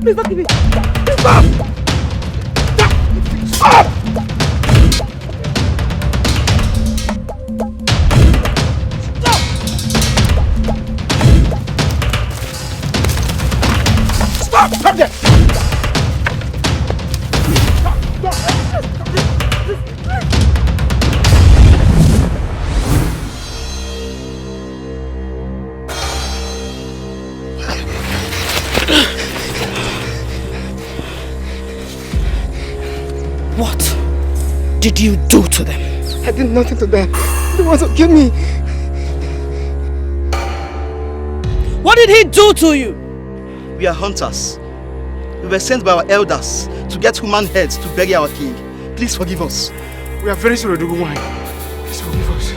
Please don't give me. Please stop! Stop! Stop! Stop there! What did you do to them? I did nothing to them. They want to kill me. What did he do to you? We are hunters. We were sent by our elders to get human heads to bury our king. Please forgive us. We are very sorry, Dogo Wine. Please forgive us.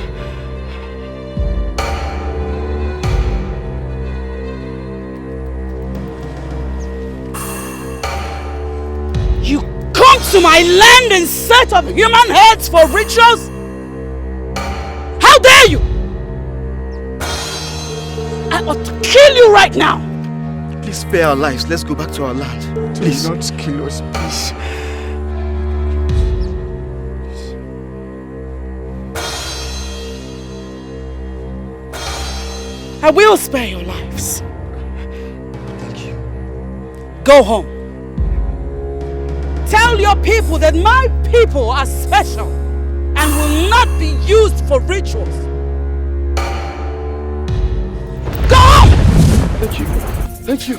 You come to my land in search of human heads for rituals? How dare you! I ought to kill you right now! Please spare our lives. Let's go back to our land. Please. Do not kill us, please. I will spare your lives. Thank you. Go home. Tell your people that my people are special and will not be used for rituals. Go home! Thank you. Thank you.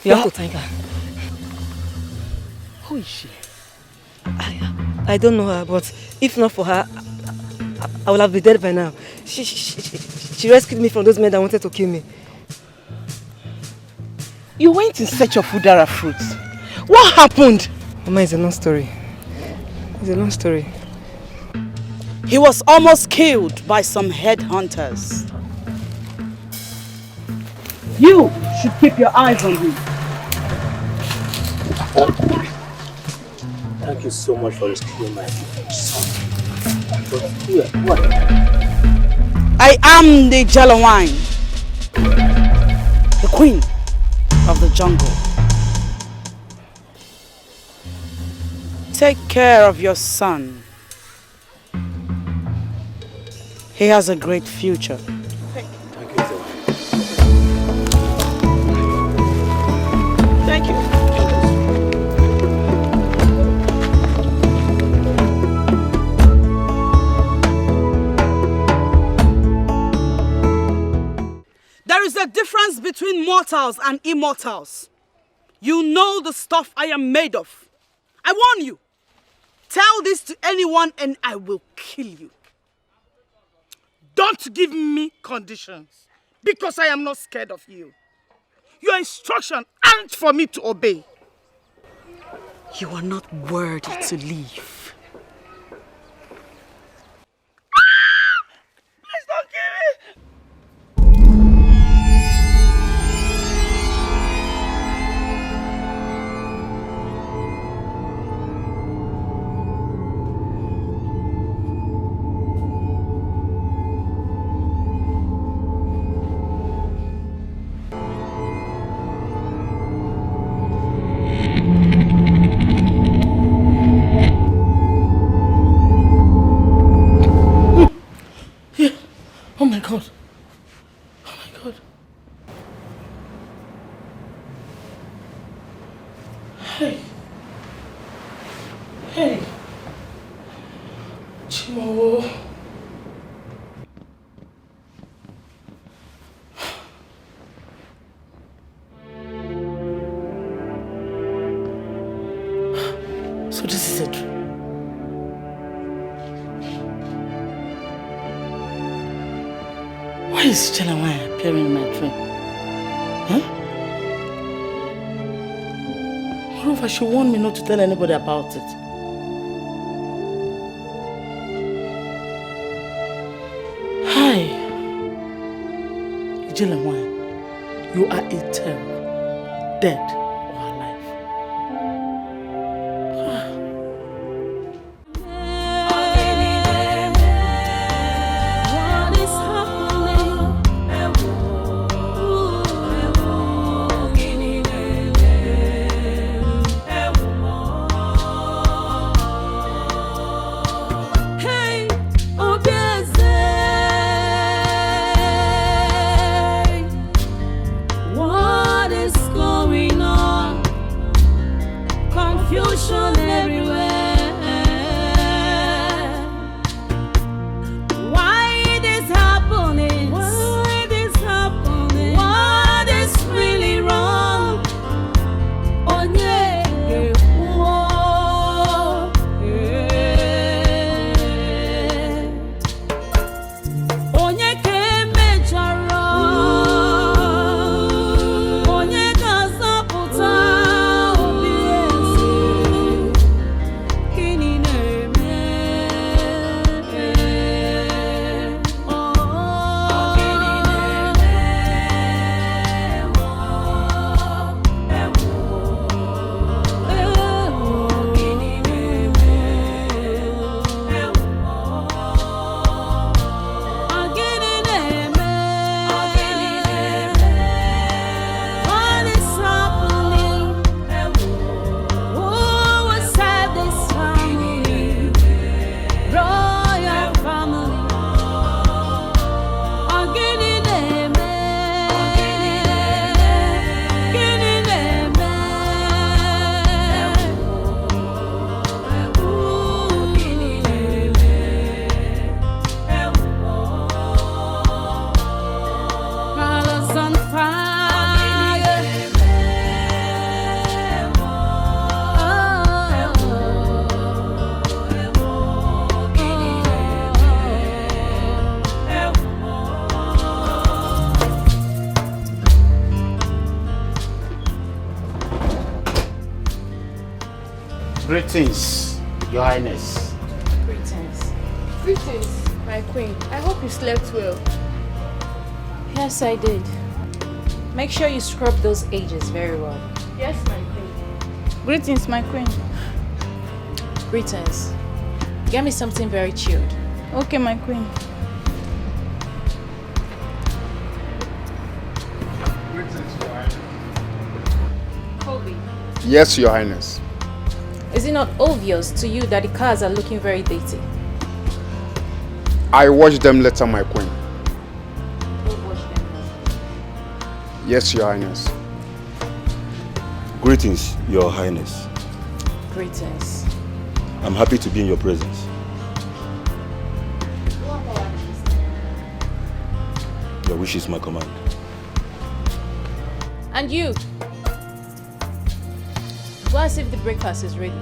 You have to thank her. Who is she? I don't know her, but if not for her, I would have been dead by now. She rescued me from those men that wanted to kill me. You went in search of Udara fruits. What happened? Mama, it's a long story. It's a long story. He was almost killed by some headhunters. You should keep your eyes on him. Thank you so much for rescuing my son. But what? I am the Jello Wine, the queen of the jungle. Take care of your son. He has a great future. Thank you so much. Thank you. There is a difference between mortals and immortals. You know the stuff I am made of. I warn you. Tell this to anyone and I will kill you. Don't give me conditions, because I am not scared of you. Your instruction aren't for me to obey. You are not worthy to live. Please don't kill me! Oh my God. Oh my God. Hey. Hey. Chimo. Why is Chelawai appearing in my dream? Huh? Moreover, she warned me not to tell anybody about it. Hi. Chelawai, you are a terror, dead or alive. Greetings, Your Highness. Greetings. Greetings, my queen. I hope you slept well. Yes, I did. Make sure you scrub those edges very well. Yes, my queen. Greetings, my queen. Greetings. Get me something very chilled. Okay, my queen. Greetings, Your Highness. Colby, Yes, Your Highness. is it not obvious to you that the cars are looking very dainty? I watched them later, my queen. Go wash them now. Yes, Your Highness. Greetings, Your Highness. Greetings. I'm happy to be in your presence. Your wish is my command. And you? Go and see if the breakfast is ready.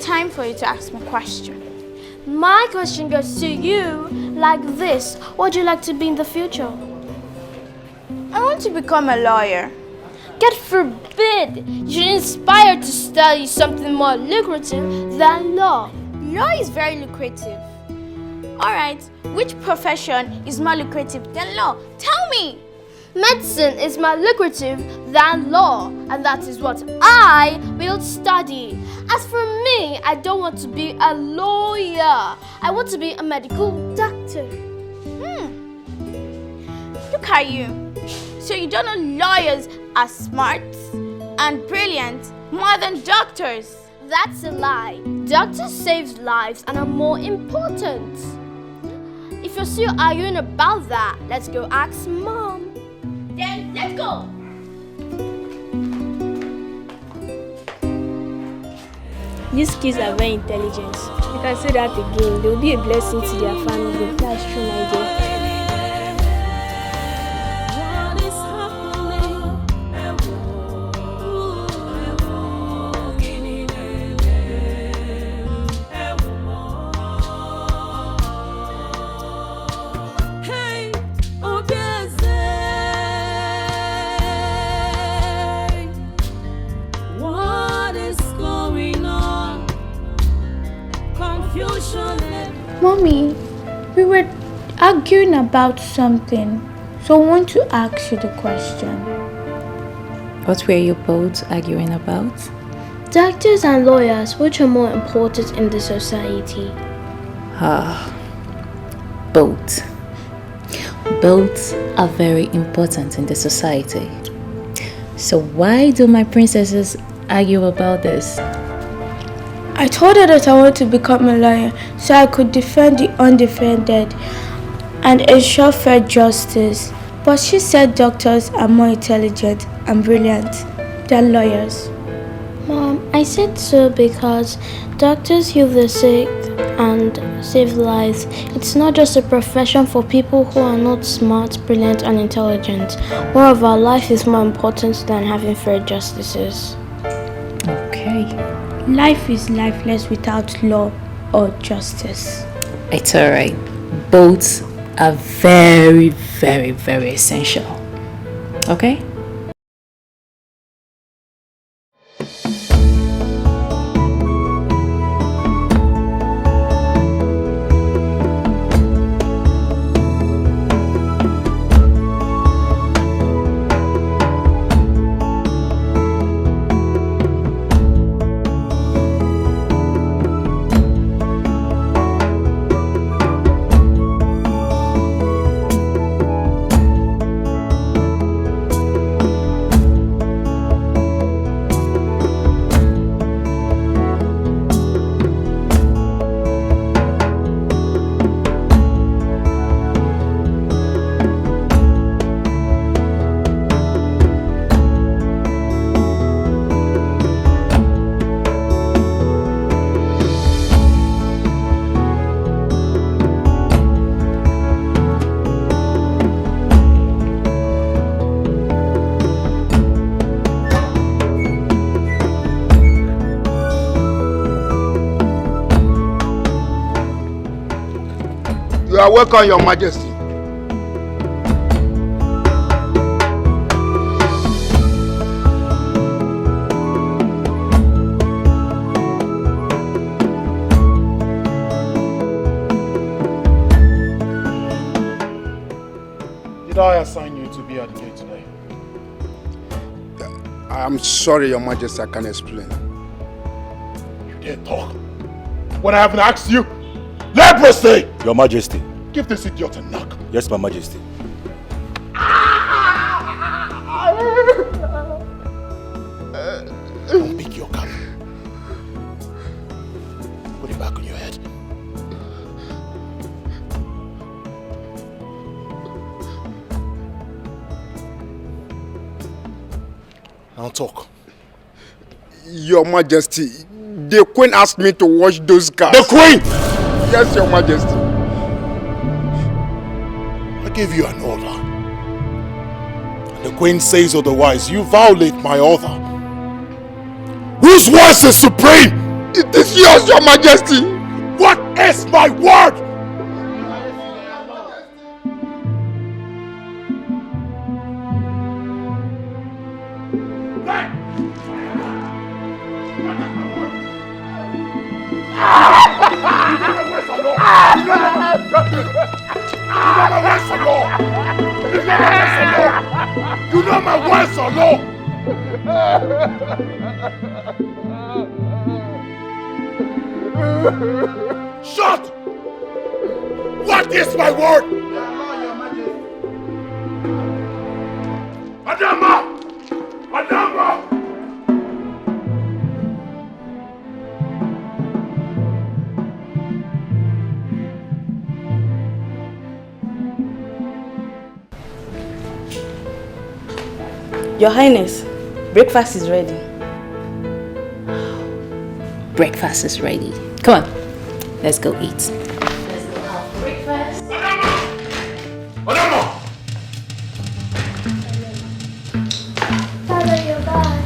Time for you to ask me a question. My question goes to you like this. What would you like to be in the future? I want to become a lawyer. God forbid you should inspire to study something more lucrative than law. Law is very lucrative. Alright, which profession is more lucrative than law? Tell me! Medicine is more lucrative than law, and that is what I will study. As for me, I don't want to be a lawyer. I want to be a medical doctor. Look at you. So you don't know lawyers are smart and brilliant more than doctors? That's a lie. Doctors save lives and are more important. If you're still arguing about that, let's go ask Mom. Then let's go. These kids are very intelligent. You can say that again. They'll be a blessing to their family. That's true, my dear. Mommy, we were arguing about something, so I want to ask you the question. What were you both arguing about? Doctors and lawyers, which are more important in the society? Both. Both are very important in the society. So why do my princesses argue about this? I told her that I want to become a lawyer so I could defend the undefended and ensure fair justice. But she said doctors are more intelligent and brilliant than lawyers. Mom, I said so because doctors heal the sick and save lives. It's not just a profession for people who are not smart, brilliant, and intelligent. Moreover, life is more important than having fair justices. Okay. Life is lifeless without law or justice. It's alright. Both are very, very, very essential. Okay? You are welcome, Your Majesty. Did I assign you to be at the gate today? I'm sorry, Your Majesty, I can't explain. You dare talk when I haven't asked you? Leprosy! Your Majesty. Give this idiot a knock. Yes, my Majesty. Don't pick your gun. Put it back on your head. Now talk. Your Majesty, the Queen asked me to wash those cars. The Queen! Yes, Your Majesty. I gave you an order. The Queen says otherwise. You violate my order. Whose voice is supreme? It is yours, Your Majesty. What is my word? You know my words or no? Shut! What is my word? Adama! Adama! Your Highness, breakfast is ready. Breakfast is ready. Come on, let's go eat. Let's go have breakfast. Adama! Father, you're back.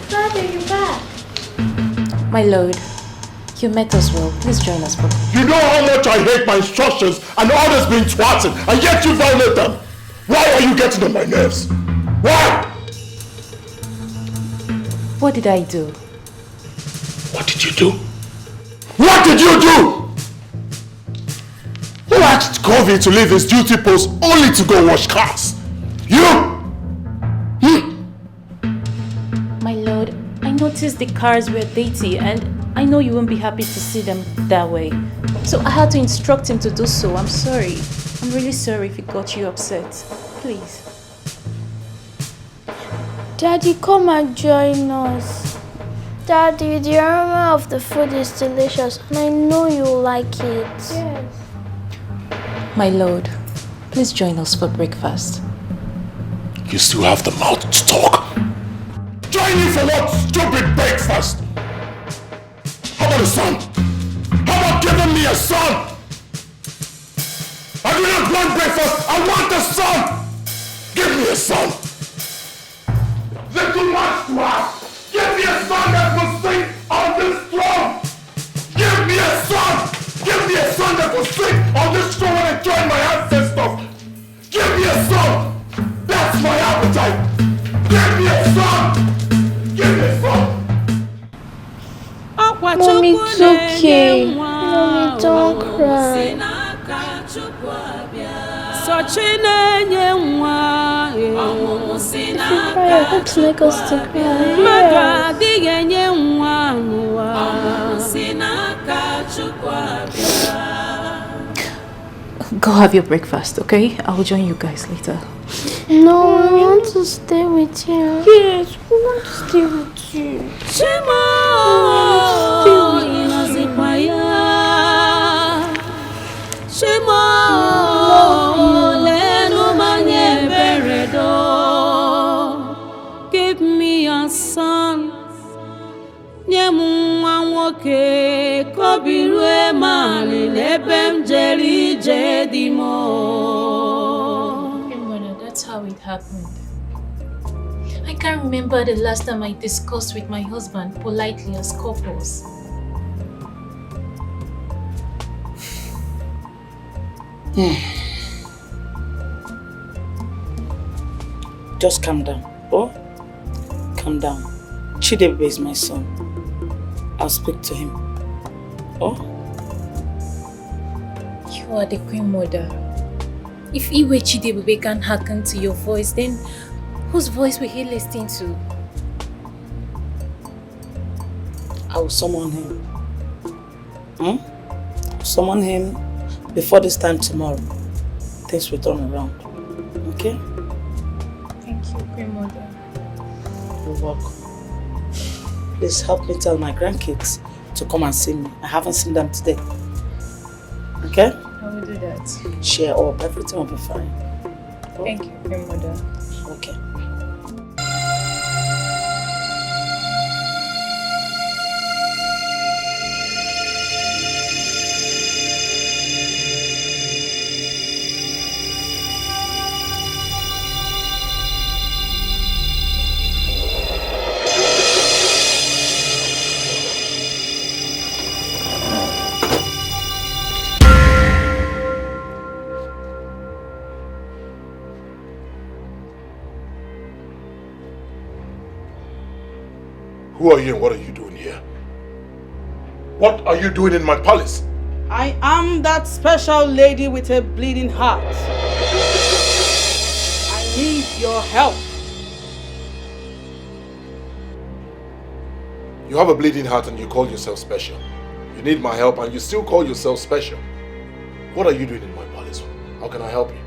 Father, you're back. My lord, you met us well. Please join us for. You know how much I hate my instructions and others being twatted, and yet you violate them. Why are you getting on my nerves? Why? What did I do? What did you do? What did you do? Who asked Covey to leave his duty post only to go wash cars? You? My lord, I noticed the cars were dirty and I know you won't be happy to see them that way. So I had to instruct him to do so. I'm sorry. I'm really sorry if it got you upset. Please. Daddy, come and join us. Daddy, the aroma of the food is delicious and I know you'll like it. Yes. My lord, please join us for breakfast. You still have the mouth to talk. Join me for what stupid breakfast? How about a son? How about giving me a son? I do not want breakfast, I want a son! Give me a son! Little much to ask! Give me a son that will sing on this throne! Give me a son! Give me a son that will sing on this throne when I join my ancestors! Give me a son! That's my appetite! Give me a son! Give me a son! Mommy, it's okay. Mommy, don't cry. If you cry, I hope to make us to cry. Go have your breakfast, okay? I'll join you guys later. No, I want to stay with you. Yes, we want to stay with you. Give me a son. That's how it happened. I can't remember the last time I discussed with my husband politely as couples. Just calm down. Oh, calm down. Chidebe is my son. I'll speak to him. Oh? You are the queen mother. If Iwe Chidebe can hearken to your voice, then whose voice will he listen to? I will summon him. Summon him before this time tomorrow. Things will turn around. Okay? Thank you, queen mother. You're welcome. Please help me tell my grandkids to come and see me. I haven't seen them today. Okay? I will do that. Cheer up. Everything will be fine. Oh? Thank you, queen mother. Okay. Who are you and what are you doing here? What are you doing in my palace? I am that special lady with a bleeding heart. I need your help. You have a bleeding heart and you call yourself special. You need my help and you still call yourself special. What are you doing in my palace? How can I help you?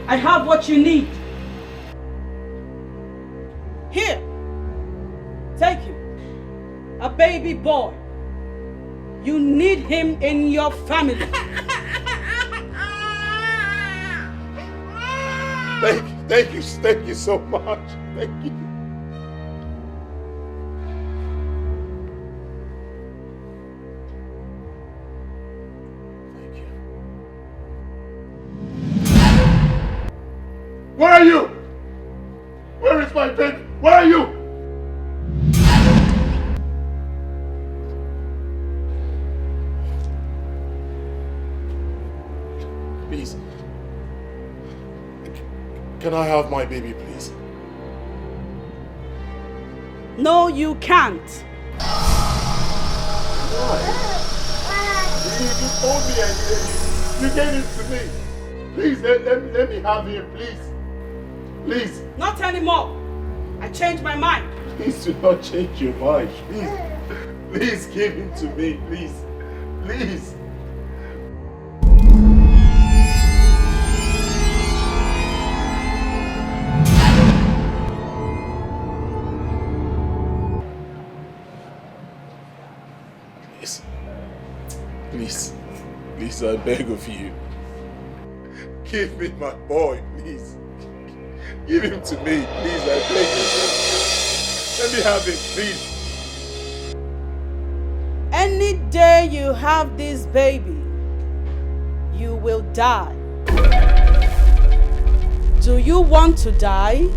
I have what you need. Here, take him. A baby boy. You need him in your family. Thank you so much. Thank you. Thank you. Where are you? Where is my baby? Where are you? Please. Can I have my baby, please? No, you can't. Why? You told me and you gave it to me. Please, let me have him, please. Please. Not anymore. I changed my mind. Please do not change your mind. Please. Please give him to me, please. Please. Please, I beg of you. Give me my boy, please. Give him to me, please, I beg you. Let me have him, please. Any day you have this baby, you will die. Do you want to die?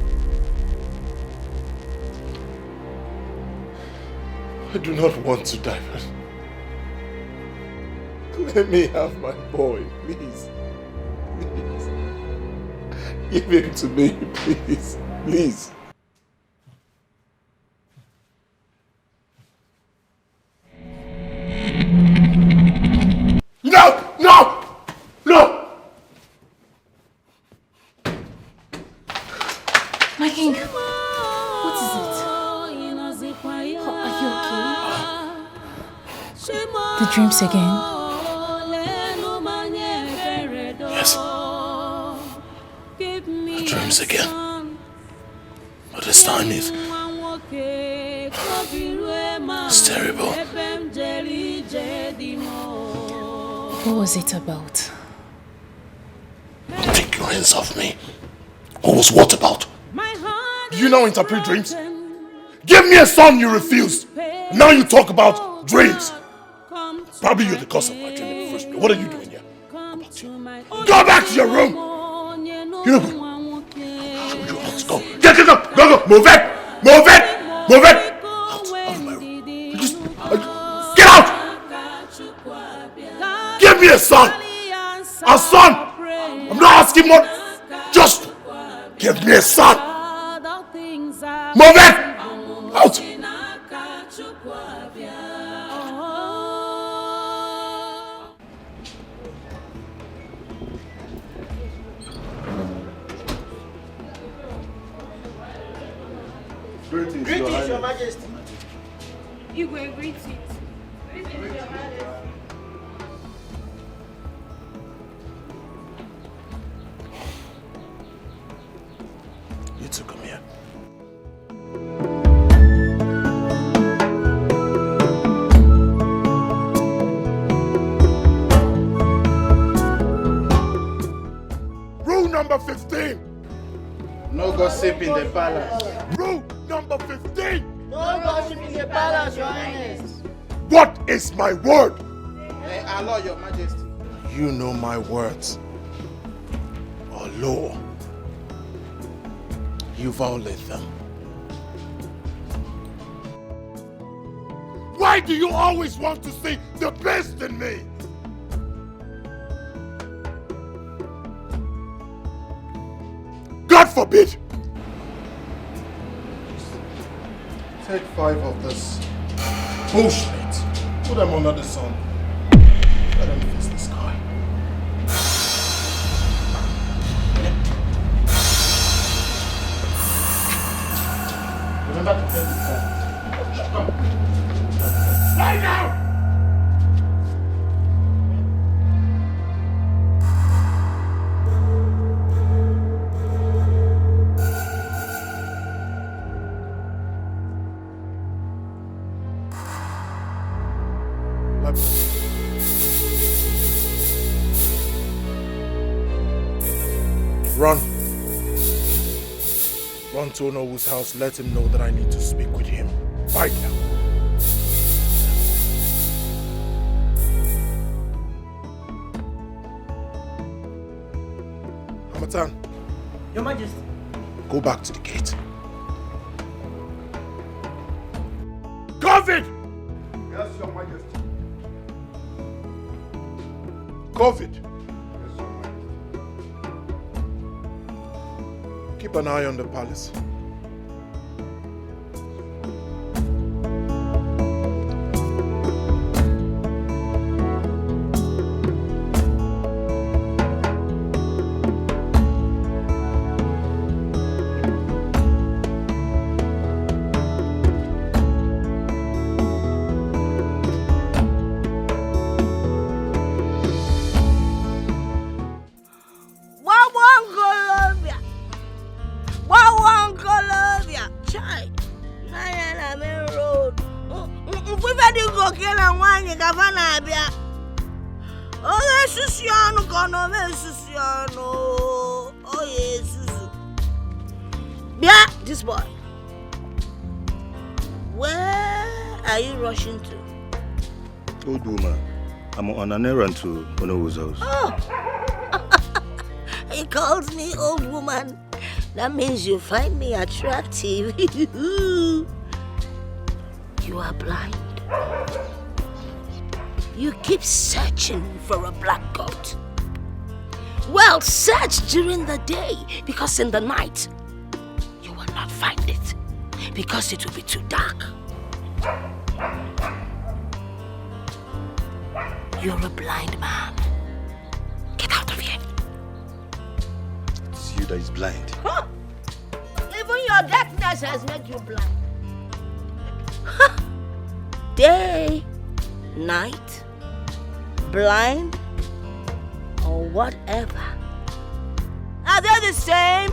I do not want to die, but let me have my boy, please. Please. Give him to me, please. Please. No! No! No! My king, what is it? Are you okay? The dreams again? Yes. The dreams again. But this time it's terrible. What was it about? Take your hands off me. What was what about? Do you now interpret dreams? Give me a son, you refused. Now you talk about dreams. Probably you're the cause of my dream in the first place. What are you doing here? Go back to your room. You know, let's go. Go. Move it. Move it. Move it. Out of my room. Get out. Give me a son. A son. I'm not asking more. Just give me a son. Move it. Out. Greetings, Your Majesty. You go greet it. Greetings, Your Majesty. You two come here. Rule number 15. No gossip in the palace. Rule number 15. No gossip in the palace, Your Highness. What is my word? Our law, Your Majesty. You know my words. Or law. You violate them. Why do you always want to see the best in me? God forbid! Take 5 of this. Bullshit. Put them under the sun. Let them face the sky. Remember to tell the phone. Come. Lie down! Run. Run to Onowo's house. Let him know that I need to speak with him. Right now. Hamatan. Your Majesty. Go back to the gate. COVID! Yes, Your Majesty. COVID. Yes, Your Majesty. Keep an eye on the palace. This boy. Where are you rushing to? Old woman, I'm on an errand to Onowo's house. Oh! He calls me old woman. That means you find me attractive. You are blind. You keep searching for a black goat. Well, search during the day, because in the night, you will not find it, because it will be too dark. You're a blind man. Get out of here. It's you that is blind. Huh? Even your darkness has made you blind. Huh? Day, night, blind, or whatever. Are they the same?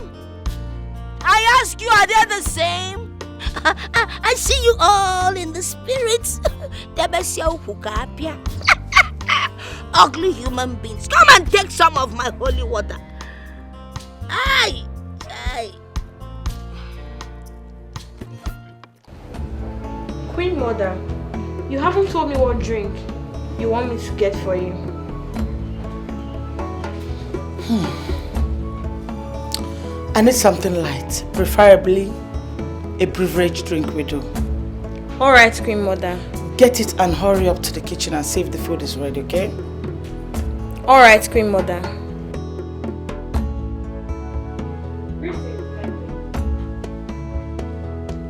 I ask you, are they the same? I see you all in the spirits. Ugly human beings. Come and take some of my holy water. Aye, aye. Queen Mother, you haven't told me what drink you want me to get for you. I need something light, preferably a beverage drink we do. Alright, Queen Mother. Get it and hurry up to the kitchen and see if the food is ready, okay? Alright, Queen Mother.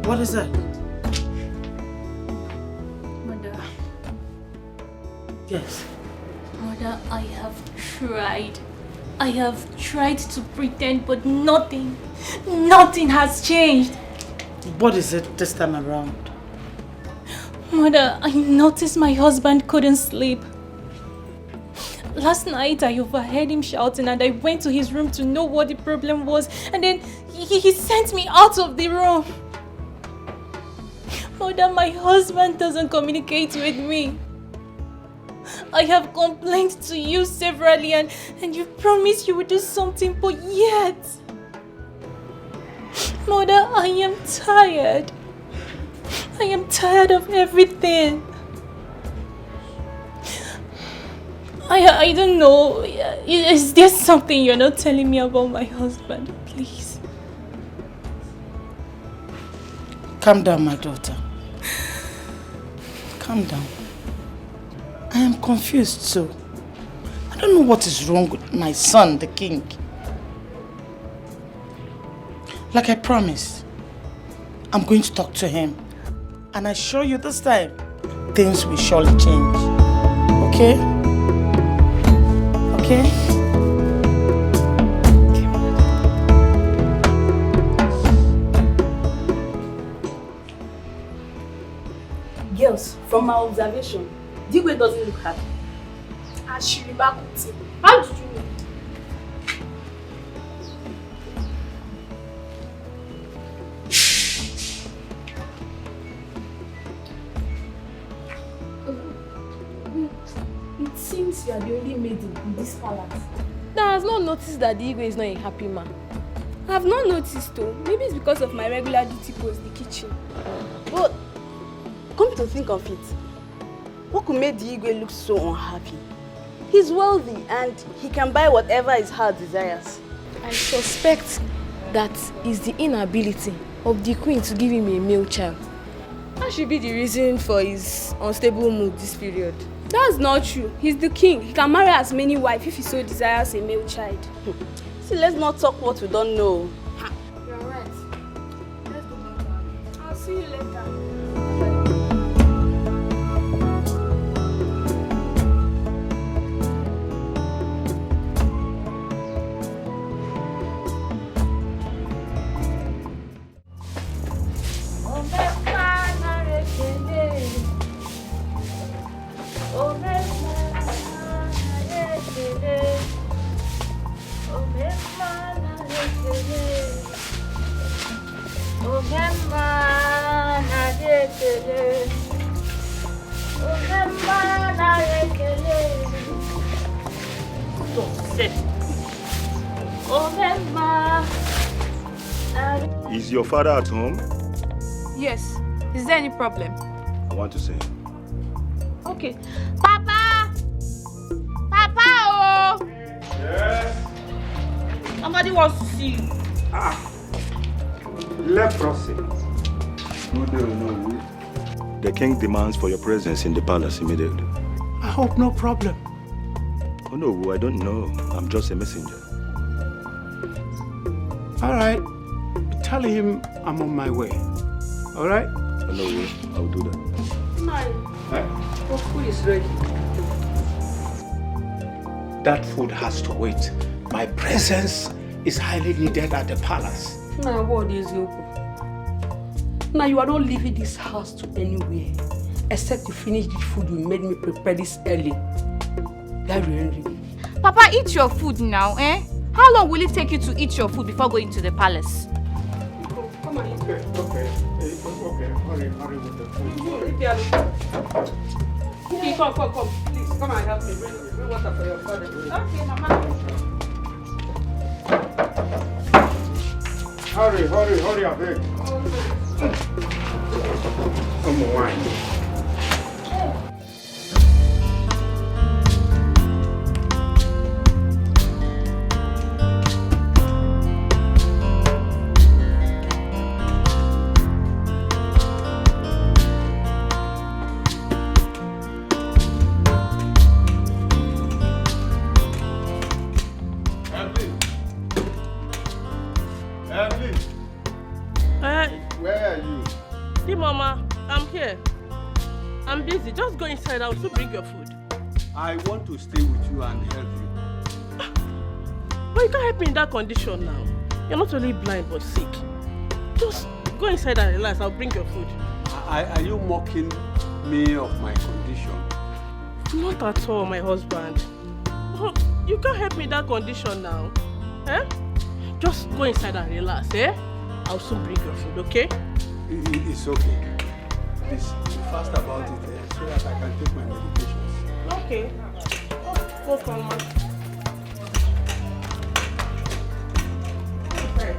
What is that? Mother. Yes. Mother, I have tried. I have tried to pretend, but nothing has changed. What is it this time around? Mother, I noticed my husband couldn't sleep. Last night I overheard him shouting and I went to his room to know what the problem was, and then he sent me out of the room. Mother, my husband doesn't communicate with me. I have complained to you severally and you promised you would do something, but yet... Mother, I am tired. I am tired of everything. I don't know. Is there something you're not telling me about my husband? Please. Calm down, my daughter. Calm down. I am confused too. I don't know what is wrong with my son, the king. Like I promised, I'm going to talk to him. And I assure you this time, things will surely change. Okay? Okay? Girls, from my observation, Digwe doesn't look happy. And she remarked with him. How did you know? It seems you are the only maiden in this palace that has not noticed that the Igwe is not a happy man. I have not noticed though. Maybe it's because of my regular duty post, the kitchen. But come to think of it, what could make the Igwe look so unhappy? He's wealthy and he can buy whatever his heart desires. I suspect that is the inability of the queen to give him a male child. That should be the reason for his unstable mood this period. That's not true. He's the king. He can marry as many wives if he so desires a male child. See, let's not talk what we don't know. You're right. Let's go back. I'll see you later. Is your father at home? Yes. Is there any problem? I want to see him. Okay. Papa! Papa! Oh! Yes? Somebody wants to see you. Leprosy. The king demands for your presence in the palace immediately. I hope no problem. Oh no, I don't know. I'm just a messenger. All right. Tell him I'm on my way. All right? Oh no, I'll do that. Your food is ready. That food has to wait. My presence is highly needed at the palace. Now, what is your Now, you are not leaving this house to anywhere except to finish the food you made me prepare this early. Papa, eat your food now, eh? How long will it take you to eat your food before going to the palace? Come on, eat. Okay. Hurry with the food. Okay, come. Please, come and help me. Bring water for your father. Okay, Mama. Hurry, I beg. Some wine. Where are you? Hey, Mama, I'm here. I'm busy. Just go inside. I'll still bring your food. I want to stay with you and help you. But you can't help me in that condition now. You're not only blind but sick. Just go inside and relax. I'll bring your food. Are you mocking me of my condition? Not at all, my husband. Oh, you can't help me in that condition now. Eh? Just go inside and relax, eh? I'll soon bring your food, okay? It's okay. Please, be fast about it so that I can take my medications. Okay. Welcome, man. Hey!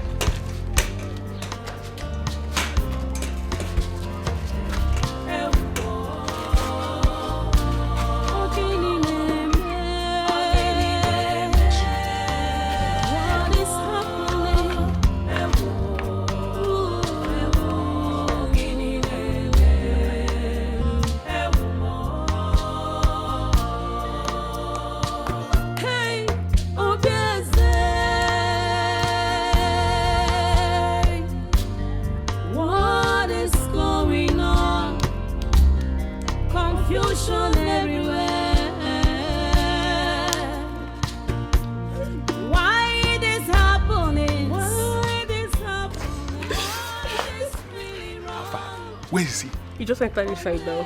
Where is he? He just entered inside now.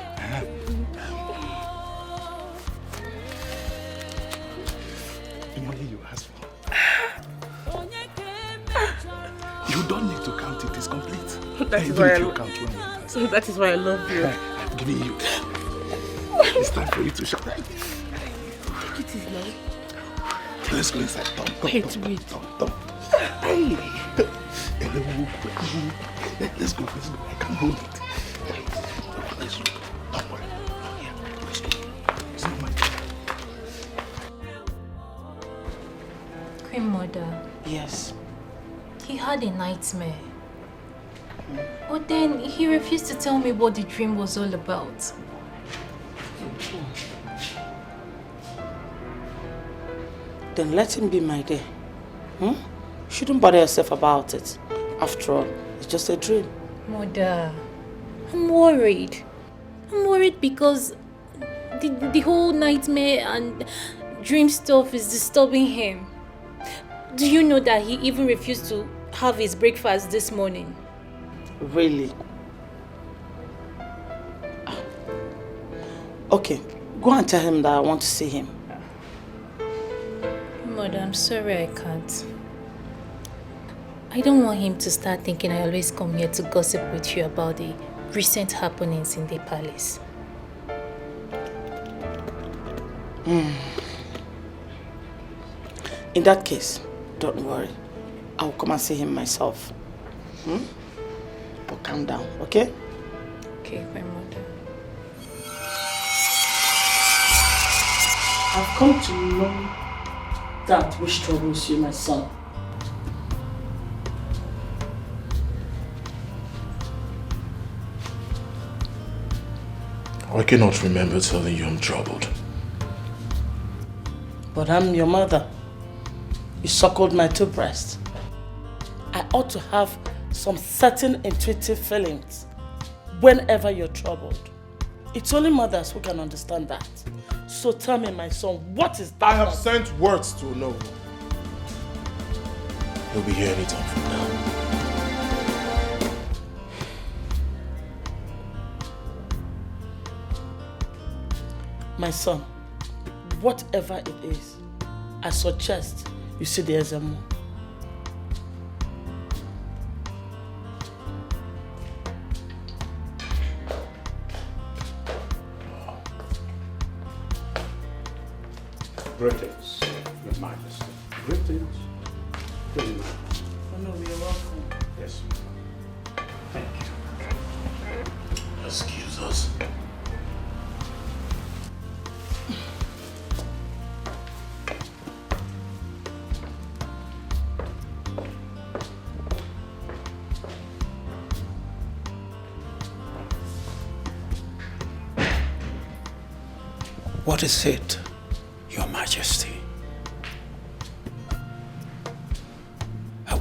The money you asked for. You don't need to count it. It's complete. That is why I love you. I'm giving you. It's time for you to shut up. It is now. Let's go inside. Wait. Hey. Let's go. I can't hold it. Let's go. Don't worry. Yeah, let's go. It's not my Queen Mother. Yes. He had a nightmare. But then he refused to tell me what the dream was all about. Then let him be, my dear. You shouldn't bother yourself about it. After all, it's just a dream. Mother, I'm worried. I'm worried because the whole nightmare and dream stuff is disturbing him. Do you know that he even refused to have his breakfast this morning? Really? Okay, go and tell him that I want to see him. Mother, I'm sorry I can't. I don't want him to start thinking I always come here to gossip with you about the recent happenings in the palace. In that case, don't worry. I'll come and see him myself. But calm down, okay? Okay, my mother. I've come to know that which troubles you, my son. I cannot remember telling you I'm troubled. But I'm your mother. You suckled my two breasts. I ought to have some certain intuitive feelings whenever you're troubled. It's only mothers who can understand that. So tell me, my son, what is that? I have sent words to know. He'll be here anytime from now. My son, whatever it is, I suggest you see the Ezemo. Greetings, Your Majesty. Greetings. To you. Oh no, you're welcome. Yes. Thank you. Excuse us. What is it, Your Majesty?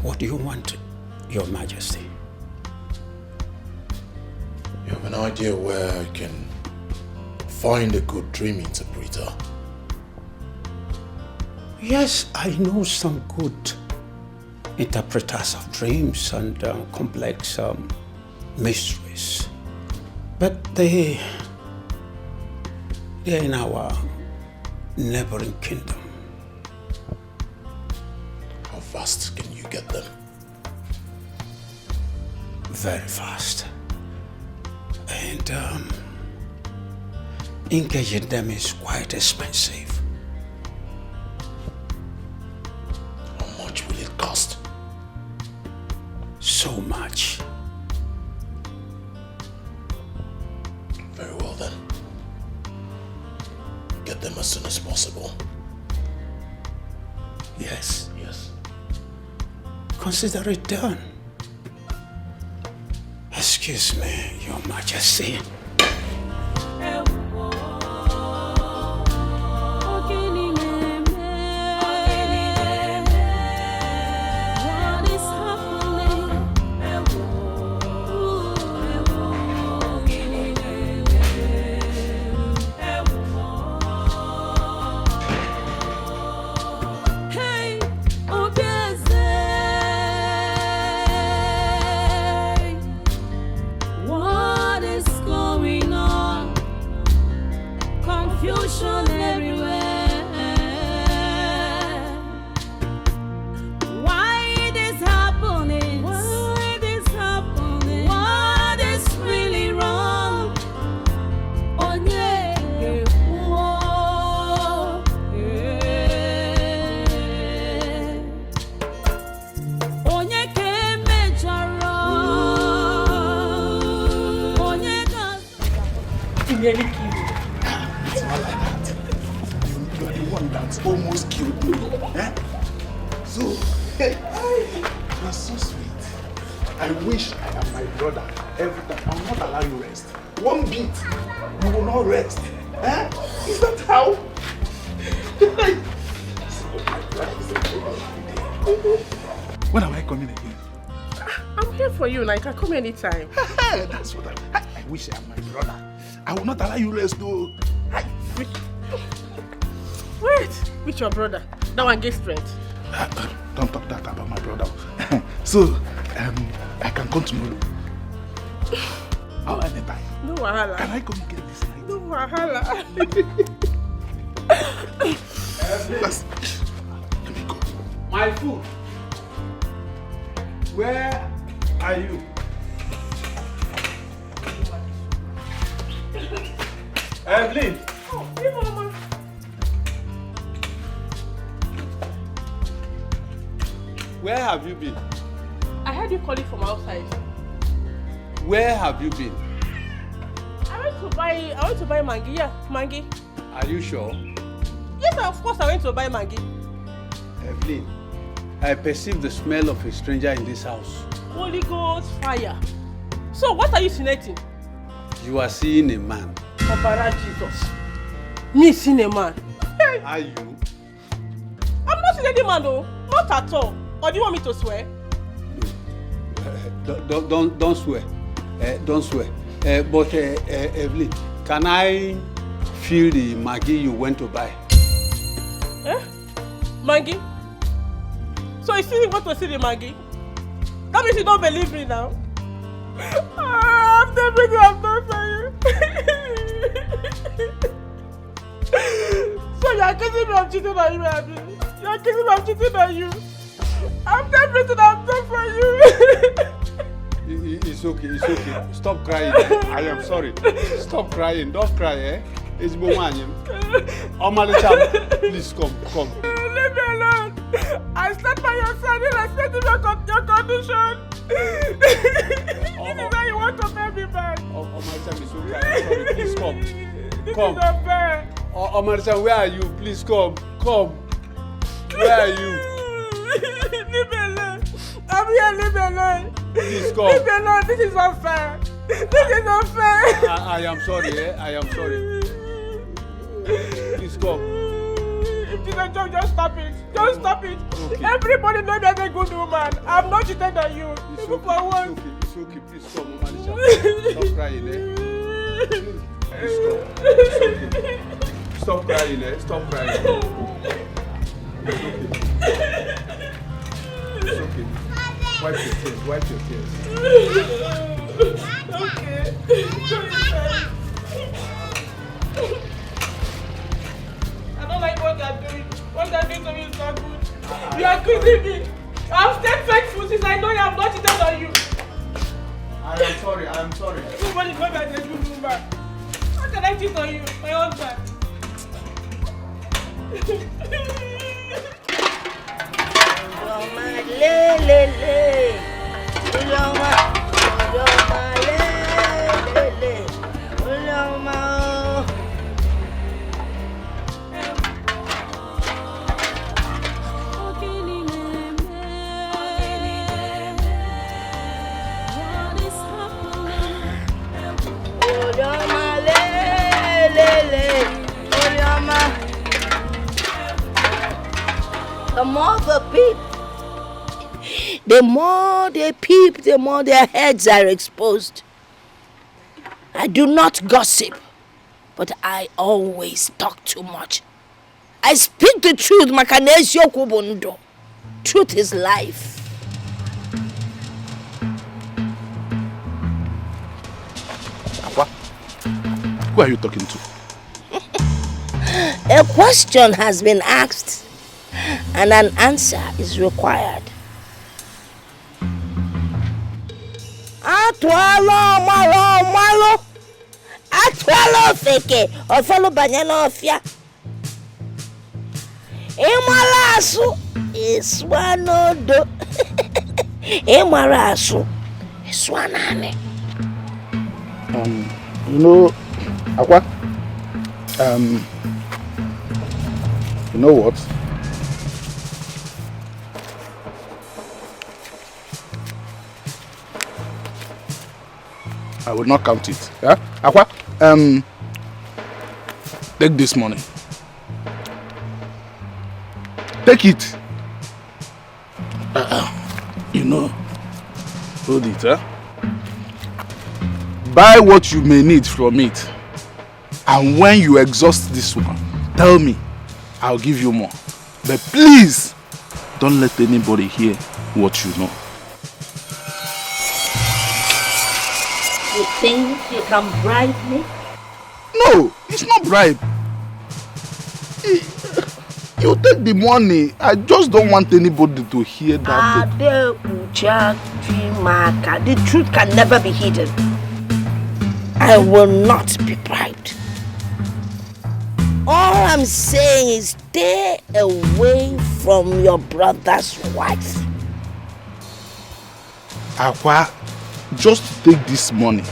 What do you want, Your Majesty? You have an idea where I can find a good dream interpreter? Yes, I know some good interpreters of dreams and complex mysteries. But they're in our neighboring kingdom. How fast can you get them? Very fast. And engaging them is quite expensive. How much will it cost? So much. Very well then. Get them as soon as possible. Yes. Yes. Consider it done. Excuse me, Your Majesty. What nearly killed me. It's not like that. You are the one that almost killed me. Eh? So, you are so sweet. I wish I am my brother every time. I will not allow you rest. One beat, you will not rest. Eh? Is that how? When am I coming again? I'm here for you, and I can come anytime. That's what I wish I am my brother. I will not allow you rest though. Wait, with your brother? That one gets strength. Don't talk that about my brother. So, I can come tomorrow. How anytime? No wahala. Can I come again this night? No wahala. Let me go. My food. Where are you? Evelyn. Oh, hey, Mama. Where have you been? I heard you calling from outside. Where have you been? I went to buy mangi. Yeah, mangi. Are you sure? Yes, of course I went to buy mangi. Evelyn, I perceive the smell of a stranger in this house. Holy Ghost fire. So what are you insinuating? You are seeing a man. Obara Jesus. Me seeing a man. Hey. Are you? I'm not seeing any man though. Not at all. Or do you want me to swear? Don't swear. Don't swear. But Evelyn, can I feel the Maggi you went to buy? Eh? Maggi? So you still want to see the Maggi? That means you don't believe me now. After everything I've done for you. So you are accusing me of cheating on you, Abby? You are accusing me of cheating on you? After everything I've done for you. It's okay, it's okay. Stop crying. I am sorry. Stop crying. Don't cry, eh? It's Bowanyam. Omalicham, please come. Leave me alone. I stand by your side and I stand in your condition. This is how you want to pay me back. Omalicham is okay. I'm sorry. Please come. This Come. is unfair. Omalicham, where are you? Please come. Where are you? Leave me alone. I'm here, leave me alone. Please come. Leave me alone. This is unfair. This is unfair. I am sorry, eh? I am sorry. Please come. If this is a joke, just stop it. Just stop it. Okay. Everybody knows me as a good woman. I'm not cheated on you. It's Even okay. for once. It's okay. Please come, Omalicham. Stop crying, eh? Please come. It's okay. Stop crying, eh? Stop crying. It's okay. Wipe your tears. Okay. I don't like what they're doing. What they're doing to me is not good. You are accusing me. I've stayed faithful since I know you have not cheated on you. I am sorry. Everybody knows that you're a good woman. How can I cheat on you, my husband? The more they peep, the more their heads are exposed. I do not gossip, but I always talk too much. I speak the truth, Makanesio Kubundo. Truth is life. Apa, who are you talking to? A question has been asked and an answer is required. Atwalo feke ofalo banyana ofia. Emalasu iswanodo. Emarasu iswanane. You know, Aqua, you know what? I will not count it. Yeah? Aqua, take this money. Take it. You know, hold it, huh? Buy what you may need from it. And when you exhaust this one, tell me, I'll give you more. But please, don't let anybody hear what you know. You think you can bribe me? No, it's not bribe. You take the money. I just don't want anybody to hear that. The truth can never be hidden. I will not be bribed. All I'm saying is stay away from your brother's wife. Aqua, just take this money.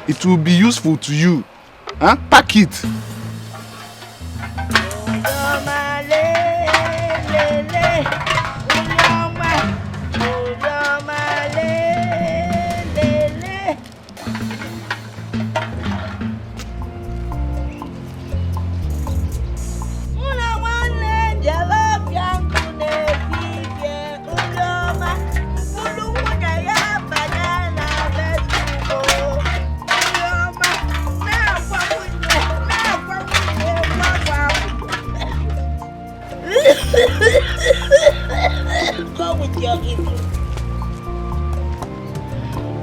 It will be useful to you. Pack it. Go with your evil.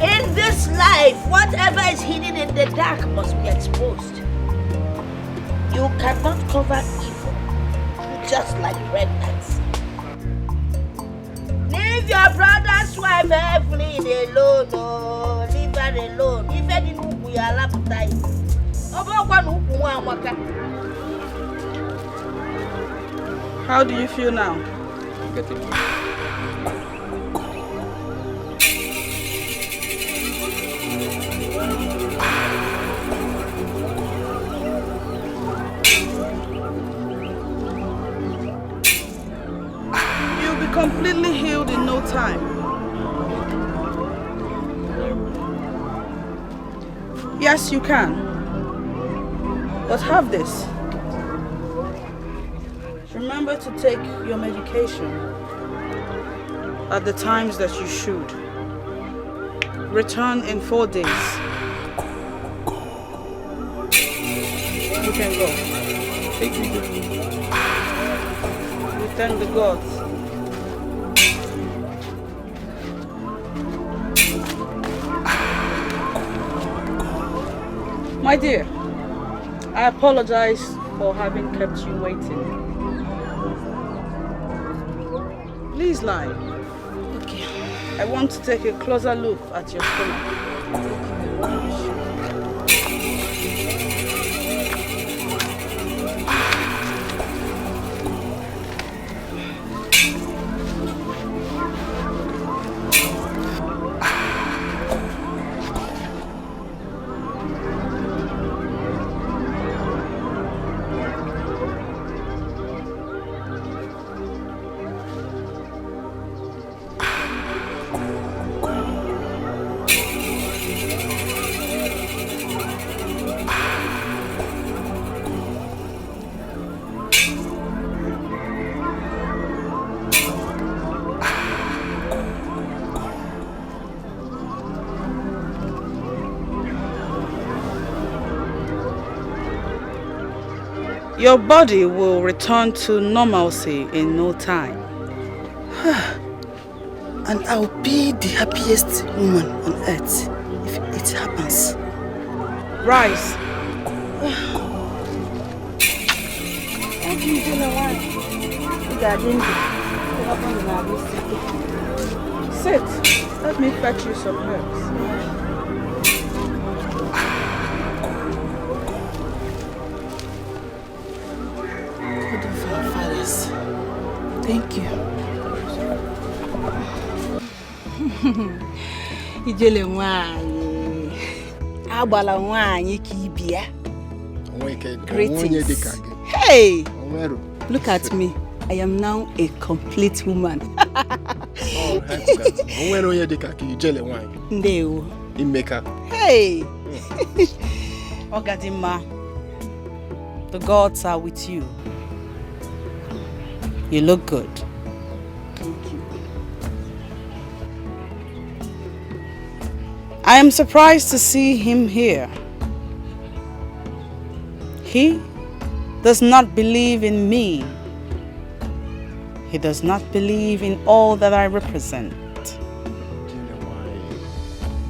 In this life, whatever is hidden in the dark must be exposed. You cannot cover evil, just like pregnancy. Leave your brother's wife Evelyn alone, oh, leave her alone. If any we are appetite. How do you feel now? You'll be completely healed in no time. Yes, you can. But have this. Remember to take your medication at the times that you should. Return in 4 days. You can go. Thank you. We thank the gods. My dear, I apologize for having kept you waiting. Please lie. Okay. I want to take a closer look at your stomach. Your body will return to normalcy in no time. And I'll be the happiest woman on earth if it happens. Rise. Sit. Let me fetch you some herbs. Thank you. Ijele nwaanyị. Agbala nwaanyị ka ibia. Greetings. Hey! Look at me. I am now a complete woman. Ndeo. Hey! Ogadima, the gods are with you. You look good. Thank you. I am surprised to see him here. He does not believe in me. He does not believe in all that I represent.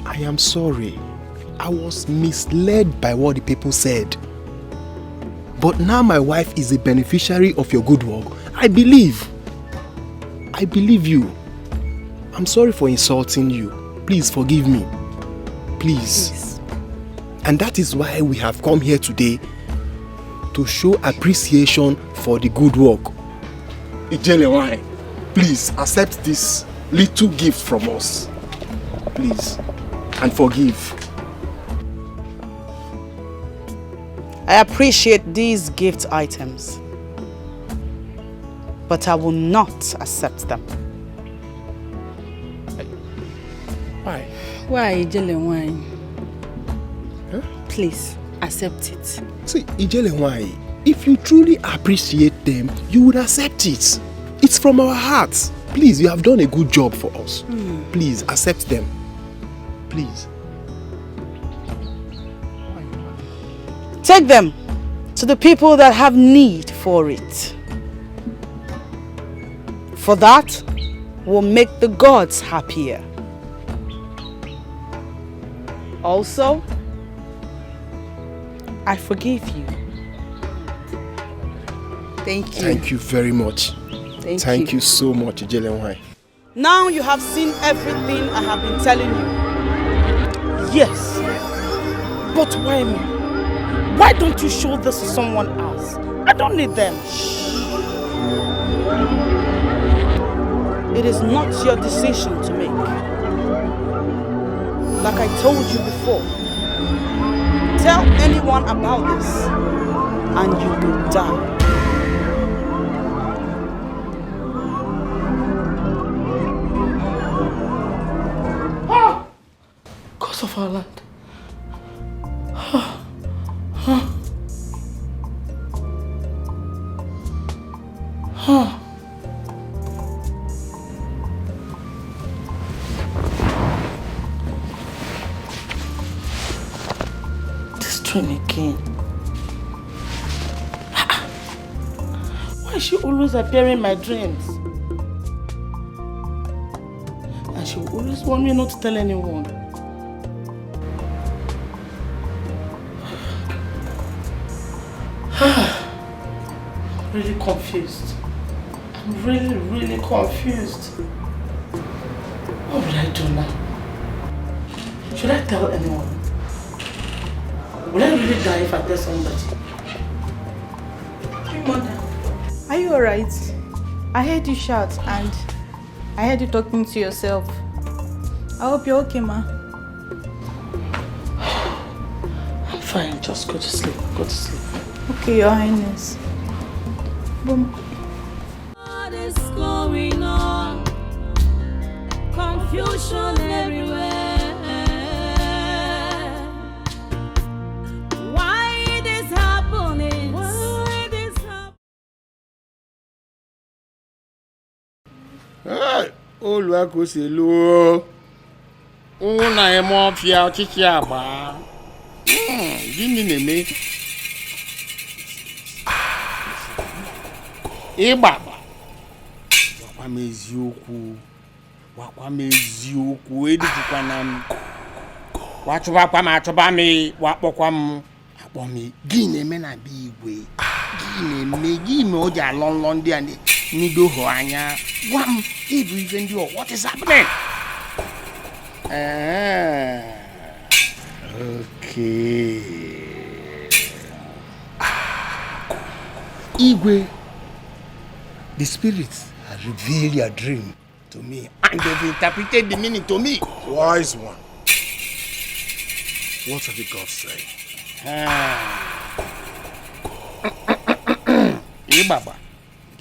I am sorry. I was misled by what the people said. But now my wife is a beneficiary of your good work. I believe. I believe you. I'm sorry for insulting you. Please forgive me. Please. And that is why we have come here today to show appreciation for the good work. Ijelewai, please accept this little gift from us. Please. And forgive. I appreciate these gift items, but I will not accept them. Why? Why, Ijelewai? Huh? Please, accept it. See, Ijelewai, if you truly appreciate them, you would accept it. It's from our hearts. Please, you have done a good job for us. Please, accept them. Please. Take them to the people that have need for it. For that will make the gods happier. Also, I forgive you. Thank you. Thank you very much. Thank you so much, Ijelewai. Now you have seen everything I have been telling you. Yes. But why me? Why don't you show this to someone else? I don't need them. It is not your decision to make. Like I told you before, tell anyone about this and you will die. Cause of our land. This train again. Why is she always appearing in my dreams? And she will always want me not to tell anyone. Really confused. I'm really confused. What will I do now? Should I tell anyone? Will I really die if I tell somebody? Hey, Mother, are you alright? I heard you shout and I heard you talking to yourself. I hope you're okay, Ma. I'm fine, just go to sleep. Go to sleep. Okay, Your Highness. Boom. What is going on? Confusion everywhere. Why this happening? Why this happening? Hey, Oluwakoselu. Una emo fia ochichi agba. Gini na-eme? Ịgbagba. Wakwa m eziokwu. Edikwana m. Wachụbakwa m achụba m. Wakpọkwa m. Akpọ m. Gị na-eme na be igwe. Gị me o ji alọ nlọ ndị a nido hụ anya. Gwa m ịbụ ife ndị ọ. What is happening? Okay. Igwe, the spirits have revealed your dream to me and they've interpreted the meaning to me. Wise one. What have the gods said? Baba.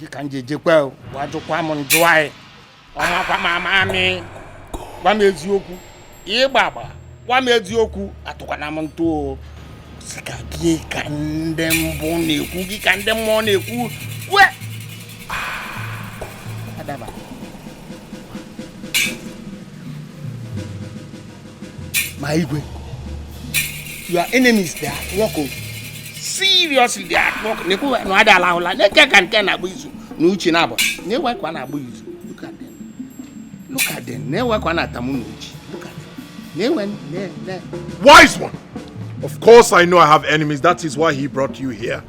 You can jejekwa wajukwa mo ndwai. Oma kwa mama mi. Wa mezioku. Baba. Wa mezioku atukwa na mo nto. Sika gi kandem boneku gi kandem moneku. We. Adaba. My Igwe. Your enemies they are at work. Seriously, they are at work. Neku no ada allow. Neke kan abuizu. No uchi na abo. Ne wa kwa na abuizu. Look at them. Look at them. Ne wa kwa na tamu no uchi. Look at them. Ne when ne. Wise one. Of course I know I have enemies. That is why he brought you here.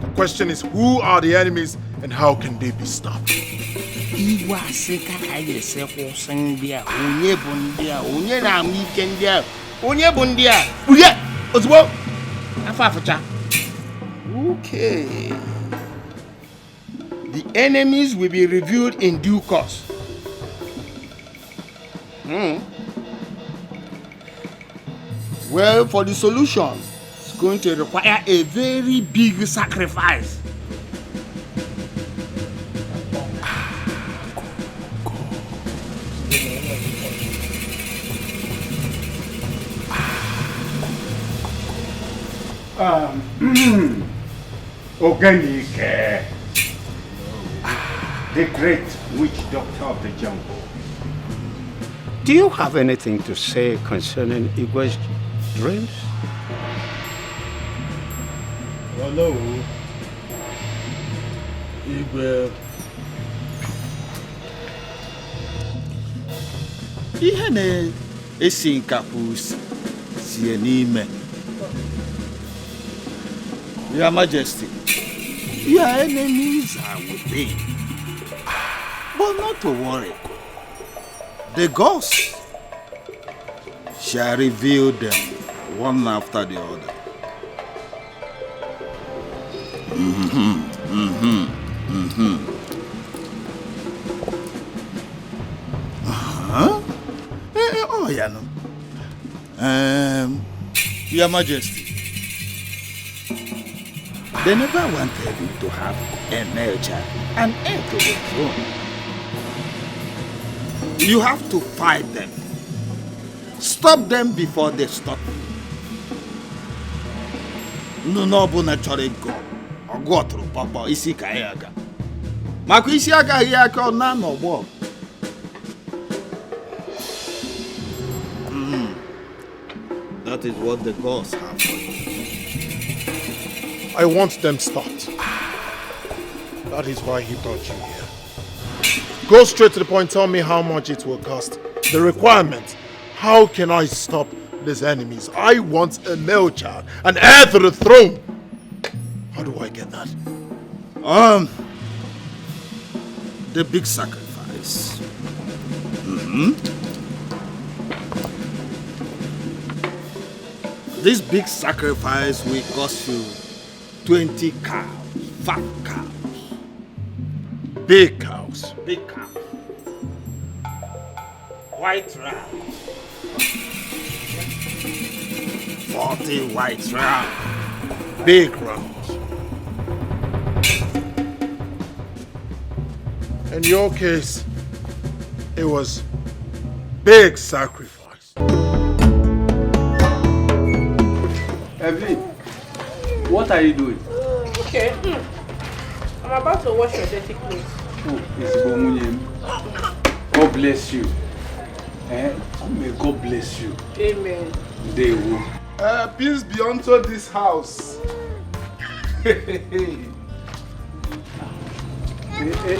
The question is, who are the enemies and how can they be stopped? Iwa seka kaye se ko sendia. Onye bondia. Onye na weekendia. Onye bondia. Uye. Ozbo. Afafacha. Okay. The enemies will be revealed in due course. Well, for the solution, it's going to require a very big sacrifice. Oganike, the great witch doctor of the jungle. Do you have anything to say concerning Igwe's dreams? Hello, Igwe. Ihe na-esi nkapụ sie n'ime. Your Majesty, your enemies are within. But not to worry. The ghosts shall reveal them one after the other. Oh, yeah, no. Your Majesty, they never wanted you to have a male child, an heir to the throne. You have to fight them. Stop them before they stop you. No, bụ na chọrọ ego. Ọgụ ọtụrụ papa isi ka ya aga. Maka isi agaghị aka ọ na n'ọgbọ. That is what the gods have for you. I want them stopped. That is why he brought you here. Go straight to the point, tell me how much it will cost. The requirement. How can I stop these enemies? I want a male child, an heir to the throne. How do I get that? The big sacrifice. This big sacrifice will cost you 20 cows, fat cows. Big cows. Big cows. White rams. 40 white rams. Big rams. In your case, it was big sacrifice. Evelyn, what are you doing? Okay. I'm about to wash your dirty clothes. Oh, it's Bomunyem. God bless you. May God bless you. Amen. They will. Peace be unto this house.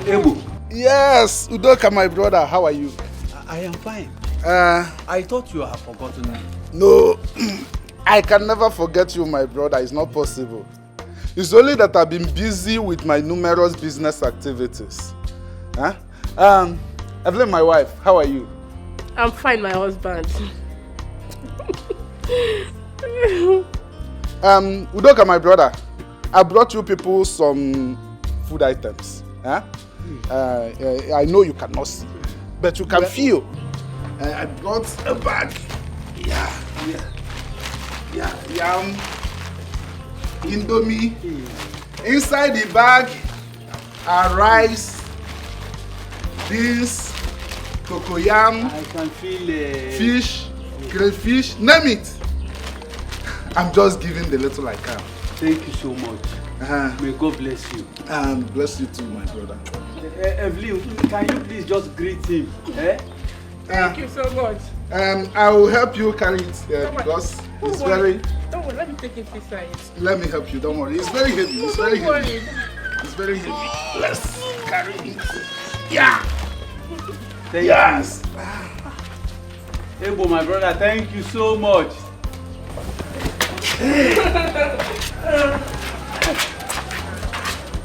Ebu. Yes, Udoka, my brother. How are you? I am fine. I thought you had forgotten me. No, I can never forget you, my brother. It's not possible. It's only that I've been busy with my numerous business activities. Evelyn, my wife, how are you? I'm fine, my husband. Udoka, my brother, I brought you people some food items. I know you cannot see, but you can feel. I brought a bag. Yam, Indomie, Inside the bag are rice, beans, cocoyam, I can feel fish, crayfish, name it. I'm just giving the little I can. Thank you so much. May God bless you. And bless you too, my brother. Evelyn, can you please just greet him? Thank you so much. I will help you carry it because it's very... Don't worry, let me take it inside. Let me help you, don't worry. It's very heavy. It's very Don't heavy. worry. It's very heavy. Let's carry it. Yeah. Yes. Ebo, my brother, thank you so much.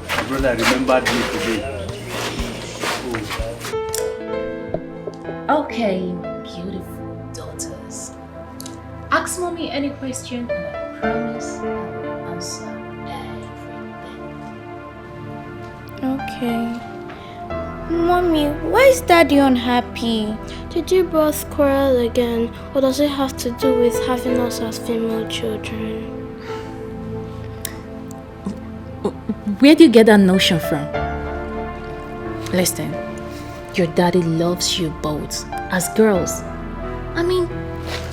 My brother remembered me today. Okay, beautiful daughters. Ask mommy any question and I promise I will answer everything. Okay. Mommy, why is Daddy unhappy? Did you both quarrel again, or does it have to do with having us as female children? Where do you get that notion from? Listen, your daddy loves you both as girls. I mean,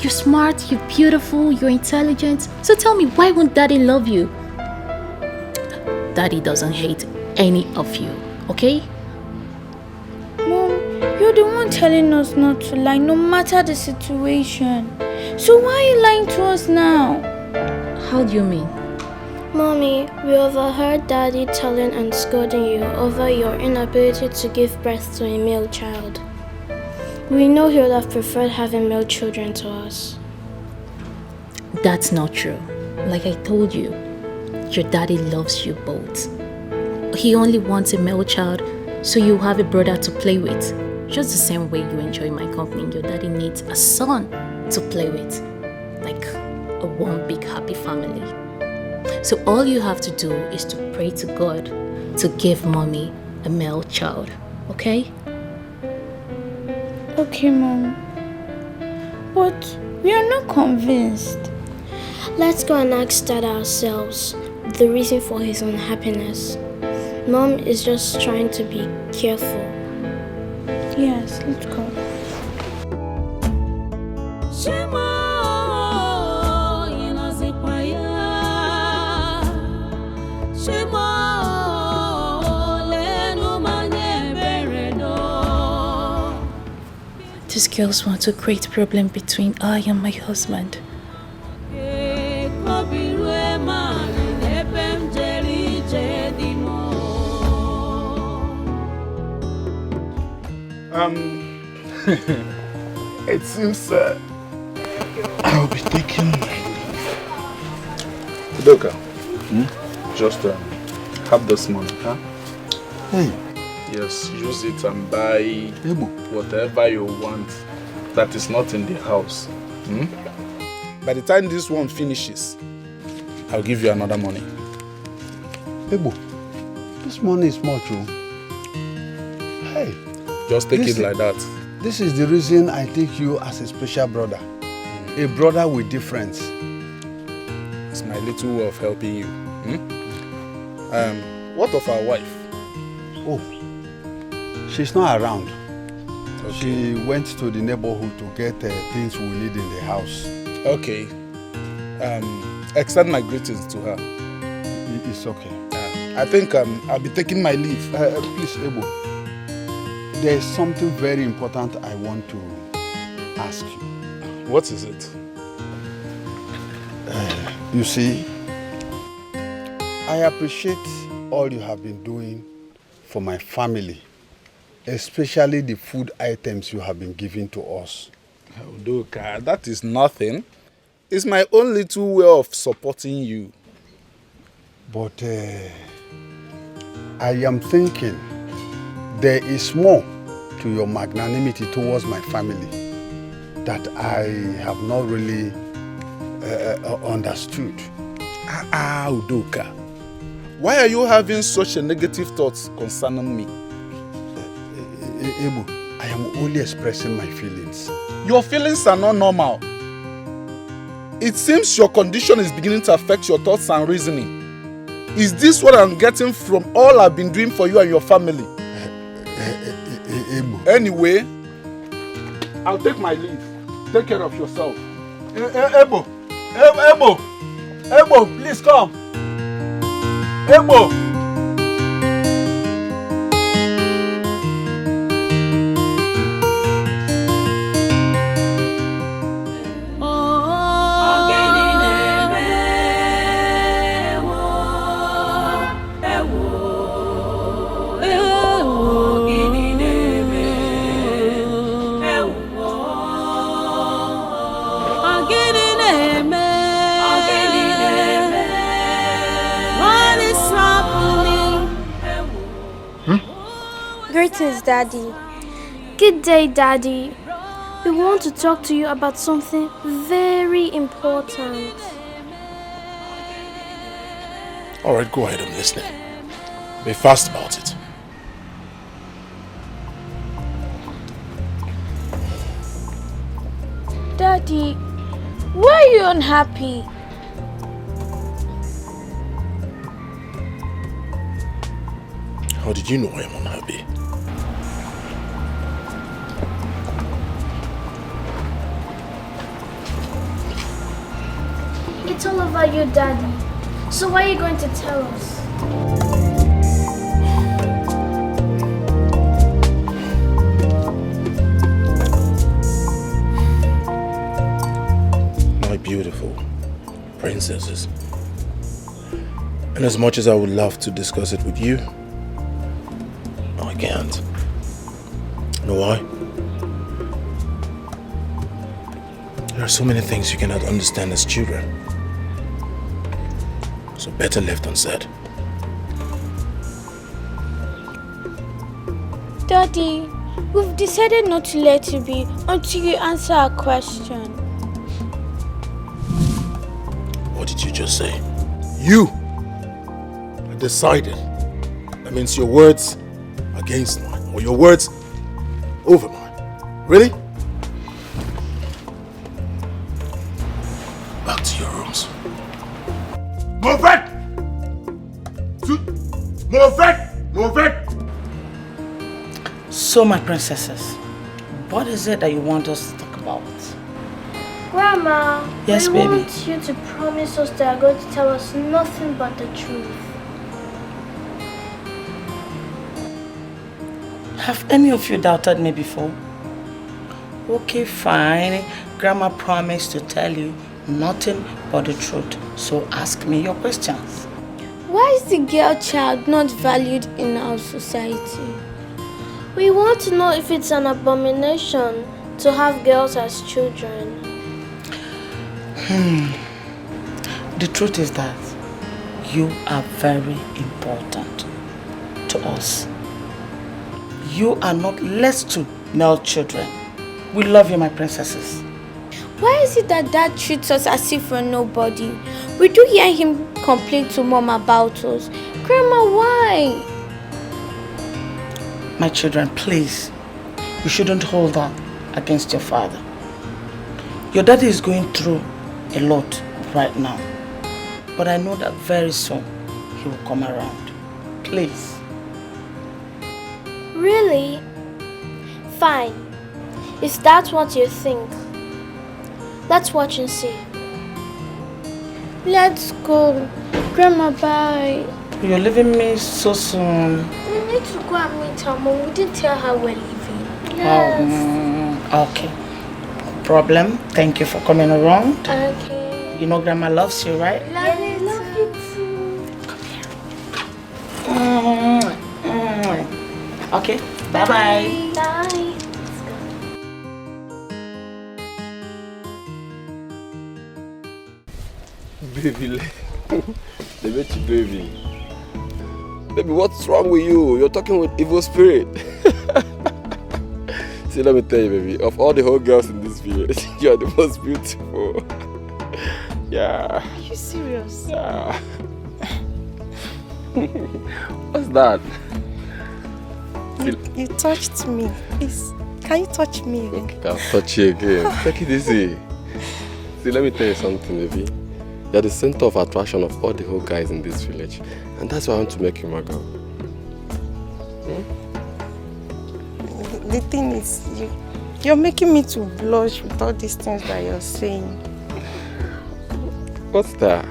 you're smart, you're beautiful, you're intelligent. So tell me, why won't daddy love you? Daddy doesn't hate any of you, okay? Mom, you're the one telling us not to lie, no matter the situation. So why are you lying to us now? How do you mean? Mommy, we overheard Daddy telling and scolding you over your inability to give birth to a male child. We know he would have preferred having male children to us. That's not true. Like I told you, your daddy loves you both. He only wants a male child so you have a brother to play with. Just the same way you enjoy my company, your daddy needs a son to play with. Like a one big happy family. So all you have to do is to pray to God to give mommy a male child, okay? Okay, Mom. But we are not convinced. Let's go and ask Dad ourselves the reason for his unhappiness. Mom is just trying to be careful. Yes, let's go. These girls want to create a problem between I and my husband. It seems I'll be taking Doka, just have this money, huh? Hey. Yes, use it and buy whatever you want that is not in the house. By the time this one finishes, I'll give you another money. Ebo, this money is much, oh. Hey. Just take it like that. This is the reason I take you as a special brother. A brother with difference. It's my little way of helping you. What of our wife? Oh, she's not around. Okay. She went to the neighborhood to get things we need in the house. Okay. Extend my greetings to her. It's okay. I think I'll be taking my leave. Please, Ebo. There's something very important I want to ask you. What is it? You see, I appreciate all you have been doing for my family, especially the food items you have been giving to us. Oh, Doka, that is nothing. It's my own little way of supporting you. But I am thinking there is more to your magnanimity towards my family that I have not really understood. Udoka, why are you having such a negative thoughts concerning me? Ebu, I am only expressing my feelings. Your feelings are not normal. It seems your condition is beginning to affect your thoughts and reasoning. Is this what I'm getting from all I've been doing for you and your family? Anyway, I'll take my leave. Take care of yourself. Ebo, please come. Ebo. Greetings, Daddy. Good day, Daddy. We want to talk to you about something very important. Alright, go ahead, I'm listening. Be fast about it. Daddy, why are you unhappy? How did you know I am unhappy? It's all about you, Daddy. So why are you going to tell us? My beautiful princesses. And as much as I would love to discuss it with you, I can't. You know why? There are so many things you cannot understand as children. So better left unsaid. Daddy, we've decided not to let you be until you answer our question. What did you just say? You decided. That means your words against mine, or your words over mine. Really? Back to your rooms. Move it! Move it! Move it! So, my princesses, what is it that you want us to talk about? Grandma, Yes, we baby. want you to promise us that you're going to tell us nothing but the truth. Have any of you doubted me before? Okay, fine. Grandma promised to tell you nothing but the truth. So ask me your questions. Why is the girl child not valued in our society? We want to know if it's an abomination to have girls as children. The truth is that you are very important to us. You are not less to male children. We love you, my princesses. Why is it that Dad treats us as if we're nobody? We do hear him complain to Mom about us. Grandma, why? My children, please, you shouldn't hold that against your father. Your daddy is going through a lot right now. But I know that very soon he will come around. Please. Really? Fine. If that's what you think, let's watch and see. Let's go. Grandma, bye. You're leaving me so soon. We need to go and meet her mom. We didn't tell her we're leaving. Yes. Okay. No problem. Thank you for coming around. Okay. You know Grandma loves you, right? Love you too. Okay. Bye-bye. Bye. Baby, they met you, baby. Baby, what's wrong with you? You're talking with evil spirit. See, let me tell you, baby, of all the whole girls in this village, you're the most beautiful. Yeah. Are you serious? Yeah. What's that? You touched me. Please, can you touch me again? Okay, I'll touch you again. Take it easy. See, let me tell you something, baby. You're the center of attraction of all the whole guys in this village. And that's why I want to make you my girl. The thing is, you're making me to blush with all these things that you're saying. What's that?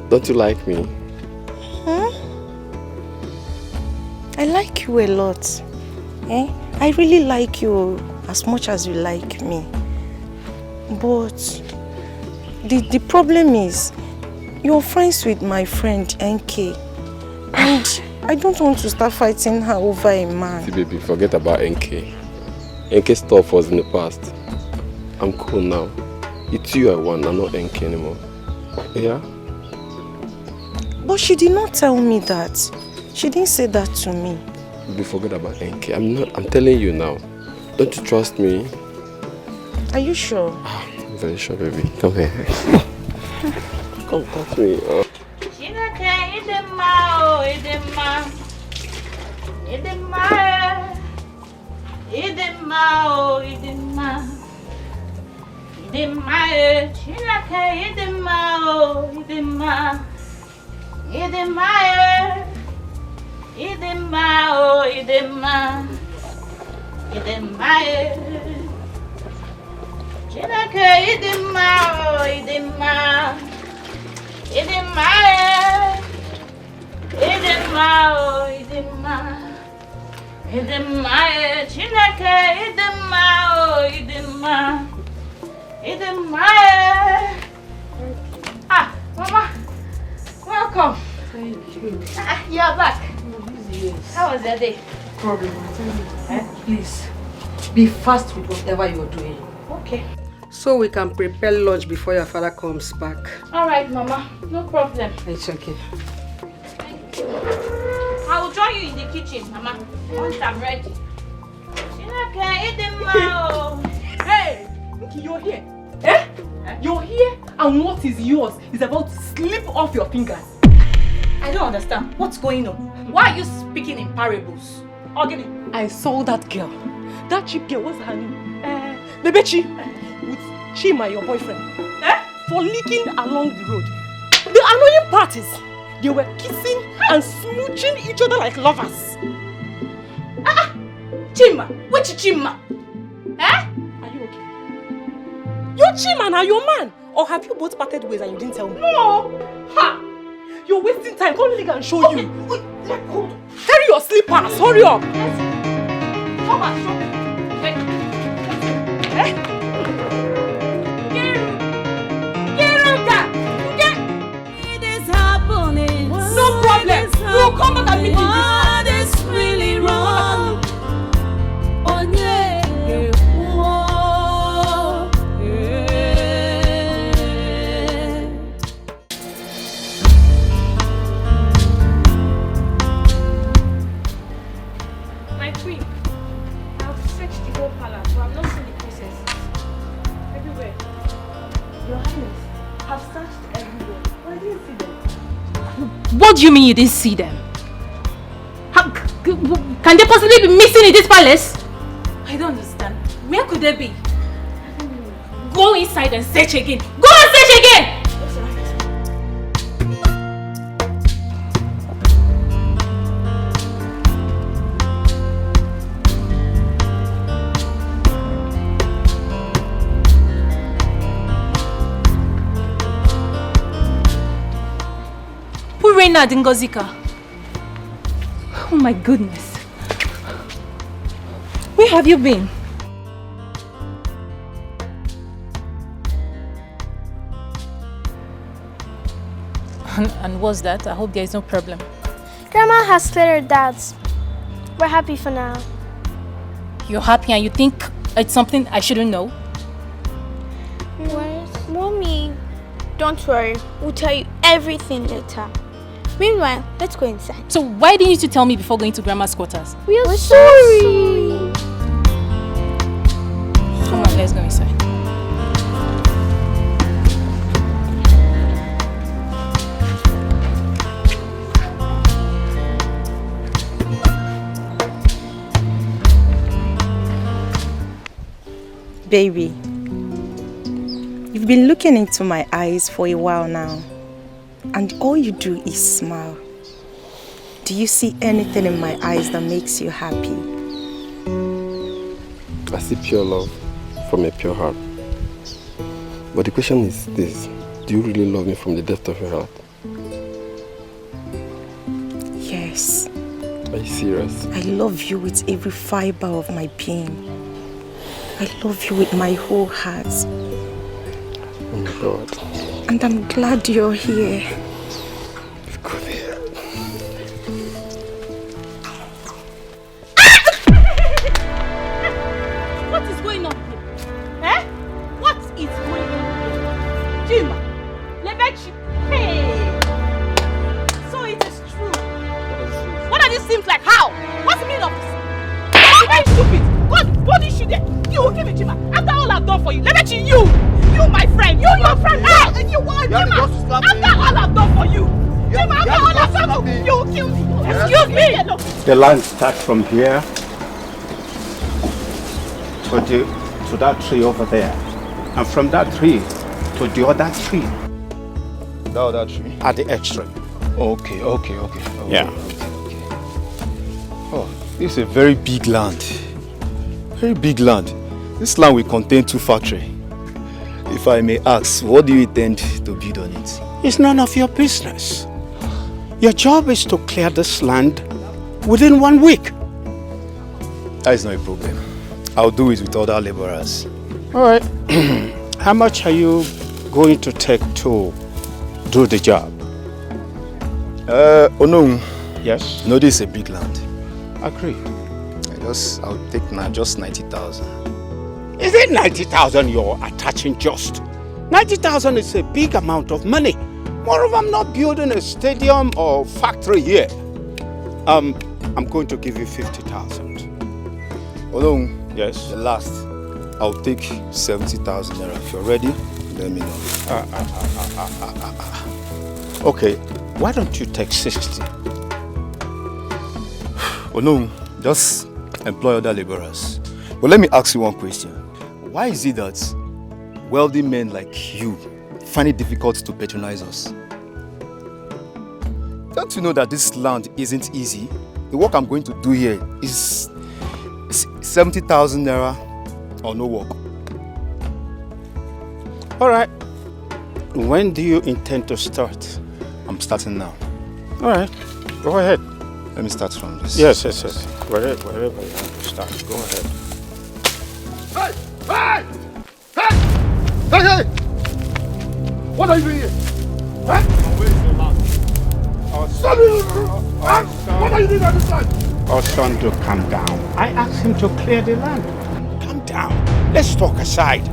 Don't you like me? Huh? I like you a lot. Eh? I really like you as much as you like me. But the problem is, you're friends with my friend NK. And I don't want to start fighting her over a man. See, baby, forget about NK. NK stuff was in the past. I'm cool now. It's you I want, I'm not NK anymore. Yeah? But she did not tell me that. She didn't say that to me. Baby, forget about NK. I'm telling you now. Don't you trust me? Are you sure? I'm very sure, baby. Come here. Come touch me. Ah, Mama, welcome. Thank you. You're back. Yes. How was your day? Problem. Please, be fast with whatever you're doing. Okay. So we can prepare lunch before your father comes back. All right, Mama. No problem. It's okay. I will join you in the kitchen, Mama, once I'm ready. Hey, you're here. Eh? You're here, and what is yours is about to slip off your fingers. I don't understand. What's going on? Why are you speaking in parables? Ogini, I saw that girl. That cheap girl, what's her name? Bebechi, with Chima, your boyfriend. Frolicking along the road. The annoying part is, they were kissing and smooching each other like lovers. Chima? Which Chima? Are you okay? Your Chima now, your man. Or have you both parted ways and you didn't tell me? No! Ha! You're wasting time. Come let me show you. Carry your slippers. Hurry up. Come on, show me. It is happening. No problem. You'll come back and meet me. What is really wrong? Oh yeah. My queen, I've searched the whole palace, but I've not seen the princesses. Everywhere. Your Highness, I've searched everywhere, but I didn't see them. What do you mean you didn't see them? Can they possibly be missing in this palace? I don't understand. Where could they be? Go inside and search again. Go and search again! Purena Dingozika. Oh my goodness. Where have you been? And what's that? I hope there is no problem. Grandma has cleared her doubts. We're happy for now. You're happy and you think it's something I shouldn't know? Mommy, don't worry. We'll tell you everything later. Meanwhile, let's go inside. So why didn't you tell me before going to Grandma's quarters? We're sorry. Come on, let's go inside. Baby, you've You've been looking into my eyes for a while now, and all you do is smile. Do you see anything in my eyes that makes you happy? I see pure love from a pure heart. But the question is this: do you really love me from the depth of your heart? Yes. Are you serious? I love you with every fiber of my being. I love you with my whole heart. Oh my God. And I'm glad you're here. Come here. What is going on here? Eh? What is going on here? Jima, Lebechi, hey! So it is true. What are these things like? How? What's the meaning of this? You're very stupid. God punish you there. You will give me Jima. After all I've done for you. Lebechi, you my friend. You your friend. Hey, and you want Jima. After all I've done for you. Jima, after all I've done for you. You will kill me. Excuse me. The line starts from here to that tree over there, and from that tree to the other tree. The other tree? At the extreme. Okay. Yeah. Okay. Oh, this is a very big land. Very big land. This land will contain 2 factories. If I may ask, what do you intend to build on it? It's none of your business. Your job is to clear this land within 1 week. That is not a problem. I'll do it with other laborers. All right. How much are you going to take to do the job? Oh no. Yes? No, this is a big land. Agree. I'll take just 90,000. Is it 90,000 you're attaching just? 90,000 is a big amount of money. Moreover, I'm not building a stadium or factory here. I'm going to give you 50,000. Hold on. Yes? The last. I'll take 70,000 naira. If you're ready, let me know. Okay, why don't you take 60? Oh no, just employ other laborers. But let me ask you one question. Why is it that wealthy men like you find it difficult to patronize us? Don't you know that this land isn't easy? The work I'm going to do here is 70,000 naira or no work. All right. When do you intend to start? I'm starting now. All right. Go ahead. Let me start from this. Yes. Wherever you want to start, go ahead. Hey! What are you doing here? Huh? What are you doing at this time? Our son, to calm down. I asked him to clear the land. Calm down. Let's talk aside.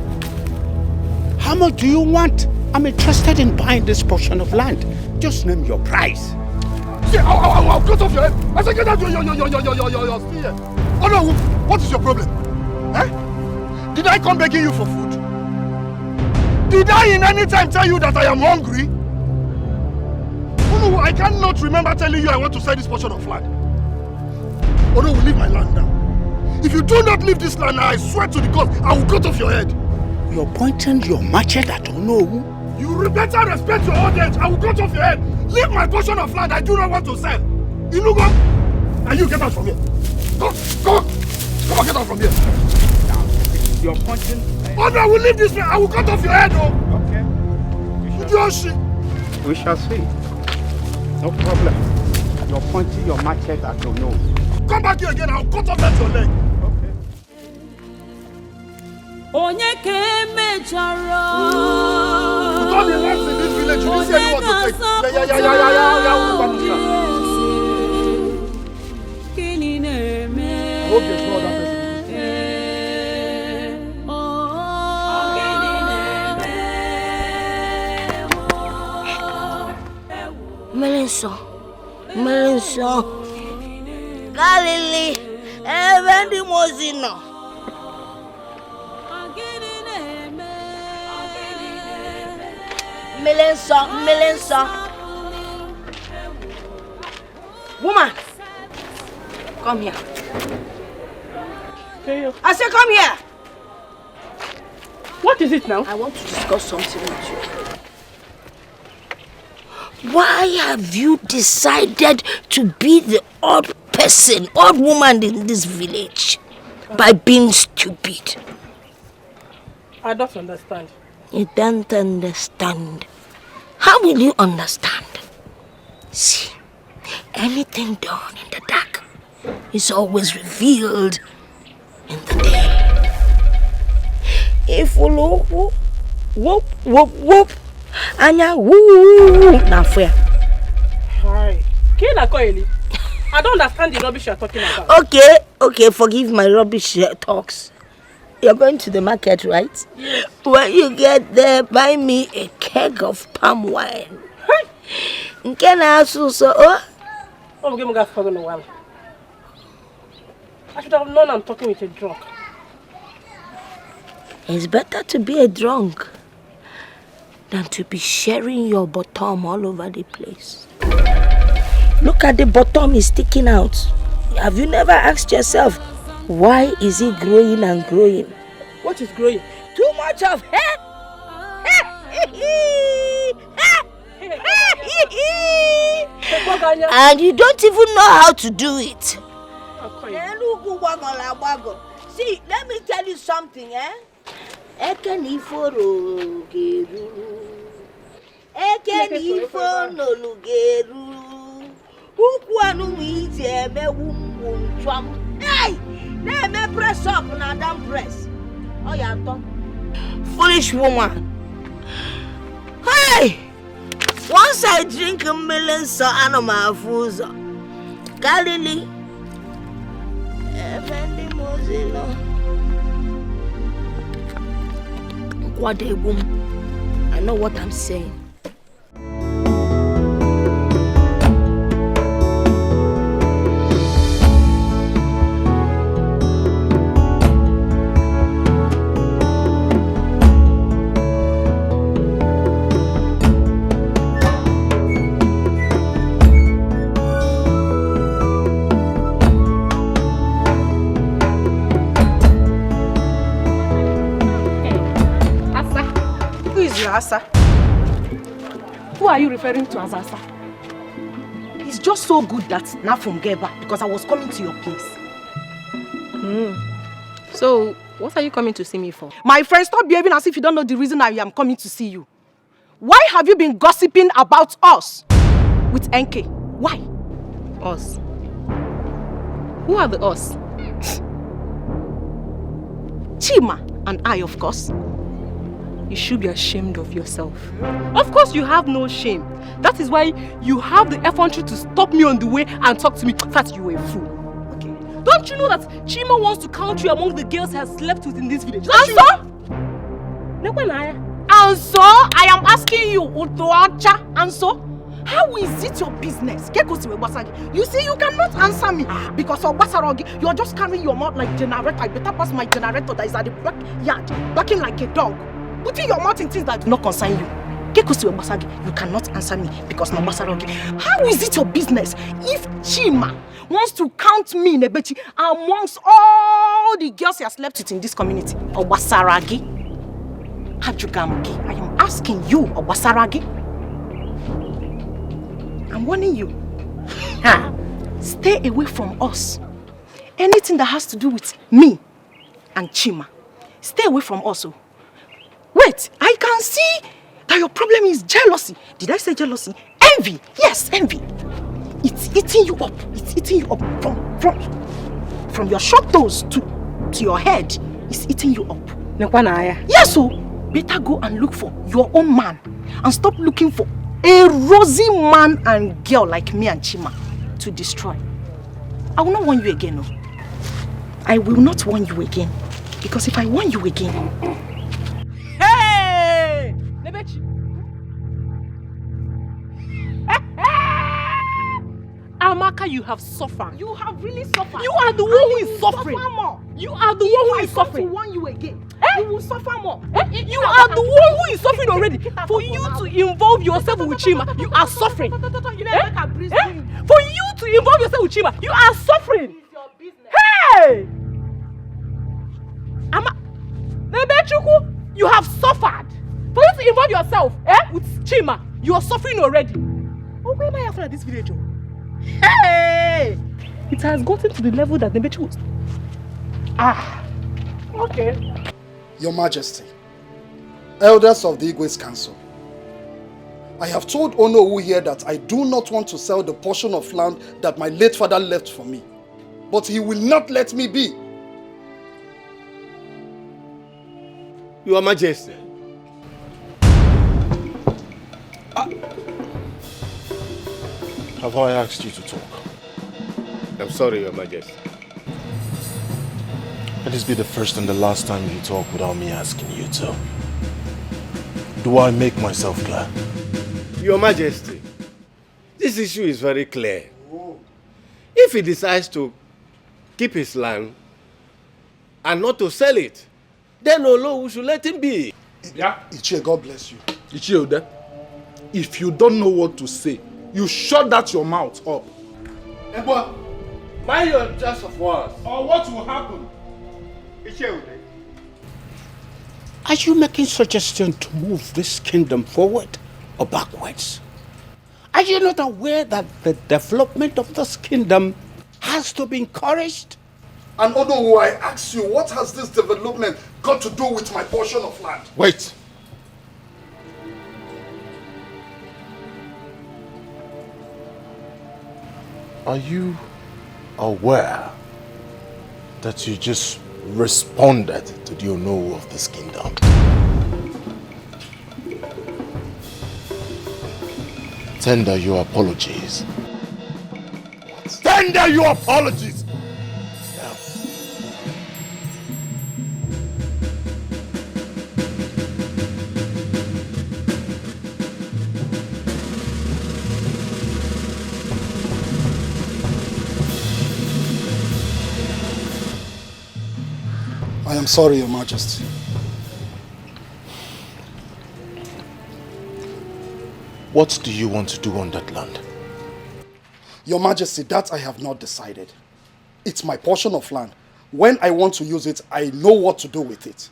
How much do you want? I'm interested in buying this portion of land. Just name your price. See, I'll cut off your head. I said, get out your spear. Oh no, what is your problem? Eh? Did I come begging you for food? Did I in any time tell you that I am hungry? Oh no, I cannot remember telling you I want to sell this portion of land. Oh no, leave my land now. If you do not leave this land now, I swear to the God, I will cut off your head. You're pointing your machete at Ono. You better respect your old age. I will cut off your head. Leave my portion of land I do not want to sell. Inugo, and you get out from here. Come on, get out from here. You're pointing. Oh no, I will leave this place. I will cut off your head, oh. Okay. We shall see. No problem. You're pointing your machete at Ono. Come back here again. I'll cut off your leg. Onye kemejara. With all the lights in this village, you didn't see anyone to take. Yeah. I hope there's no other person. Melenso. Galili, Evendi Mozino. Melenso. Woman, come here. I said, come here. What is it now? I want to discuss something with you. Why have you decided to be the odd person, odd woman in this village by being stupid? I don't understand. You don't understand. How will you understand? See, anything done in the dark is always revealed in the day. If you look, whoop, whoop, whoop, anya woo, na fair. Hi. I don't understand the rubbish you're talking about. Okay, forgive my rubbish talks. You're going to the market, right? Yes. When you get there, buy me a keg of palm wine. Can I also I should have known I'm talking with a drunk. It's better to be a drunk than to be sharing your bottom all over the place. Look at the bottom is sticking out. Have you never asked yourself, why is it growing and growing? What is growing? Too much of hair. And you don't even know how to do it. See, let me tell you something, Hey! Let me press up and I don't press. Oh, yeah, foolish woman. Hey! Once I drink a million so animal foods. Galilee. What a woman. I know what I'm saying. Asa. Who are you referring to as Asa? It's just so good that now from Geba because I was coming to your place. So, what are you coming to see me for? My friend, stop behaving as if you don't know the reason I am coming to see you. Why have you been gossiping about us with NK? Why? Us? Who are the us? Chima and I, of course. You should be ashamed of yourself. Of course you have no shame. That is why you have the effrontery to stop me on the way and talk to me. In fact, you are a fool. Okay. Don't you know that Chima wants to count you among the girls he has slept with in this village? And so I am asking you, and so how is it your business? You see, you cannot answer me because of Basarogi. You are just carrying your mouth like generator. I better pass my generator that is at the backyard, barking like a dog. Putting your mouth in things that do not concern you. You cannot answer me because no Basarogi. How is it your business if Chima wants to count me in a betty amongst all the girls he has slept with in this community? Or Basaragi? Hajugamugi. I am asking you, or Basaragi. I'm warning you. Stay away from us. Anything that has to do with me and Chima, stay away from us. Wait, I can see that your problem is jealousy. Did I say jealousy? Envy. Yes, envy. It's eating you up. It's eating you up from your short toes to your head. It's eating you up. Yes, so better go and look for your own man and stop looking for a rosy man and girl like me and Chima to destroy. I will not warn you again. No. I will not warn you again. Because if I warn you again... Hey! Nebechi! Amaka, you have suffered. You have really suffered. You are the one who is suffering. You are the one who is suffering. I will warn you again. You will suffer more. You are the one who is suffering already. For you to involve yourself with Chima, you are suffering. For you to involve yourself with Chima, you are suffering. Hey! Nebechuku! You have suffered. For you to involve yourself with Chima, you are suffering already. Oh, where am I after this village? Hey! It has gotten to the level that the bitch was... Okay. Your Majesty, elders of the Igwe's Council, I have told Onowu here that I do not want to sell the portion of land that my late father left for me. But he will not let me be. Your Majesty. Have I asked you to talk? I'm sorry, Your Majesty. Let this be the first and the last time you talk without me asking you to. Do I make myself clear? Your Majesty, this issue is very clear. If he decides to keep his land and not to sell it, then Olowu should let him be. Yeah? Ichie, God bless you. Ichie, if you don't know what to say, you shut that your mouth up. Ebo, mind your choice of words. Or what will happen? Ichie, are you making suggestions to move this kingdom forward or backwards? Are you not aware that the development of this kingdom has to be encouraged? And Onowu, I ask you, what has this development got to do with my portion of land? Wait. Are you aware that you just responded to the Onowu of this kingdom? Tender your apologies. Tender your apologies! Now. I am sorry, Your Majesty. What do you want to do on that land? Your Majesty, that I have not decided. It's my portion of land. When I want to use it, I know what to do with it.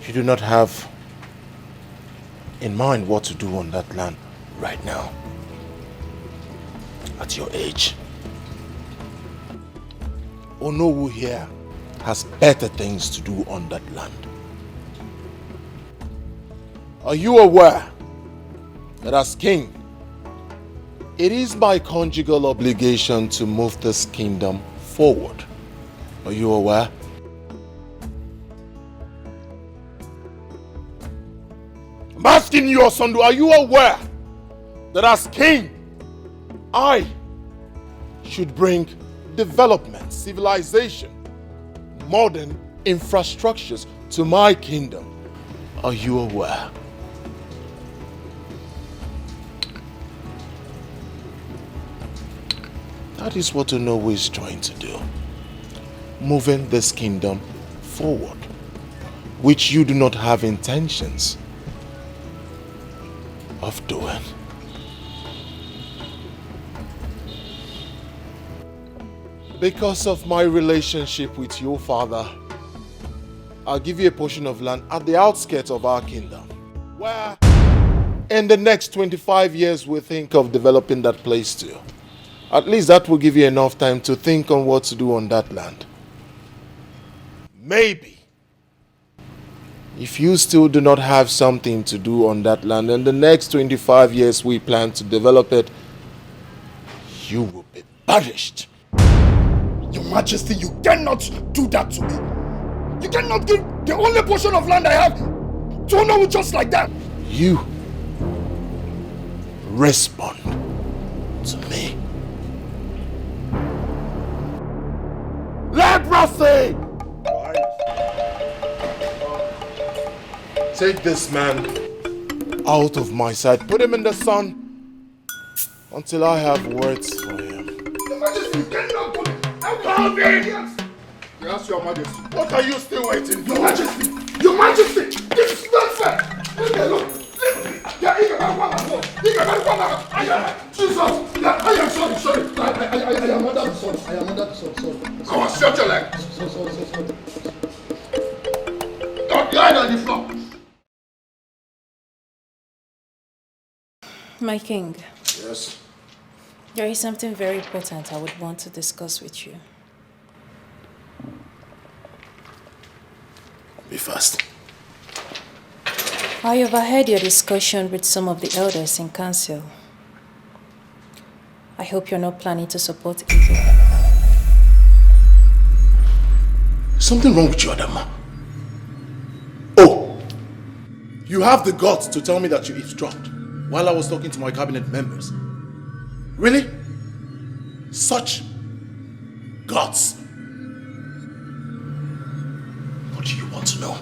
You do not have in mind what to do on that land right now, at your age. Onowu here has better things to do on that land. Are you aware that as king, it is my conjugal obligation to move this kingdom forward? Are you aware? I'm asking you, Osundu, are you aware that as king, I should bring development, civilization, modern infrastructures to my kingdom? Are you aware? That is what Onowu is trying to do. Moving this kingdom forward, which you do not have intentions of doing. Because of my relationship with your father, I'll give you a portion of land at the outskirts of our kingdom, where in the next 25 years we think of developing that place too. At least that will give you enough time to think on what to do on that land. Maybe, if you still do not have something to do on that land, in the next 25 years we plan to develop it, you will be banished. Your Majesty, you cannot do that to me. You cannot give the only portion of land I have to Onowu just like that. You respond to me. Leprosy! Take this man out of my sight. Put him in the sun until I have words for him. Your Majesty, you cannot put it. How dare you? Yes, Your Majesty. What are you still waiting for? Your Majesty! Your Majesty! This is not fair! Look! Jesus! I am sorry! I am under the sun. Come on, shut your leg! Sorry. on the floor. My king. Yes. There is something very important I would want to discuss with you. Be fast. I overheard your discussion with some of the elders in council. I hope you're not planning to support evil. Something wrong with you, Adama. Oh! You have the guts to tell me that you eavesdropped while I was talking to my cabinet members. Really? Such guts. What do you want to know?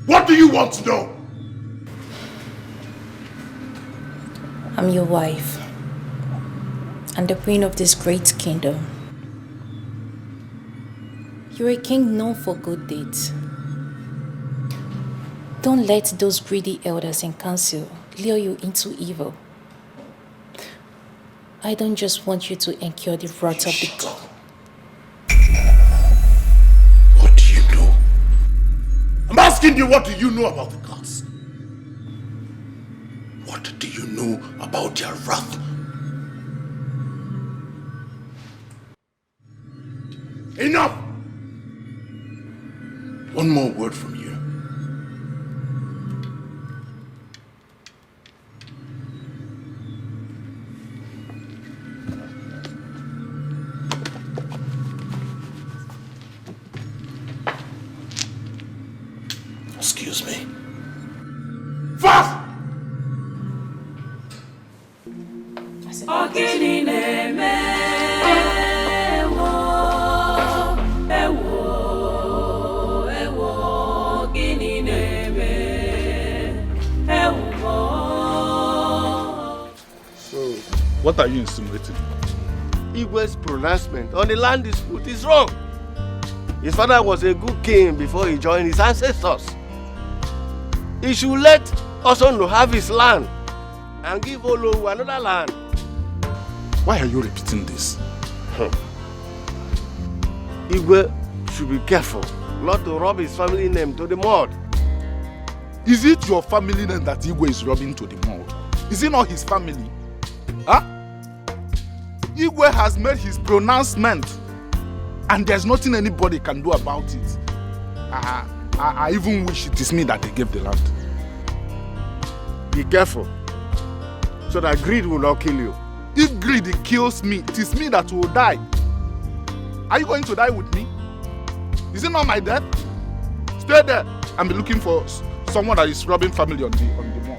What do you want to know? I'm your wife and the queen of this great kingdom. You're a king known for good deeds. Don't let those greedy elders in council lure you into evil. I don't just want you to incur the wrath of the god. What do you know? I'm asking you, what do you know about the gods? What do you know about their wrath? Enough! One more word from you. Excuse me. Fast! What are you insinuating? Igwe's pronouncement on the land dispute is wrong. His father was a good king before he joined his ancestors. He should let Osondo have his land and give Olowu another land. Why are you repeating this? Igwe should be careful not to rub his family name to the mud. Is it your family name that Igwe is rubbing to the mud? Is it not his family? Huh? Igwe has made his pronouncement and there's nothing anybody can do about it. I even wish it is me that they gave the land. Be careful so that greed will not kill you. If greed kills me, it is me that will die. Are you going to die with me? Is it not my death? Stay there and be looking for someone that is robbing family on the mall.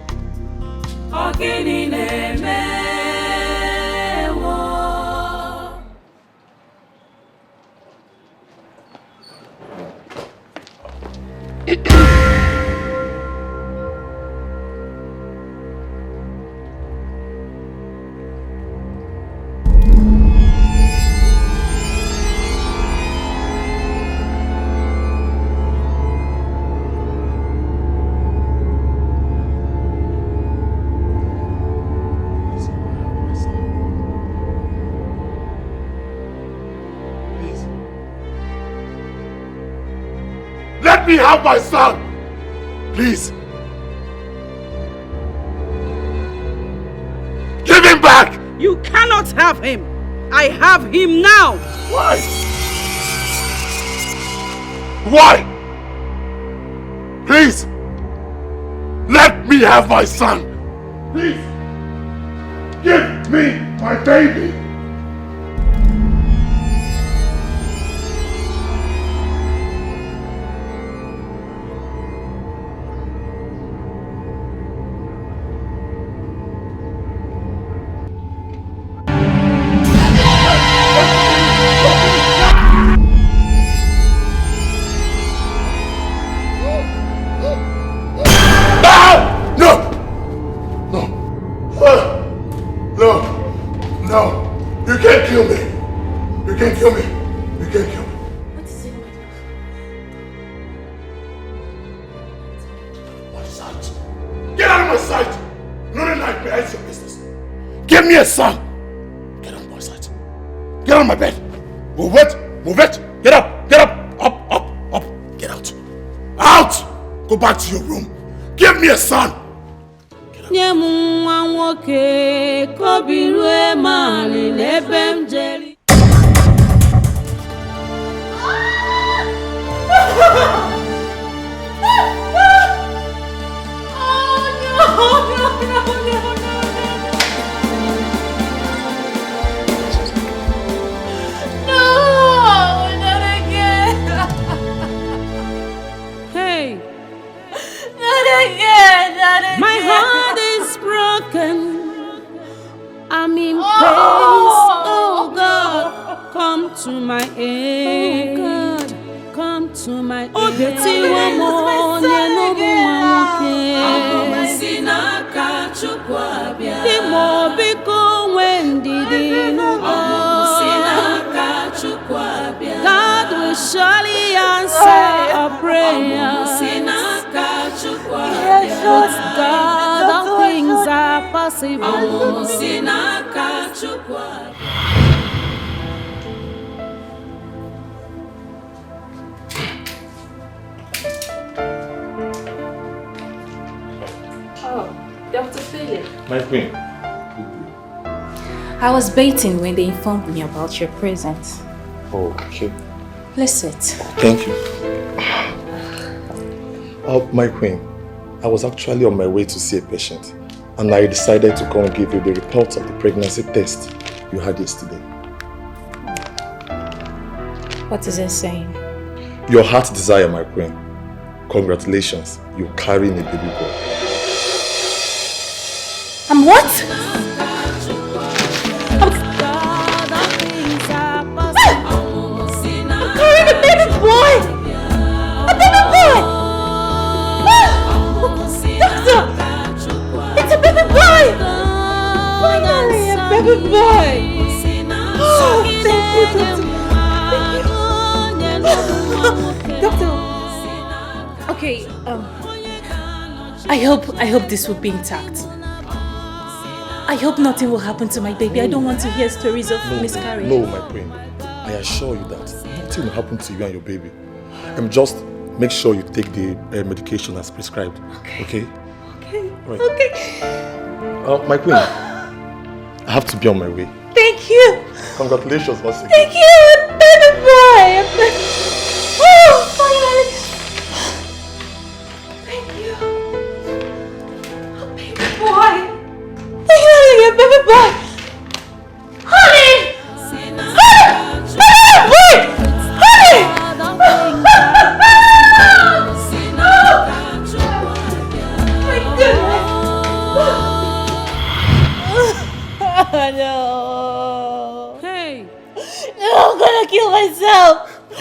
Let me have my son! Please! Give him back! You cannot have him! I have him now! Why? Why? Please! Let me have my son! Please! Give me my baby! Son! Get on my side. Get on my bed. Move it. Move it. Get up. Get up. Up, up, up. Get out. Out! Go back to your room. Give me a son. My heart is broken. I'm in pain. Oh God, come to my aid. Oh God, come to my aid. Oh, Betty, one more, no God will surely answer a prayer. With God, all things are possible. Oh, Dr. Philip. My queen. I was baiting when they informed me about your presence. Oh, okay. Let's sit. Thank you. My queen, I was actually on my way to see a patient, and I decided to come and give you the results of the pregnancy test you had yesterday. What is it saying? Your heart's desire, my queen. Congratulations, you're carrying a baby boy. I'm what? I'm carrying a baby boy! A baby boy! Doctor! It's a baby boy! Finally, a baby boy! Oh, thank you, doctor. Doctor. Okay, I hope this will be intact. I hope nothing will happen to my baby. I don't want to hear stories of miscarriage. No, my queen. I assure you that nothing will happen to you and your baby. Just make sure you take the medication as prescribed. Okay? Okay. Right. Okay. My queen, I have to be on my way. Thank you. Congratulations once again. Thank you, baby boy. Oh, finally. Thank you. Oh, baby boy. Finally, a baby boy. Honey. Honey. Baby boy. Honey. My goodness. Oh, no. Hey. No, I'm gonna kill myself. I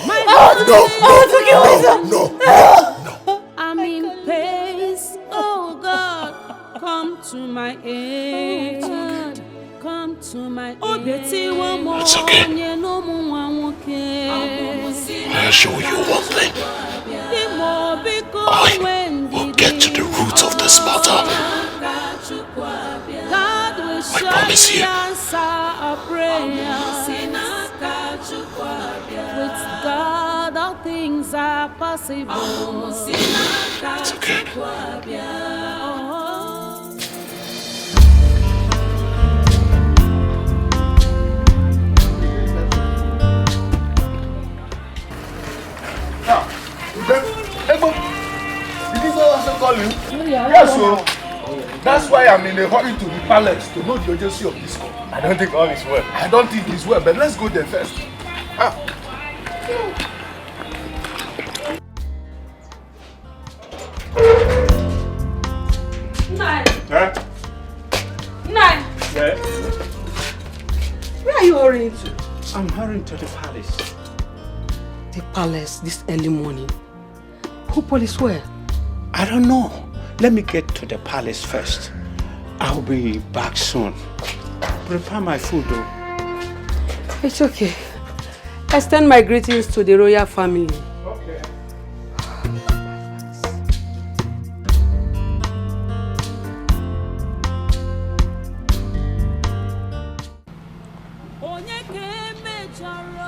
want to kill myself. No. I'm in pace. Oh God, come to my aid. Come to my aid. Oh, Betty, one more. It's okay. I'll show you one thing. I will get to the root of this matter. I promise you. With God, all things are possible. It's okay. Did you also call you? Yes, sir. That's why I'm in a hurry to the palace to know the urgency of this call. I don't think all is well. I don't think it's well, but let's go there first. Nine. Huh? Nine. Yeah? Where are you hurrying to? I'm hurrying to the palace. The palace this early morning? Who police where? I don't know. Let me get to the palace first. I'll be back soon. Prepare my food though. It's okay. Extend my greetings to the royal family. Okay.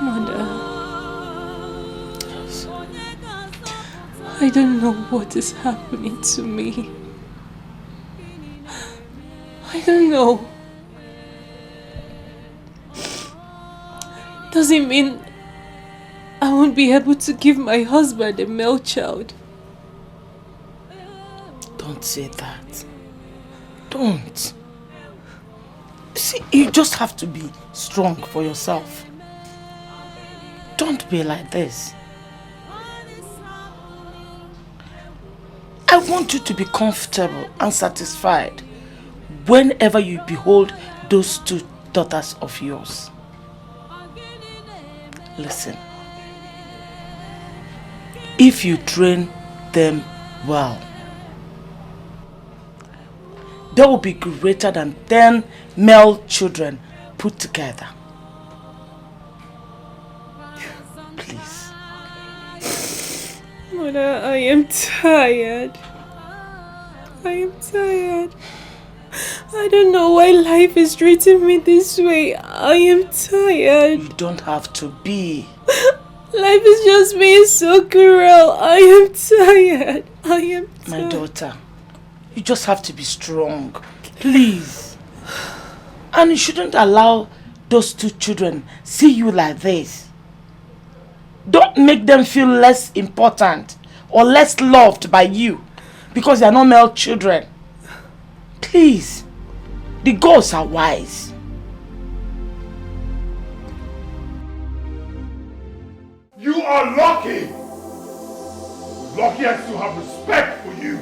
Mother. I don't know what is happening to me. I don't know. Does it mean I won't be able to give my husband a male child? Don't say that. Don't. See, you just have to be strong for yourself. Don't be like this. I want you to be comfortable and satisfied whenever you behold those two daughters of yours. Listen. If you train them well, they will be greater than 10 male children put together. Please. Mother, I am tired. I am tired. I don't know why life is treating me this way. I am tired. You don't have to be. Life is just being so cruel. I am tired. I am tired. My daughter, you just have to be strong. Please. And you shouldn't allow those two children see you like this. Don't make them feel less important or less loved by you because they are not male children. Please. The gods are wise. You are lucky. Lucky I still have respect for you.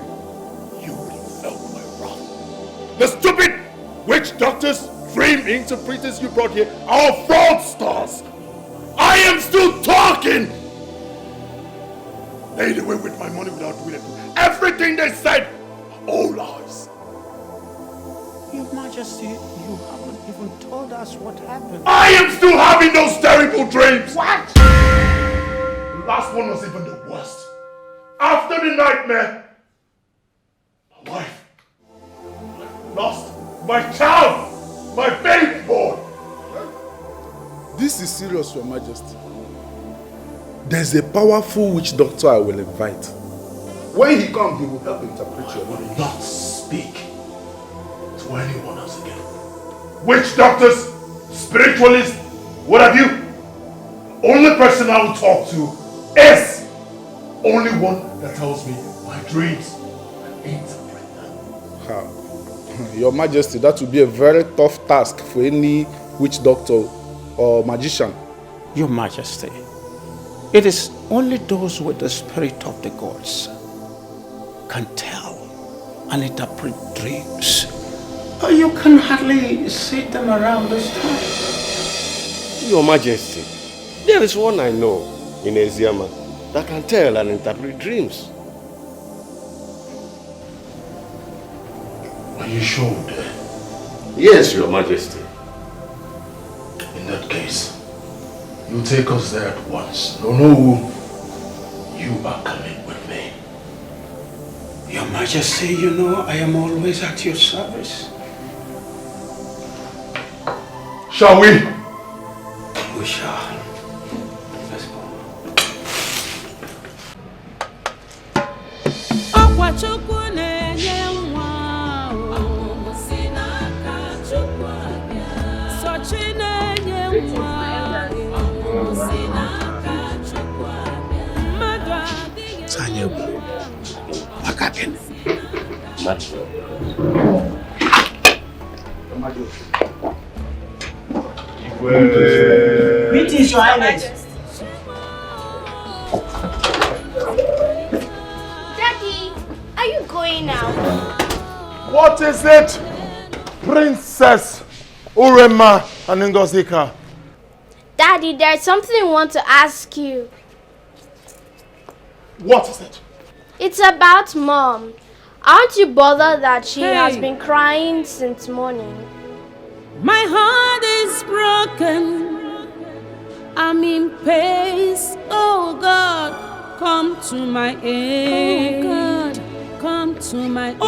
You would have felt my wrath. The stupid witch doctors, dream interpreters you brought here are fraudsters. I am still talking. Made away with my money without doing it. Everything they said, all lies. Your Majesty, you haven't even told us what happened. I am still having those terrible dreams. What? The last one was even the worst. After the nightmare, my wife, I lost my child, my baby boy. This is serious, Your Majesty. There's a powerful witch doctor I will invite. When he comes, he will help interpret your mind. Not speak to anyone else again. Witch doctors, spiritualists, what have you? Only person I will talk to is only one that tells me my dreams and interpret them. How? Your Majesty, that would be a very tough task for any witch doctor or magician. Your Majesty, it is only those with the spirit of the gods can tell and interpret dreams. You can hardly see them around this time. Your Majesty, there is one I know in Eziama that can tell and interpret dreams. Are you sure? Yes, Your Majesty. In that case, you take us there at once. No, you are coming with me. Your Majesty, you know I am always at your service. Shall we? We shall. Let's go. Greetings, Your Highness. Daddy, are you going out? What is it, Princess Urema and Ngozika? Daddy, there's something I want to ask you. What is it? It's about Mom. Aren't you bothered that she has been crying since morning? My heart is broken. I'm in pain. Oh God, come to my aid. Oh God, come to my aid.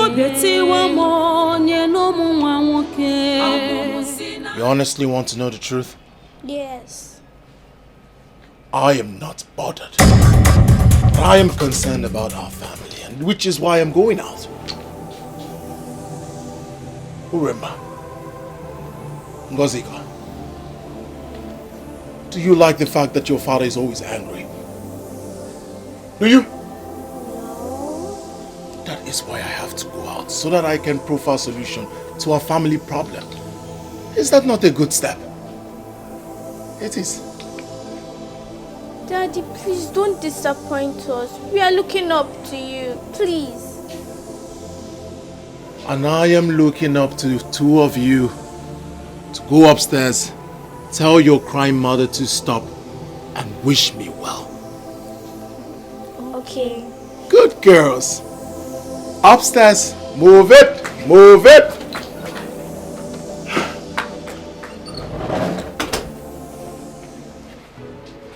You honestly want to know the truth? Yes. I am not bothered. I am concerned about our family, and which is why I'm going out. Uremba, Ngozika, do you like the fact that your father is always angry? Do you? That is why I have to go out, so that I can profile a solution to our family problem. Is that not a good step? It is. Daddy, please don't disappoint us. We are looking up to you. Please. And I am looking up to the two of you to go upstairs, tell your crying mother to stop, and wish me well. Okay. Good girls. Upstairs. Move it. Move it.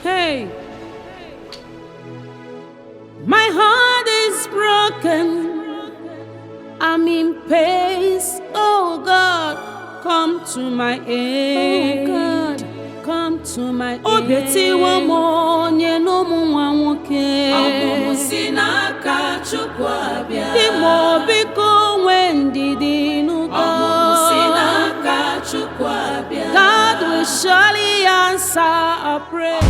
Hey, my heart is broken. I'm in pace. Oh God, come to my aid. Oh God, come to my aid. Oh Betty, one more, no more, okay. Abomination, chukwabia. Imo biko wendi dinu go. Abomination, chukwabia. God will surely answer our prayer.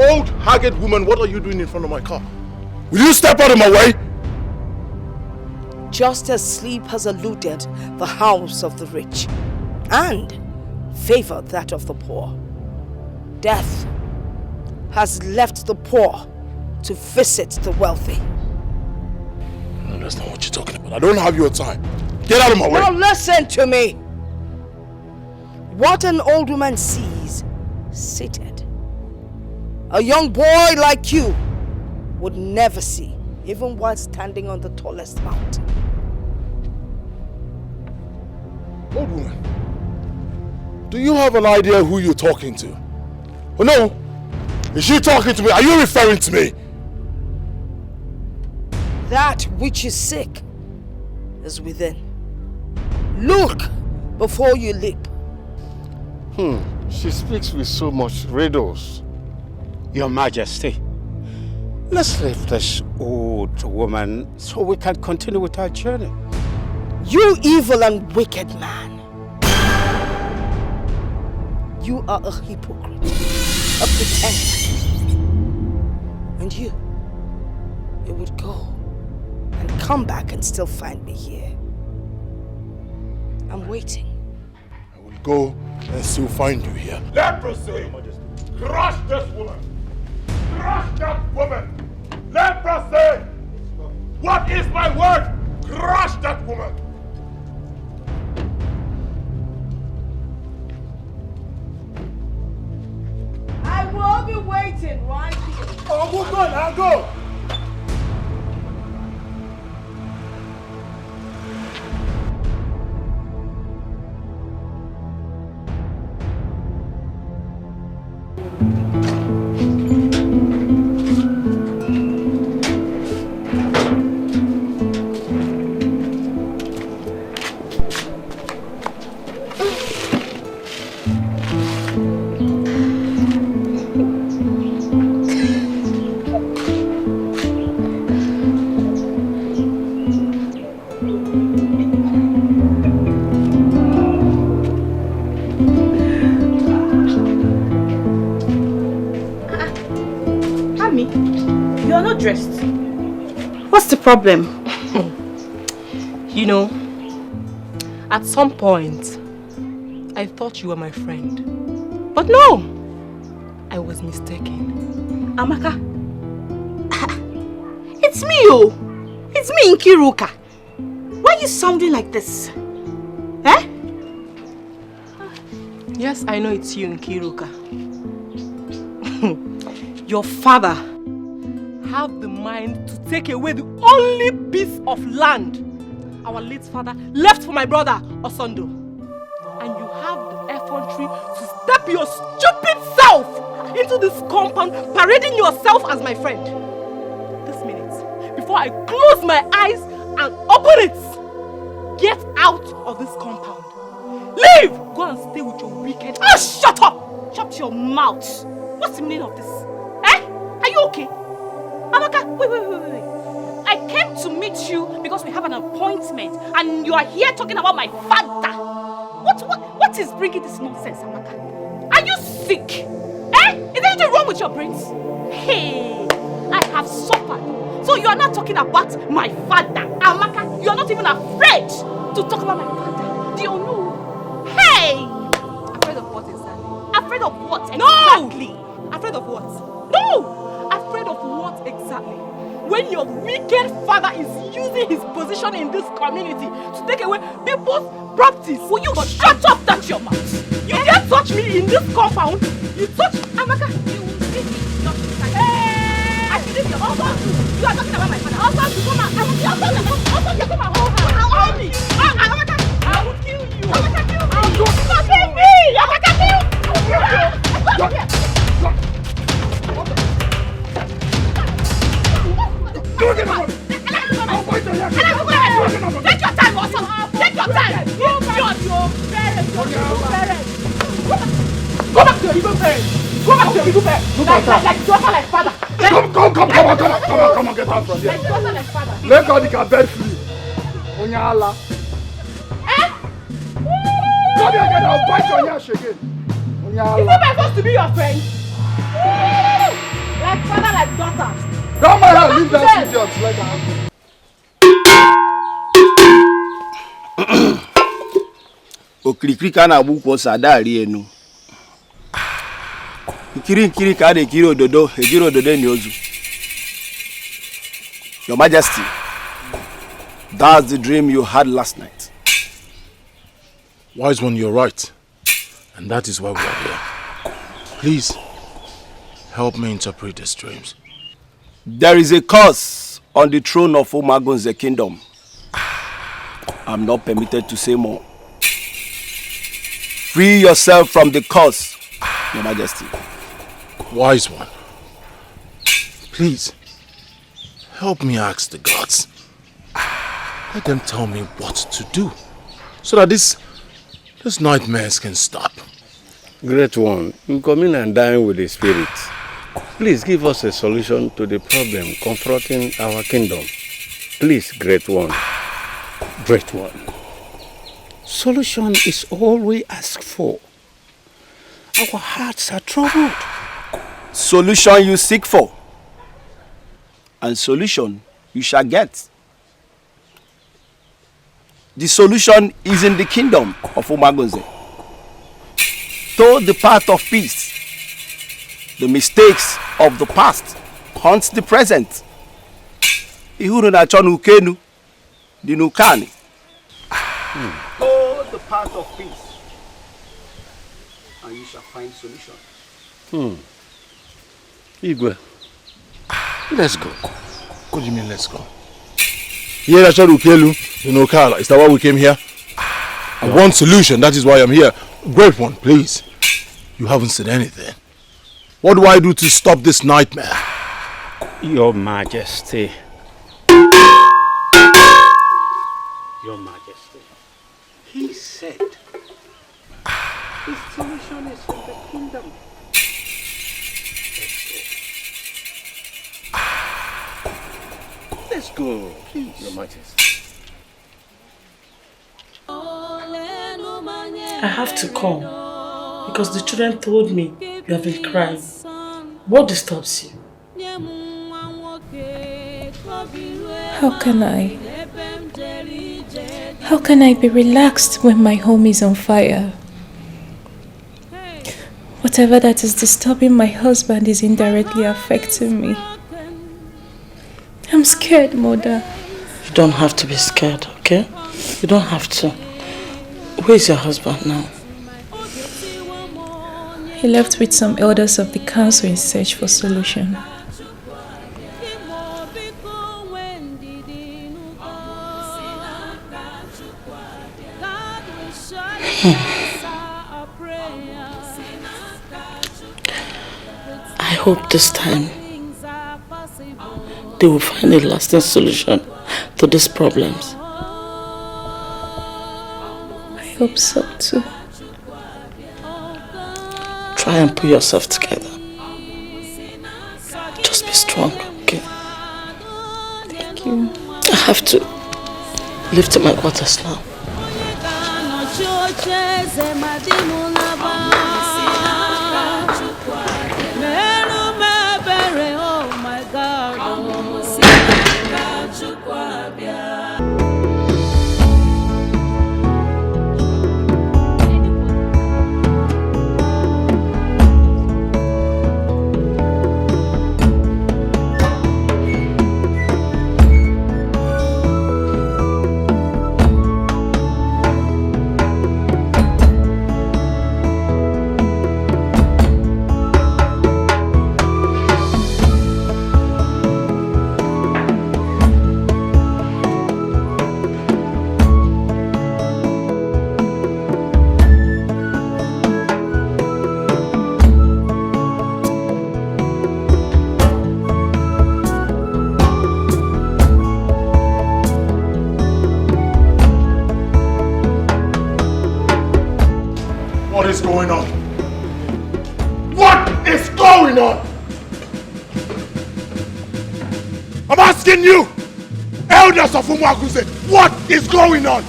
Old, haggard woman, what are you doing in front of my car? Will you step out of my way? Just as sleep has eluded the house of the rich and favored that of the poor, death has left the poor to visit the wealthy. No, that's not what you're talking about. I don't have your time. Get out of my way. Now listen to me. What an old woman sees seated, a young boy like you would never see, even while standing on the tallest mountain. Old woman, do you have an idea who you're talking to? Oh no, is she talking to me? Are you referring to me? That which is sick is within. Look before you leap. She speaks with so much riddles. Your Majesty, let's leave this old woman so we can continue with our journey. You evil and wicked man. You are a hypocrite, a pretender. And you would go and come back and still find me here. I'm waiting. I will go and still find you here. Leprosy! Crush this woman! Crush that woman! Leprosy! What is my word? Crush that woman! I will be waiting right here. Oh, move on, I'll go! Dressed. What's the problem? You know, at some point, I thought you were my friend. But no, I was mistaken. Amaka, it's me, oh. It's me, Nkiruka. Why are you sounding like this? Eh? Yes, I know it's you, Nkiruka. Your father have the mind to take away the only piece of land our late father left for my brother, Osondo. And you have the effrontery to step your stupid self into this compound, parading yourself as my friend. This minute, before I close my eyes and open it, get out of this compound. Leave! Go and stay with your wicked... Ah, shut up! Shut your mouth! What's the meaning of this? Eh? Are you okay? Amaka, wait. I came to meet you because we have an appointment and you are here talking about my father. What is bringing this nonsense, Amaka? Are you sick? Eh? Is there anything wrong with your brains? Hey, I have suffered. So you are not talking about my father. Amaka, you are not even afraid to talk about my father. Do you know? Hey! Afraid of what exactly? Afraid of what exactly? No! Afraid of what? No! Afraid of what exactly? When your wicked father is using his position in this community to take away people's properties. Will you shut up, that's your mouth? You dare touch me in this compound? You touch Amaka? You will see me. Hey! I believe your husband. You are talking about my father. Husband, you come out. I will kill you. You come out. I'll me. Amaka, I will kill you. Amaka, kill me. I'll kill me. Amaka, kill me. Take your time, also. Take your time. Your parents. Go back to your evil parents. Go back to your evil parents. Like daughter, like father. Come on, get out from here. Like daughter, like father. Let God get bed free. Onyala. Eh? Come here again, I'll bite your ass again. Onyala. Is that supposed to be your friend? Like father, like daughter. Don't mind her, leave that idiot. Let her happen. Okirikiri ka na agbu kwa sadari enu. Nkiri ka de kiri ododo, ejiri ododo ni ozu. Your Majesty, that's the dream you had last night. Wise one, you're right. And that is why we are here. Please, help me interpret these dreams. There is a curse on the throne of Omagon's kingdom. I'm not permitted to say more. Free yourself from the curse, Your Majesty. Wise one, please, help me ask the gods. Let them tell me what to do, so that these nightmares can stop. Great one, you come in and dine with the spirit. Please give us a solution to the problem confronting our kingdom. Please, great one. Great one. Solution is all we ask for. Our hearts are troubled. Solution you seek for. And solution you shall get. The solution is in the kingdom of Omagonze. Toward the path of peace. The mistakes of the past haunts the present. Ihuru na chonu ukenu, dinukani. Go the path of peace, and you shall find solution. Igwe, let's go. What do you mean, let's go? Here na chonu ukelu, dinukala. Is that why we came here? I want solution. That is why I'm here. Great one, please. You haven't said anything. What do I do to stop this nightmare? Your Majesty. Your Majesty. He said his solution is from the kingdom. Let's go, please, Your Majesty. I have to come because the children told me you have been crying. What disturbs you? How can I be relaxed when my home is on fire? Whatever that is disturbing my husband is indirectly affecting me. I'm scared, Mother. You don't have to be scared, okay? You don't have to. Where is your husband now? He left with some elders of the council in search for solution. hope this time they will find a lasting solution to these problems. I hope so too. Try and put yourself together. Just be strong, okay? Thank you. I have to leave to my quarters now. What is going on? What is going on? I'm asking you, elders of Umwaguse, what is going on?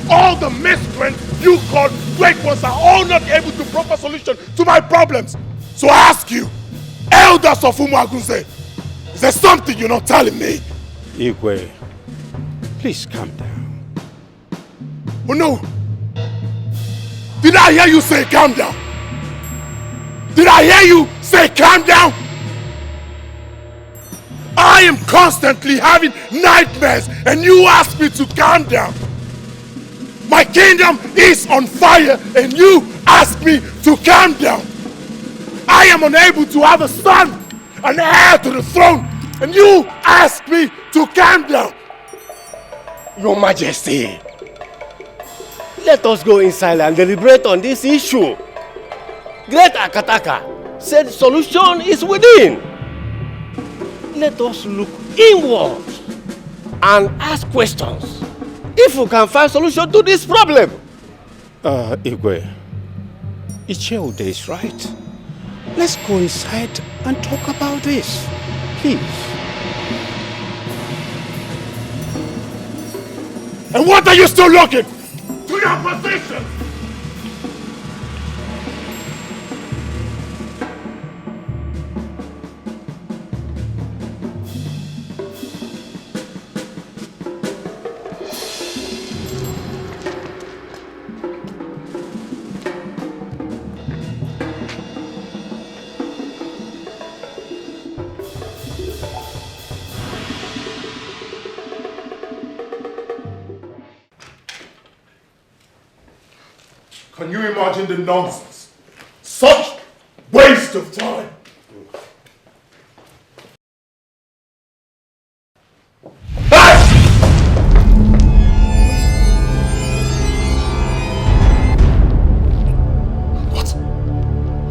All the miscreants you called great ones are all not able to proper solution to my problems. So I ask you, elders of Umwaguse, is there something you're not telling me? Igwe, please calm down. Oh no! Did I hear you say calm down? Did I hear you say calm down? I am constantly having nightmares and you ask me to calm down. My kingdom is on fire and you ask me to calm down. I am unable to have a son, an heir to the throne, and you ask me to calm down. Your Majesty, let us go inside and deliberate on this issue. Great Akataka said solution is within. Let us look inward and ask questions if we can find solution to this problem. Igwe, Icheude is right. Let's go inside and talk about this, please. And what are you still looking? To your position! Can you imagine the nonsense? Such waste of time! Hey!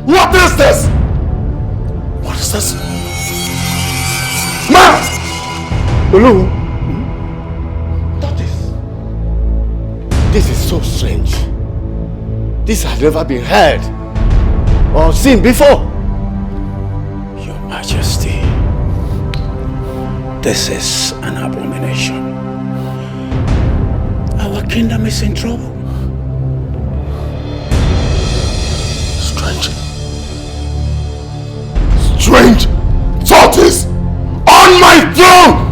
What is this? What is this? Ma! Olu! This is so strange. This has never been heard or seen before. Your Majesty, this is an abomination. Our kingdom is in trouble. Strange. Strange tortoise on my throne!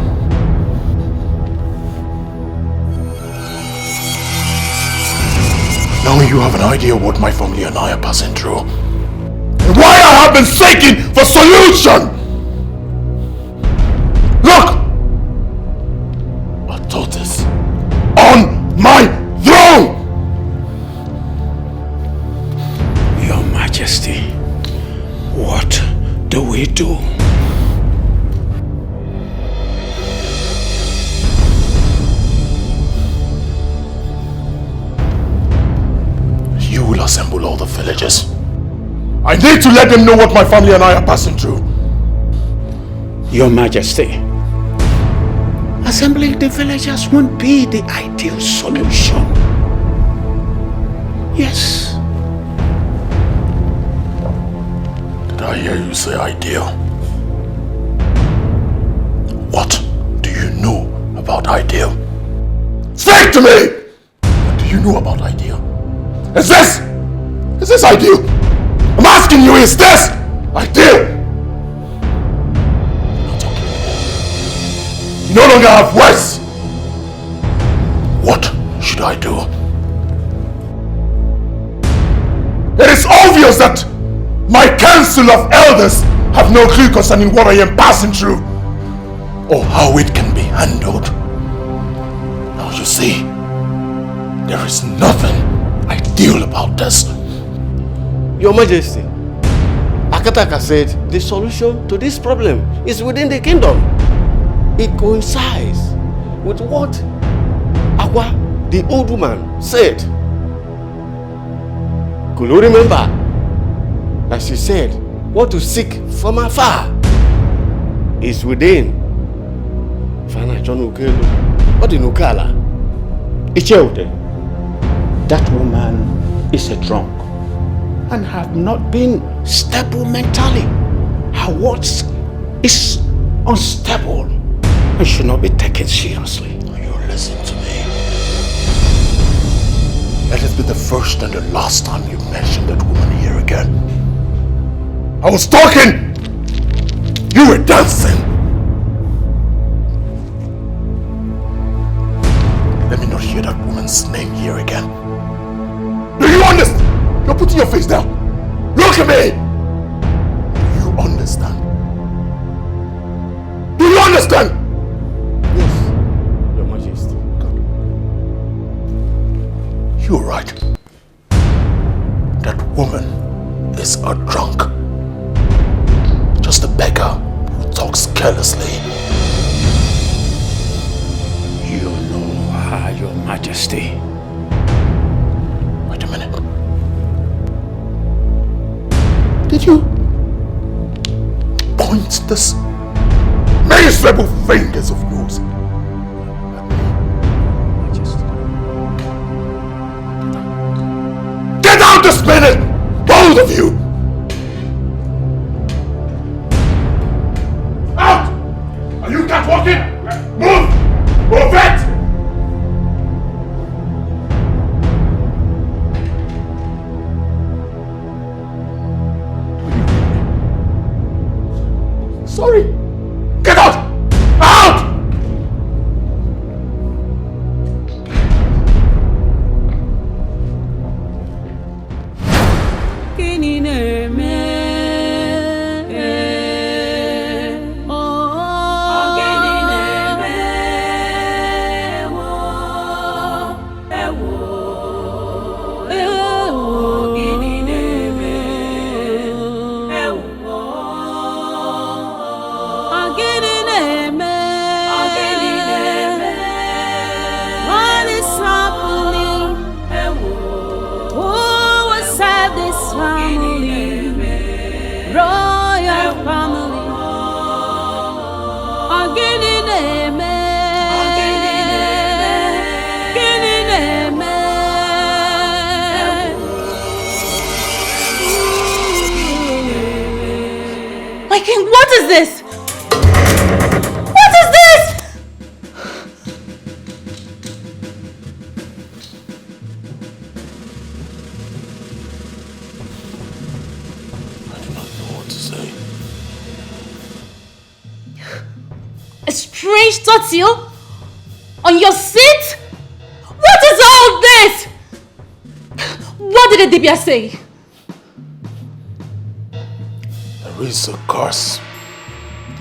Now you have an idea what my family and I are passing through. And why I have been seeking for solution! Look! A tortoise on my throne! Your Majesty, what do we do? You will assemble all the villagers I need to let them know what my family and I are passing through. Your Majesty, assembling the villagers won't be the ideal solution. Yes. Did I hear you say ideal? What do you know about ideal? Speak to me! What do you know about ideal? Is this ideal? I'm asking you, is this ideal? You're not talking anymore. You no longer have words. What should I do? It is obvious that my council of elders have no clue concerning what I am passing through or how it can be handled. Now you see, there is nothing ideal about this. Your Majesty, Akataka said the solution to this problem is within the kingdom. It coincides with what Agwa, the old woman, said. Could you remember that she said what to seek from afar is within? Fana John Ukelu, what in Ukala? Icheude, that woman is a drunk and have not been stable mentally. Her words is unstable and should not be taken seriously. You listen to me. Let it be the first and the last time you mention that woman here again. I was talking! You were dancing! Let me not hear that woman's name here again. Do you understand? You're putting your face down. Look at me! Do you understand? Do you understand? Yes, Your Majesty. You're right. That woman is a drunk. Just a beggar who talks carelessly. You know her, Your Majesty. Wait a minute. Did you point this miserable fingers of yours at me? Get out this minute! Both of you! Out! Are you catwalking? Move! Move it! Sorry! Get out! Out! What is this? What is this? I do not know what to say. A strange turtle on your seat? What is all this? What did the Dibia say? There is a curse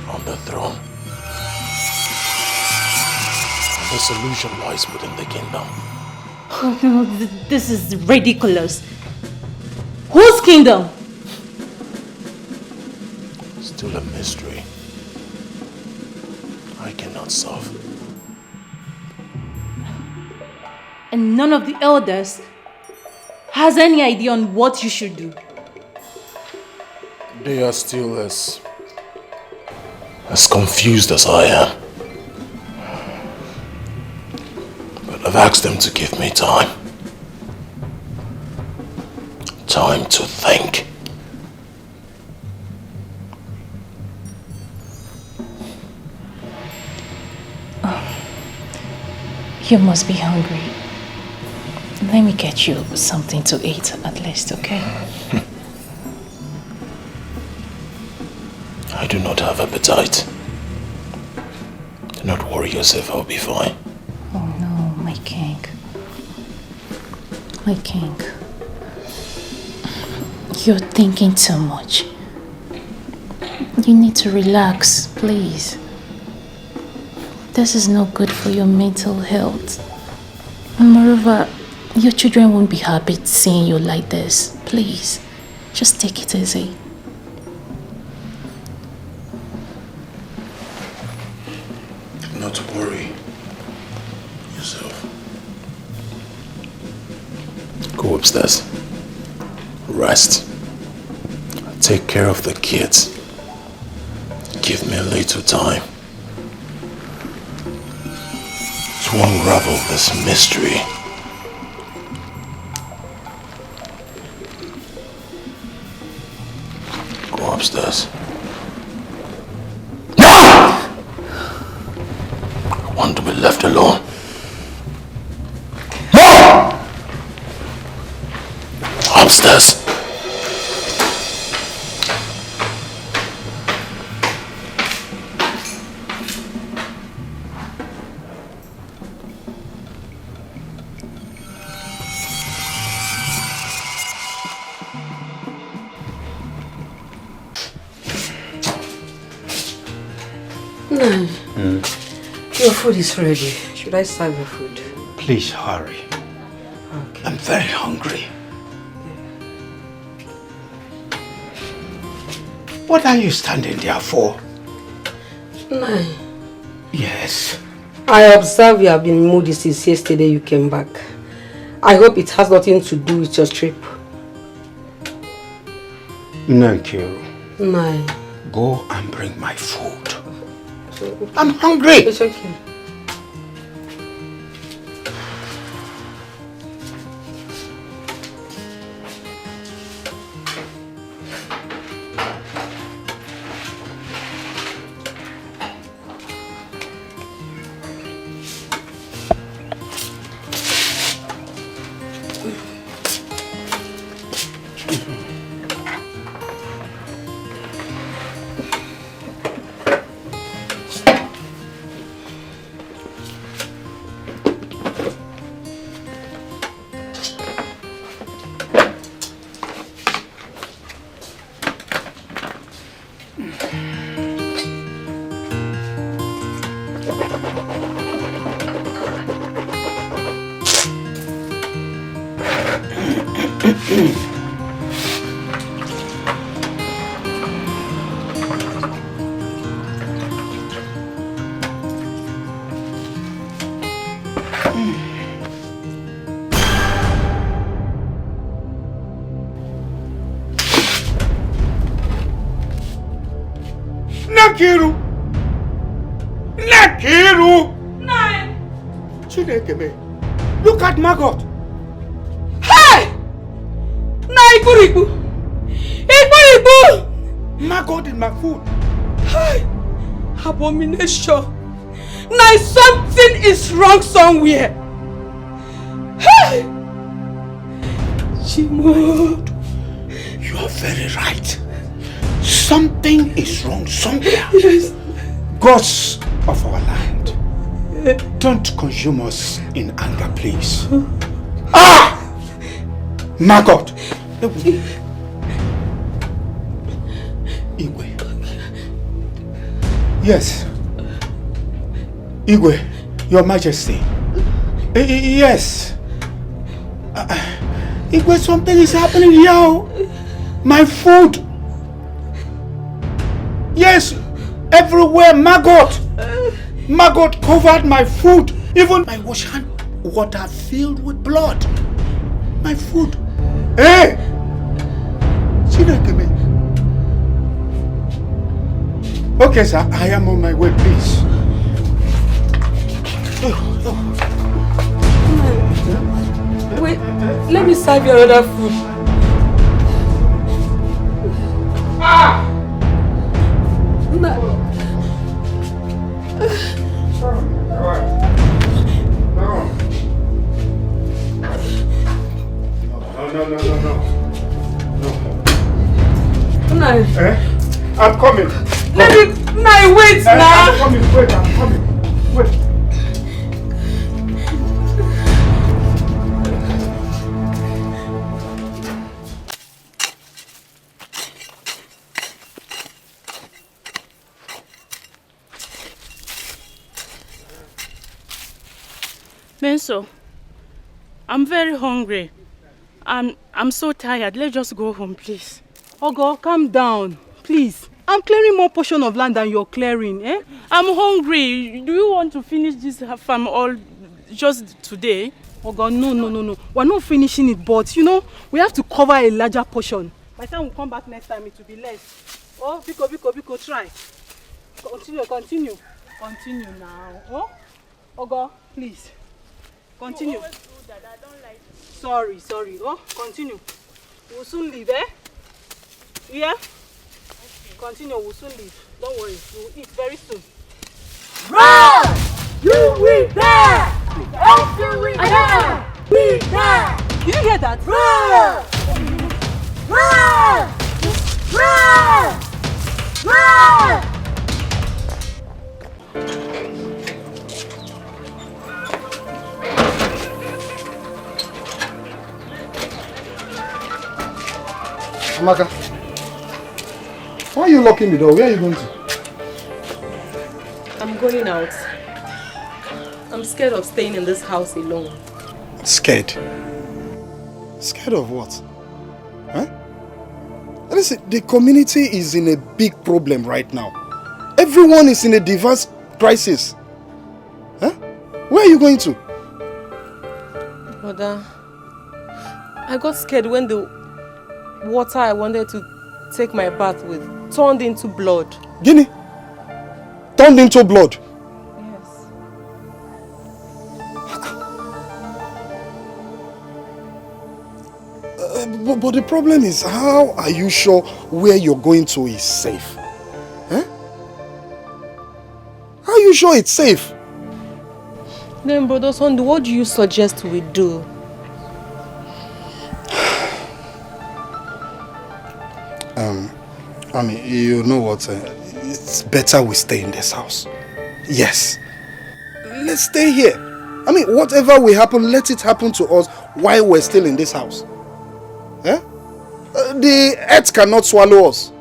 on the throne. The solution lies within the kingdom. Oh no, this is ridiculous. Whose kingdom? Still a mystery. I cannot solve. And none of the elders has any idea on what you should do. They are still as confused as I am. But I've asked them to give me time. Time to think. You must be hungry. Let me get you something to eat at least, okay? I do not have appetite. Do not worry yourself, I'll be fine. Oh no, my king. My king. You're thinking too much. You need to relax, please. This is no good for your mental health. And moreover, your children won't be happy seeing you like this. Please, just take it easy. Not to worry yourself. Go upstairs. Rest. Take care of the kids. Give me a little time to unravel this mystery. Go upstairs. I want to be left alone. Upstairs. No. Your food is ready. Should I serve your food? Please hurry. Okay. I'm very hungry. What are you standing there for? No. Yes. I observe you have been moody since yesterday you came back. I hope it has nothing to do with your trip. Thank you. No. Go and bring my food. I'm hungry. It's okay. Nakiru! Nakiru! Nine! Chineke, look at Margot! Hey! Na Ikuribu! Ikuribu! Margot in my food! Hey! Abomination! Now something is wrong somewhere! Hey! Chimo! You are very right. Something is wrong somewhere. Yes. Gods of our land, don't consume us in anger, please. Ah! Margot! Igwe. Yes. Igwe, Your Majesty. Yes. Igwe, something is happening here. My food. Yes, everywhere, Margot. Margot covered my food. Even my wash hand water filled with blood. My food. Hey! Okay, sir. I am on my way, please. Wait, let me serve you another food. Ah! No. No. Eh? I'm coming. Let me. No, wait now. I'm coming. Wait, I'm coming. Wait. Benso, I'm very hungry. I'm so tired. Let's just go home, please. Ogo, calm down, please. I'm clearing more portion of land than you're clearing, eh? I'm hungry. Do you want to finish this farm all just today? Ogo, no. We're not finishing it, but you know, we have to cover a larger portion. By the time we come back next time, it will be less. Oh, Biko, try. Continue now. Oh, Ogo, please. Continue. You always do that. I don't like it. Sorry. Oh, continue. We'll soon leave, eh? Yeah? Okay. Continue, we'll soon leave. Don't worry, we'll eat very soon. Run! You will die! After we die! We die! Did you hear that? Run! Run! Amaka, why are you locking the door? Where are you going to? I'm going out. I'm scared of staying in this house alone. Scared? Scared of what? Huh? Listen, the community is in a big problem right now. Everyone is in a diverse crisis. Huh? Where are you going to? Mother, I got scared when the water I wanted to take my bath with turned into blood. Guinea? Turned into blood? Yes. But the problem is, how are you sure where you're going to is safe? Huh? How are you sure it's safe? Then, Brother Sunday, what do you suggest we do? I mean, you know what? It's better we stay in this house. Yes. Let's stay here. I mean, whatever will happen, let it happen to us while we're still in this house. Eh? The earth cannot swallow us.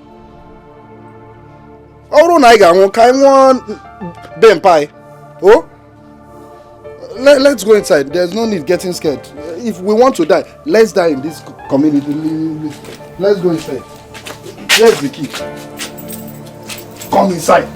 Oh? Let's go inside. There's no need getting scared. If we want to die, let's die in this community. Let's go inside. Here's the key. Come inside.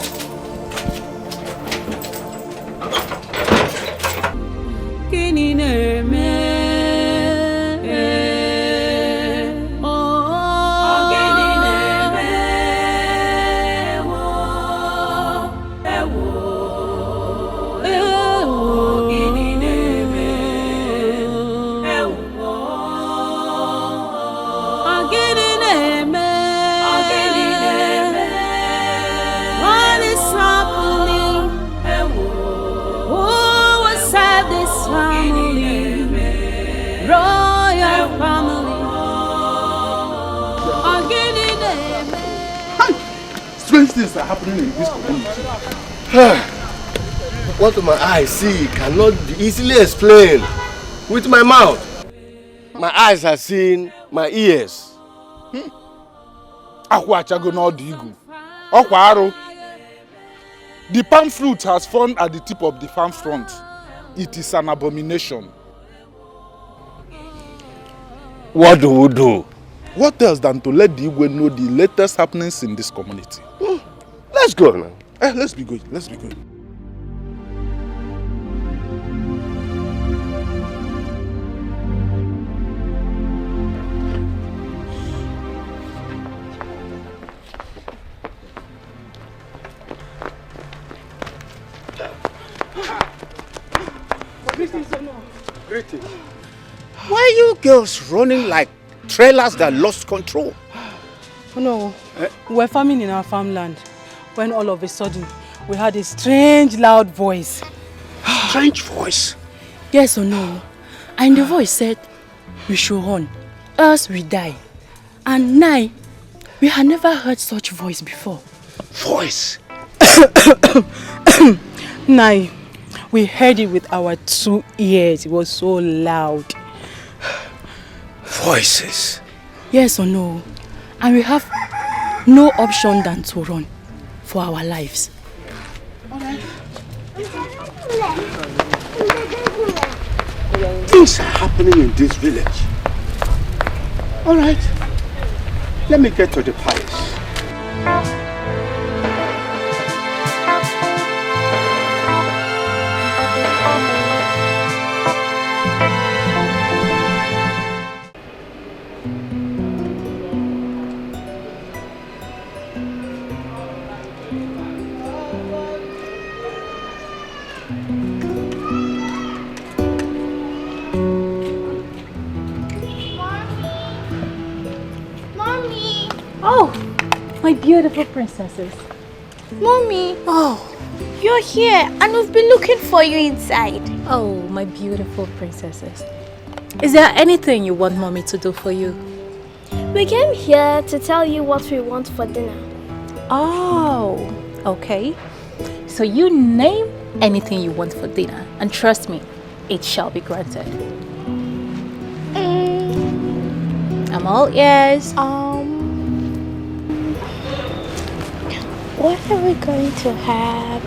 Strange things are happening in this community. What my eyes see cannot be easily explained with my mouth. My eyes have seen my ears. The palm fruit has fallen at the tip of the farm front. It is an abomination. What do we do? What else than to let the Igwe know the latest happenings in this community? Let's go now. Let's be going. Let's be going. girls running like trailers that lost control. Oh no, we were farming in our farmland when all of a sudden we heard a strange loud voice. Strange voice? Yes or no? And the voice said, we should run, else we die. And now, we had never heard such voice before. Voice? Now, we heard it with our 2 ears. It was so loud. Voices? Yes or no? And we have no option than to run for our lives. Things are happening in this village. All right, let me get to the palace. My beautiful princesses. Mommy! Oh, you're here and we've been looking for you inside. Oh, my beautiful princesses. Is there anything you want mommy to do for you? We came here to tell you what we want for dinner. Oh, okay. So you name anything you want for dinner and trust me, it shall be granted. I'm all ears. What are we going to have?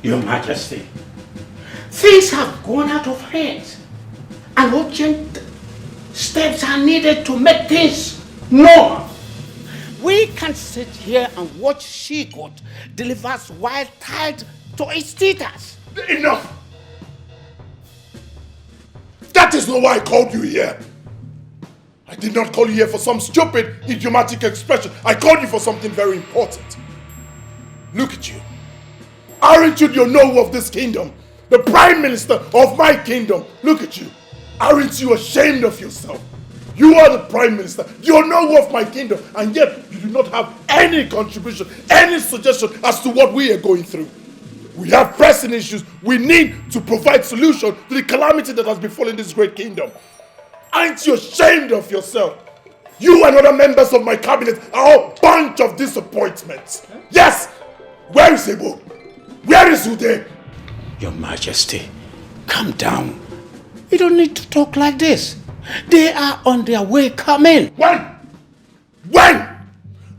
Your Majesty, things have gone out of hand and urgent steps are needed to make things normal. We can't sit here and watch she-goat delivers wild tide to its teethers. Enough! That is not why I called you here. I did not call you here for some stupid, idiomatic expression. I called you for something very important. Look at you. Aren't you the Onowu of this kingdom? The Prime Minister of my kingdom. Look at you. Aren't you ashamed of yourself? You are the Prime Minister, the Onowu of my kingdom, and yet you do not have any contribution, any suggestion as to what we are going through. We have pressing issues. We need to provide solution to the calamity that has befallen this great kingdom. Aren't you ashamed of yourself? You and other members of my cabinet are a bunch of disappointments. Yes! Where is Ebo? Where is Ude? Your Majesty, calm down. You don't need to talk like this. They are on their way coming. When?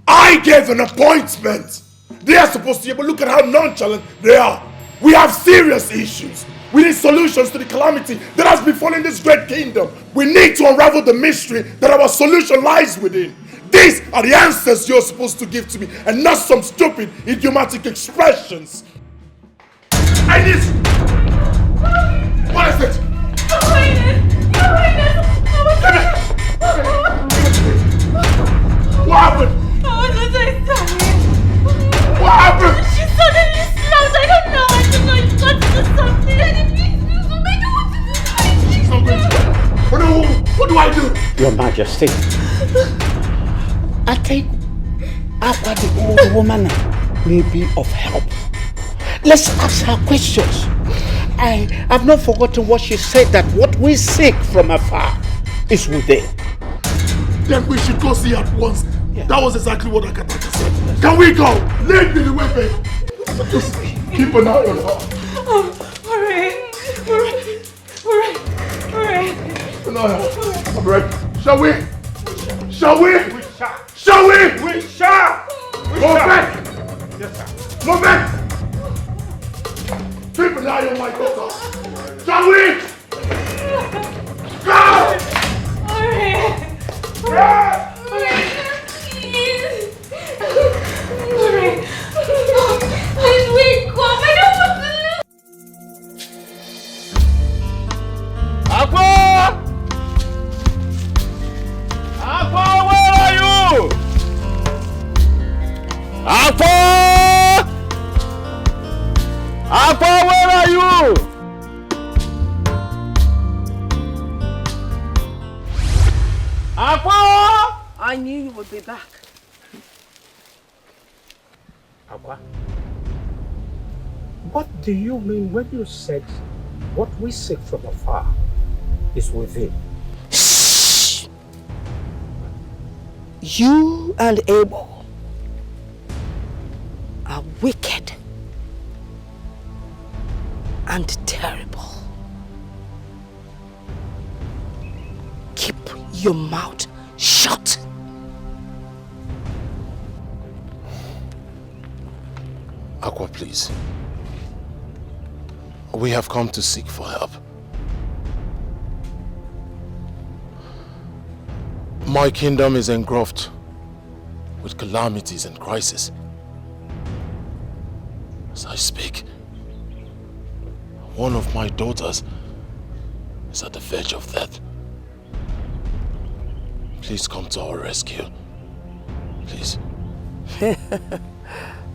I gave an appointment. They are supposed to be able to look at how nonchalant they are. We have serious issues. We need solutions to the calamity that has befallen this great kingdom. We need to unravel the mystery that our solution lies within. These are the answers you're supposed to give to me and not some stupid, idiomatic expressions. I need... What is it? What happened? What happened? She suddenly snapped. I don't know. It's got to do something. She's not going to do. What do I do? Your Majesty, I think Aqua, the old woman, may be of help. Let's ask her questions. I have not forgotten what she said, that what we seek from afar is within. Then we should go see her at once. Yeah. That was exactly what Akataka said. Can we go? Lead me the way, babe. Just keep an eye on her. Alright. I'm ready. Shall we? Shall we? Shall we? We shall. Movement. Yes, sir. Movement. Keep an eye on my daughter. Shall we? Go! Please wait, come. Aqua, where are you? Aqua! I knew you would be back. Aqua, what do you mean when you said what we seek from afar is within? Shh! You and Abel are wicked and terrible. Keep your mouth shut. Aqua, please. We have come to seek for help. My kingdom is engulfed with calamities and crisis. As I speak, one of my daughters is at the verge of death. Please come to our rescue. Please.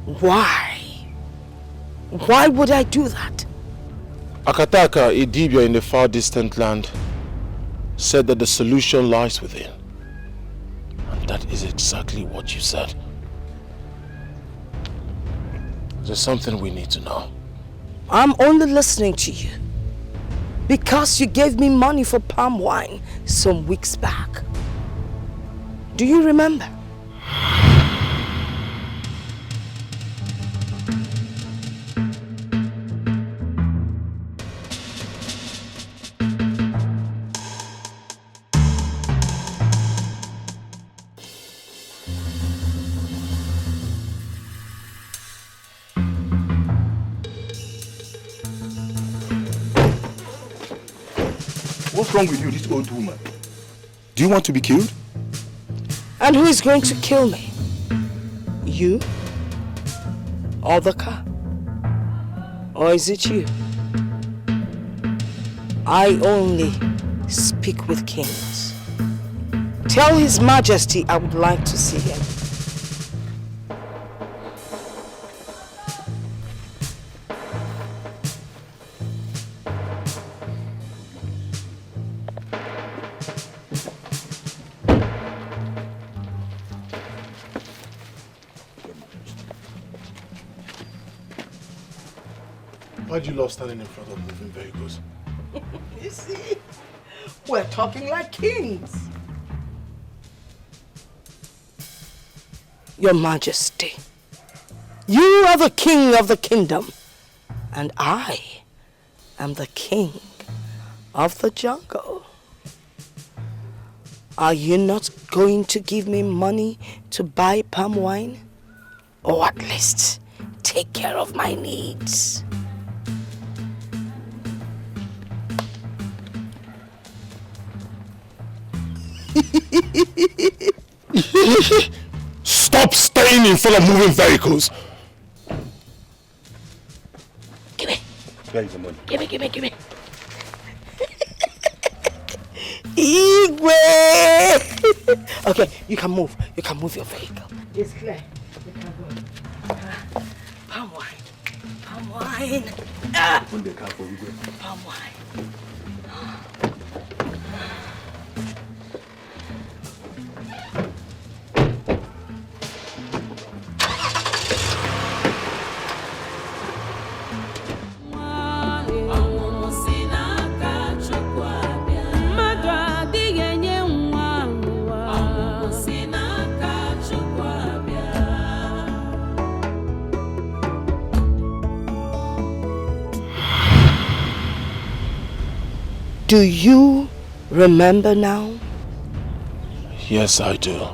Why? Why would I do that? Akataka, a Dibia in the far distant land, said that the solution lies within. And that is exactly what you said. There's something we need to know. I'm only listening to you because you gave me money for palm wine some weeks back. Do you remember? What's wrong with you, this old woman? Do you want to be killed? And who is going to kill me? You? Or the car? Or is it you? I only speak with kings. Tell His Majesty I would like to see him. Why do you love standing in front of moving vehicles? You see, we're talking like kings. Your Majesty, you are the king of the kingdom, and I am the king of the jungle. Are you not going to give me money to buy palm wine? Or at least take care of my needs? Stop staying in front of moving vehicles! Give me. Where is the money? Give me. Igwe! Okay, you can move. You can move your vehicle. It's clear. You can go. Palm wine. Palm wine. Open the car for Igwe. Palm wine. Do you remember now? Yes, I do.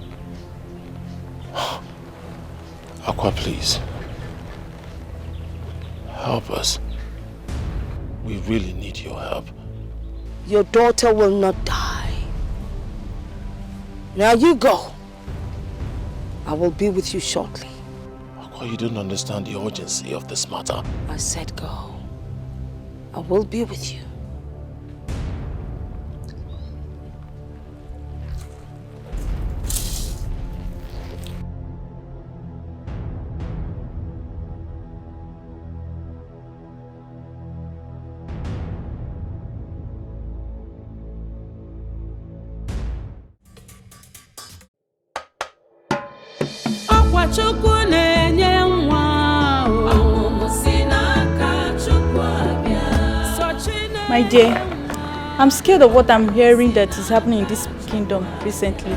Aqua, please. Help us. We really need your help. Your daughter will not die. Now you go. I will be with you shortly. Aqua, you don't understand the urgency of this matter. I said go. I will be with you. My dear, I'm scared of what I'm hearing that is happening in this kingdom recently.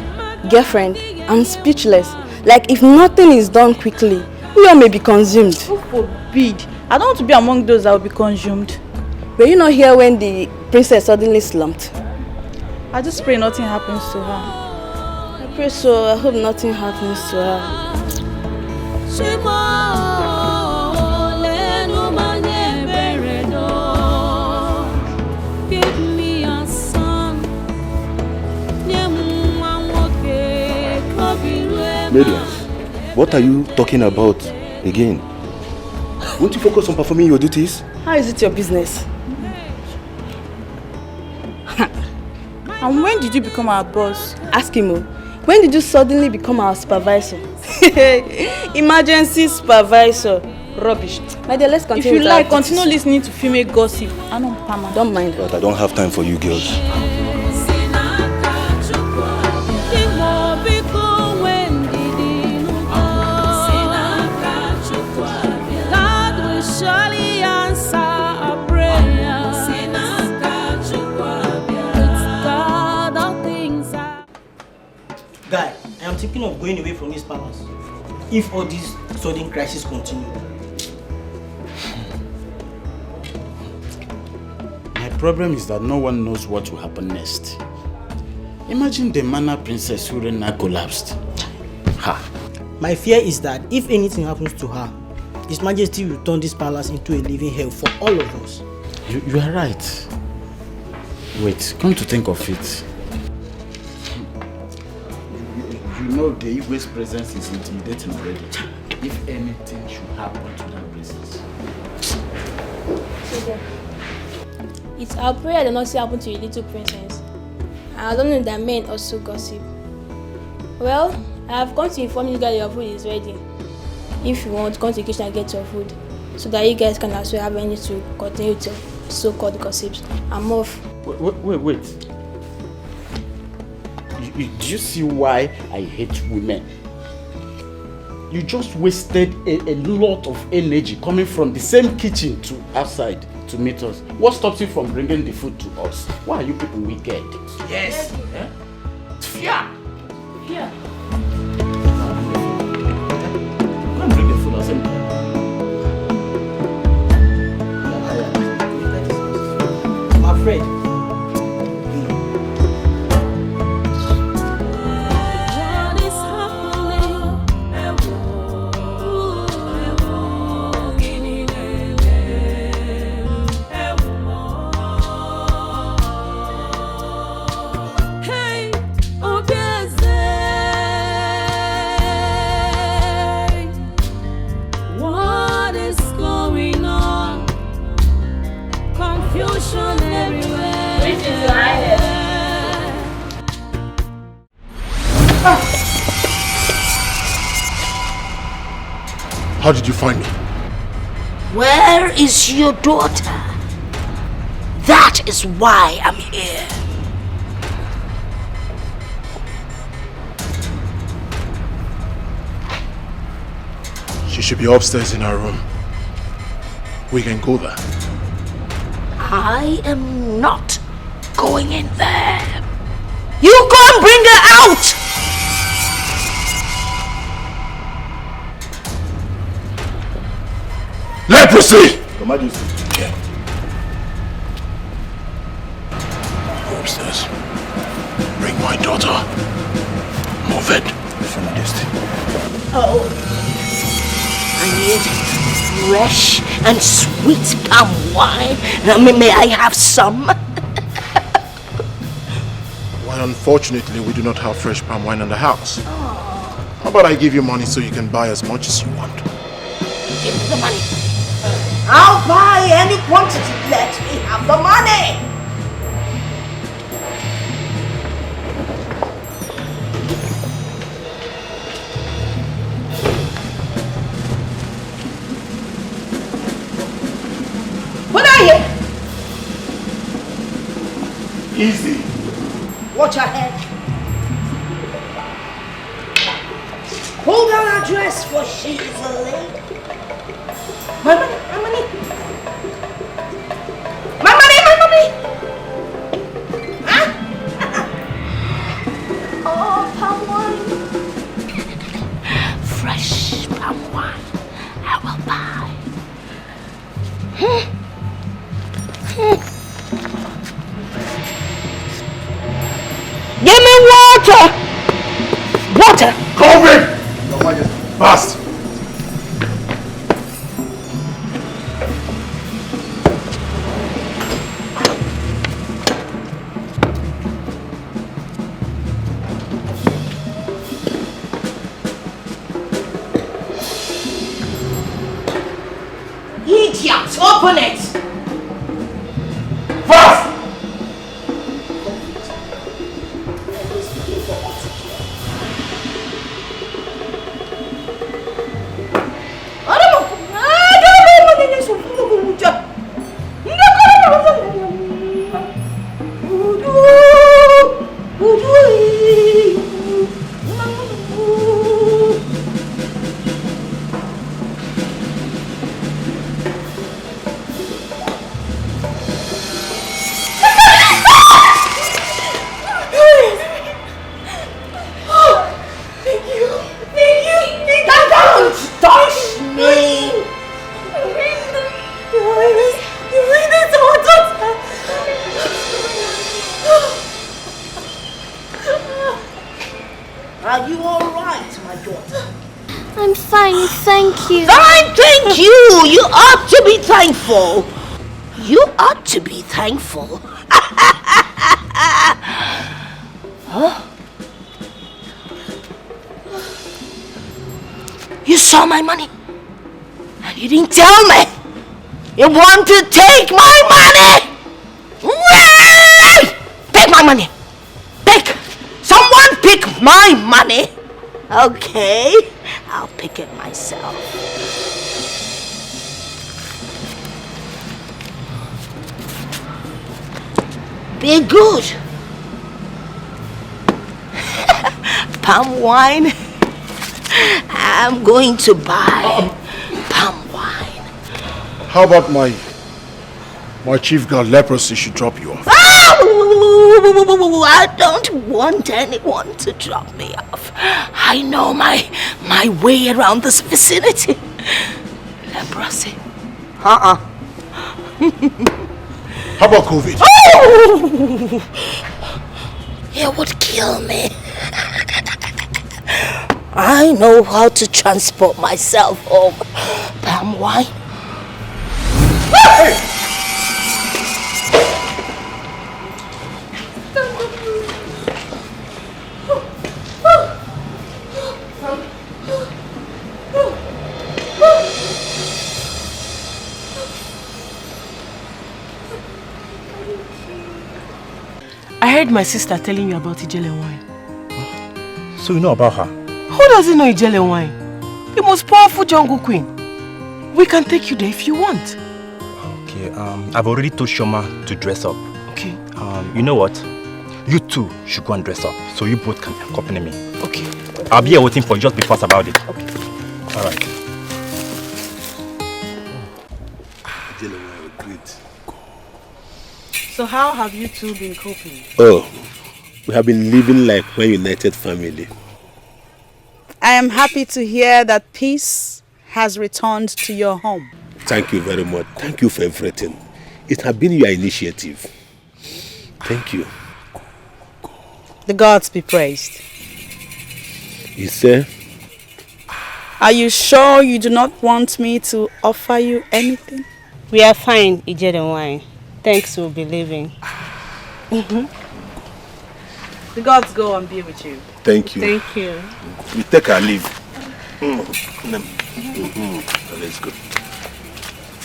Girlfriend, I'm speechless. Like if nothing is done quickly, we all may be consumed. Who forbid? I don't want to be among those that will be consumed. Were you not here when the princess suddenly slumped? I just pray nothing happens to her. I pray so. I hope nothing happens to her. Marian, what are you talking about again? Won't you focus on performing your duties? How is it your business? And when did you become our boss? Ask him. When did you suddenly become our supervisor? Emergency supervisor. Rubbish. My dear, let's continue. If you like, continue listening to female gossip. I don't perma. Don't mind her. But I don't have time for you girls. Guy, I am thinking of going away from this palace if all these sudden crises continue. My problem is that no one knows what will happen next. Imagine the Mana Princess who collapsed. Ha! My fear is that if anything happens to her, His Majesty will turn this palace into a living hell for all of us. You are right. Wait, come to think of it. You know the Igwe's presence is intimidating already. If anything should happen to that princess. It's our prayer that nothing happen to your little princess. I don't know that men also gossip. Well, I have come to inform you guys your food is ready. If you want, come to the kitchen and get your food, so that you guys can also have energy to continue to so-called gossips. I'm off. Wait. Do you see why I hate women? You just wasted a lot of energy coming from the same kitchen to outside to meet us. What stops you from bringing the food to us? Why are you people wicked? Yes. Fear. Come bring the food outside. I'm afraid. How did you find me? Where is your daughter? That is why I'm here. She should be upstairs in her room. We can go there. I am not going in there. You go and bring her out! Leprosy! Your Majesty. Yeah. Go upstairs. Bring my daughter. Move it. Your Majesty. Oh. I need fresh and sweet palm wine. May I have some? Well, unfortunately, we do not have fresh palm wine in the house. How about I give you money so you can buy as much as you want? Give me the money. I'll buy any quantity. Let me have the money. Put her here. Easy. Watch your head. Pull down her dress, for she is a lady. My money, my money. My money, my money. Huh? Oh, palm wine. Fresh palm wine. I will buy. Give me water! Water! COVID! Your Majesty. Fast! Idiot! Open it! Fast! Are you alright, my daughter? I'm fine, thank you. Fine, thank you! You ought to be thankful. You ought to be thankful. Huh? You saw my money and you didn't tell me. You want to take my money? Take my money. Someone pick my money. Okay, I'll pick it myself. Be good. Palm wine. I'm going to buy palm wine. How about my chief girl leprosy should drop you off? I don't want anyone to drop me off. I know my way around this vicinity. Leprosy. How about COVID? Oh! It would kill me. I know how to transport myself home. Palm wine. Hey! I heard my sister telling you about Ijele wine. So you know about her? Who doesn't know Ijele wine? The most powerful jungle queen. We can take you there if you want. Okay, I've already told Shoma to dress up. Okay. You know what? You two should go and dress up, so you both can accompany me. Okay. I'll be here waiting for you, just be fast about it. Okay. Alright. So how have you two been coping? Oh, we have been living like one united family. I am happy to hear that peace has returned to your home. Thank you very much. Thank you for everything. It has been your initiative. Thank you. The gods be praised. You say? Are you sure you do not want me to offer you anything? We are fine, Ijele wine. Thanks, we'll be leaving. The gods go and be with you. Thank you. Thank you. We take our leave. Let's go.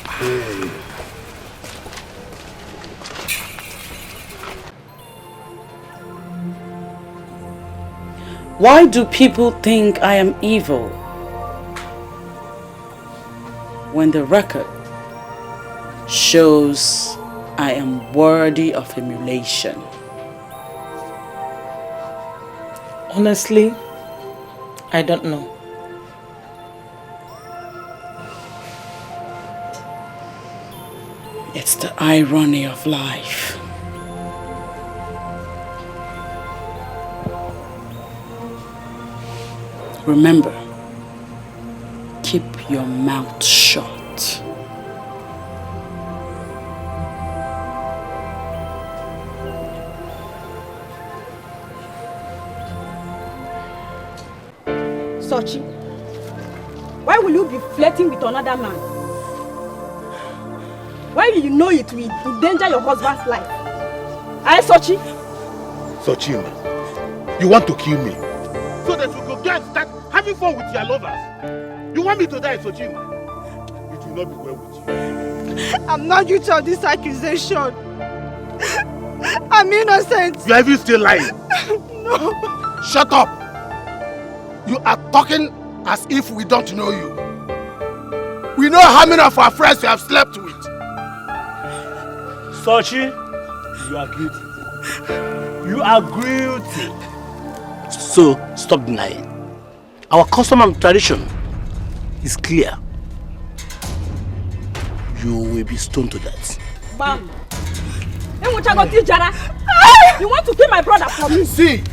Hey. Why do people think I am evil when the record shows I am worthy of emulation? Honestly, I don't know. It's the irony of life. Remember, keep your mouth shut. Sochi, why will you be flirting with another man? Why you know it will endanger your husband's life? Eh, Sochi? Sochima, you want to kill me so that you could go and start having fun with your lovers? You want me to die, Sochima? It will not be well with you. I'm not guilty of this accusation. I'm innocent. You are even still lying. No. Shut up. You are talking as if we don't know you. We know how many of our friends you have slept with. Sochi, you are guilty. You are guilty. So, stop denying. Our custom and tradition is clear. You will be stoned to death. Bam! You want to kill my brother for me? See!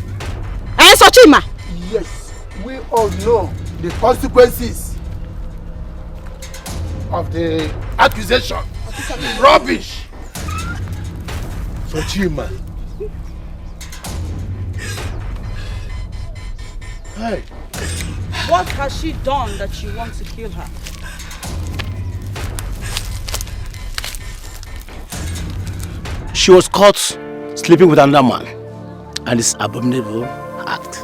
Eh, Sochima? Yes, we all know the consequences of the accusation. Rubbish! Sochima. Hey. What has she done that you want to kill her? She was caught sleeping with another man, and this abominable act.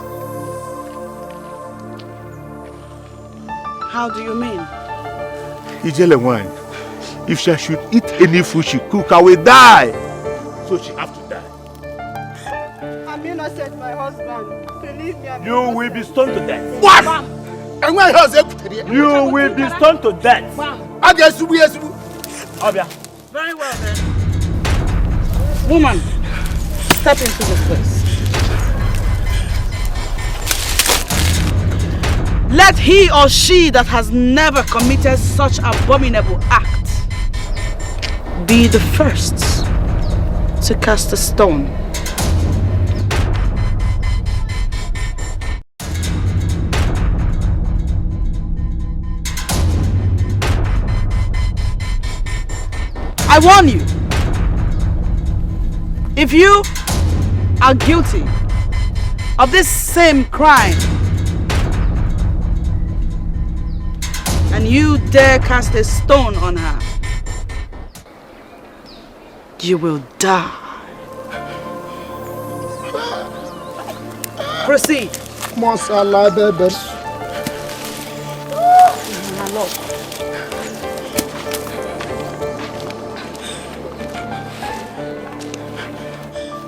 How do you mean? Ijele wine. If she should eat any food she cook, I will die. So she have to die. I'm innocent, my husband. Believe me, You will be stoned to death. What? And when he was you will be stoned to death. I guess we are. Obia. Very well then. Woman, step into this place. Let he or she that has never committed such abominable act be the first to cast a stone. I warn you, if you are guilty of this same crime and you dare cast a stone on her, you will die. Proceed. Masala baby. My lord.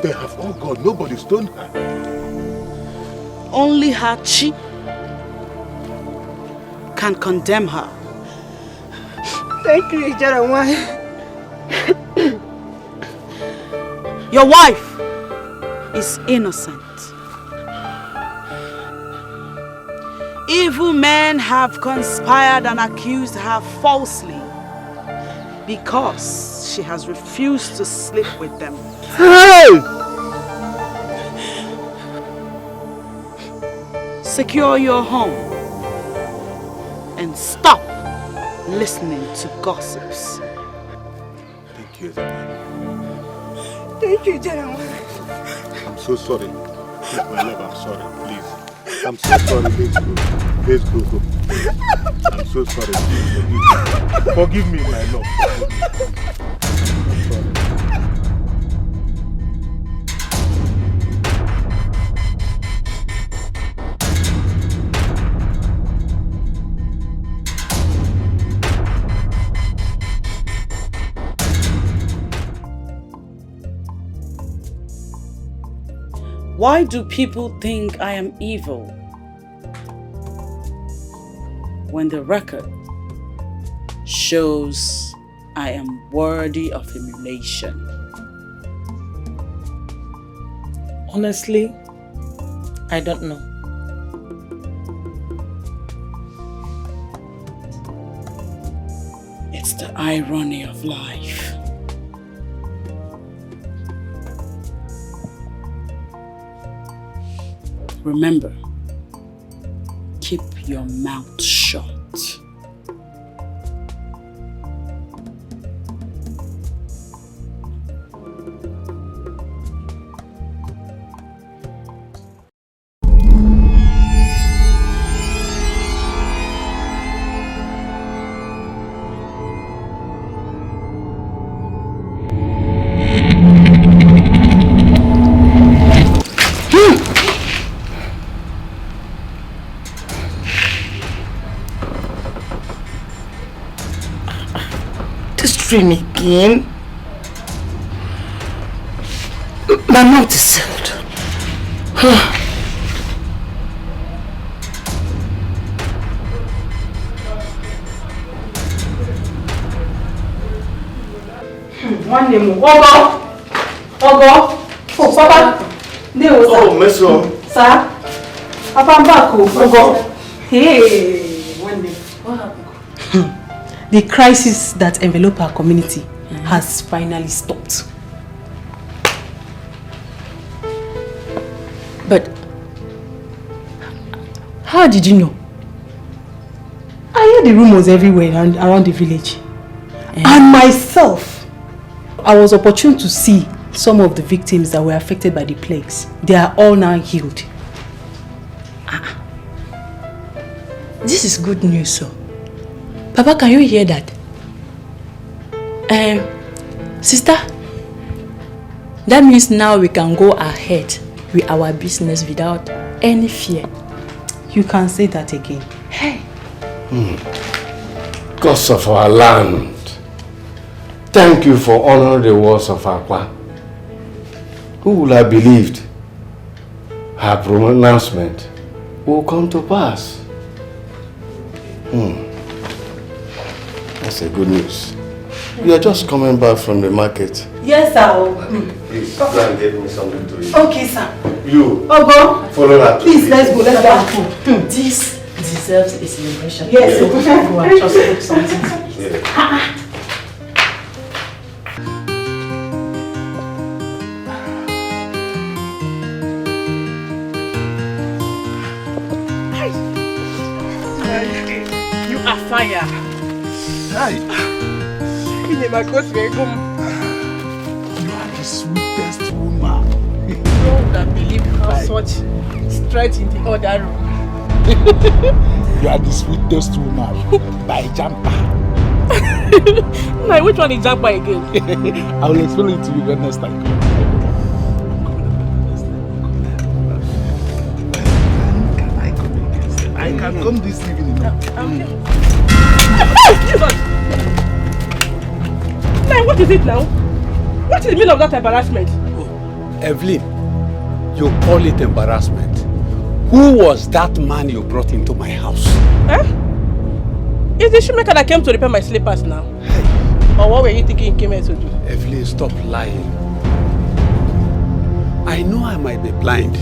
They have all gone. Nobody stoned her. Only her chi can condemn her. Thank you, Ijarawa. Your wife is innocent. Evil men have conspired and accused her falsely because she has refused to sleep with them. Hey! Secure your home and stop listening to gossips. Thank you. Thank you, General. I'm so sorry. Please, my love, I'm sorry. Please. I'm so sorry. Let's go. Let's go. I'm so sorry. Please forgive me, my love. Forgive me. I'm sorry. Why do people think I am evil when the record shows I am worthy of emulation? Honestly, I don't know. It's the irony of life. Remember, keep your mouth shut. Dream again. My mouth is sealed. One name. Ogo. Oh, Papa. Oh, Meso. Sir. Papa, I'm back. Ogo. Hey. One name. What happened? The crisis that enveloped our community has finally stopped. But how did you know? I heard the rumors everywhere around the village. And myself, I was opportune to see some of the victims that were affected by the plagues. They are all now healed. This is good news, sir. Papa, can you hear that? Sister, that means now we can go ahead with our business without any fear. You can say that again. Hey. Gods of our land, thank you for honoring the words of Aqua. Who would have believed her pronouncement will come to pass? That's a good news. You are just coming back from the market. Yes, sir. Please, go and get me something to eat. Okay, sir. You. Ogo. Follow that. Please, let's go. Let's go. This deserves a celebration. Yes, Go and just cook something to eat. You are fire. Hi. You are the sweetest woman. No one would believe you have such strength in the other room. You are the sweetest woman by Jumper. Now, which one is Jumper again? I will explain it to you when next time. I can come this evening. Now, what is it now? What is the meaning of that embarrassment? Evelyn, you call it embarrassment. Who was that man you brought into my house? It's the shoemaker that came to repair my slippers now. Hey. Or what were you thinking he came here to do? Evelyn, stop lying. I know I might be blind,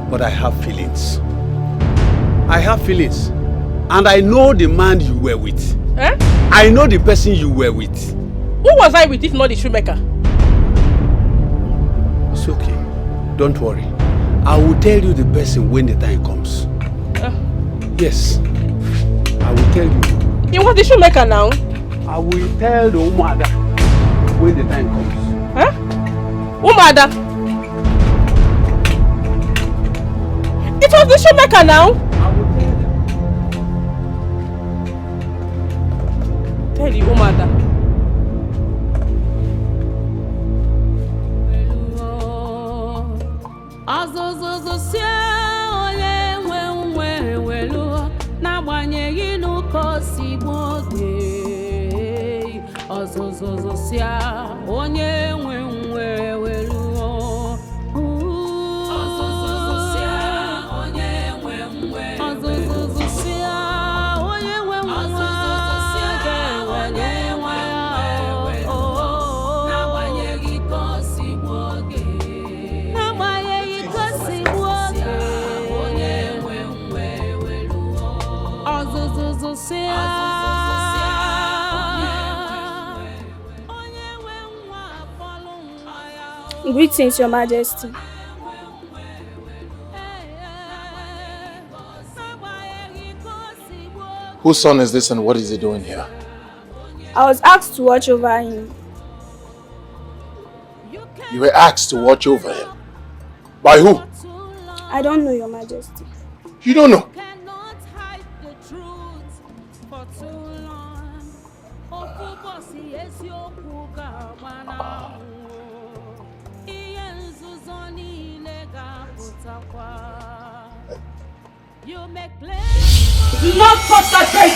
but I have feelings. I have feelings. And I know the man you were with. I know the person you were with. Who was I with if not the shoemaker? It's okay. Don't worry. I will tell you the person when the time comes. Yes. I will tell you. You want the shoemaker now? I will tell the Umada when the time comes. Umada? It was the shoemaker now? I will tell you. Tell the Umada. Greetings, Your Majesty. Whose son is this and what is he doing here? I was asked to watch over him. You were asked to watch over him? By who? I don't know, Your Majesty. You don't know? Do not touch that baby!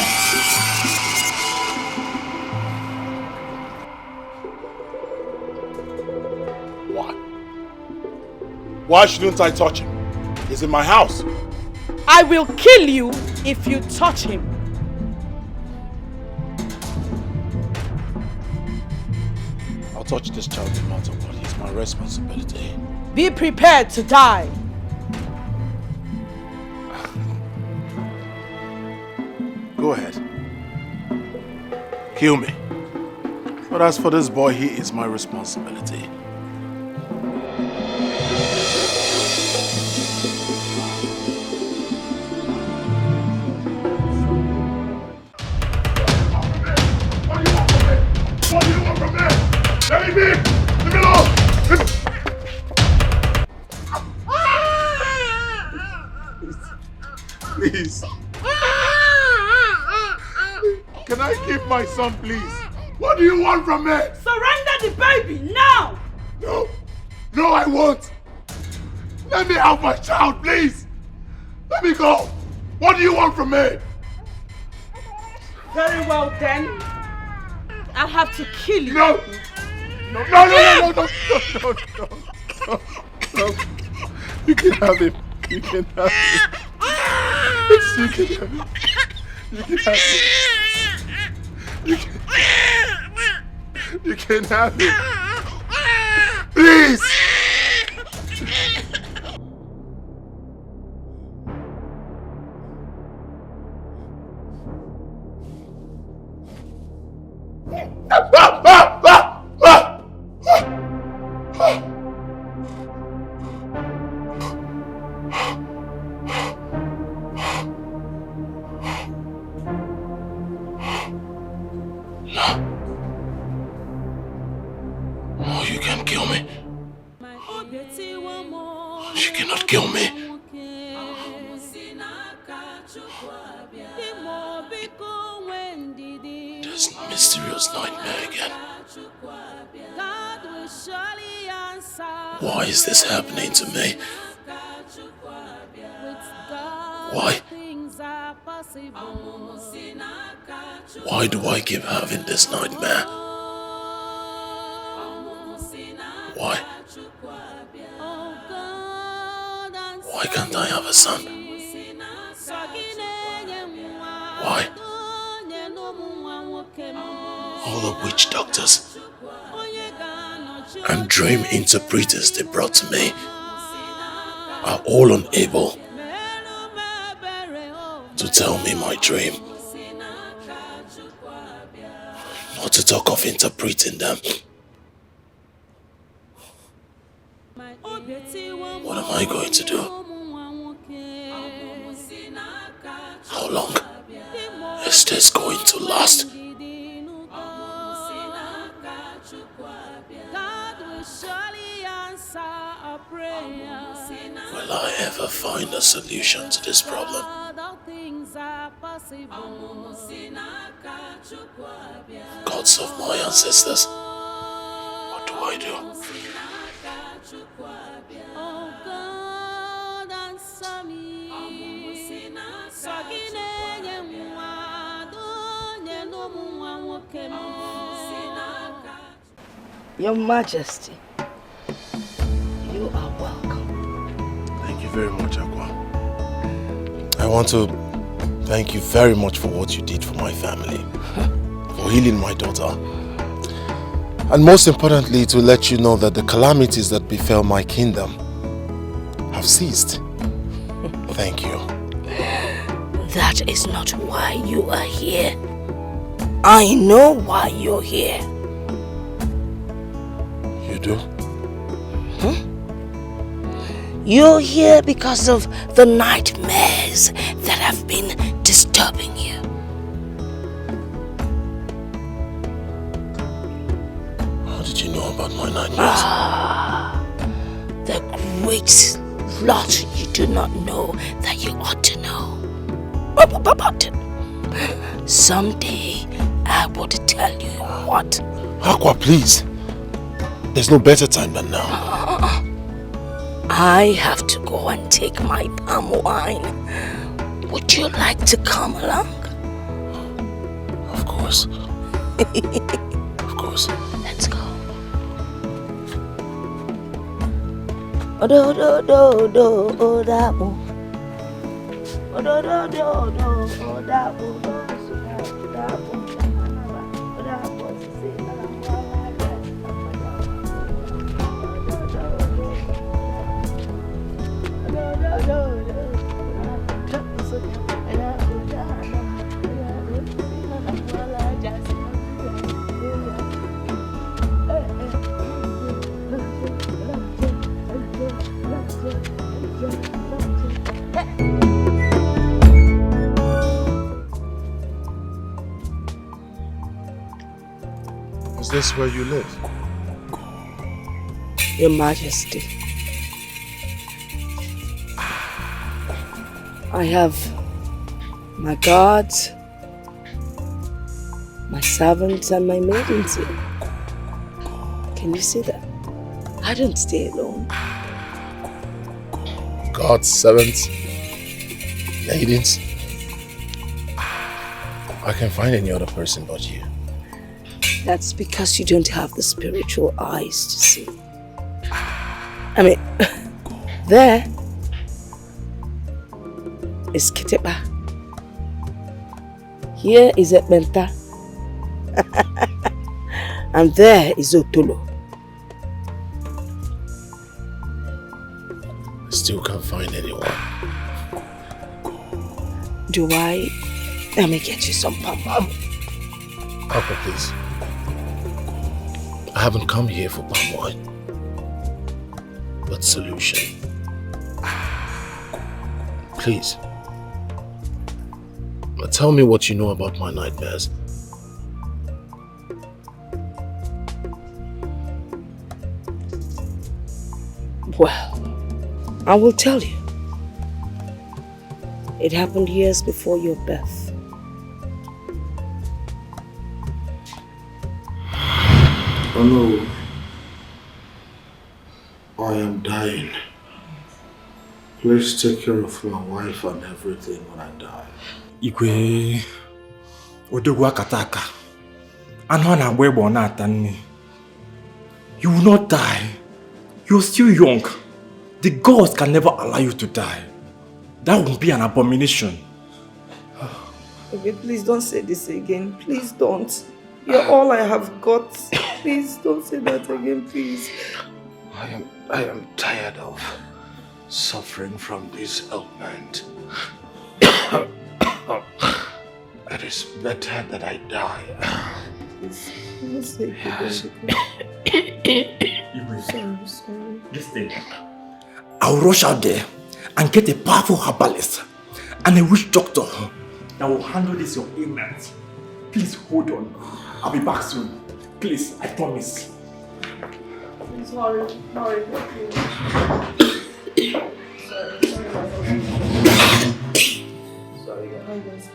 Why? Why shouldn't I touch him? He's in my house. I will kill you if you touch him. I'll touch this child no matter what. He's my responsibility. Be prepared to die. Go ahead. Kill me. But as for this boy, he is my responsibility. What do you want from me? Let me be! Leave me alone! Please. Can I keep my son, please? What do you want from me? Surrender the baby now! No! No, I won't! Let me have my child, please! Let me go! What do you want from me? Very well then. I'll have to kill you. No! No, no, no, no, no, no, no, no, no. You can have him. You can have him. You can have him. You can have him. You can have him. Please! Oh, you can kill me. She cannot kill me. This mysterious nightmare again. Why is this happening to me? Why? Why do I keep having this nightmare? Why? Why can't I have a son? Why? All the witch doctors and dream interpreters they brought to me are all unable to tell me my dream. Not to talk of interpreting them. What am I going to do? How long is this going to last? Will I ever find a solution to this problem? Gods of my ancestors, what do I do? Your Majesty, you are welcome. Thank you very much, Aqua. I want to thank you very much for what you did for my family, for healing my daughter, and most importantly, to let you know that the calamities that befell my kingdom have ceased. Thank you. That is not why you are here. I know why you're here. You do? You're here because of the nightmares that have been disturbing you. did you know about my nightmares? The great lot you do not know that you ought to know. But someday I will tell you what. Aqua, please. There's no better time than now. I have to go and take my palm wine. Would you like to come along? Of course. Of course. Let's go. Odo. Is this where you live? Your Majesty, I have my guards, my servants, and my maidens here. Can you see that? I don't stay alone. God's servants, maidens. I can't find any other person but you. That's because you don't have the spiritual eyes to see. I mean, there is Kitepa. Here is Ekbenta. And there is Otolo. I still can't find anyone. Do I? Let me get you some pom-pom. Papa, please. I haven't come here for palm wine, but solution. Please. Tell me what you know about my nightmares. Well, I will tell you. It happened years before your birth. Oh no. I am dying. Please take care of my wife and everything when I die. Igwe Odogwa Kataka. Anwana Webo Natani. You will not die. You're still young. The gods can never allow you to die. That won't be an abomination. Okay, please don't say this again. Please don't. You're all I have got. Please don't say that again, please. I am tired of suffering from this ailment. It is better that I die. Sorry. Listen. I'll rush out there and get a powerful herbalist and a witch doctor that will handle this your ailment. Please hold on. I'll be back soon. Please, I promise. Sorry. Sorry, Your Highness.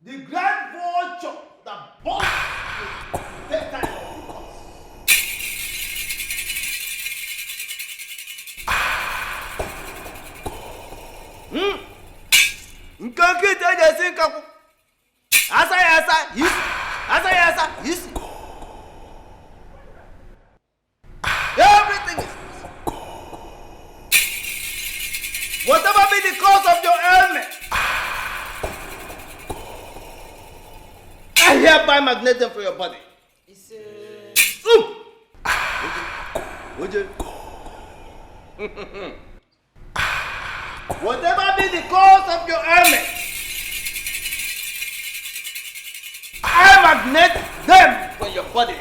The grand vulture that bought that time of everything is whatever be the cause of your ailment, I hereby magnet them for your body. Whatever be the cause of your ailment, I magnet them for on your body.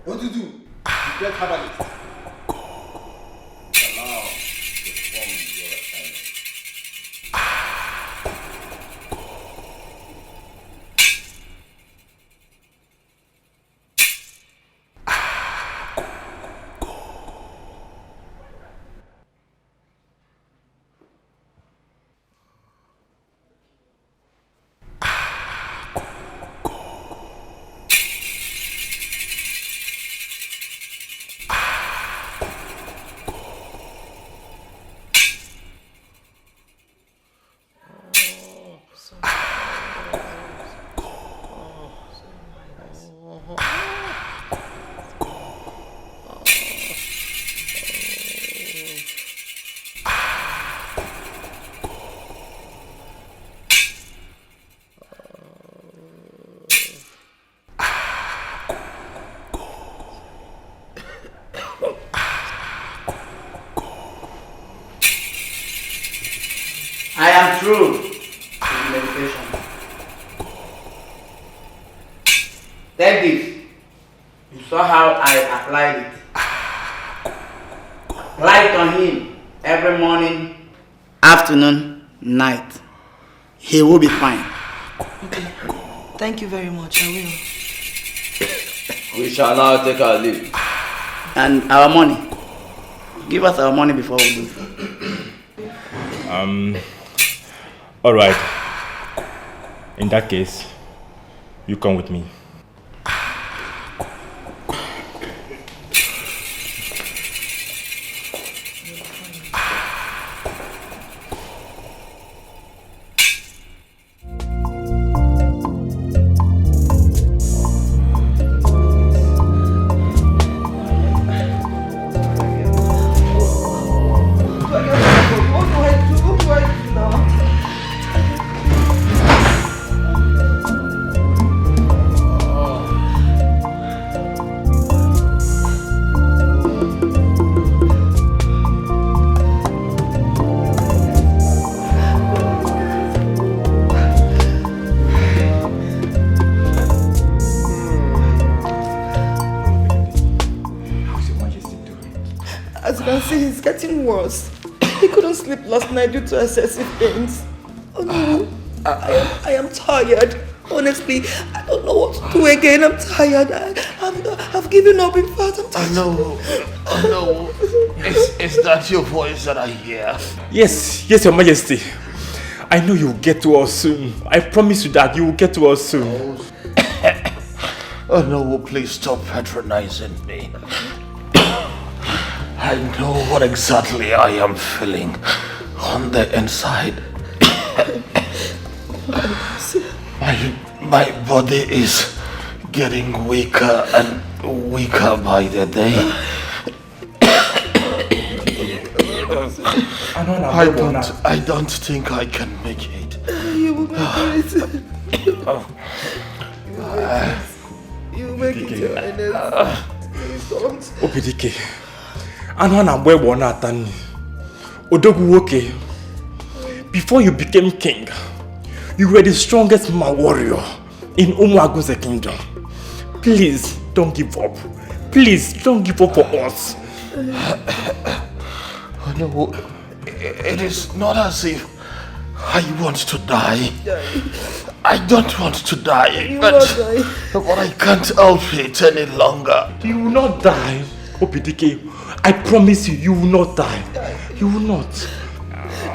What do you do? You get herbalist. Allow to form your assignment. I am through with the medication. Take this. You saw how I applied it. Apply it on him every morning, afternoon, night. He will be fine. Okay. Thank you very much. I will. We shall now take our leave. And our money. Give us our money before we leave. All right. In that case, you come with me. He's getting worse. He couldn't sleep last night due to excessive pains. Oh no, I am tired. Honestly, I don't know what to do again. I'm tired. I've given up. In fact, I'm tired. Oh no. Is that your voice that I hear? Yes, Your Majesty. I know you'll get to us soon. I promise you that you will get to us soon. Oh no, please stop patronizing me. I know what exactly I am feeling on the inside. My body is getting weaker and weaker by the day. I don't think I can make it. You will make it. You will make it, Your Highness. Please don't. Opidike. Odogwu, before you became king, you were the strongest man warrior in Umuagunze kingdom. Please don't give up. Please don't give up for us. Oh no, it is not as if I want to die. I don't want to die, but I can't help it any longer. You will not die, Opidike. I promise you, you will not die. You will not.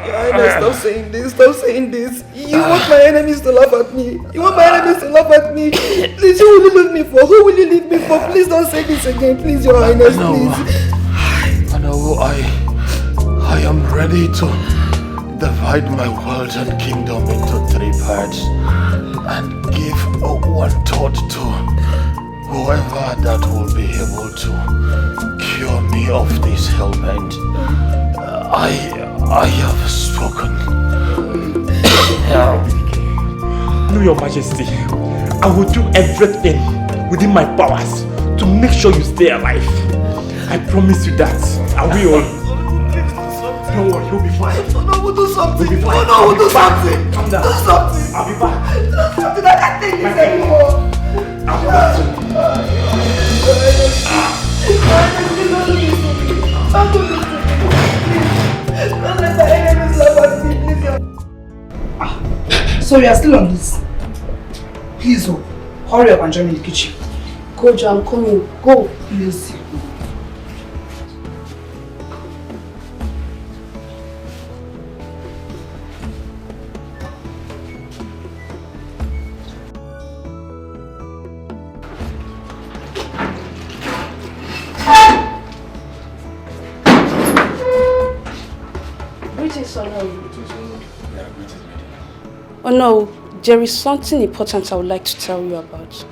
Stop saying this. Stop saying this. You want my enemies to laugh at me. You want my enemies to laugh at me. Please, who will you leave me for? Who will you leave me for? Please don't say this again. Please, Your Highness, please. I know I am ready to divide my world and kingdom into 3 parts and give 1/3 to whoever that will be able to cure me of this ailment. I have spoken. No, Your Majesty. I will do everything within my powers to make sure you stay alive. I promise you that. I will. Don't worry, you'll be fine. No, we'll do something. You'll be fine. No, we'll do something. Calm down. Do something. I'll be back. Do something. I can't take this anymore. I'll be back soon. Don't let the enemies laugh at me, please. So we are still on this. Please, hurry up and join me in the kitchen. Go, Jo, I'm coming. Go. Please. Oh no, there is something important I would like to tell you about.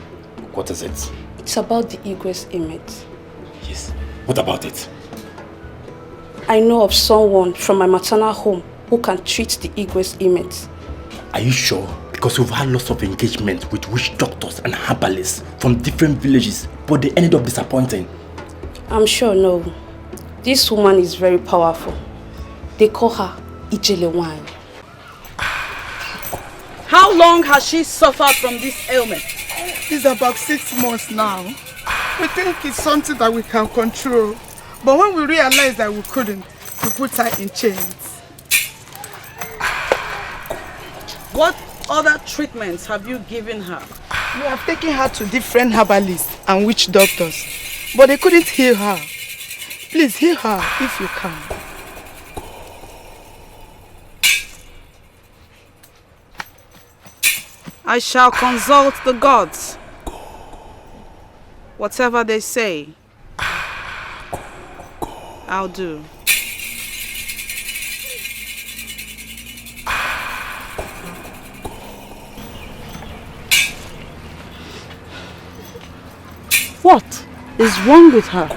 What is it? It's about the egress image. Yes. What about it? I know of someone from my maternal home who can treat the egress image. Are you sure? Because we've had lots of engagement with witch doctors and herbalists from different villages, but they ended up disappointing. I'm sure no. This woman is very powerful. They call her Ijele. How long has she suffered from this ailment? It's about 6 months now. We think it's something that we can control. But when we realized that we couldn't, we put her in chains. What other treatments have you given her? We have taken her to different herbalists and witch doctors. But they couldn't heal her. Please heal her if you can. I shall consult the gods. Whatever they say, I'll do. What is wrong with her?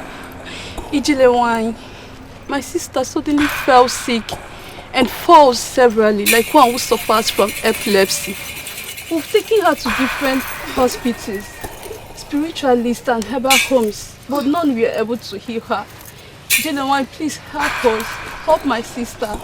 Ijele, my sister suddenly fell sick and falls severally like one who suffers from epilepsy. We've taken her to different hospitals, spiritualists and herbal homes, but none were able to heal her. Ijele, please help us. Help my sister.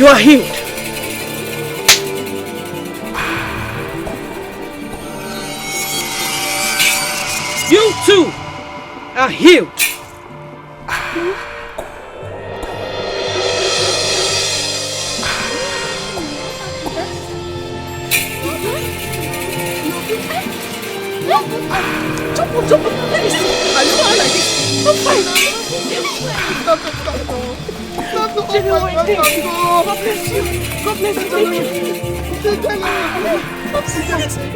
You are healed. You too are healed. Jump, let me see. Are you all like this? I'm fine. Genuine, thank you. God bless you. God bless you, thank you.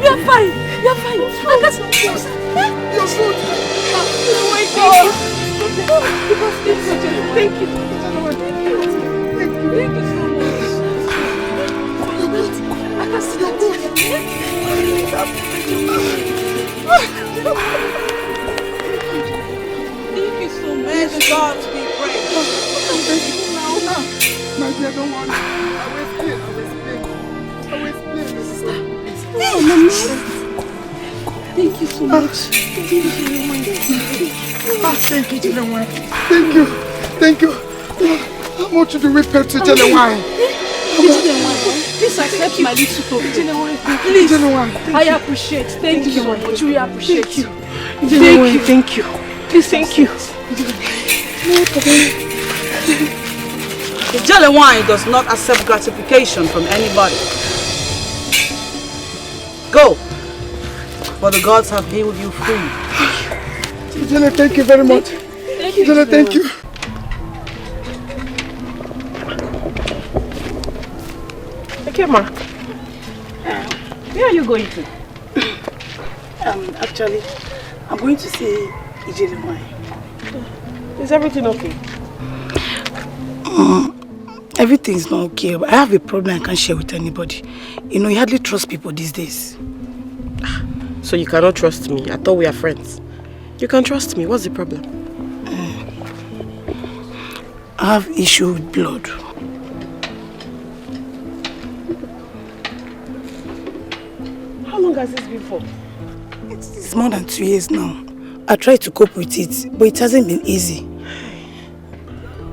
You're fine. You're fine. I can't. You're good. Oh my God. Thank you. Thank you so much. I can see that. Thank you so much. May God be praised. My dear, don't worry. I will explain. Thank you so much. Thank you, Ghanaian. Thank you. How much do we pay to Ghanaian? Please accept my little token. Please. I appreciate. Thank you so much. We appreciate you. Thank you. Please, thank you. The jelly wine does not accept gratification from anybody. Go, for the gods have healed you free. Jelly, thank you very much. Jelly, thank you. Okay, ma. Where are you going to? Actually, I'm going to see jelly wine. Is everything okay? Everything's not okay, but I have a problem I can't share with anybody. You know, you hardly trust people these days. So you cannot trust me? I thought we are friends. You can trust me. What's the problem? I have issue with blood. How long has this been for? It's more than 2 years now. I tried to cope with it, but it hasn't been easy.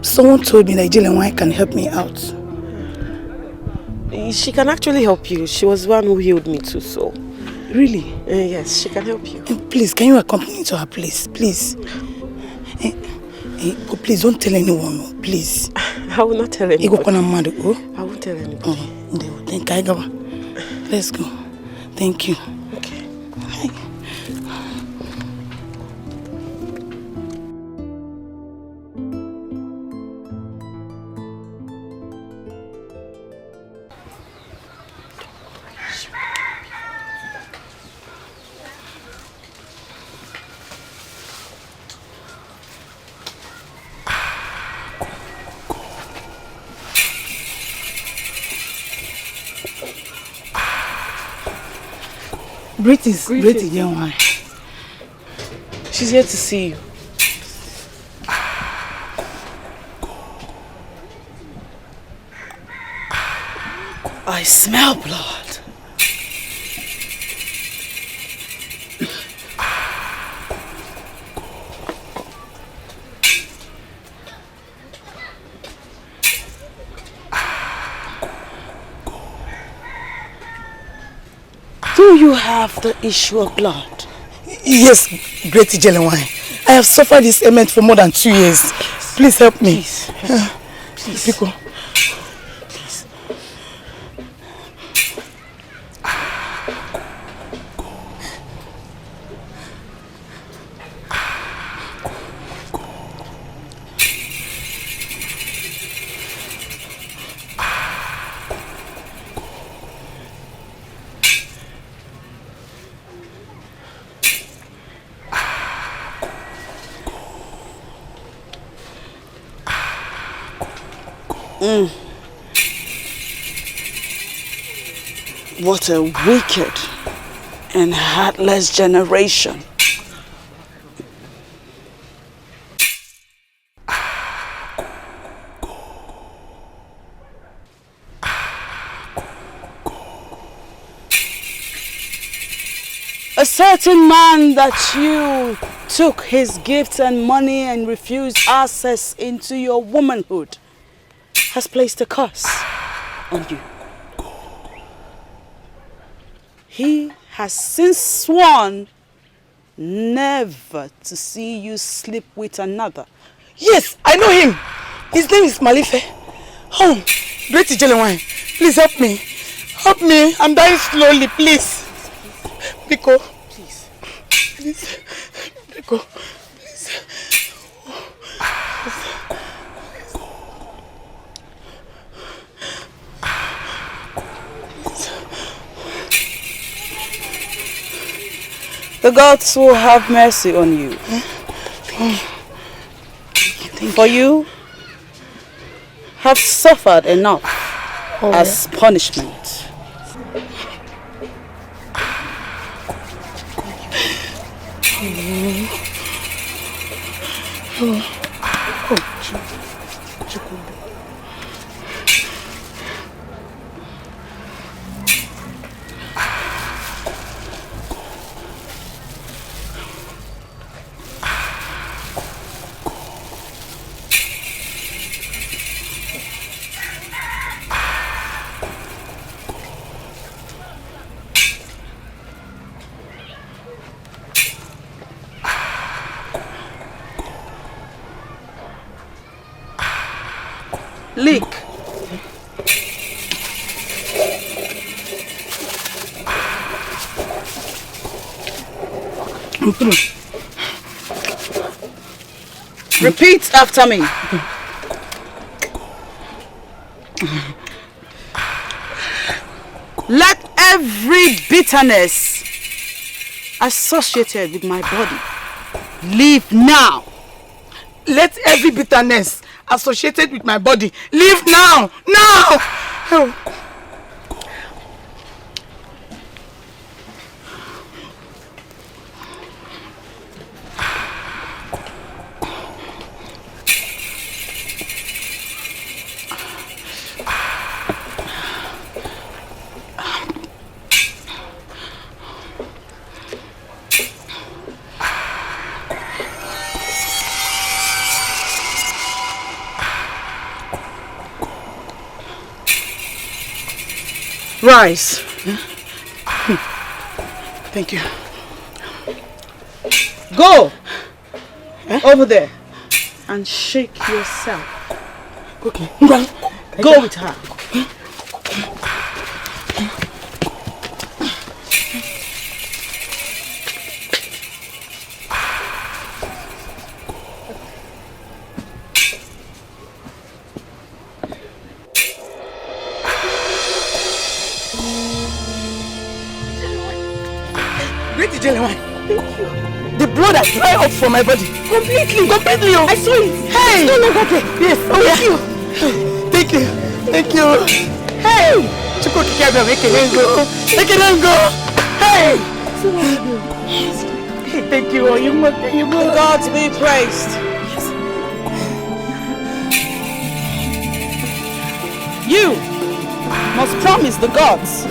Someone told me that Nigerian wife can help me out. She can actually help you. She was the one who healed me too, so... Really? Yes, she can help you. Please, can you accompany me to her place? Please. But please, don't tell anyone, please. I will not tell anybody. I won't tell anybody. Let's go. Thank you. Okay. Greetings, young one. She's here to see you. I smell blood. Do you have the issue of blood? Yes, great Jelewine. I have suffered this ailment for more than 2 years. Please help me. Please. Pico. Please. What a wicked and heartless generation. A certain man that you took his gifts and money and refused access into your womanhood has placed a curse on you. He has since sworn never to see you sleep with another. Yes, I know him. His name is Malife. Oh, Great Ijelewine, please help me. Help me. I'm dying slowly, please. Biko. Please. Please. Biko. Please. The gods will have mercy on you. For you have suffered enough as punishment. Leak. Repeat after me. Let every bitterness associated with my body leave now. Let every bitterness associated with my body leave now. Now! Oh. Rise. Thank you. Go over there and shake yourself. Okay. Go with her. The blood has dried up from my body. Completely. Oh. I saw it. Hey. It's no longer there. Yes. Oh, thank you. Thank you. Hey. Chuko kikebe make it go. Take it and go. Hey. Thank you. The gods be praised. Yes. You must promise the gods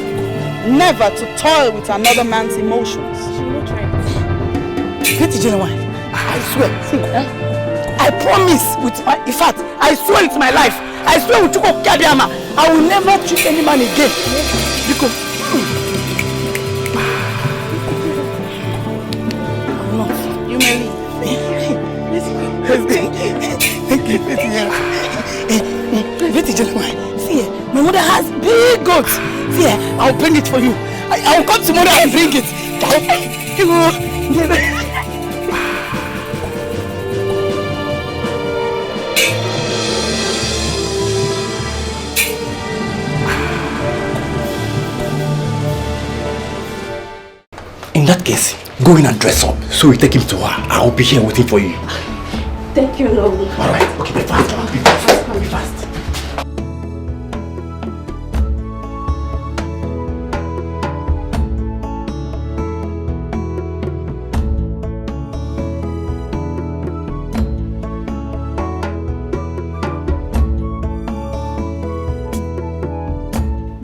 never to toil with another man's emotions. Great Ijelewine, I swear. I promise with my, in fact, I swear with my life. I swear with Chuko Kadiama, I will never treat any man again. Because I'm not. You may leave. Thank you, Great Ijelewine. See, my mother has big goats. See, I'll bring it for you. I'll come tomorrow and bring it. In that case, go in and dress up so we take him to her. I'll be here waiting for you. Thank you, Lord. Alright, okay, be fast. Be fast. Be fast.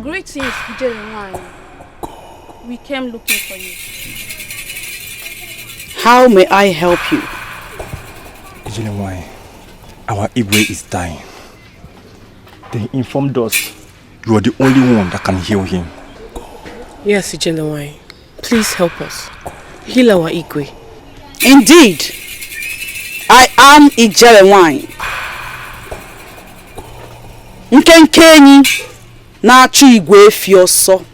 Greetings, Nigerian. We came looking for you. How may I help you? Nigerian, our Igwe is dying. They informed us You are the only one that can heal him. Yes, Ijelewai. Please help us. Heal our Igwe. Indeed, I am Ijelewai. Nkenkenyi na-achụ Igwe efi ọsọ.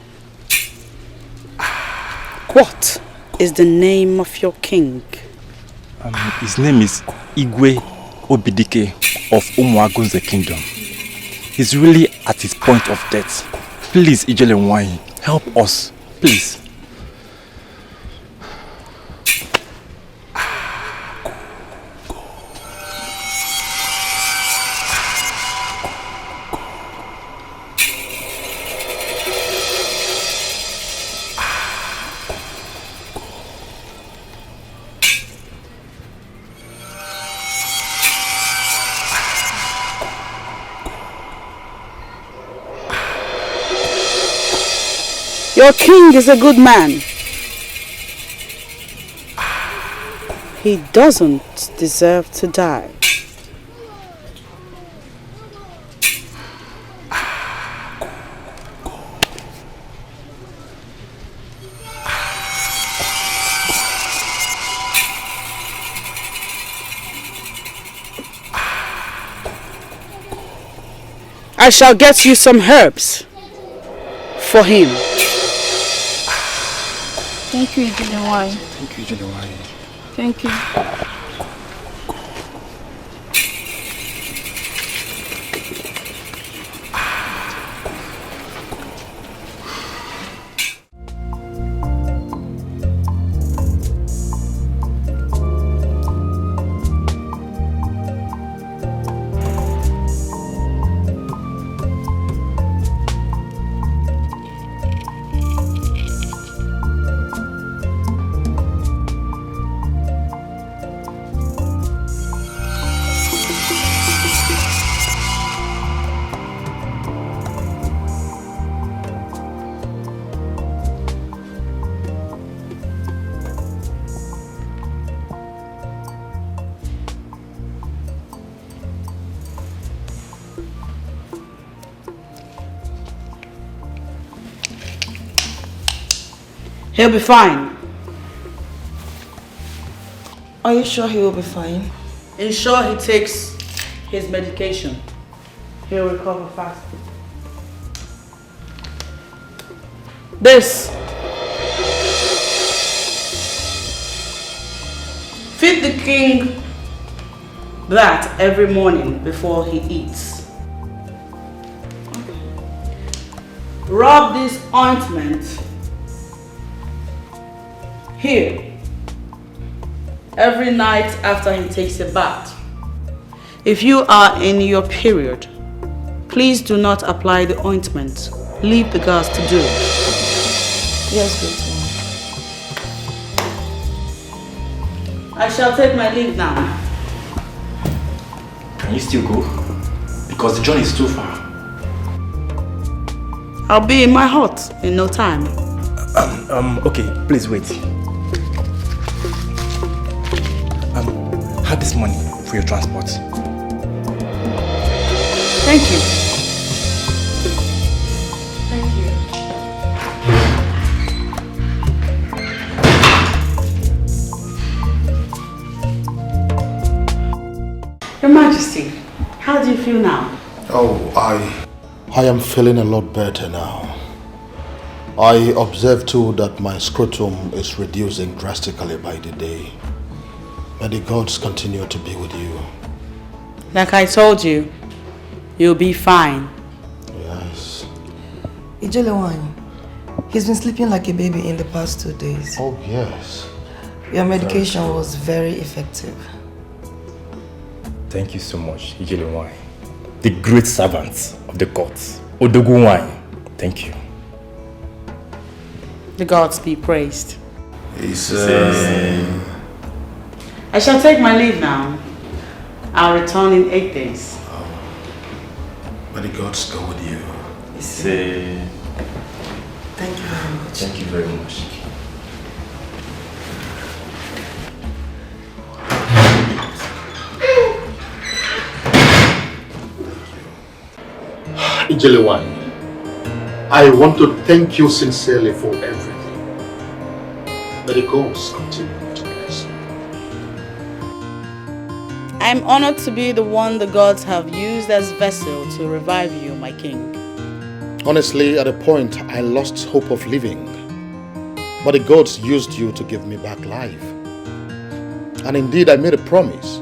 What is the name of your king? His name is Igwe Obidike of Umuagunze Kingdom. He's really at his point of death. Please, Ijelewai, help us, please. Your king is a good man. He doesn't deserve to die. I shall get you some herbs for him. Thank you, Ijelewai. Thank you, Ijelewai. Thank you. He'll be fine. Are you sure he will be fine? Ensure he takes his medication. He'll recover fast. This. Feed the king that every morning before he eats. Rub this ointment here every night after he takes a bath. If you are in your period, please do not apply the ointment. Leave the girls to do it. Yes, good. I shall take my leave now. Can you still go? Because the journey is too far. I'll be in my hut in no time. Okay, please wait. Have this money for your transport. Thank you. Thank you. Your Majesty, how do you feel now? Oh, I am feeling a lot better now. I observe too that my scrotum is reducing drastically by the day. May the gods continue to be with you. Like I told you, you'll be fine. Yes. Ijelewai, he's been sleeping like a baby in the past 2 days. Oh, yes. Your medication was very effective. Thank you so much, Ijelewai, the great servant of the gods. Odogunwai, thank you. The gods be praised. Amen. I shall take my leave now. I'll return in 8 days. May the gods go with you. Thank you very much. Thank you very much. Ijelewai, I want to thank you sincerely for everything. May the gods continue to bless you. I'm honored to be the one the gods have used as vessel to revive you, my king. Honestly, at a point, I lost hope of living. But the gods used you to give me back life. And indeed, I made a promise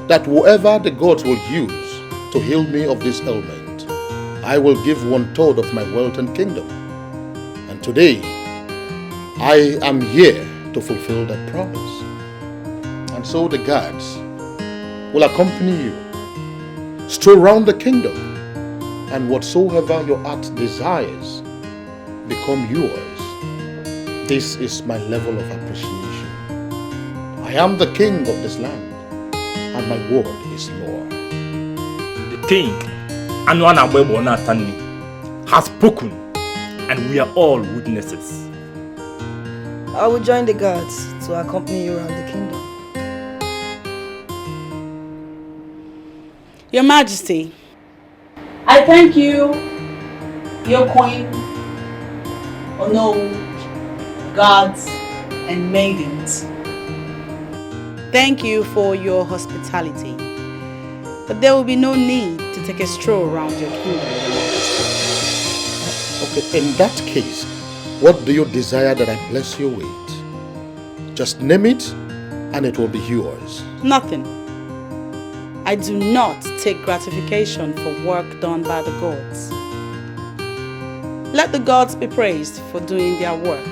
that whoever the gods will use to heal me of this ailment, I will give 1/3 of my wealth and kingdom. And today, I am here to fulfill that promise. And so the gods will accompany you, stroll round the kingdom, and whatsoever your heart desires become yours. This is my level of appreciation. I am the king of this land, and my word is law. The king, has spoken, and we are all witnesses. I will join the guards to accompany you around the kingdom. Your Majesty, I thank you, your queen, guards, and maidens. Thank you for your hospitality, but there will be no need to take a stroll around your kingdom, Your Majesty. Okay, in that case, what do you desire that I bless you with? Just name it, and it will be yours. Nothing. I do not take gratification for work done by the gods. Let the gods be praised for doing their work.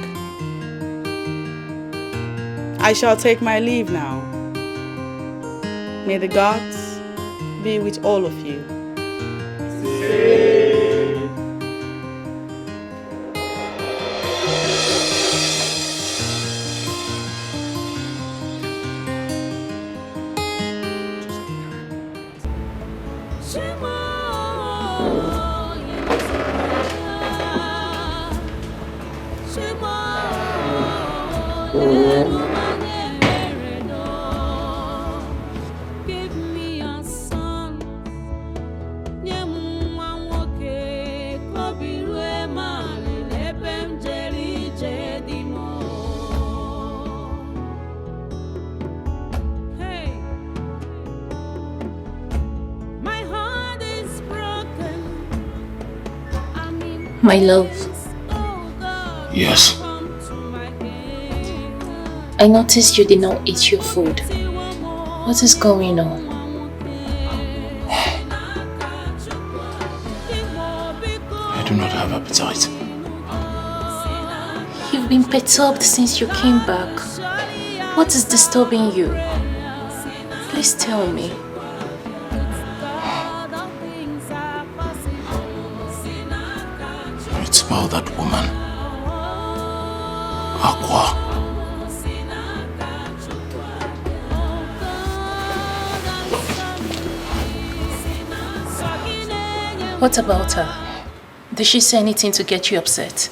I shall take my leave now. May the gods be with all of you. My love, Yes. I noticed you did not eat your food. What is going on? I do not have appetite. You've been perturbed since you came back. What is disturbing you? Please tell me. It's about that woman. Aqua. What about her? Did she say anything to get you upset?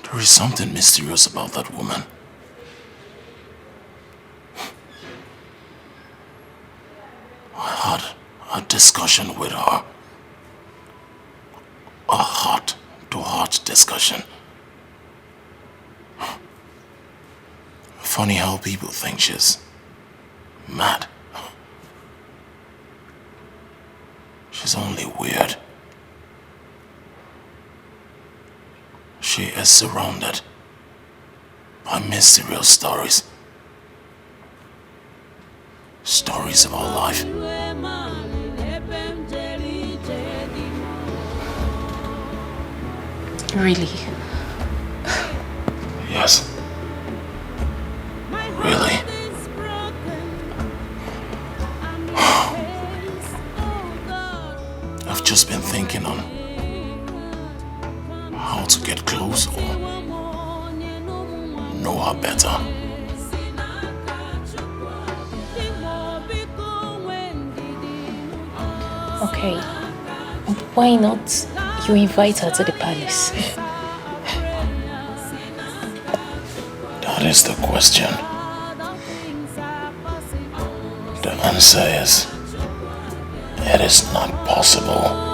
There is something mysterious about that woman. I had a discussion with her. A heart-to-heart discussion. Funny how people think she's mad. She's only weird. She is surrounded by mysterious stories. Stories of our life. Really? Yes. Really? I've just been thinking on how to get close or know her better. Okay. Why not you invite her to the palace? That is the question. The answer is It is not possible.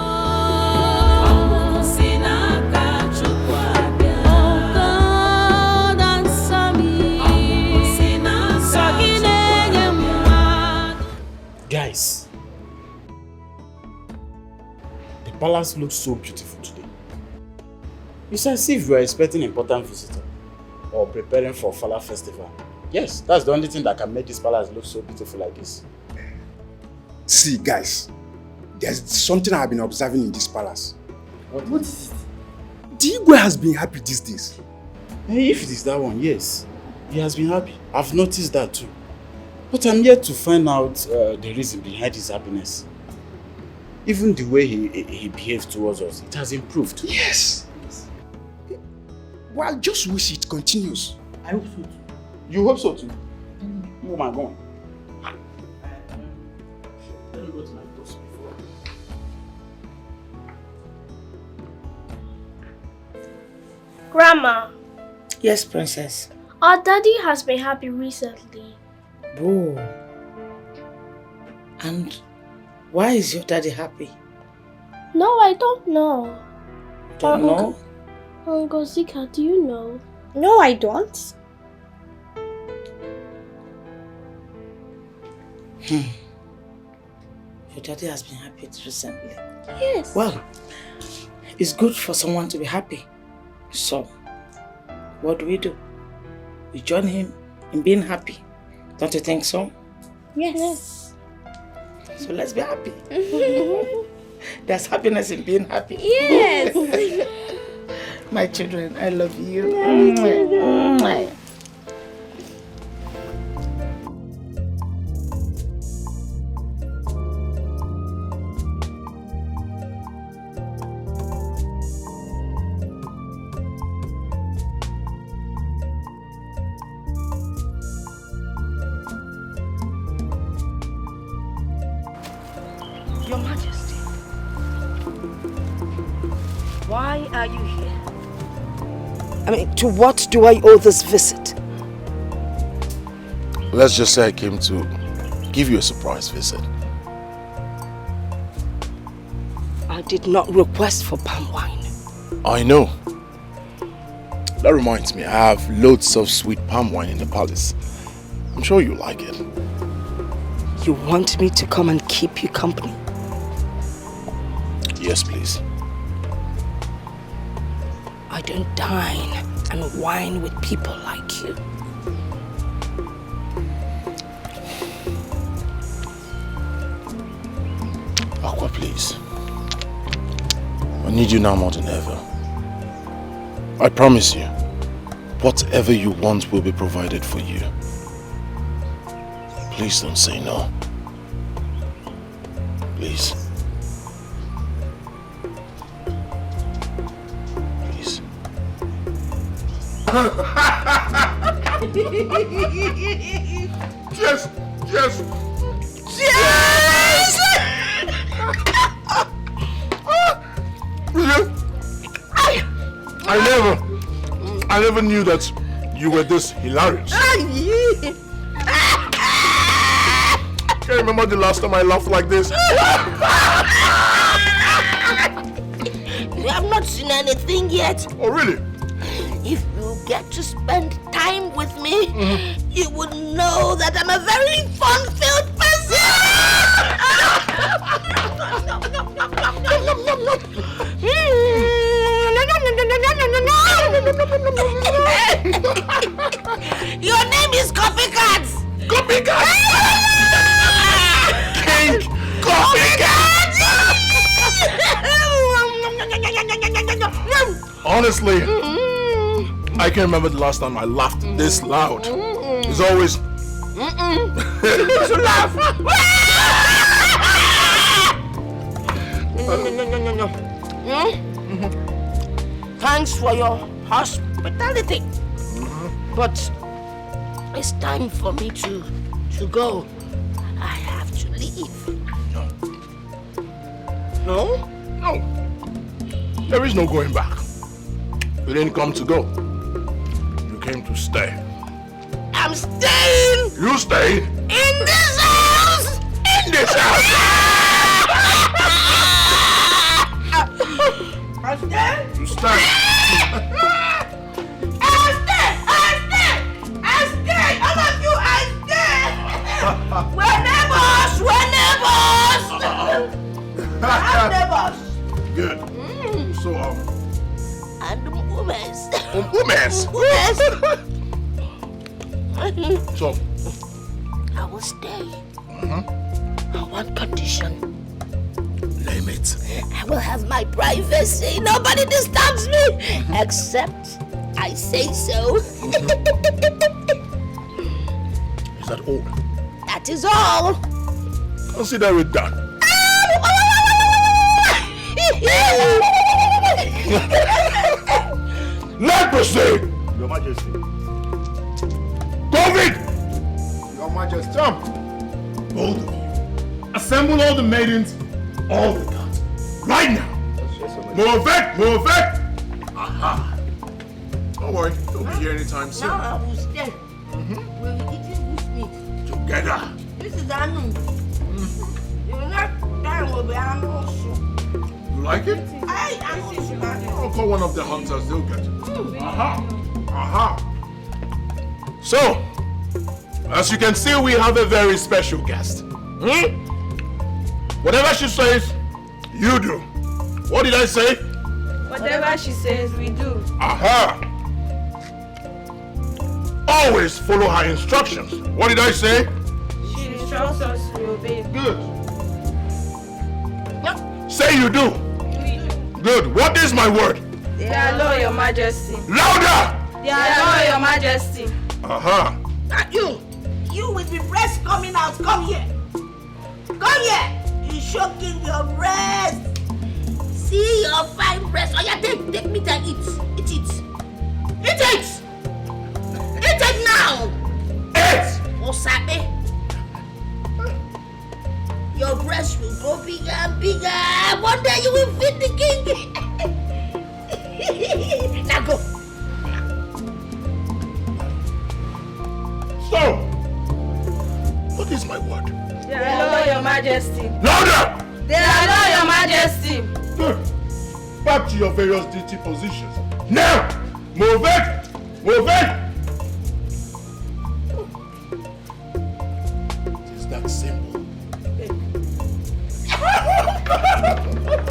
Guys, the palace looks so beautiful today. It's as if you are expecting an important visitor or preparing for Fala festival. Yes, that's the only thing that can make this palace look so beautiful like this. See, guys, there's something I've been observing in this palace. What is it? The Igwe has been happy these days. Hey, if it is that one, yes, he has been happy. I've noticed that too. But I'm yet to find out the reason behind his happiness. Even the way he behaves towards us, it has improved. Yes. Well, I just wish it continues. I hope so too. You hope so too? Where am I going? Let me go to my boss before. Grandma, Yes, princess. our daddy has been happy recently. Oh. And why is your daddy happy? No, I don't know. Don't know? Uncle Zika, do you know? No, I don't. Your daddy has been happy recently. Yes. Well, it's good for someone to be happy. So, what do? We join him in being happy. Don't you think so? Yes. So let's be happy. There's happiness in being happy. Yes. My children, I love you. Your Majesty, why are you here? I mean, to what do I owe this visit? Let's just say I came to give you a surprise visit. I did not request for palm wine. I know. That reminds me, I have loads of sweet palm wine in the palace. I'm sure you like it. You want me to come and keep you company? Yes, please. I don't dine and wine with people like you. Aqua, please. I need you now more than ever. I promise you, whatever you want will be provided for you. Please don't say no. Please. Please. Yes! Yes! Yes! I never knew that you were this hilarious. Can't remember the last time I laughed like this. You have not seen anything yet. Oh, really? If you get to spend time with me, you would know that I'm a very fun-filled Your name is Copycat! Copycat! King Copycat! Honestly, I can't remember the last time I laughed this loud. It's always... You need to laugh! Thanks for your hospitality. But it's time for me to go. I have to leave. No? No. There is no going back. You didn't come to go. You came to stay. I'm staying! You stayed? In this house! In this house! You stand. All of you, we're neighbors! We're neighbors! Good. So, And omens. Omens? So, I will stay. On one condition. Name it. I will have my privacy. Nobody disturbs me. Except I say so. Is that all? That is all. Consider it done. Let proceed! Your Majesty. COVID! Your Majesty. Jump! Both of you. Assemble all the maidens, all the gods. Right now! Move it! Aha! Don't worry, you'll be here anytime soon. Now I will stay. We're eating bush meat. Together. This is Anu. You will not die with the animal soup. You like it? I'll call one of the hunters, they'll get it. Aha! So, as you can see, we have a very special guest. Whatever she says, you do. What did I say? Whatever she says, we do. Aha! Always follow her instructions. What did I say? She instructs us to obey. Good. Say you do. Good. What is my word? They are law, Your Majesty. Louder! They are law, Your Majesty. Aha! Not you! You with the breast coming out, come here! Come here! You're shocking your breast! See your fine breast. Oh yeah, take meat and eat. Eat it! Eat it! Eat it now! Eat! Osabe! Your breast will grow bigger and bigger. One day you will feed the king. Now go. So, what is my word? They are law, Your Majesty. Louder! They are law, Your Majesty. Good. Back to your various duty positions. Now! Move it! Move it! It is that simple.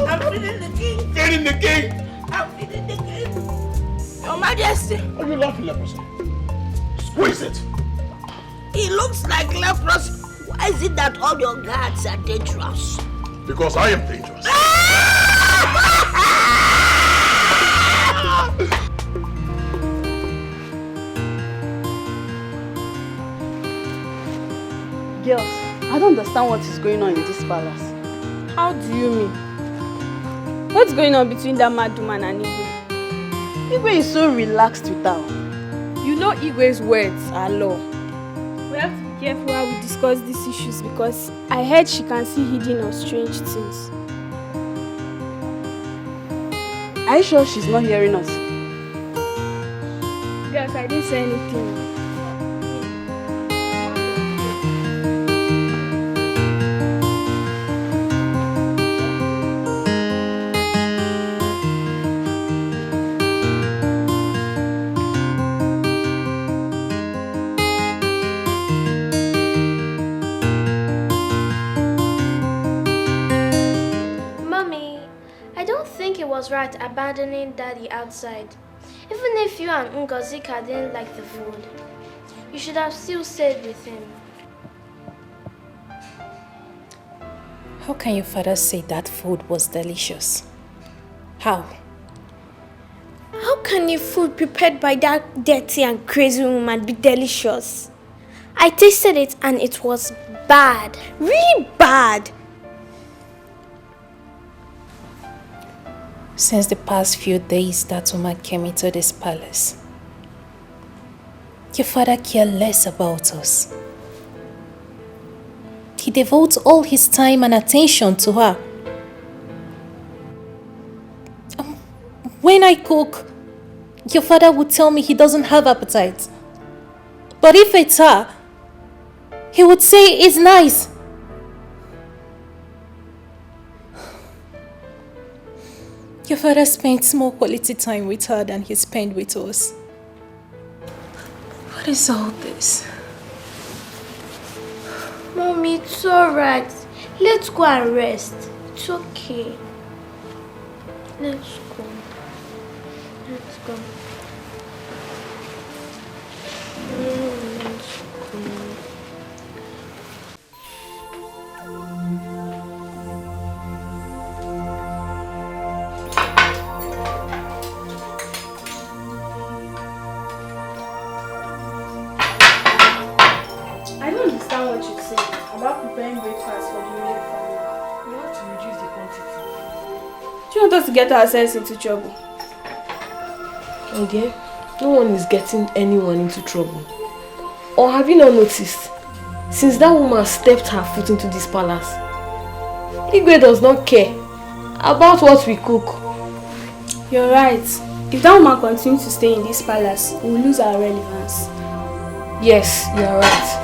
I'm feeding the king. Feeding the king? I'm feeding the king. Your Majesty. Are you laughing, leprosy? Squeeze it. He looks like leprosy. Why is it that all your guards are dangerous? Because I am dangerous. Girls, I don't understand what is going on in this palace. How do you mean? What's going on between that mad woman and Igwe? Igwe is so relaxed with her. You know Igwe's words are law. We have to be careful how we discuss these issues because I heard she can see hidden or strange things. Are you sure she's not hearing us? Yes, I didn't say anything. Was right abandoning Daddy outside. Even if you and Ngozika didn't like the food, you should have still stayed with him. How can your father say that food was delicious? How? How can your food prepared by that dirty and crazy woman be delicious? I tasted it and it was bad. Really bad. Since the past few days that woman came into this palace, your father cared less about us. He devotes all his time and attention to her. When I cook, your father would tell me he doesn't have appetite. But if it's her, he would say it's nice. Your father spent more quality time with her than he spent with us. What is all this? Mommy, it's alright. Let's go and rest. It's okay. Let's go. Let's go. Let's go. I don't understand what you say about preparing breakfast for the immediate family. We have to reduce the quantity. Do you want us to get ourselves into trouble? Oh dear, no one is getting anyone into trouble. Or have you not noticed? Since that woman stepped her foot into this palace, Igwe does not care about what we cook. You're right. If that woman continues to stay in this palace, we will lose our relevance. Yes, you're right.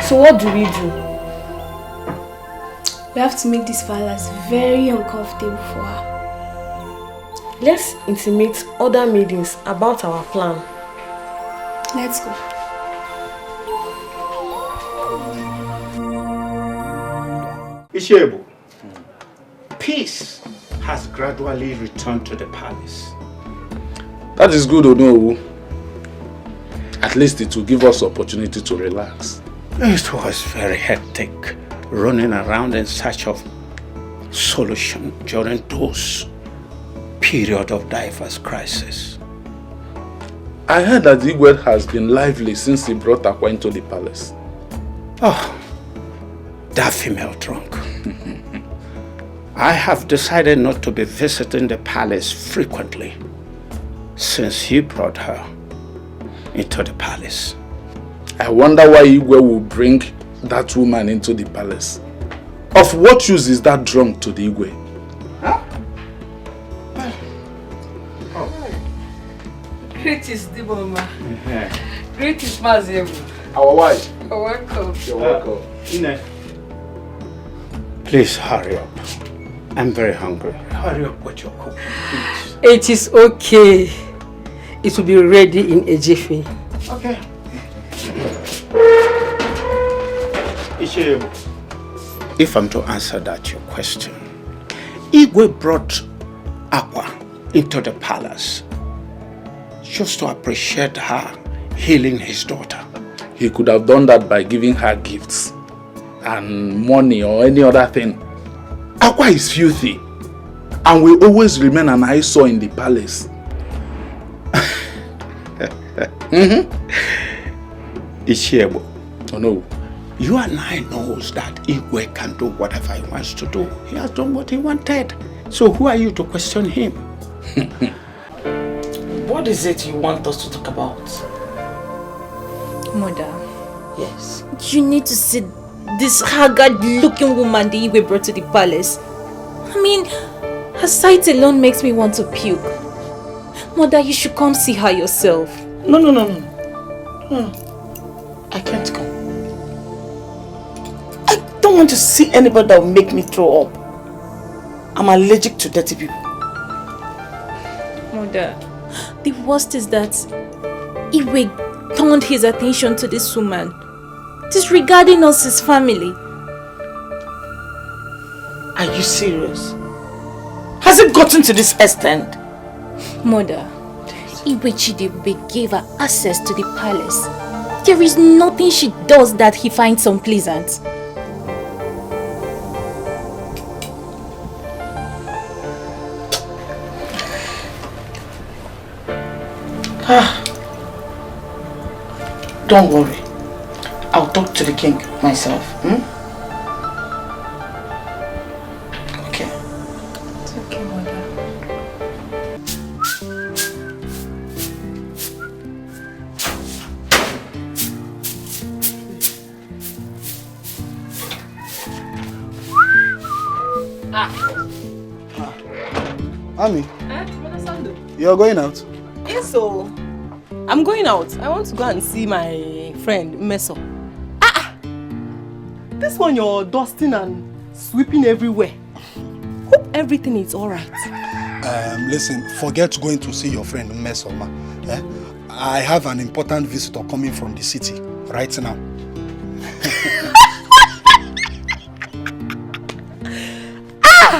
So what do? We have to make this palace very uncomfortable for her. Let's intimate other maidens about our plan. Let's go. Ishebu, peace has gradually returned to the palace. That is good, Onowu. At least it will give us opportunity to relax. It was very hectic, running around in search of solution during those period of diverse crisis. I heard that Igwe has been lively since he brought Akwa into the palace. Oh, that female drunk. I have decided not to be visiting the palace frequently since he brought her into the palace. I wonder why Igwe will bring that woman into the palace. Of what use is that drunk to the Igwe? Huh? Great is Diboma. Great is Mazebu. Our wife. You're welcome. You're welcome. Ine. Please hurry up. I'm very hungry. Hurry up with your cook, please. It is okay. It will be ready in a jiffy. Okay. If I'm to answer that your question, Igwe brought Aqua into the palace just to appreciate her healing his daughter. He could have done that by giving her gifts and money or any other thing. Aqua is filthy and will always remain an eyesore in the palace. Ishiebo. Oh no. You and I knows that Igwe can do whatever he wants to do. He has done what he wanted. So who are you to question him? What is it you want us to talk about? Mother. Yes. You need to see this haggard-looking woman the Igwe brought to the palace. I mean, her sight alone makes me want to puke. Mother, you should come see her yourself. No. I can't come. I don't want to see anybody that will make me throw up. I'm allergic to dirty people. Mother, the worst is that Igwe turned his attention to this woman, disregarding us as family. Are you serious? Has it gotten to this extent? Mother, Igwe Chidebube gave her access to the palace. There is nothing she does that he finds unpleasant. Don't worry. I'll talk to the king myself. Okay. It's okay, Mother. Ami, Mother Sando. you're going out? Yes, so I'm going out. I want to go and see my friend Meso. This one you're dusting and sweeping everywhere. Hope everything is alright. Listen, forget going to see your friend Mesoma. I have an important visitor coming from the city right now.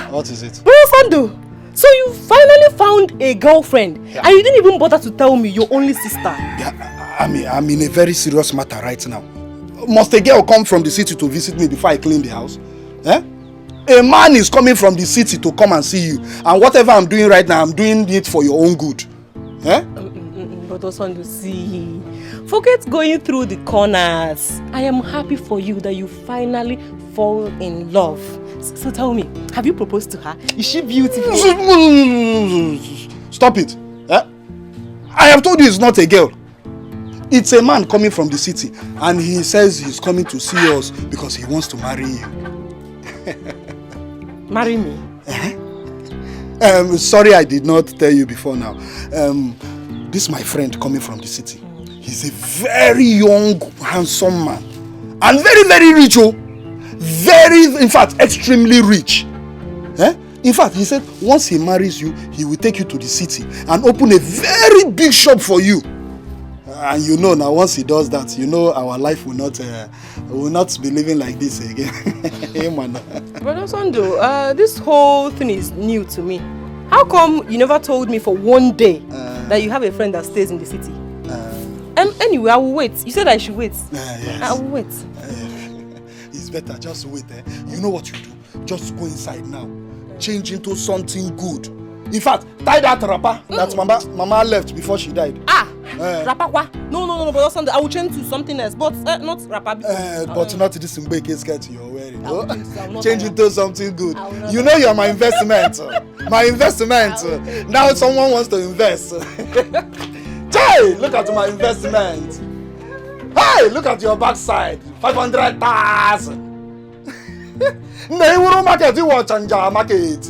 What is it? Sando, so you finally found a girlfriend and you didn't even bother to tell me your only sister. Yeah, I'm in a very serious matter right now. Must a girl come from the city to visit me before I clean the house? A man is coming from the city to come and see you, and whatever I'm doing right now, I'm doing it for your own good. But Sando, see, forget going through the corners. I am happy for you that you finally fall in love. So tell me, have you proposed to her? Is she beautiful? Stop it. I have told you it's not a girl. It's a man coming from the city, and he says he's coming to see us because he wants to marry you. Marry me? Sorry I did not tell you before now. This is my friend coming from the city. He's a very young, handsome man. And very, very rich, oh. In fact, extremely rich. In fact, he said once he marries you, he will take you to the city and open a very big shop for you. And you know now, once he does that, you know our life will not be living like this again. Hey, man. Brother Sando, this whole thing is new to me. How come you never told me for one day that you have a friend that stays in the city? Anyway, I will wait. You said I should wait. Yes. I will wait. It's better, just wait. You know what you do? Just go inside now. Change into something good. In fact, tie that wrapper that Mama left before she died. Wrapper what? No, Brother Sando, I will change to something else, but not wrapper. But not this Mbeke skirt you're wearing. Change into something good. You know you're my investment. My investment. Now someone wants to invest. Hey, look at my investment. Hey, look at your backside. 500,000. Neighbor market, you want Chanja market.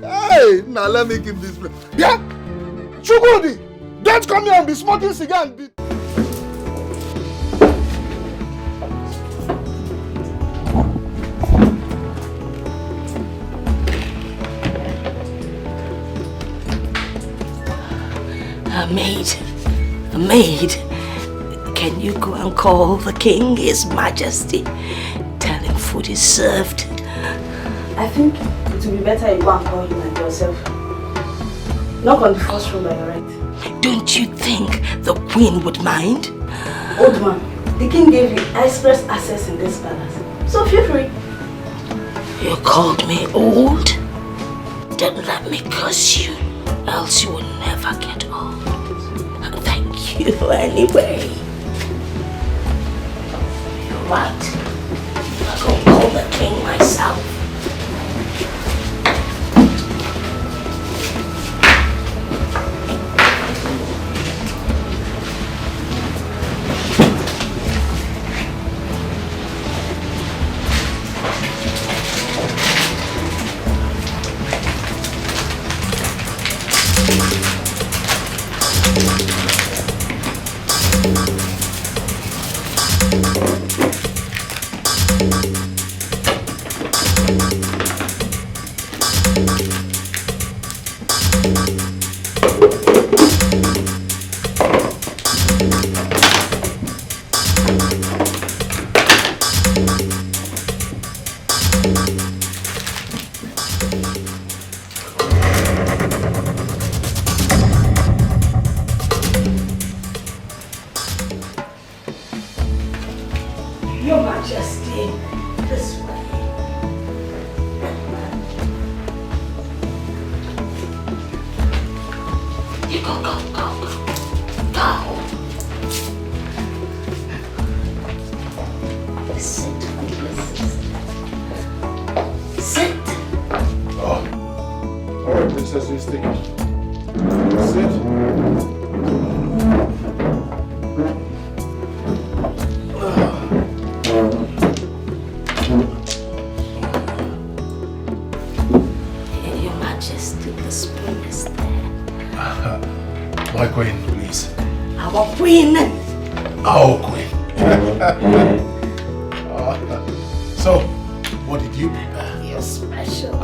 Hey, now let me keep this place. Yeah? Chugudi, don't come here and be smoking cigar and be... A maid, can you go and call the king, his majesty? Tell him food is served. I think it will be better if you go and call him and yourself. Knock on the first room by your right. Don't you think the queen would mind? Old man, the king gave you express access in this palace. So feel free. You called me old? Don't let me curse you, else you will never get old. Thank you anyway. You're right. I'll go call the king myself. Your Majesty, this way. You go. Sit, Sit. Oh. All right, princess, please take it. Sit. Your Majesty, the spoon is there. My queen, please. Our queen. Our queen. So, what did you prepare? You're special.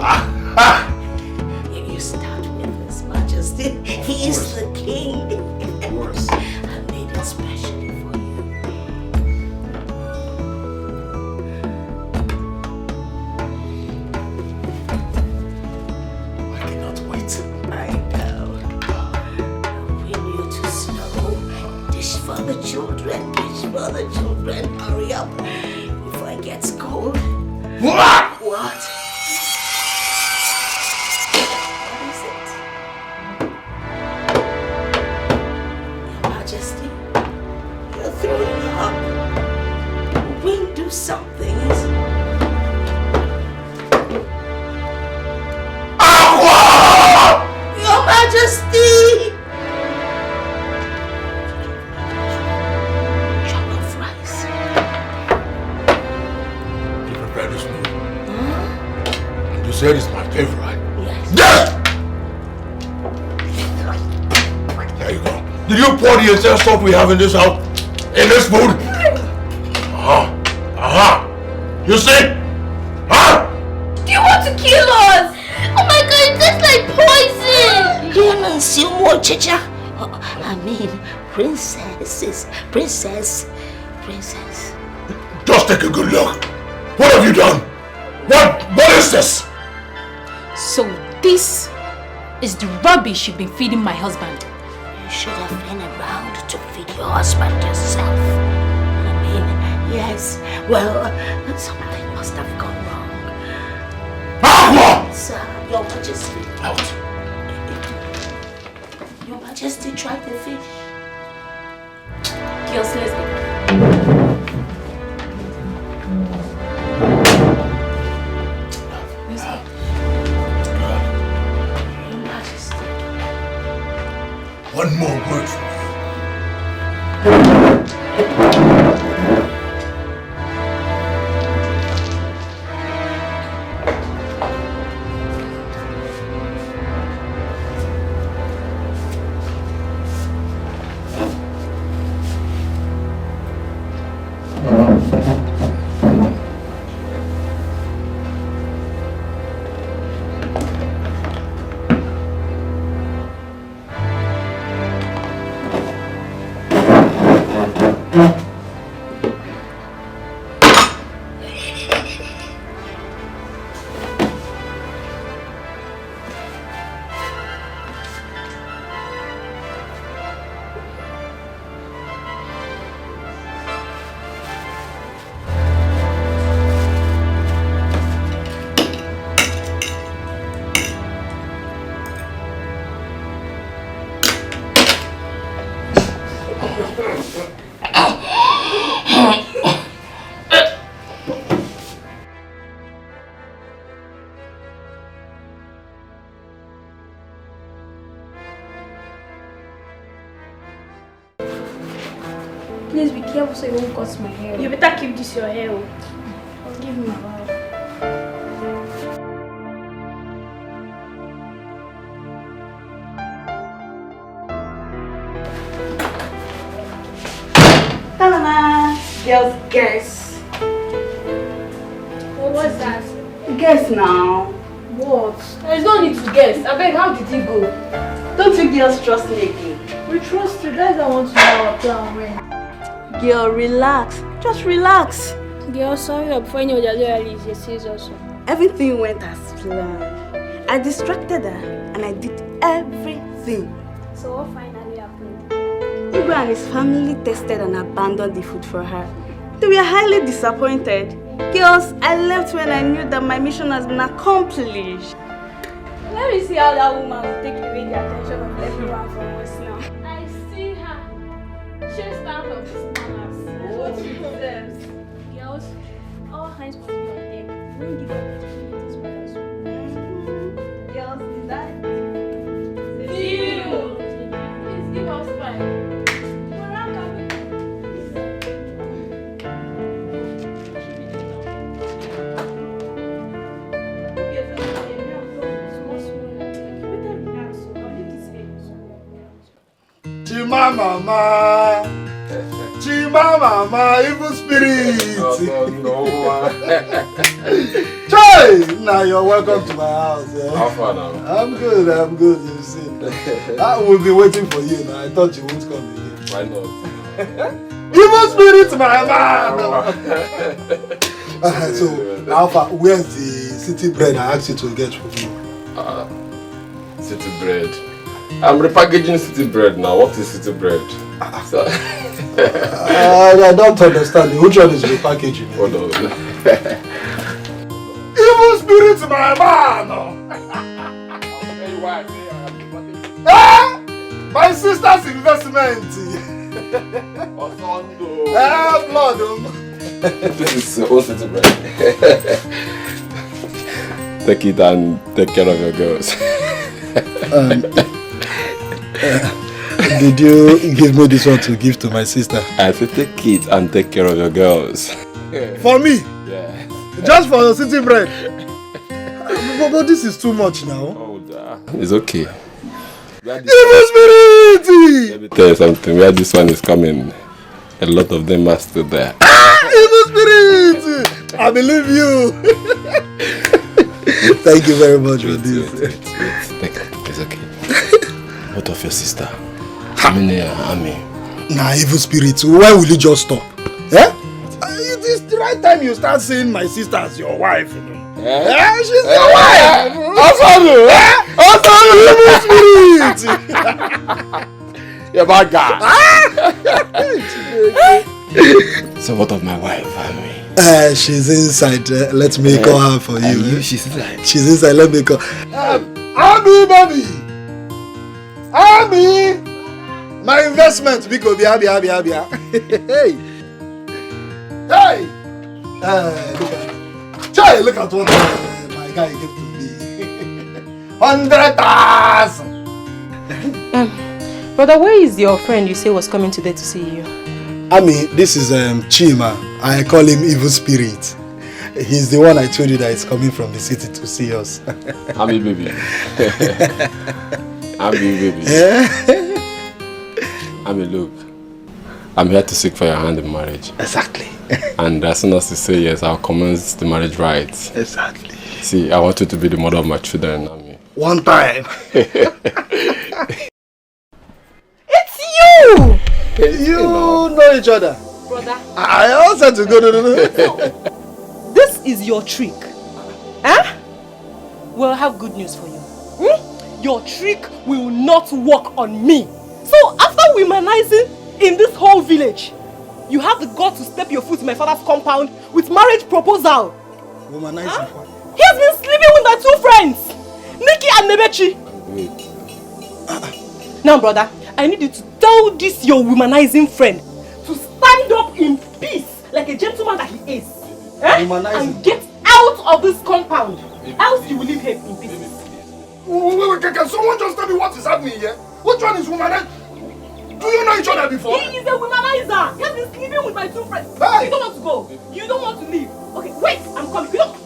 start with His Majesty. He is the king. Of course. I made it specially for you. I cannot wait. I know. We knew too slow. Dish for the children. Dish for the children. Hurry up before it gets cold. What? What? What is it? Your Majesty, you're throwing up. We'll do something. Your Majesty! Jollof rice. You prepared this meal. And you said it's my favorite. Yes. Yes! There you go. Did you pour the entire stuff we have in this house? In this food? You see? Do you want to kill us? Oh my god, it tastes like poison! Demons, you more chicha. I mean, princess. Just take a good look. What have you done? What is this? So this is the rubbish you've been feeding my husband. You should have been around to feed your husband yourself. I mean, yes. Well, something must have gone wrong. Sir, Your Majesty. Out. Your Majesty tried the fish. Girls, let's go. Your Majesty. One more word from Please be careful so you won't cut my hair. You better keep this your hair. Give me a while. Ta-da! Girls, guess. What was that? Guess now. What? There's no need to guess. I beg, how did it go? Don't you girls trust me again? We trust you. Guys, I want to know our plan when. Girl, relax. Just relax. Girl, sorry, before you know the lawyer is a sis also. Everything went as planned. I distracted her and I did everything. So what finally happened? Igwe and his family tested and abandoned the food for her. They were highly disappointed. Girls, I left when I knew that my mission has been accomplished. Let me see how that woman will take away the attention of everyone from us now. I see her. She's down of this manners. What she deserves. Girls, all hands must be on deck. Don't give up opportunities for us. Girls, is that See you. Please give us time. We're not coming. Chimamama, Chimamama, evil spirit. no. Hey, now you're welcome to my house. Yeah. How far now? I'm good, you see. I will be waiting for you now. I thought you won't come again. Why not? Evil spirit, my man! So, Alpha, where's the city bread I asked you to get for me? City bread. I'm repackaging city bread now. What is city bread? So, I don't understand. Which one is repackaging? Hold on. Evil spirit, my man! I'll tell you why I say My sister's investment! Blood! This is all city bread. Take it and take care of your girls. Did you give me this one to give to my sister? I said take it and take care of your girls. For me? Yeah. Just for the city bread? But this is too much now. Oh, it's okay. Evil spirit! Let me tell you something. Where this one is coming, a lot of them are still there. Evil spirit! I believe you. Thank you very much for this. It's okay. What of your sister? Ami. Nah, evil spirit. Why will you just stop? Eh? It is the right time you start seeing my sister as your wife. You know? She's your wife. Evil spirit. You're bad guy. So what of my wife, Ami? She's inside. Let me call her for you. She's inside. She's inside. Let me call. Ami, baby. Ami. My investment. Because Hey. Look at what my guy gave to me. 100,000. Brother, where is your friend you say was coming today to see you? Ami, this is Chima. I call him Evil Spirit. He's the one I told you that is coming from the city to see us. Ami, baby. Ami, baby. Ami, look. I'm here to seek for your hand in marriage. Exactly. And as soon as you say yes, I'll commence the marriage rites. Exactly. See, I want you to be the mother of my children, Ami. One time. It's you! You know each other. Brother. I also to go. No. This is your trick. Huh? Well, I have good news for you. Your trick will not work on me. So after womanizing in this whole village, you have the guts to step your foot in my father's compound with marriage proposal. Womanizing? Huh? He has been sleeping with my two friends, Nikki and Nebechi. Now, brother, I need you to tell this your womanizing friend to stand up in peace like a gentleman that he is. And get out of this compound. Else you will leave here in peace. Wait, can someone just tell me what is happening here? Which one is womanizer? Do you know each other before? He is a womanizer. He has been sleeping with my two friends. Hey. You don't want to go. You don't want to leave. Okay, wait, I'm coming. You don't.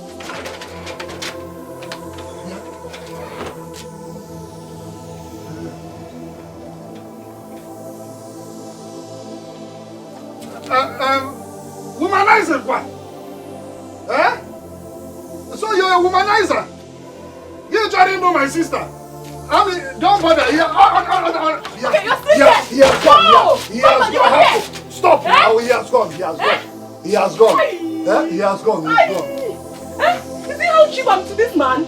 Womanizer what? Eh? So you're a womanizer? You trying to know my sister? I mean, don't bother. Okay, you're sleeping. He has gone. He has gone. Stop now. He has gone. He has gone. He has gone. He has gone. He's gone. You see how cheap I'm to this man?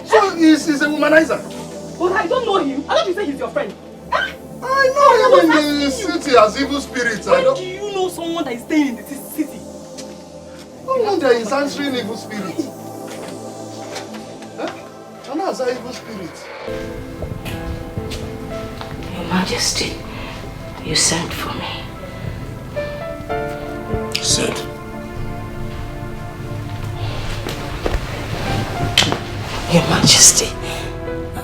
So he's a womanizer? But I don't know him. I thought you said he's your friend. I know him in the city as evil spirits. When do you know someone that is staying in the city? No wonder he's answering evil spirits. And that's an evil spirit. Your Majesty, you sent for me. Said. Your Majesty,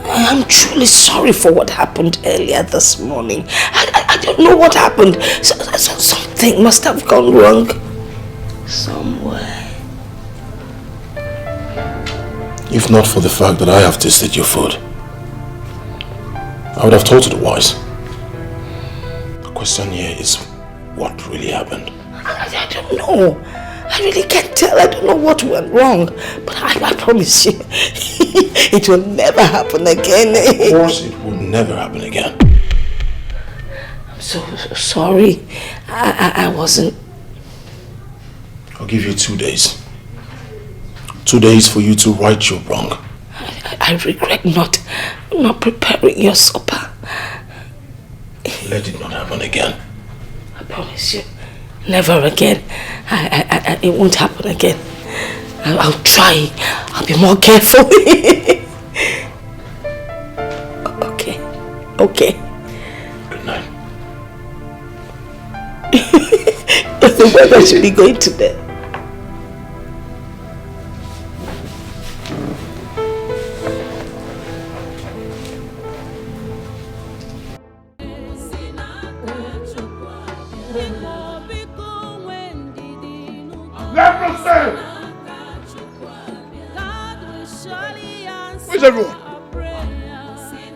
I am truly sorry for what happened earlier this morning. I don't know what happened. Something must have gone wrong somewhere. If not for the fact that I have tasted your food, I would have told you otherwise. The question here is, what really happened? I don't know. I really can't tell. I don't know what went wrong. But I promise you, it will never happen again. Of course it will never happen again. I'm so sorry. I wasn't... I'll give you 2 days. 2 days for you to right your wrong. I regret not preparing your supper. Let it not happen again. I promise you, never again. It won't happen again. I'll try. I'll be more careful. Okay. Good night. The weather should be going to bed. Where's everyone?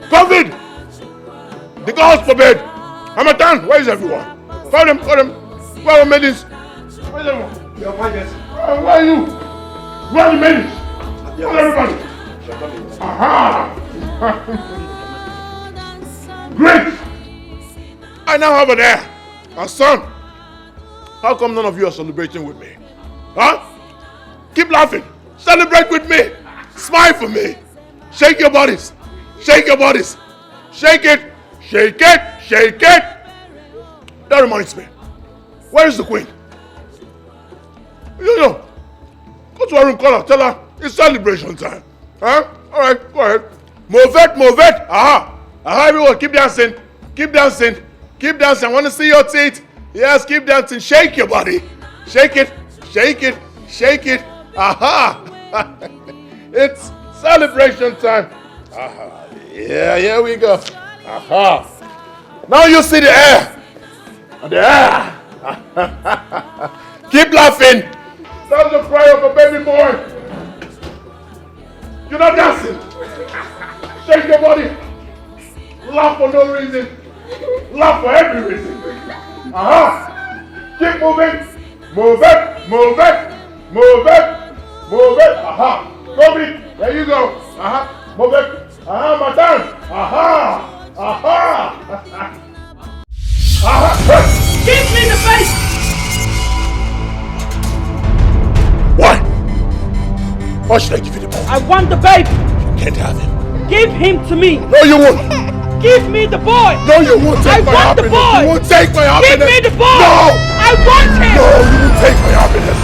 COVID! The gods forbid! Hamatan, where is everyone? Call them! Where are the maidens? Where's everyone? Your Majesty. Where are you? Where are the maidens? Call everybody! Aha! Great! I now have an heir, a son. How come none of you are celebrating with me? Huh? Keep laughing. Celebrate with me. Smile for me. Shake your bodies. Shake your bodies. Shake it. Shake it. Shake it. That reminds me. Where is the queen? Yo. Go to her room, call her. Tell her it's celebration time. Huh? Alright, go ahead. Move it. Aha. Everyone, keep dancing. Keep dancing. Keep dancing. I want to see your teeth. Yes, keep dancing. Shake your body. Shake it. Shake it. Shake it. Aha. It's celebration time. Aha. Yeah, here we go. Aha. Now you see the air. The air. Keep laughing. That's the cry of a baby boy. You're not dancing. Shake your body. Laugh for no reason. Laugh for every reason. Aha. Keep moving. Move it. Move it. Move it. Move it. Aha. COVID. There you go. Aha. Move it. Aha, madam. Aha. Aha. Aha. Give me the face! Why? Why should I give you the boy? I want the baby. You can't have him. Give him to me. No, you won't. Give me the boy. No, you won't take my happiness. I want the boy. You won't take my happiness. Give me the boy. No. I want him. No, you won't take my happiness.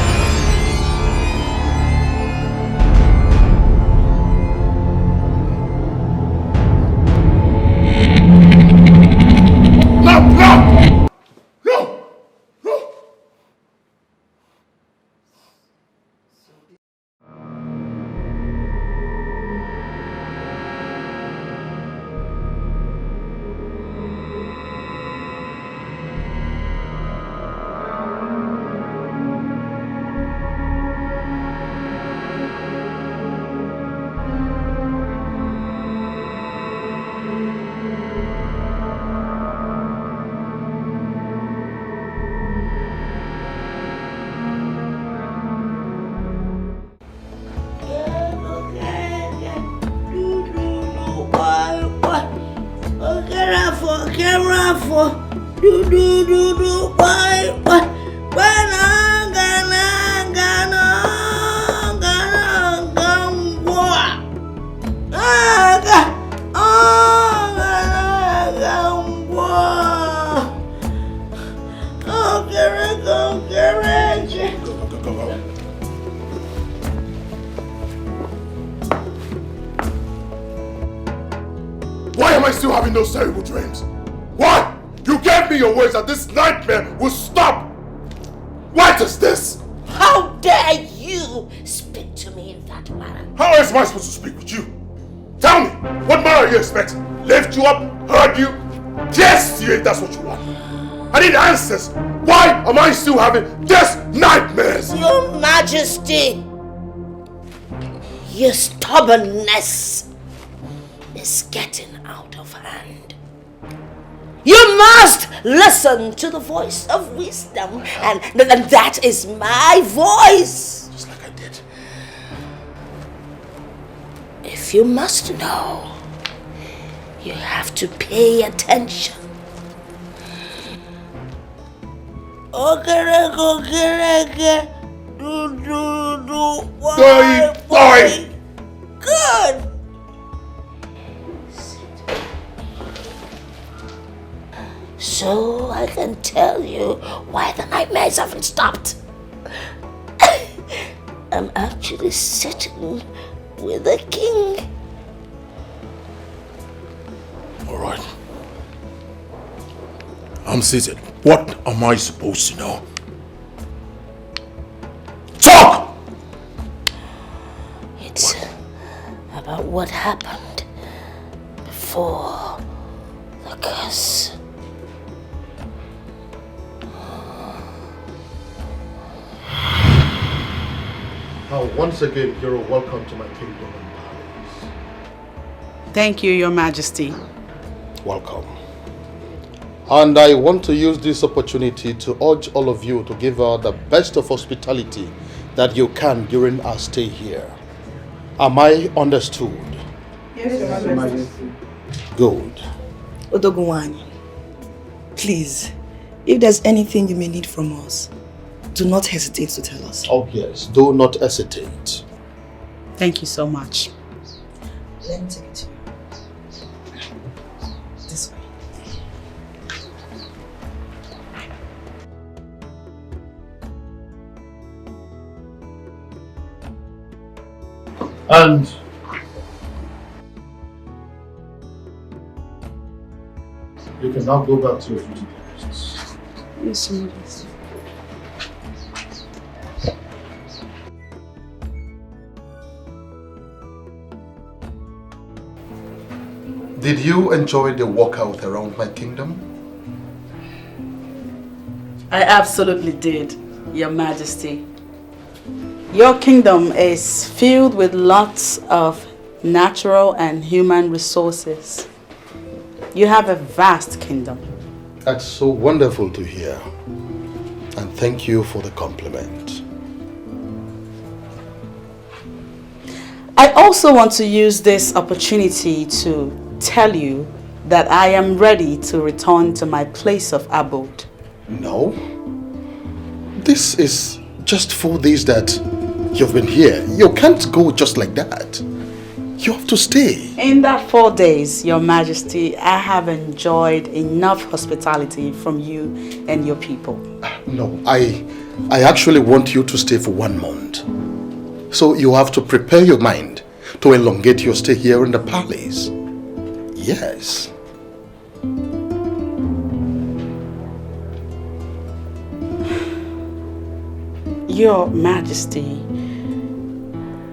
Why am I still having those terrible dreams? Why? You gave me your words that this nightmare will stop. What is this? How dare you speak to me in that manner? How else am I supposed to speak with you? Tell me, what manner you expect? Lift you up? Hurt you? Yes, if that's what you want. I need answers. Why am I still having these nightmares? Your Majesty, your stubbornness is getting out of hand. You must listen to the voice of wisdom, and that is my voice. Just like I did. If you must know, you have to pay attention. Okay. Do. Boy. Good. So I can tell you why the nightmares haven't stopped. I'm actually sitting with the king. All right. I'm seated. What am I supposed to know? Talk! It's about what happened before the curse. Once again, you're welcome to my kingdom and palace. Thank you, Your Majesty. Welcome. And I want to use this opportunity to urge all of you to give her the best of hospitality that you can during our stay here. Am I understood? Yes, Your Majesty. Good. Odogunwani, please, if there's anything you may need from us, do not hesitate to tell us. Oh yes, do not hesitate. Thank you so much. Let me take it to you. This way. And you can now go back to your duty posts. Yes, Your Majesty. Did you enjoy the walkout around my kingdom? I absolutely did, Your Majesty. Your kingdom is filled with lots of natural and human resources. You have a vast kingdom. That's so wonderful to hear. And thank you for the compliment. I also want to use this opportunity to tell you that I am ready to return to my place of abode. No. This is just 4 days that you've been here. You can't go just like that. You have to stay. In that 4 days, Your Majesty, I have enjoyed enough hospitality from you and your people. No, I actually want you to stay for 1 month. So you have to prepare your mind to elongate your stay here in the palace. Yes. Your Majesty,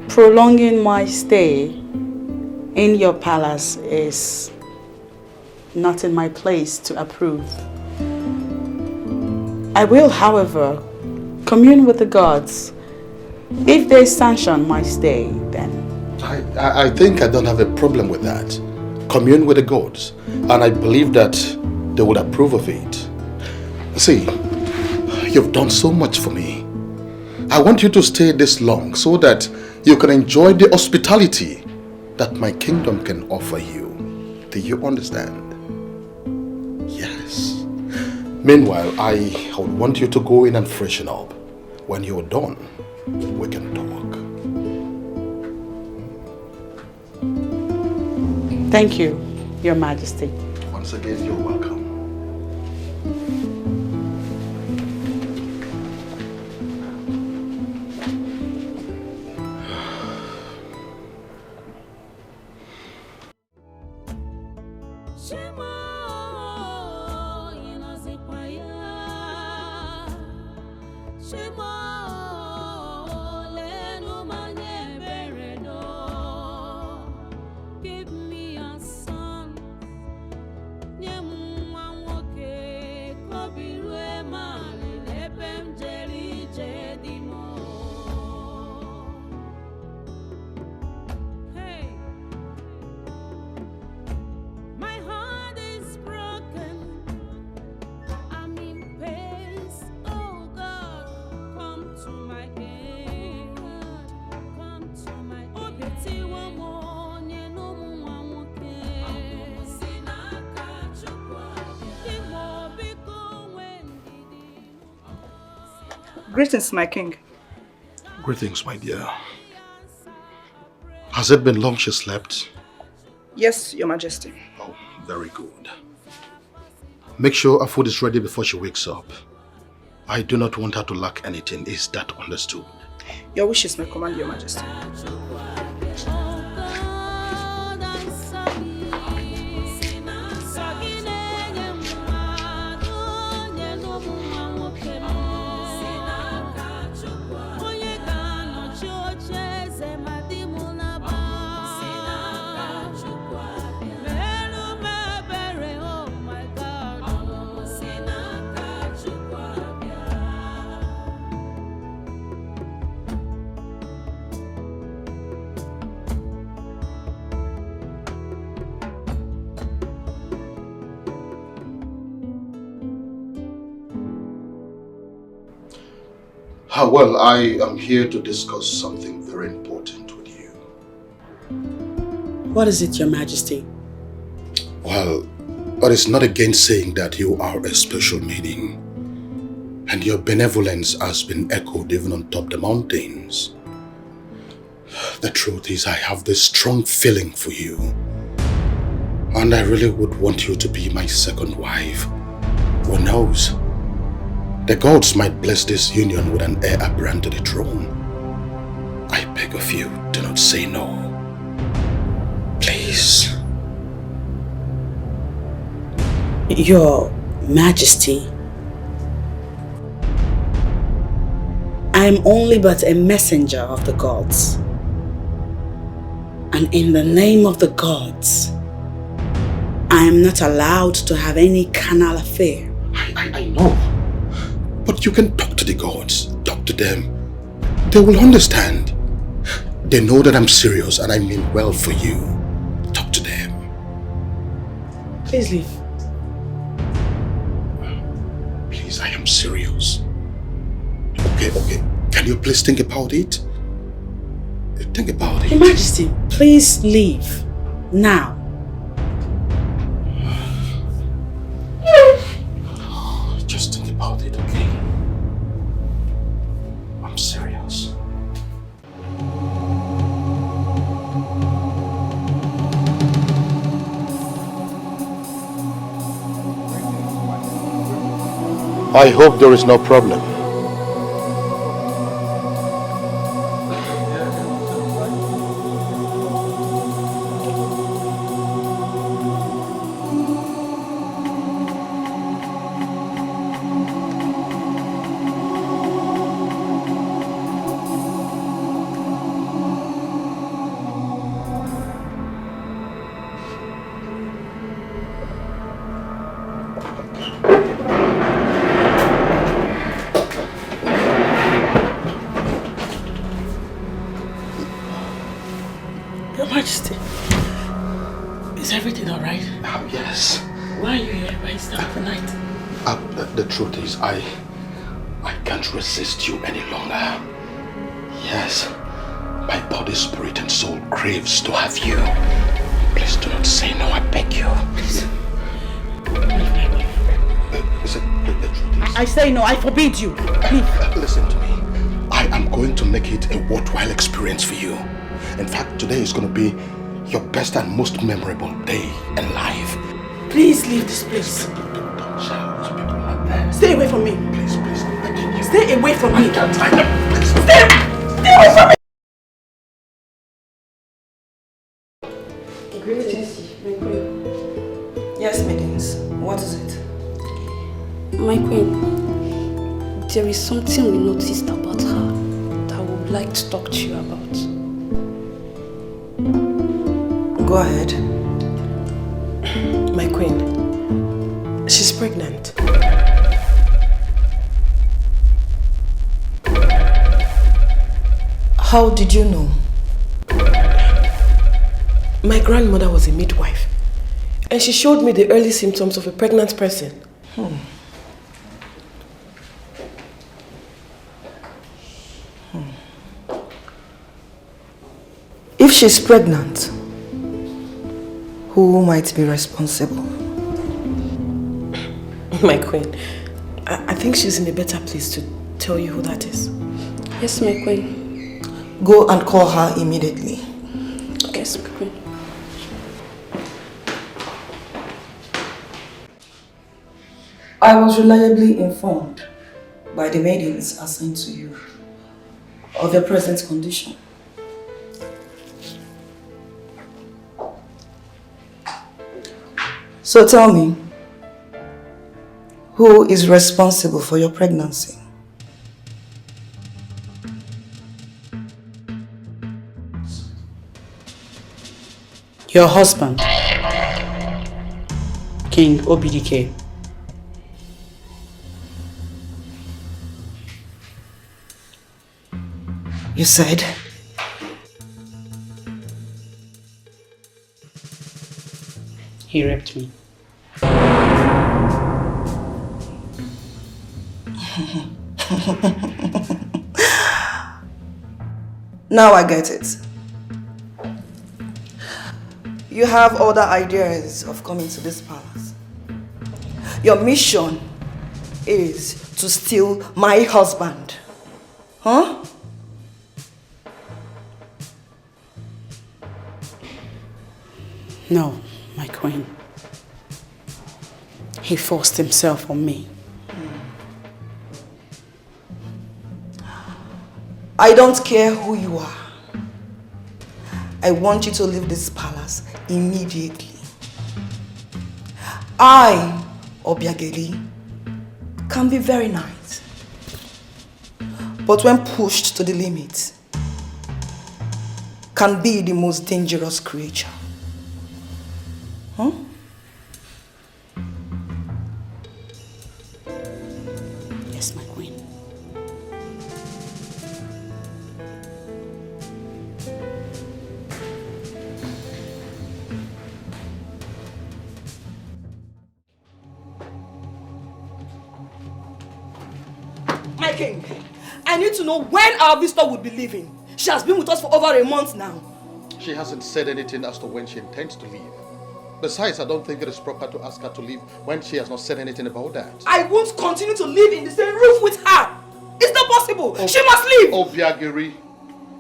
prolonging my stay in your palace is not in my place to approve. I will, however, commune with the gods. If they sanction my stay, then... I think I don't have a problem with that. Commune with the gods, and I believe that they would approve of it. See, you've done so much for me. I want you to stay this long so that you can enjoy the hospitality that my kingdom can offer you. Do you understand? Yes. Meanwhile, I would want you to go in and freshen up. When you're done, we can talk. Thank you, Your Majesty. Once again, you're welcome. Greetings, my king. Greetings, my dear. Has it been long she slept? Yes, your majesty. Oh, very good. Make sure her food is ready before she wakes up. I do not want her to lack anything. Is that understood? Your wishes may command, your majesty. Well, I am here to discuss something very important with you. What is it, your majesty? Well, it is not against saying that you are a special maiden. And your benevolence has been echoed even on top the mountains. The truth is, I have this strong feeling for you. And I really would want you to be my second wife. Who knows? The gods might bless this union with an heir apparent to the throne. I beg of you, do not say no. Please. Your Majesty, I am only but a messenger of the gods. And in the name of the gods, I am not allowed to have any carnal affair. I know. But you can talk to the gods, talk to them. They will understand. They know that I'm serious and I mean well for you. Talk to them. Please leave. Please, I am serious. Okay. Can you please think about it? Think about it. Your Majesty, please leave. Now. Just think about it, okay? I'm serious. I hope there is no problem. Your Majesty, is everything alright? Yes. Why are you here by this time of the night? The truth is, I can't resist you any longer. Yes, my body, spirit, and soul craves to have you. Please do not say no, I beg you. Please. The truth is, I say no, I forbid you. Leave. Listen to me. I am going to make it a worthwhile experience for you. In fact, today is going to be your best and most memorable day in life. Please leave this place. Don't shout. People are there. Stay away from me. Please. Stay away from me. Please. Stay away from me. Greetings, my queen. Yes, maidens. What is it? My queen, there is something we noticed about her that I would like to talk to you about. Go ahead. My queen, she's pregnant. How did you know? My grandmother was a midwife, and she showed me the early symptoms of a pregnant person. If she's pregnant, who might be responsible? My queen, I think she's in a better place to tell you who that is? Yes, my queen. Go and call her immediately. Yes, my queen. I was reliably informed by the maidens assigned to you of your present condition. So tell me, who is responsible for your pregnancy? Your husband, King Obidike. You said? He raped me. Now I get it. You have other ideas of coming to this palace. Your mission is to steal my husband. Huh? No, my queen. He forced himself on me. I don't care who you are. I want you to leave this palace immediately. I, Obiageli, can be very nice. But when pushed to the limit, can be the most dangerous creature. Huh? Yes, my queen. My king, I need to know when our visitor would be leaving. She has been with us for over a month now. She hasn't said anything as to when she intends to leave. Besides, I don't think it is proper to ask her to leave when she has not said anything about that. I won't continue to live in the same roof with her. It's not possible. She must leave. Obiageri,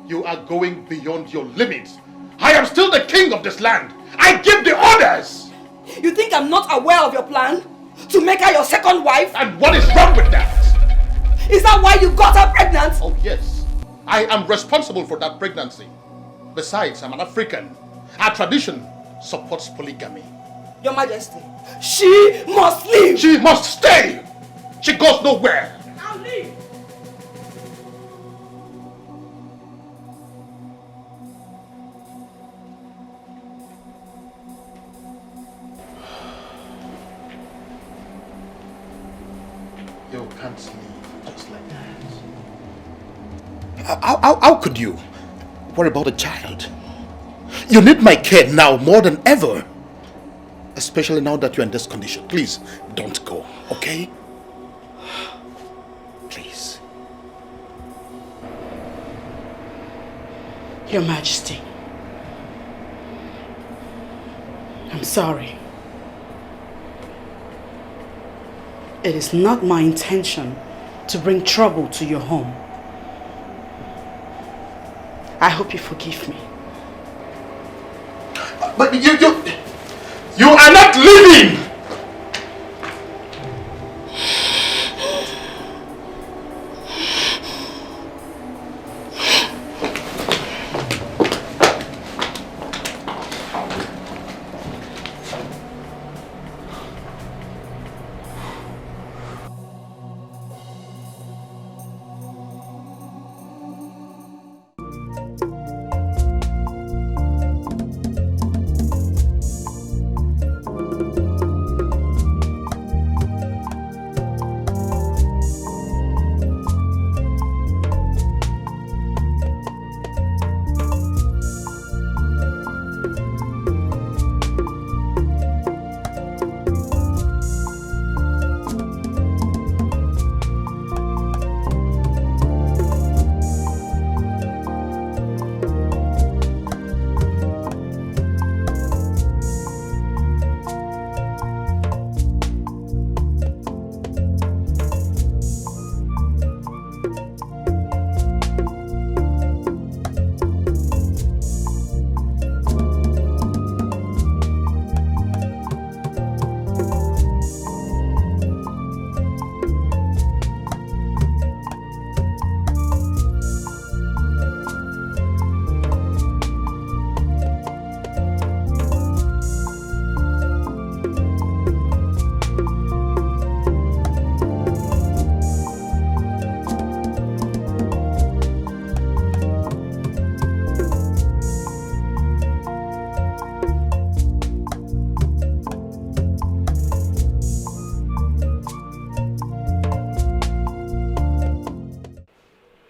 you are going beyond your limits. I am still the king of this land. I give the orders. You think I'm not aware of your plan? To make her your second wife? And what is wrong with that? Is that why you got her pregnant? Oh yes, I am responsible for that pregnancy. Besides, I'm an African. Our tradition supports polygamy. Your Majesty, she must leave. She must stay. She goes nowhere. I'll leave. You can't leave just like that. How could you? What about the child? You need my care now more than ever. Especially now that you're in this condition. Please, don't go, okay? Please. Your Majesty, I'm sorry. It is not my intention to bring trouble to your home. I hope you forgive me. But you are not leaving!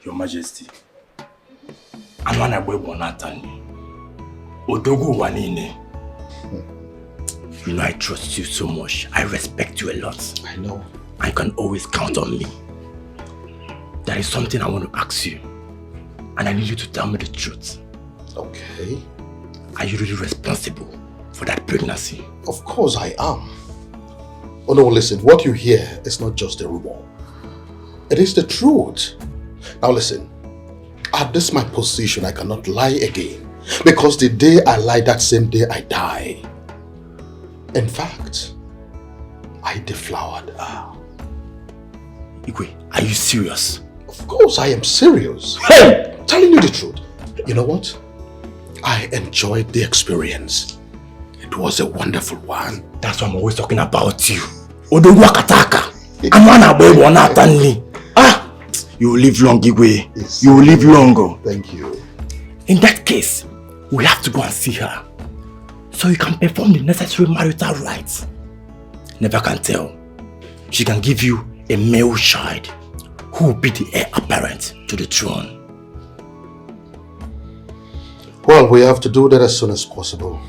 Your Majesty, Amana Bwebo Natani, Odogu Wanine. You know I trust you so much. I respect you a lot. I know. I can always count on me. There is something I want to ask you. And I need you to tell me the truth. Okay. Are you really responsible for that pregnancy? Of course I am. Oh no, listen, what you hear is not just a rumor. It is the truth. Now listen, at this my position, I cannot lie again. Because the day I lie, that same day I die. In fact, I deflowered her. Igwe, are you serious? Of course I am serious. Hey! Telling you the truth. You know what? I enjoyed the experience. It was a wonderful one. That's why I'm always talking about you. Odogu Akataka. Amana Bwebo Natani. Ah! You will live long, Igwe. You will live long. Thank you. In that case, we have to go and see her. So you can perform the necessary marital rites. Never can tell. She can give you a male child who will be the heir apparent to the throne. Well, we have to do that as soon as possible.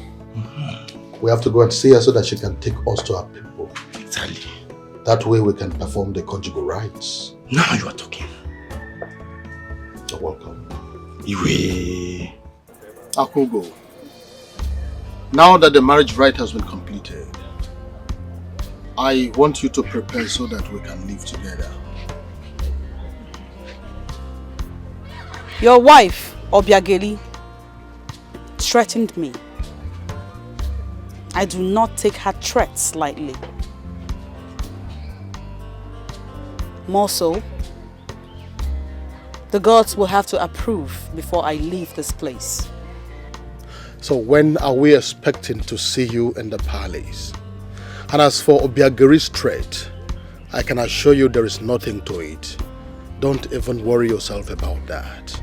We have to go and see her so that she can take us to our people. Exactly. That way we can perform the conjugal rites. Now you are talking. You're welcome. Iwe. Akugo, now that the marriage rite has been completed, I want you to prepare so that we can live together. Your wife, Obiageli, threatened me. I do not take her threats lightly. More so, the gods will have to approve before I leave this place. So when are we expecting to see you in the palace? And as for Obiageri's threat, I can assure you there is nothing to it. Don't even worry yourself about that.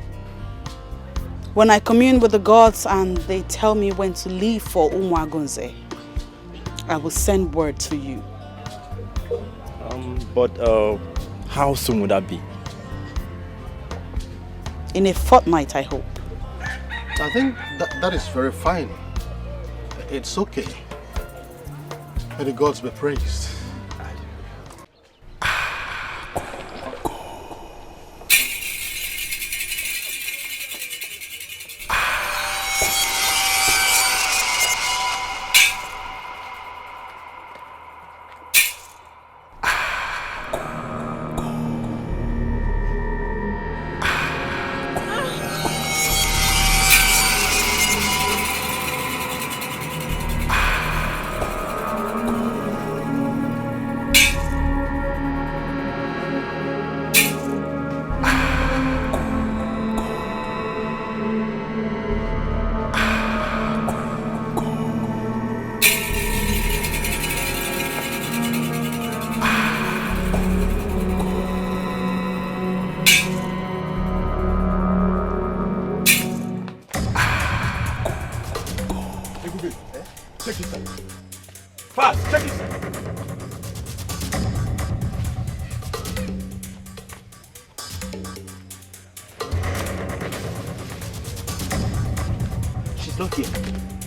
When I commune with the gods and they tell me when to leave for Umuagunze, I will send word to you. But how soon would that be? In a fortnight, I hope. I think that is very fine. It's okay. May the gods be praised.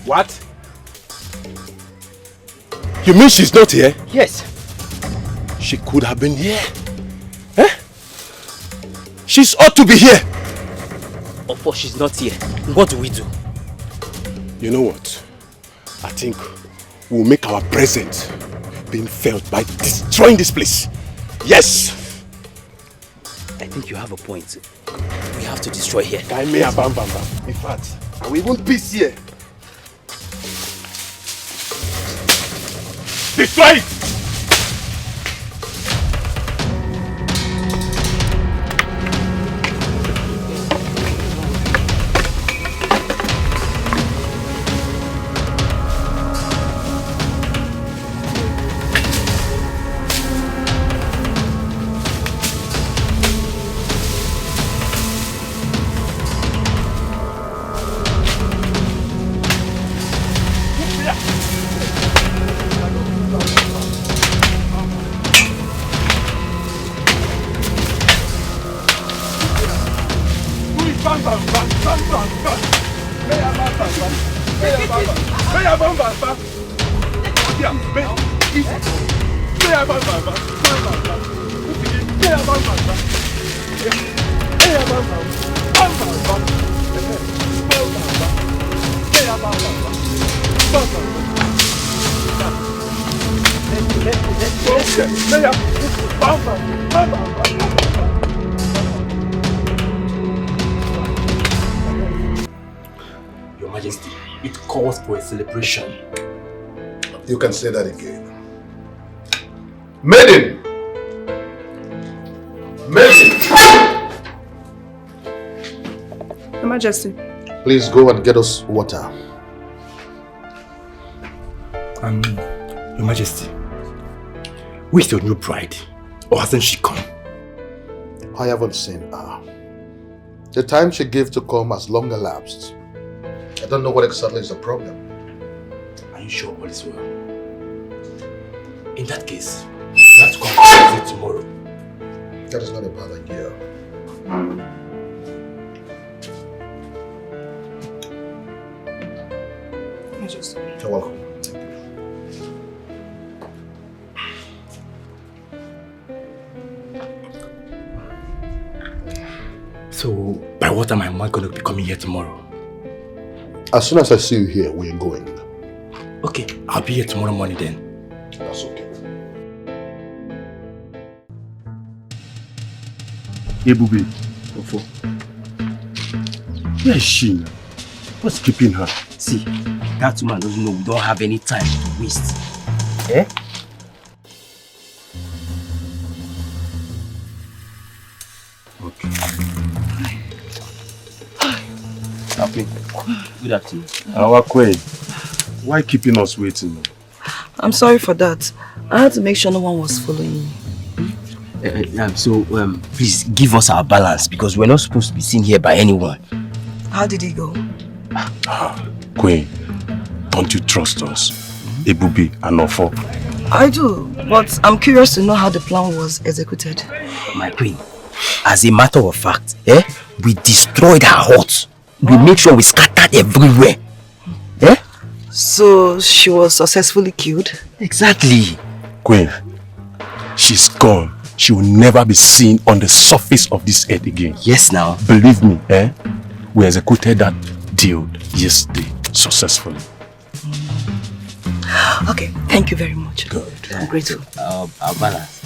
What? You mean she's not here? Yes. She could have been here. Eh? She's ought to be here. Of course she's not here. What do we do? You know what? I think we'll make our presence being felt by destroying this place. Yes! I think you have a point. We have to destroy here. In fact, I will even peace here. Destroy it! Your Majesty, it calls for a celebration. You can say that again. Maiden! Maiden! Your Majesty. Please go and get us water. Your Majesty, where's your new bride? Or hasn't she come? I haven't seen her. The time she gave to come has long elapsed. I don't know what exactly is the problem. Are you sure all is well? In that case, you have to come to visit tomorrow. That is not a bad idea. You're welcome. So, by what time am I going to be coming here tomorrow? As soon as I see you here, we are going. Okay, I'll be here tomorrow morning then. That's okay. Ebube, where is she now? What's keeping her? See, that woman doesn't know we don't have any time to waste. Eh? Okay. Happy. Good afternoon. Our queen, why keeping us waiting? I'm sorry for that. I had to make sure no one was following me. Please give us our balance because we're not supposed to be seen here by anyone. How did it go? Queen, don't you trust us? Ebube and Ofo. I do, but I'm curious to know how the plan was executed. My queen, as a matter of fact, we destroyed her hut. We make sure we scattered everywhere. So she was successfully killed? Exactly. Queen, she's gone. She will never be seen on the surface of this earth again. Yes, now. Believe me, we executed that deal yesterday successfully. Okay, thank you very much. Good. I'm grateful. Our balance.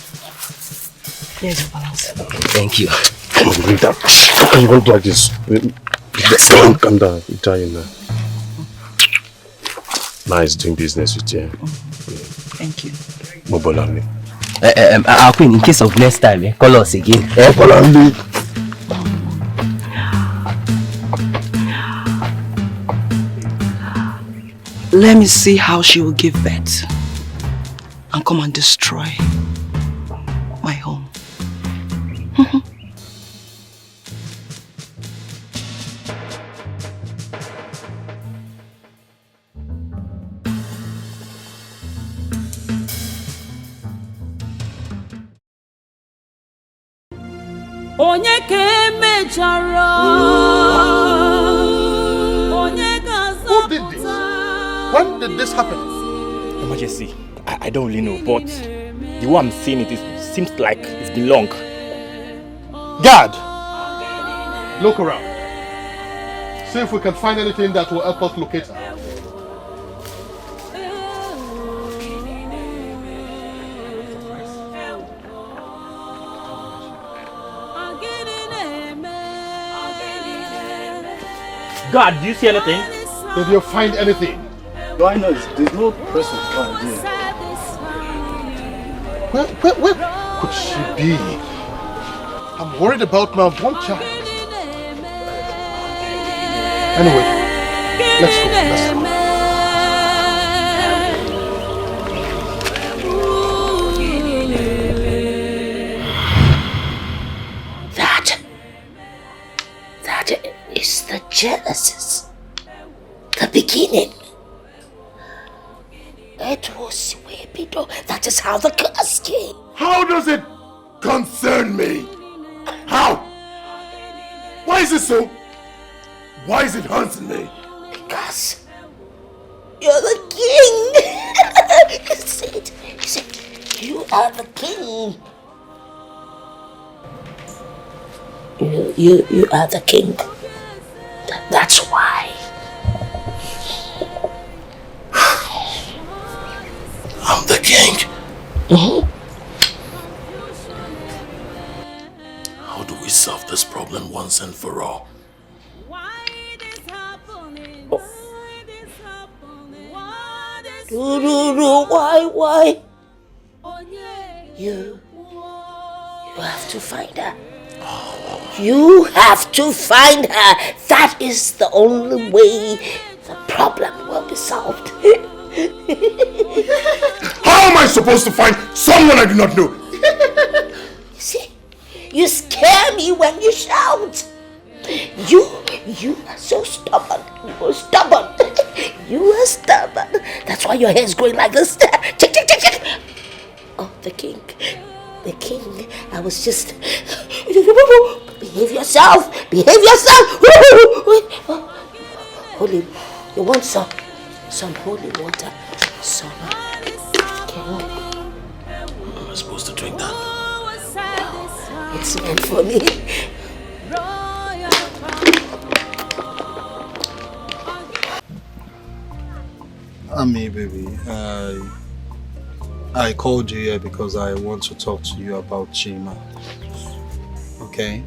Here's your balance. Okay, thank you. Come on, bring that. How can you go like this? Calm down. You're dying now. Nice doing business with you. Thank you. Mobolami. Our queen, in case of next time, call us again. Mobolami. Let me see how she will give birth and come and destroy my home. Onye ke mejara. Who did this? When did this happen? Your Majesty, I don't really know, but the way I'm seeing it seems like it's been long. Guard! Look around. See if we can find anything that will help us locate her. God, do you see anything? Did you find anything? Do I know? There's no person around here. Where could she be? I'm worried about my one child. Anyway, let's go. That is the Genesis, the beginning. It was way below. That is how the curse came. How does it concern me? How? Why is it so? Why is it haunting me? Because you're the king. You said, you are the king. You are the king. That's why. I'm the king. How do we solve this problem once and for all? Why? You have to find her. You have to find her. That is the only way the problem will be solved. How am I supposed to find someone I do not know? You see, you scare me when you shout. You are so stubborn. You are stubborn. That's why your hair is growing like this. Check. Oh, the king. I was just... Behave yourself. Holy, you want some holy water? Some king. Am I supposed to drink that? No, it's meant for me. Ami, baby, I called you here because I want to talk to you about Chima. Okay?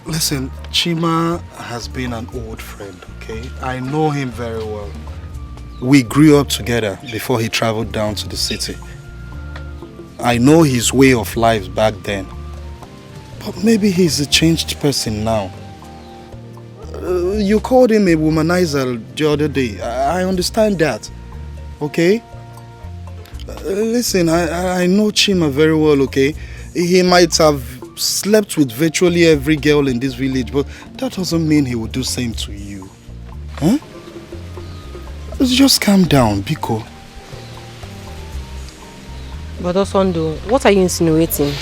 Listen, Chima has been an old friend, okay? I know him very well. We grew up together before he traveled down to the city. I know his way of life back then. But maybe he's a changed person now. You called him a womanizer the other day. I understand that. Okay? Listen, I know Chima very well, okay? He might have slept with virtually every girl in this village, but that doesn't mean he would do the same to you. Huh? Just calm down, Biko. But Osondo, what are you insinuating?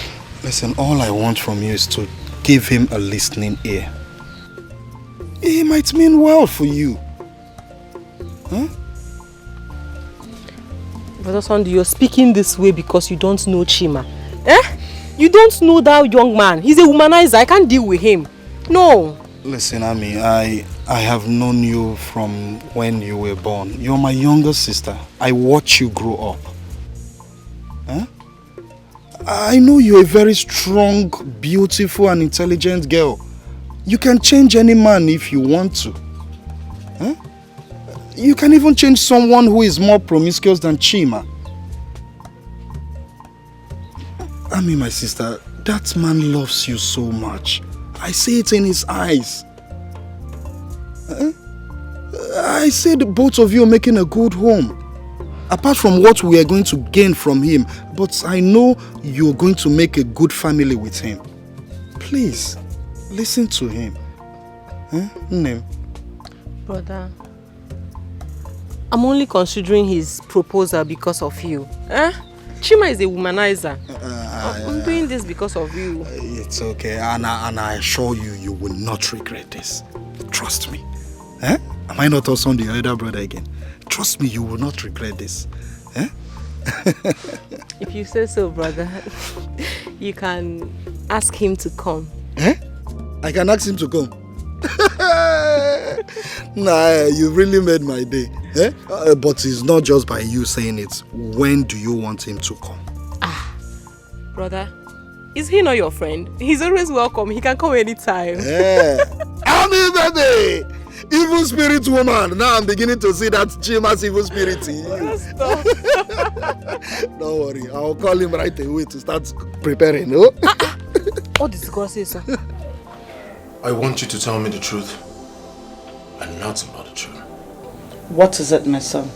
Listen, all I want from you is to give him a listening ear. It might mean well for you. Huh? But Osondo, you're speaking this way because you don't know Chima. You don't know that young man. He's a womanizer. I can't deal with him. No. Listen, Ami, I have known you from when you were born. You're my younger sister. I watch you grow up. Huh? I know you're a very strong, beautiful and intelligent girl. You can change any man if you want to. Huh? You can even change someone who is more promiscuous than Chima. Ami, my sister, that man loves you so much. I see it in his eyes. I said both of you are making a good home. Apart from what we are going to gain from him, but I know you're going to make a good family with him. Please, listen to him. Name. Brother, I'm only considering his proposal because of you. Chima is a womanizer. I'm doing this because of you. It's okay, and I assure you, you will not regret this. Trust me. Am I not also the elder brother again? Trust me, you will not regret this. If you say so, brother, you can ask him to come. I can ask him to come. Nah, you really made my day. But it's not just by you saying it. When do you want him to come? Brother, is he not your friend? He's always welcome. He can come anytime. Ami, baby! Evil spirit woman. Now I'm beginning to see that Chima's evil spirit. Don't worry, I'll call him right away to start preparing. What did God say, sir? I want you to tell me the truth and nothing but the truth. What is it, my son?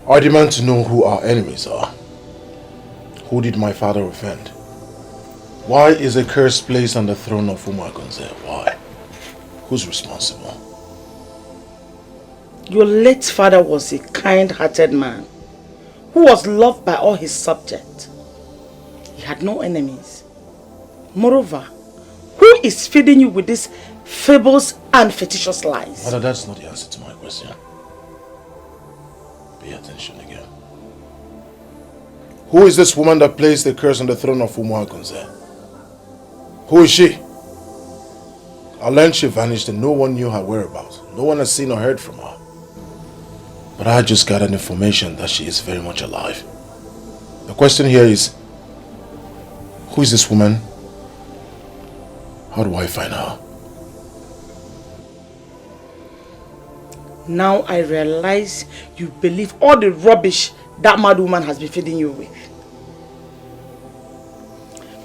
I demand to know who our enemies are. Who did my father offend? Why is a curse placed on the throne of Umagonze? Why? Who's responsible? Your late father was a kind-hearted man who was loved by all his subjects. He had no enemies. Moreover, who is feeding you with these fables and fictitious lies? Mother, that's not the answer to my question. Pay attention again. Who is this woman that placed the curse on the throne of Umuagunze? Who is she? I learned she vanished and no one knew her whereabouts. No one has seen or heard from her. But I just got an information that she is very much alive. The question here is, who is this woman? How do I find her? Now I realize you believe all the rubbish that mad woman has been feeding you with.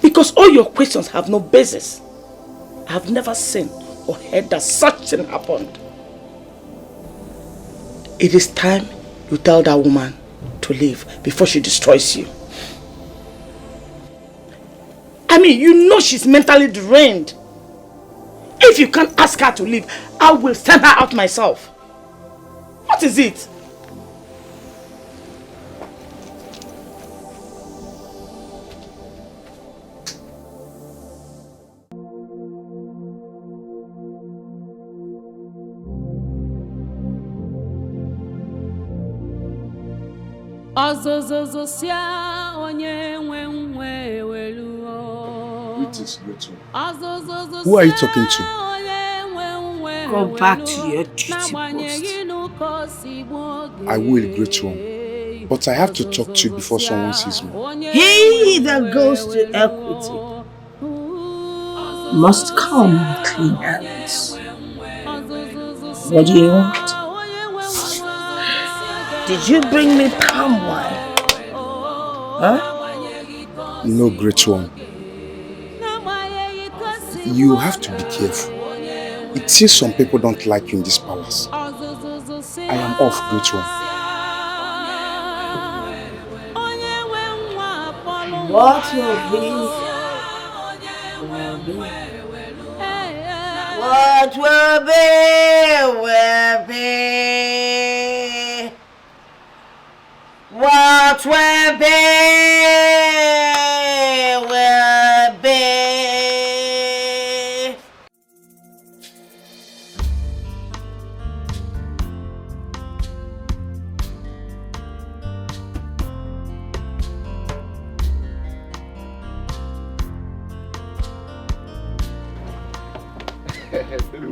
Because all your questions have no basis. I have never seen or heard that such thing happened. It is time you tell that woman to leave before she destroys you. I mean, you know she's mentally deranged. If you can't ask her to leave, I will send her out myself. What is it? Greetings, great one. Who are you talking to? Go back to your duty post. I will, great one. But I have to talk to you before someone sees me. He that goes to equity must come with clean hands. What do you want? Did you bring me palm wine? Huh? No, great one. You have to be careful. It seems some people don't like you in this palace. I am off, great one. What will be, will be. What will be, will be. What will be, will be.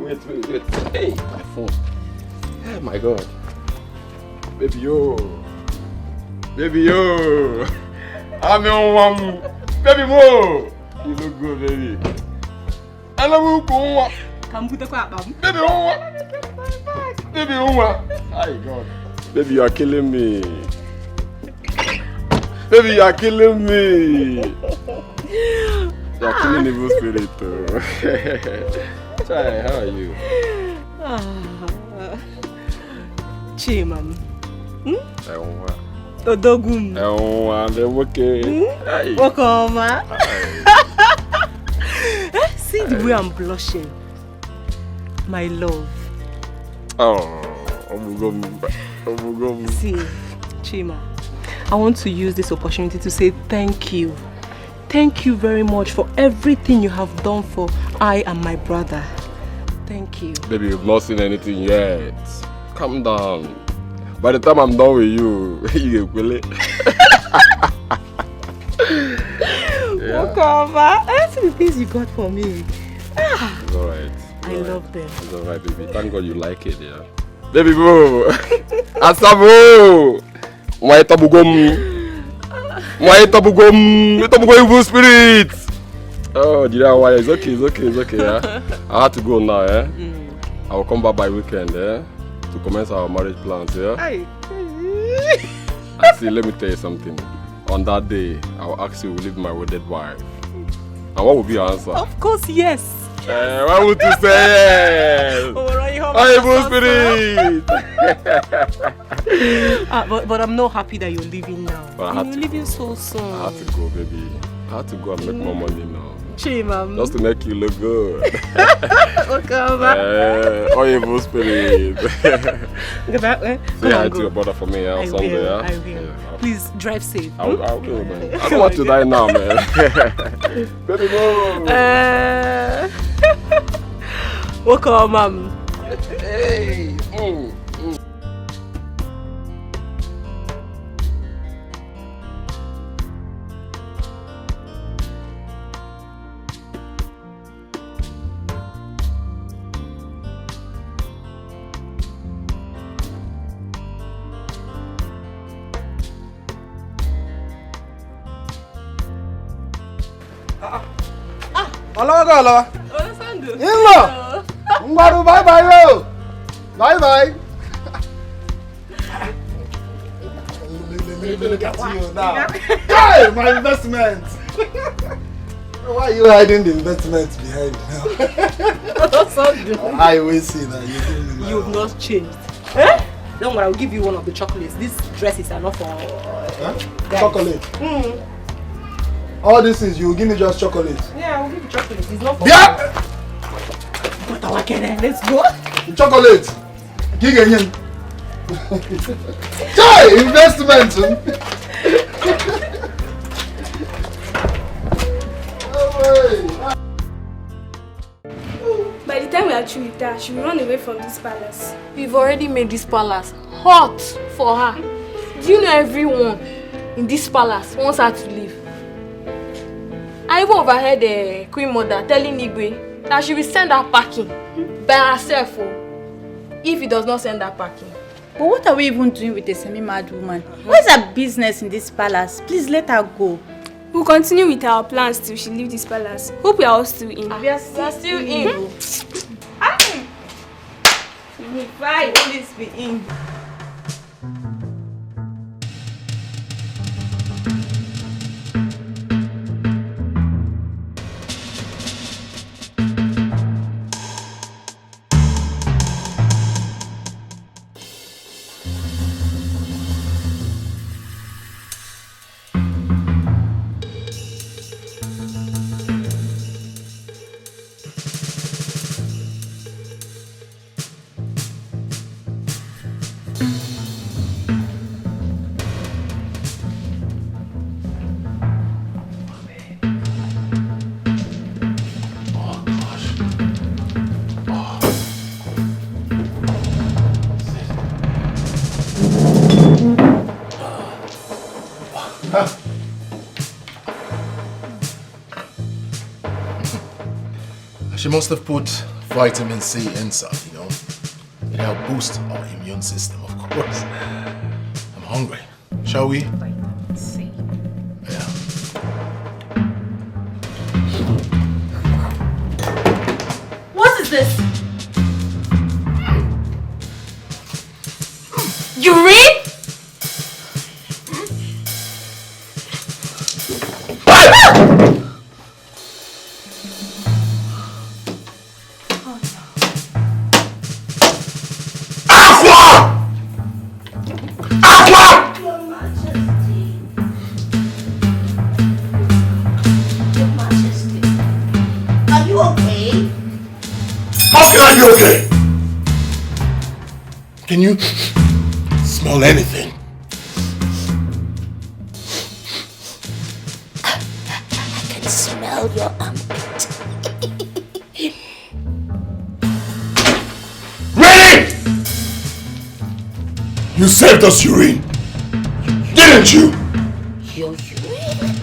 Wait. Hey, my phone. Oh my God. Baby, yo. I'm your one. Baby, mo. You look good, baby. I love you, Kuma. Come put the crap, baby. Baby, oh, my God. Baby, you are killing me. Baby, you are killing me. You are killing the evil spirit, too. Chai, how are you? Chimam. I'm Odogum. I'm okay. Welcome. See the way I'm blushing. My love. Oh, see, Chima, I want to use this opportunity to say thank you. Thank you very much for everything you have done for I and my brother. Thank you. Baby, you've not seen anything yet. Calm down. By the time I'm done with you, you will it. Welcome. I see the things you got for me. It's alright. I love them. It's alright, baby. Thank God you like it, yeah. Baby boo! Asabo! My tabugum! Evil spirit! Oh, did I why? It's okay, yeah. I have to go now, eh? I will come back by weekend, eh? To commence our marriage plans, yeah? And see, let me tell you something. On that day, I will ask you to leave my wedded wife. And what will be your answer? Of course, yes. Why would you say yes? Evil spirit! But I'm not happy that you're leaving now. But you're leaving so soon. I have to go, baby. I have to go and make more money now. Chima. Just to make you look good. Okay, oh, evil spirit. Get that way. Say hi to your brother for me on Sunday. I will. Yeah. Please drive safe. I'll do it, man. I don't want to die now, man. Baby boy. Welcome, Mom. Hey. Alawa. Inlo. Ngwaru, bye bye yo. Bye bye. Look at you now. Hey, my investment. Why are you hiding the investment behind now? I will see that You've not changed. Eh? Don't worry, I'll give you one of the chocolates. These dresses are not for chocolate. All this is you give me just chocolate. Yeah, I'll give you chocolate. It's not for Let's go. Chocolate. Giganyan. Chai investment. By the time we are through with her, she will run away from this palace. We've already made this palace hot for her. Do you know everyone in this palace wants her to leave? I even overheard the Queen Mother telling Igwe that she will send her packing by herself if he does not send her packing. But what are we even doing with a semi-mad woman? What is her business in this palace? Please let her go. We'll continue with our plans till she leaves this palace. Hope we are all still in. We are still in. Fine, please be in. She must have put vitamin C inside, you know. It helped boost our immune system, of course. I'm hungry. Shall we? Vitamin C. Yeah. What is this? Urine? Okay. Can you smell anything? I can smell your armpit. Ready? You saved us urine, didn't you? Your urine?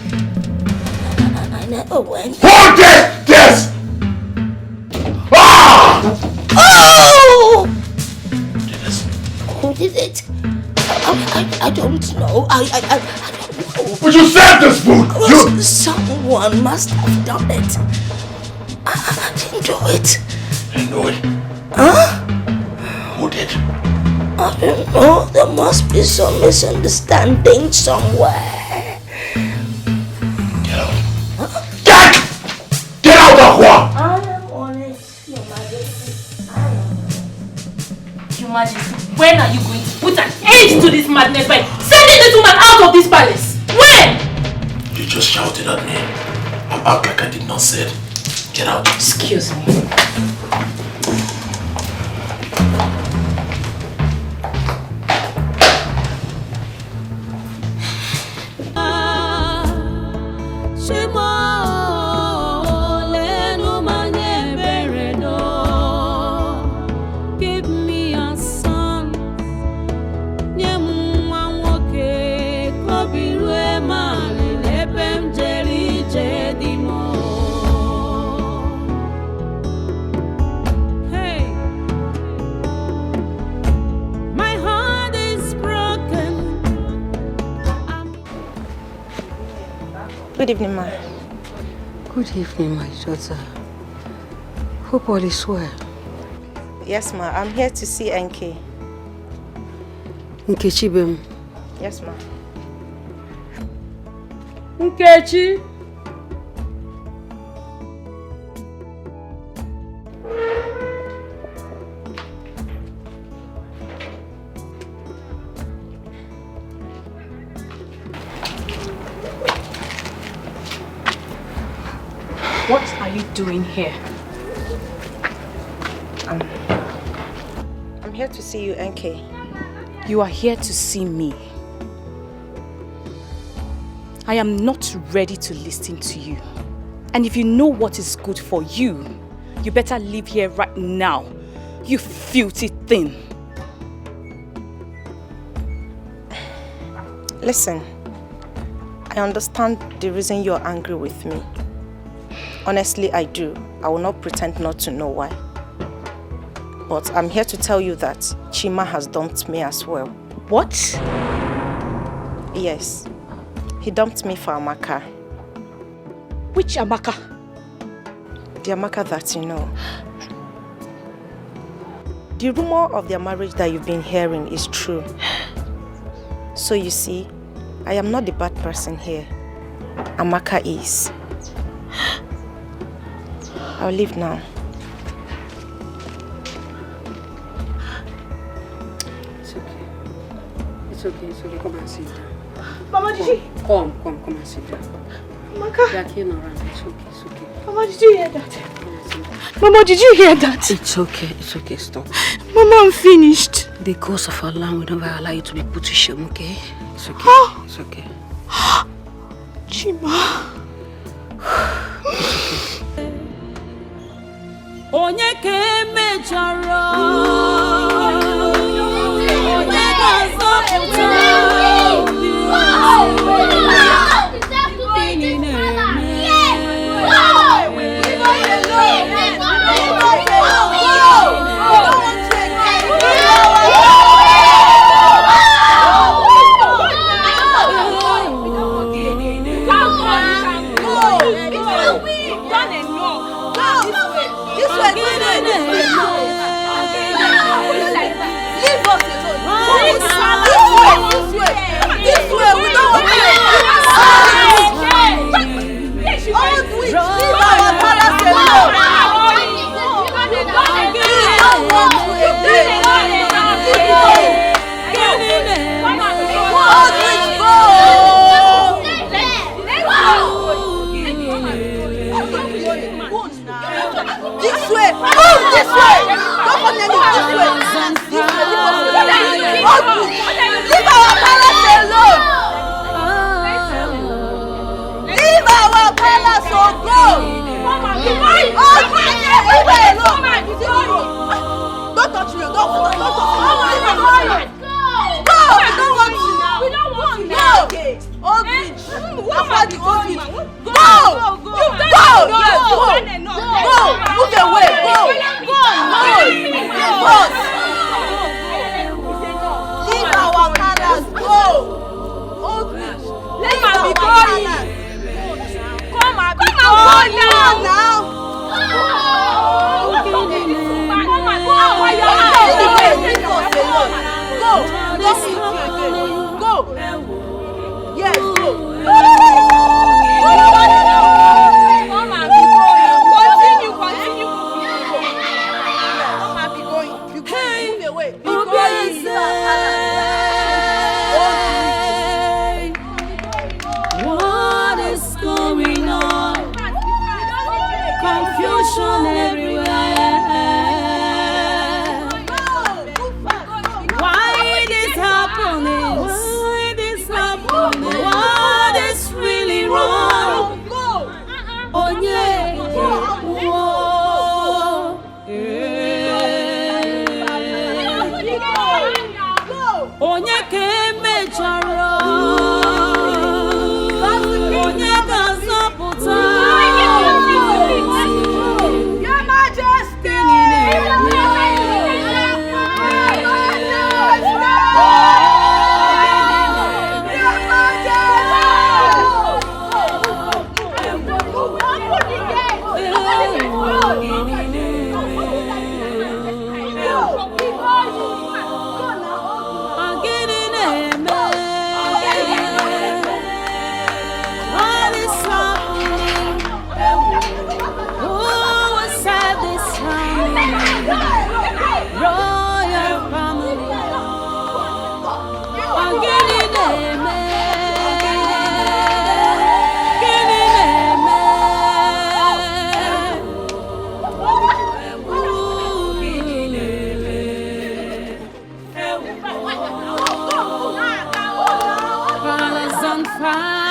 I never went. Who did this? Oh! Who did it? I don't know. I don't know. But you saved this food! Someone must have done it. I didn't do it. Didn't do it? Huh? Who did? I don't know. There must be some misunderstanding somewhere. Get out. Get out, Aqua! I am honest, Your Majesty. Your Majesty, when are you going to put an end to this madness by sending this woman out of this palace? When? You just shouted at me. Act like I did not say it. Get out. Excuse me. Good evening, ma. Good evening, my daughter. Hope all is well. Yes, ma. I'm here to see NK. Nkechi Bem. Yes, ma. Nkechi! What are you doing here? I'm here to see you, NK. You are here to see me. I am not ready to listen to you. And if you know what is good for you, you better leave here right now, you filthy thing. Listen, I understand the reason you're angry with me. Honestly, I do. I will not pretend not to know why. But I'm here to tell you that Chima has dumped me as well. What? Yes. He dumped me for Amaka. Which Amaka? The Amaka that you know. The rumor of their marriage that you've been hearing is true. So you see, I am not the bad person here. Amaka is. I'll leave now. It's okay. It's okay, it's okay. Come and sit down. Mama, did you? Come and sit down. Amaka. They are clean around. It's okay, it's okay. Mama, did you hear that? Mama, did you hear that? It's okay, stop. Mama, I'm finished. The curse of Allah will never allow you to be put to shame, okay? It's okay, it's okay. Chima. Onye ke mechara Onye ga-azọpụta on fire.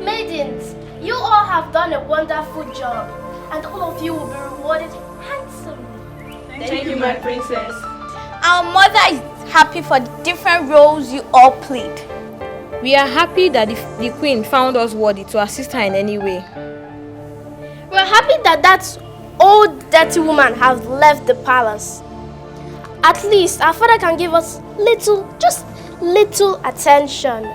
Maidens, you all have done a wonderful job, and all of you will be rewarded handsomely. Thank you, my princess. Our mother is happy for the different roles you all played. We are happy that the queen found us worthy to assist her in any way. We're happy that that old dirty woman has left the palace. At least our father can give us just little attention.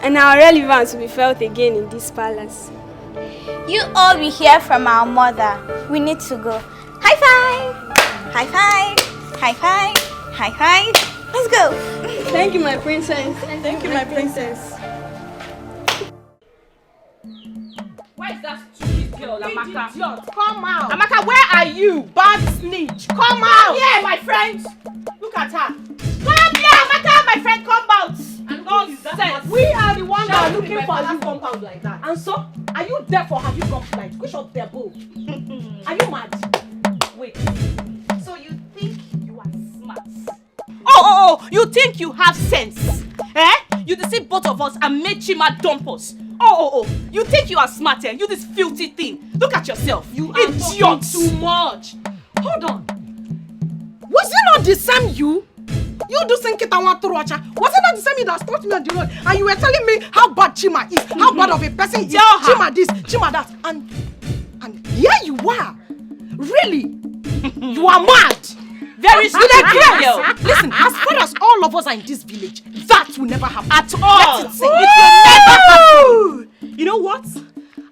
And our relevance will be felt again in this palace. You all will hear from our mother. We need to go. High five! High five! High five! High five! Let's go! Thank you, my princess. Thank you, my princess. Where is that stupid girl, Amaka? Come out! Amaka, where are you? Bad snitch! Come out! Yeah, my friend! Look at her! Come here, Amaka, my friend, come out! And nonsense! We are the ones that are looking for you compound like that. And so, are you deaf or have you gone blind? Which of them both? Are you mad? Wait. So you think you are smart? Oh, you think you have sense? Eh? You deceive both of us and made Chima dump us. Oh, you think you are smart, eh? You this filthy thing. Look at yourself. You idiot. Too much. Hold on. Was it not the same you? You do think it was it not the same you that stopped me on the road and you were telling me how bad Chima is, how bad of a person he is, Chima this, Chima that, and here you are. Really? You are mad. Very stupid girl. Listen, as far as all of us are in this village, that will never happen at all. It will never happen. You know what?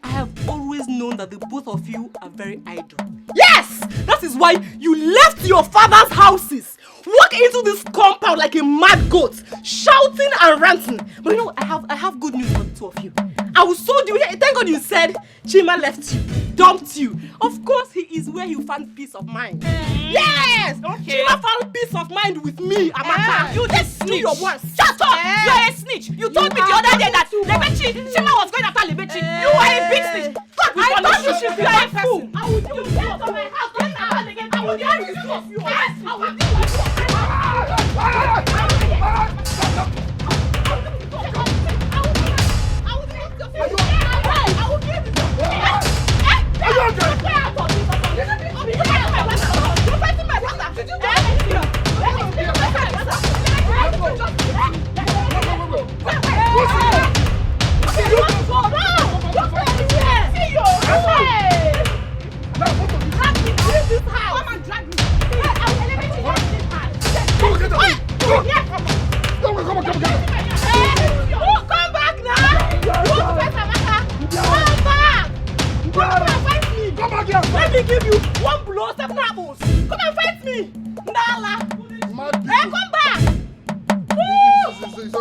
I have always known that the both of you are very idle. Yes! That is why you left your father's houses, walk into this compound like a mad goat, shouting and ranting. But you know, I have good news for the two of you. I was so you. Thank God you said Chima left you, dumped you. Of course, he is where you found peace of mind. Yes! Okay. Chima found peace of mind with me, Amaka. You just do your worst. Shut up! You're a snitch. You told me the other day that Chima was going after Lebechi. You are a big snitch. God, I thought you should be a fool. I will do you. Get to my house. Get out again. I will do you. Yes, I will do you. Let me give you one blow, 7 apples. Come and fight me. Nala. Hey, come back. It's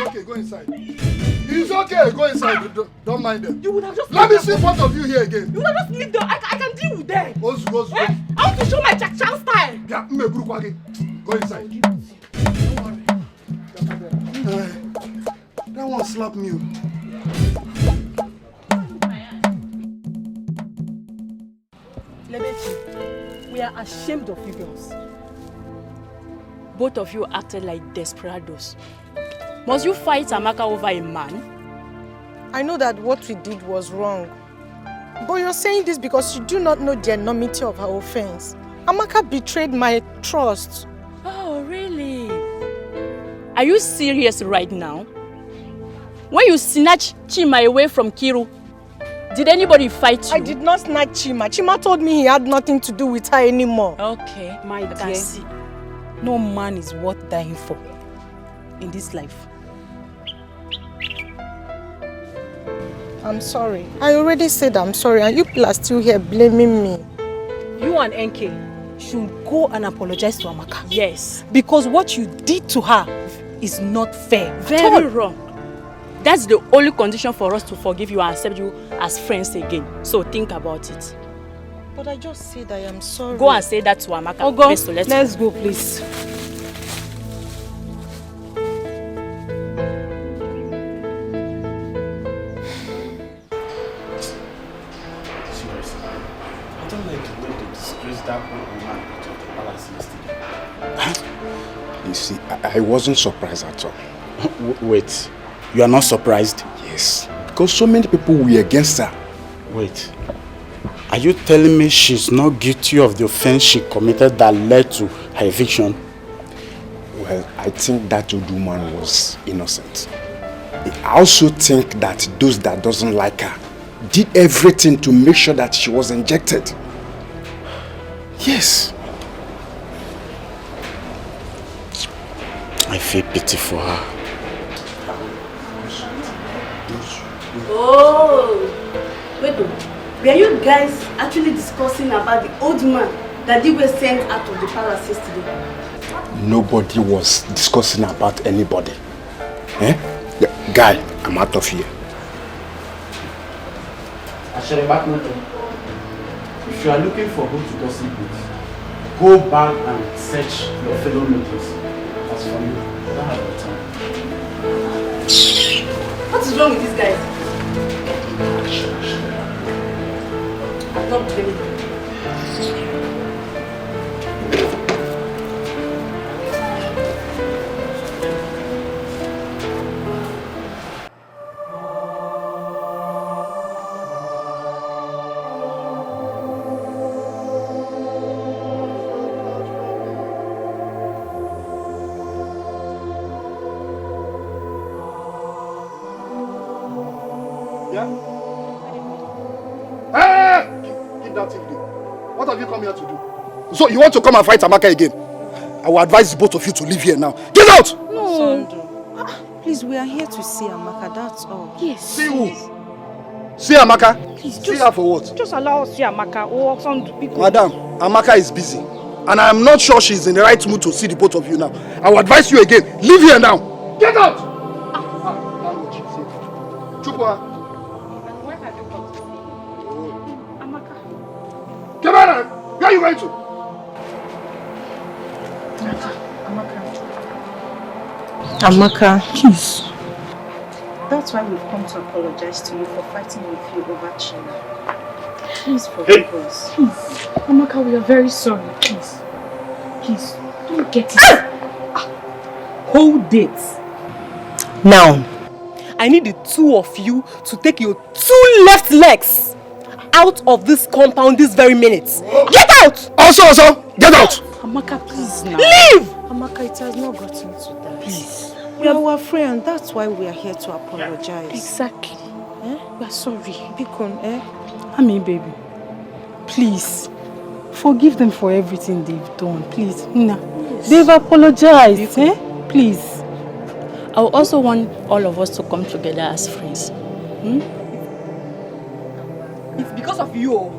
okay, go inside. It's okay, go inside. Don't mind them. You would have just let me see both of you here again. You would have just leave them. I can deal with them. Go. I want to show my Jack Chan style. Yeah, go inside. Don't worry. That one slapped me. Lebechi, we are ashamed of you girls. Both of you acted like desperados. Must you fight Amaka over a man? I know that what we did was wrong. But you're saying this because you do not know the enormity of her offense. Amaka betrayed my trust. Oh, really? Are you serious right now? When you snatched Chima away from Kiru, did anybody fight you? I did not snatch Chima. Chima told me he had nothing to do with her anymore. Okay, my dear. See. No man is worth dying for in this life. I'm sorry. I already said I'm sorry and you people are still here blaming me. You and NK, should go and apologize to Amaka. Yes. Because what you did to her is not fair. Very wrong. That's the only condition for us to forgive you and accept you as friends again. So think about it. But I just said I am sorry. Go and say that to Amaka. Ogo, Let's go, please. You see, I wasn't surprised at all. Wait, you are not surprised? Yes, because so many people were against her. Wait, are you telling me she's not guilty of the offense she committed that led to her eviction? Well, I think that old woman was innocent. I also think that those that doesn't like her did everything to make sure that she was injected. Yes. I feel pity for her. Oh, wait, were you guys actually discussing about the old man that they were sent out of the palace yesterday? Nobody was discussing about anybody. Eh? Yeah, guy, I'm out of here. If you are looking for who to gossip with, go back and search your fellow nobles. As for you, I don't have the time. What is wrong with these guys? I'm not blaming them. What have you come here to do? So you want to come and fight Amaka again? I will advise both of you to leave here now. Get out! No. Please, we are here to see Amaka, that's all. Yes. See who? See Amaka? Please, see her for what? Just allow us to see Amaka. Madam, Amaka is busy. And I am not sure she is in the right mood to see the both of you now. I will advise you again. Leave here now. Get out! Chupua. Come on! Where are you going to? Amaka, please. That's why we've come to apologize to you for fighting with you over Chima. Please forgive us. Please. Amaka, we are very sorry. Please. Please, don't get it. Hold it. Now, I need the two of you to take your two left legs out of this compound this very minute. Get out! Also, get out! Amaka, please now. Leave! Amaka, it has not gotten to that. Please. We are our friend. That's why we are here to apologize. Exactly. We are sorry. Bikon, Ami, baby. Please. Forgive them for everything they've done. Please. Yes. They've apologized. Please. I also want all of us to come together as friends. It's because of you.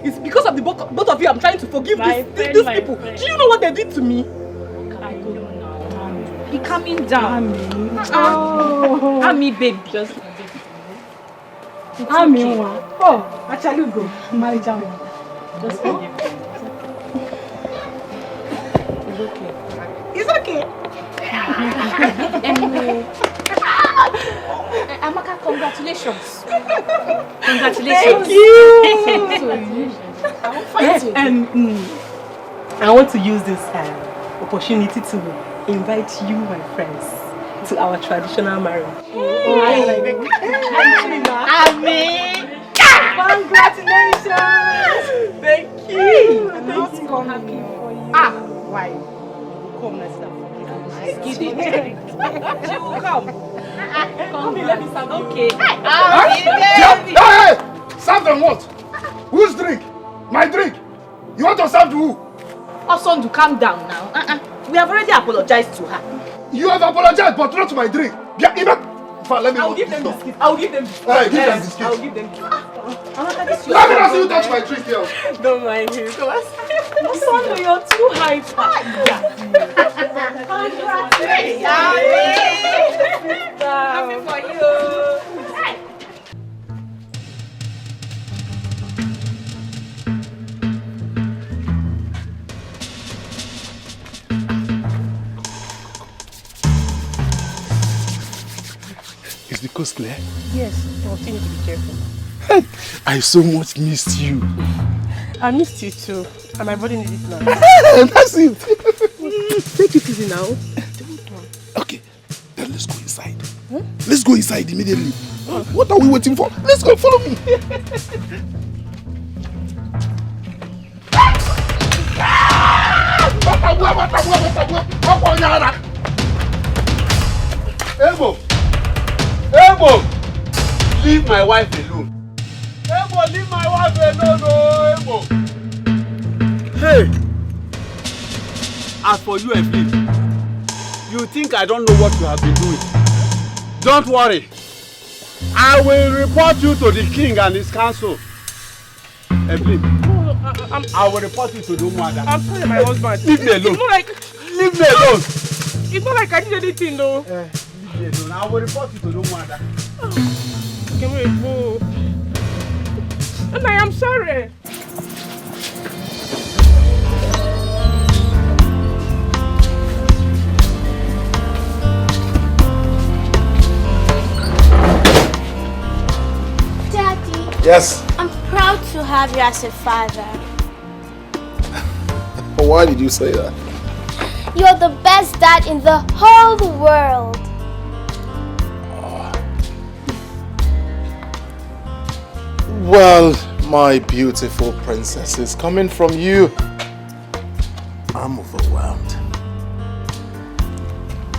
It's because of the both of you I'm trying to forgive these people. Do you know what they did to me? I go now. Be calming down. Ami, baby. Just Ami, oh, actually go. Marital. Just forgive me. It's okay. Anyway. Amaka, congratulations. Congratulations. Thank you. I want to use this opportunity to invite you, my friends, to our traditional marriage. Congratulations! Thank you. I'm not coming for you. Why? Come, let's start. You did. She will come. Come here, let me serve you. Okay. Hey! Serve them what? Whose drink? My drink. You want to serve to who? Osondu, calm down now. We have already apologized to her. You have apologized, but not to my drink. Let me I'll give them biscuits. I'll give them biscuits. Hey, give them biscuits. I'll give them biscuits. Let me not see you touch my tree, girl. Don't mind him. Come on. Son, you're too hyper. Congratulations! Happy for you. Is the coast clear? Yes, but you need to be careful. Hey, I so much missed you. I missed you too, and my body needs it now. That's it. Take it easy now. Okay, then let's go inside. Huh? Let's go inside immediately. What are we waiting for? Let's go, follow me. Ebo! Ebo! Leave my wife alone. Ebo, leave my wife alone, no, Ebo. Hey! As for you, Evelyn, you think I don't know what you have been doing? Don't worry. I will report you to the king and his council. Evelyn, I will report you to the woman. I'm sorry, my husband. Leave me alone. It's not like... Leave me alone. It's not like I did anything, though. Leave me alone. I will report you to the woman. Okay, wait, go. And I am sorry. Daddy. Yes. I'm proud to have you as a father. Why did you say that? You're the best dad in the whole world. Well, my beautiful princesses, coming from you, I'm overwhelmed.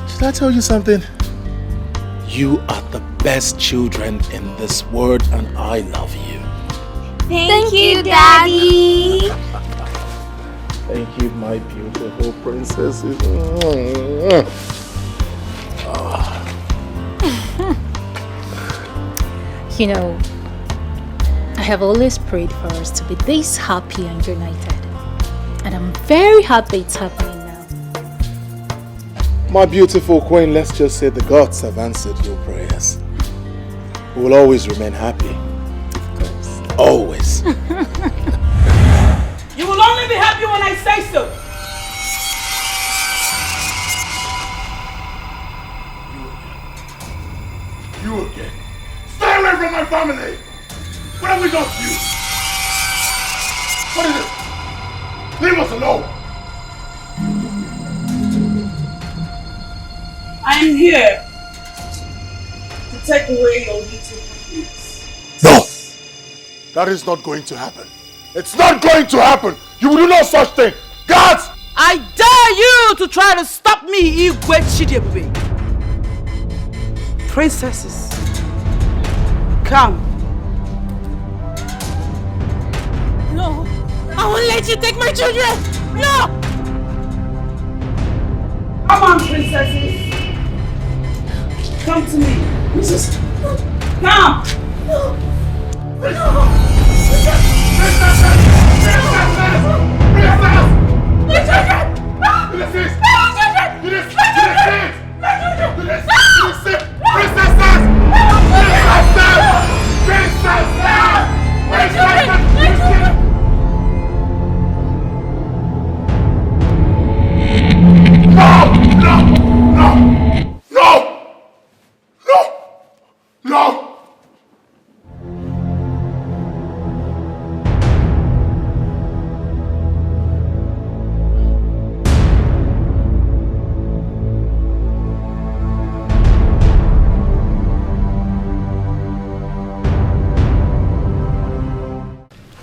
Should I tell you something? You are the best children in this world and I love you. Thank you, Daddy. Thank you, my beautiful princesses. You know, I have always prayed for us to be this happy and united. And I'm very happy it's happening now. My beautiful queen, let's just say the gods have answered your prayers. We will always remain happy. Of course. Always. You will only be happy when I say so. You again. Stay away from my family! What have we done to you? What is it? Leave us alone! I am here to take away your little happiness. No! That is not going to happen. It's not going to happen! You will do no such thing! Guards! I dare you to try to stop me, Igwe Chidebube. Princesses, come. No, I won't let you take my children. No! Come on, princesses. Come to me. Princess. Come. No.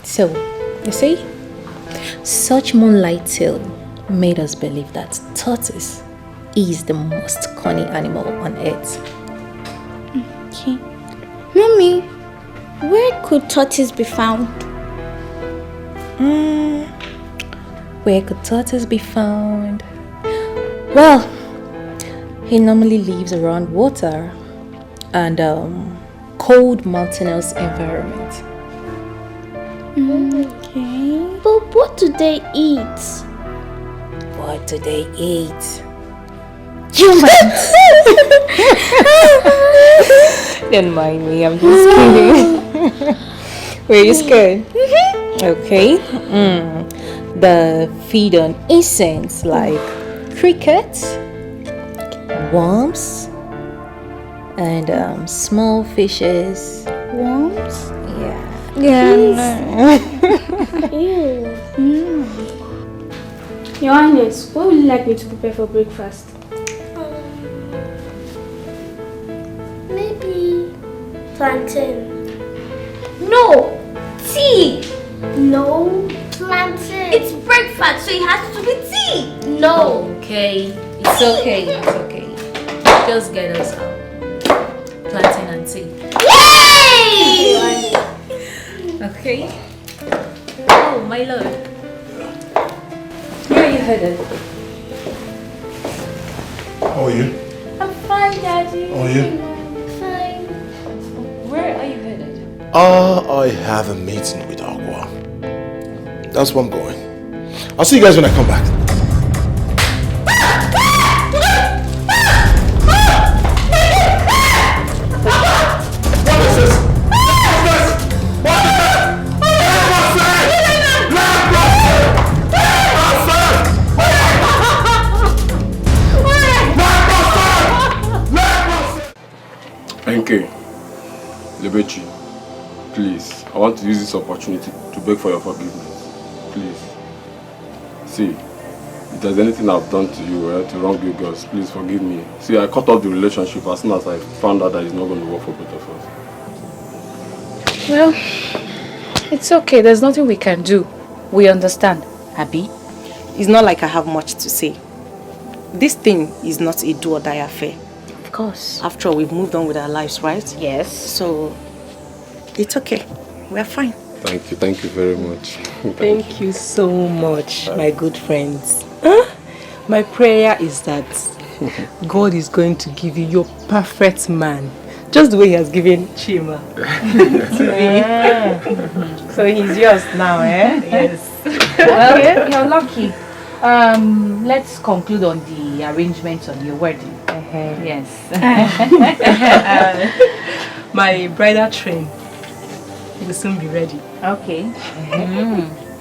So, you see, such moonlight tale made us believe that tortoise is the most cunning animal on earth. Okay. Mommy, where could tortoise be found? Where could tortoise be found? Well, he normally lives around water and cold mountainous environment. Okay. But what do they eat? What do they eat? Humans! Don't mind me, I'm just kidding. Were you scared? Okay. They feed on insects like crickets, worms, and small fishes. Worms? Yeah. Ew. Your Highness, what would you like me to prepare for breakfast? Maybe plantain. No! Tea! No, plantain. It's breakfast, so it has to be tea! No. Okay, it's okay, it's okay. Just get us out. Plantain and tea. Yay! Okay. Oh, my lord. Where are you headed? How are you? I'm fine, Daddy. How are you? Fine. Where are you headed? I have a meeting with Agua. That's where I'm going. I'll see you guys when I come back. What is this? Enke, Lebechi, please, I want to use this opportunity to beg for your forgiveness. Please. See, if there's anything I've done to you, to wrong you girls, please forgive me. See, I cut off the relationship as soon as I found out that it's not going to work for both of us. Well, it's okay. There's nothing we can do. We understand. Abby, it's not like I have much to say. This thing is not a do or die affair. Of course. After all, we've moved on with our lives, right? Yes. So, it's okay. We're fine. Thank you very much. Thank you so much, my good friends. My prayer is that God is going to give you your perfect man. Just the way he has given Chima to me. So he's yours now, eh? Yes. Well, you're lucky. Let's conclude on the arrangements on your wedding. Yes. My bridal train will soon be ready. Okay.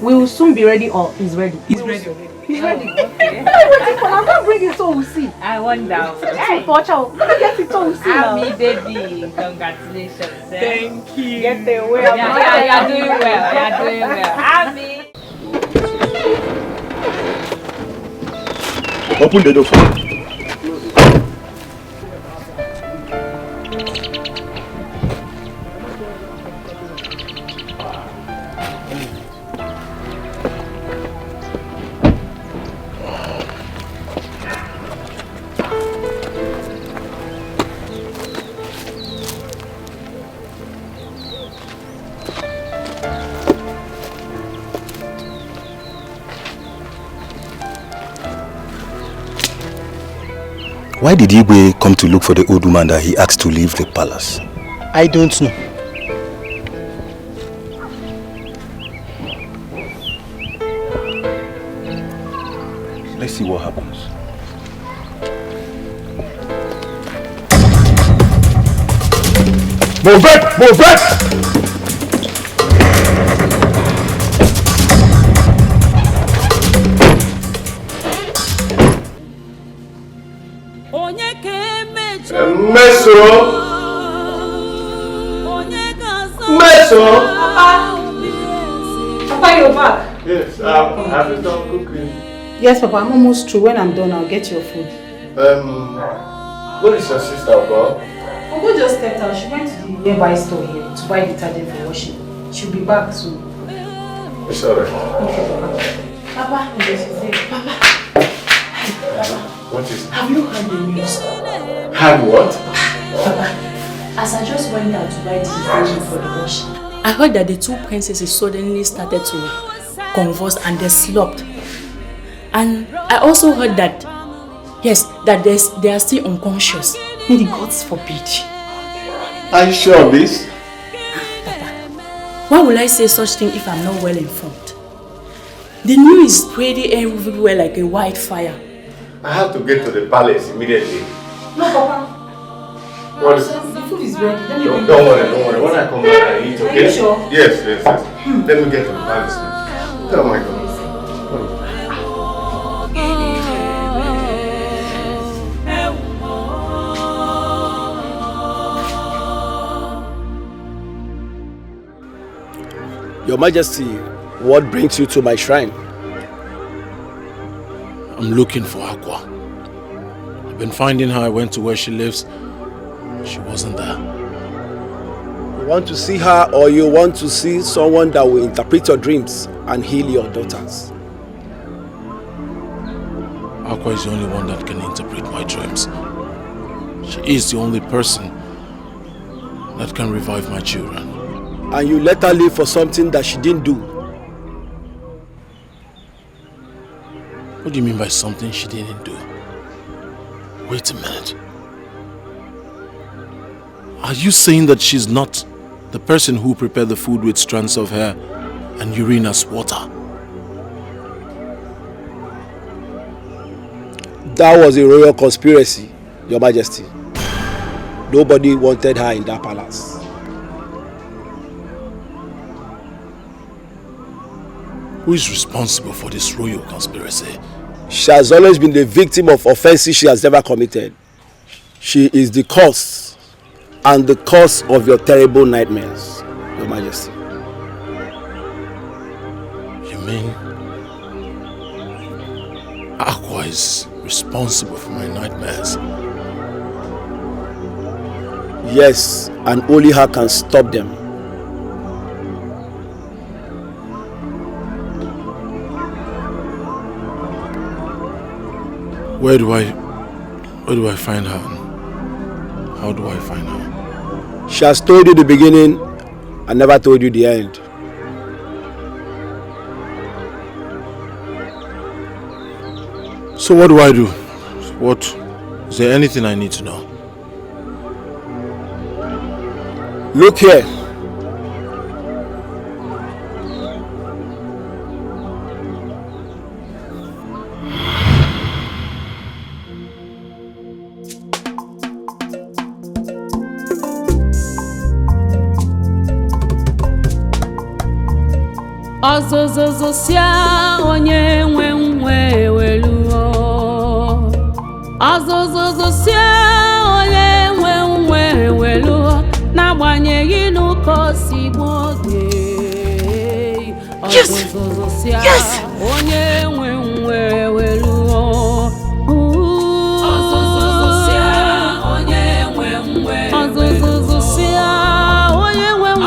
We will soon be ready, or is ready? He's ready already. He's ready. Okay. I'm not bringing so we'll see. I wonder. Hey. Let me get it so we'll see now. Happy baby. Congratulations. Thank you. Get the way. You're doing well. You're doing well. Happy. Open the door for me. Why did Igwe come to look for the old woman that he asked to leave the palace? I don't know. Let's see what happens. Move it! Move it! Meso! Meso! Papa, you're back. Yes, have you done cooking? Yes, Papa, I'm almost through. When I'm done, I'll get your food. Where is your sister, Bob? Uncle just stepped out. She went to the nearby store here to buy detergent for washing. She'll be back soon. It's alright. Okay, Papa. Papa, this is it. Papa. What is it? Have you heard the news? Had what? Papa, as I just went out to buy detergent for the washing, I heard that the two princesses suddenly started to converse and they slopped. And I also heard that, yes, that they are still unconscious. May the gods forbid. Are you sure of this? Papa, Why will I say such thing if I'm not well informed? The news is spreading everywhere like a wildfire. I have to get to the palace immediately. No, Papa. What is The food is ready. Let me Don't worry. When I come back, I eat, okay? Are you sure? Yes. Let me get to the palace. Oh my God. Your Majesty, what brings you to my shrine? I'm looking for Aqua. I've been finding her. I went to where she lives. She wasn't there. You want to see her, or you want to see someone that will interpret your dreams and heal your daughters? Aqua is the only one that can interpret my dreams. She is the only person that can revive my children. And you let her live for something that she didn't do? What do you mean by something she didn't do? Wait a minute. Are you saying that she's not the person who prepared the food with strands of hair and urine as water? That was a royal conspiracy, Your Majesty. Nobody wanted her in that palace. Who is responsible for this royal conspiracy? She has always been the victim of offenses she has never committed. She is the cause and the cause of your terrible nightmares, Your Majesty. You mean Aqua is responsible for my nightmares? Yes, and only her can stop them. Where do I find her? How do I find her? She has told you the beginning and never told you the end. So what do I do? Is there anything I need to know? Look here. Ozozozosia onye nwe nwe weluo. Ozozozosia onye nwe nwe weluo. N'agbanyeghị n'ụkọ si gboge. Ozozozosia onye nwe nwe weluo. Ozozozosia onye nwe nwe. Ozozozosia onye nwe nwe.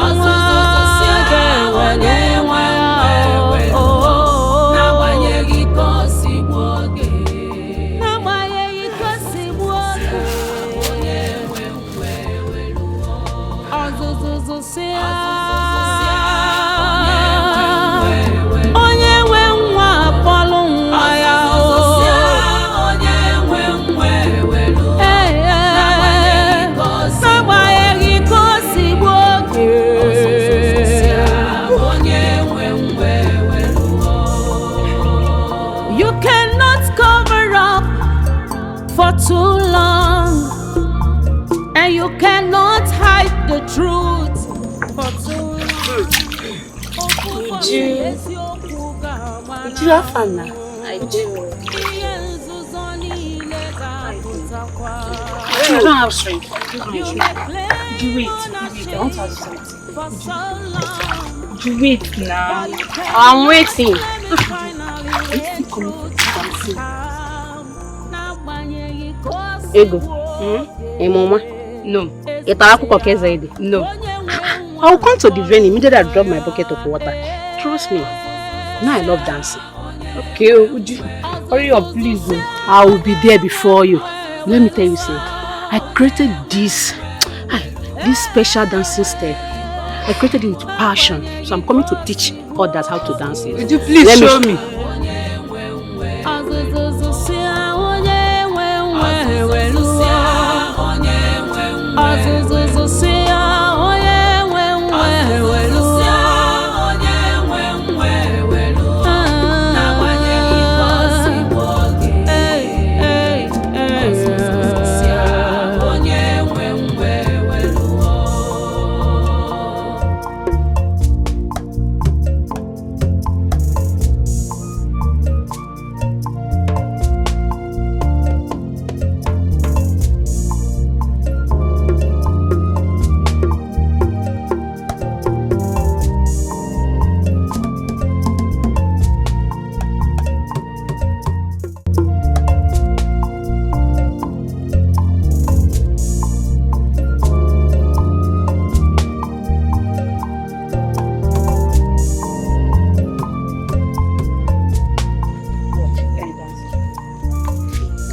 Too long, and you cannot hide the truth for too long. Did you have fun now? I do. I don't have strength. Would you wait? I want to ask you something. Would you wait now? I'm waiting. Ego. Mama. No. No. I'll come to the venue immediately I drop my bucket of water. Trust me. Now I love dancing. Okay, would you hurry up, please? I will be there before you. Let me tell you something. I created this special dancing step. I created it with passion. So I'm coming to teach others how to dance it. Would you please show me?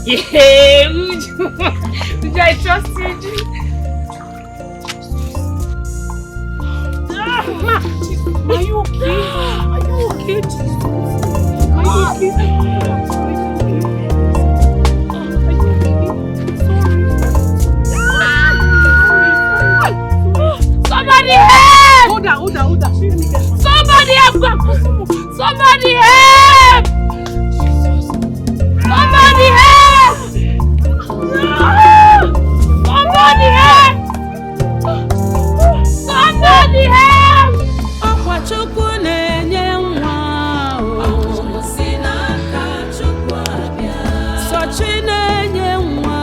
Yeah, Uju, I trust you. Are you okay? Are you okay? Are you Somebody help! Hold on. Somebody help! Somebody help! Somebody help! Somebody help! Somebody help! Chukwu na-enye nwa o si n'aka Chukwu abịa. Sochi na-enye nwa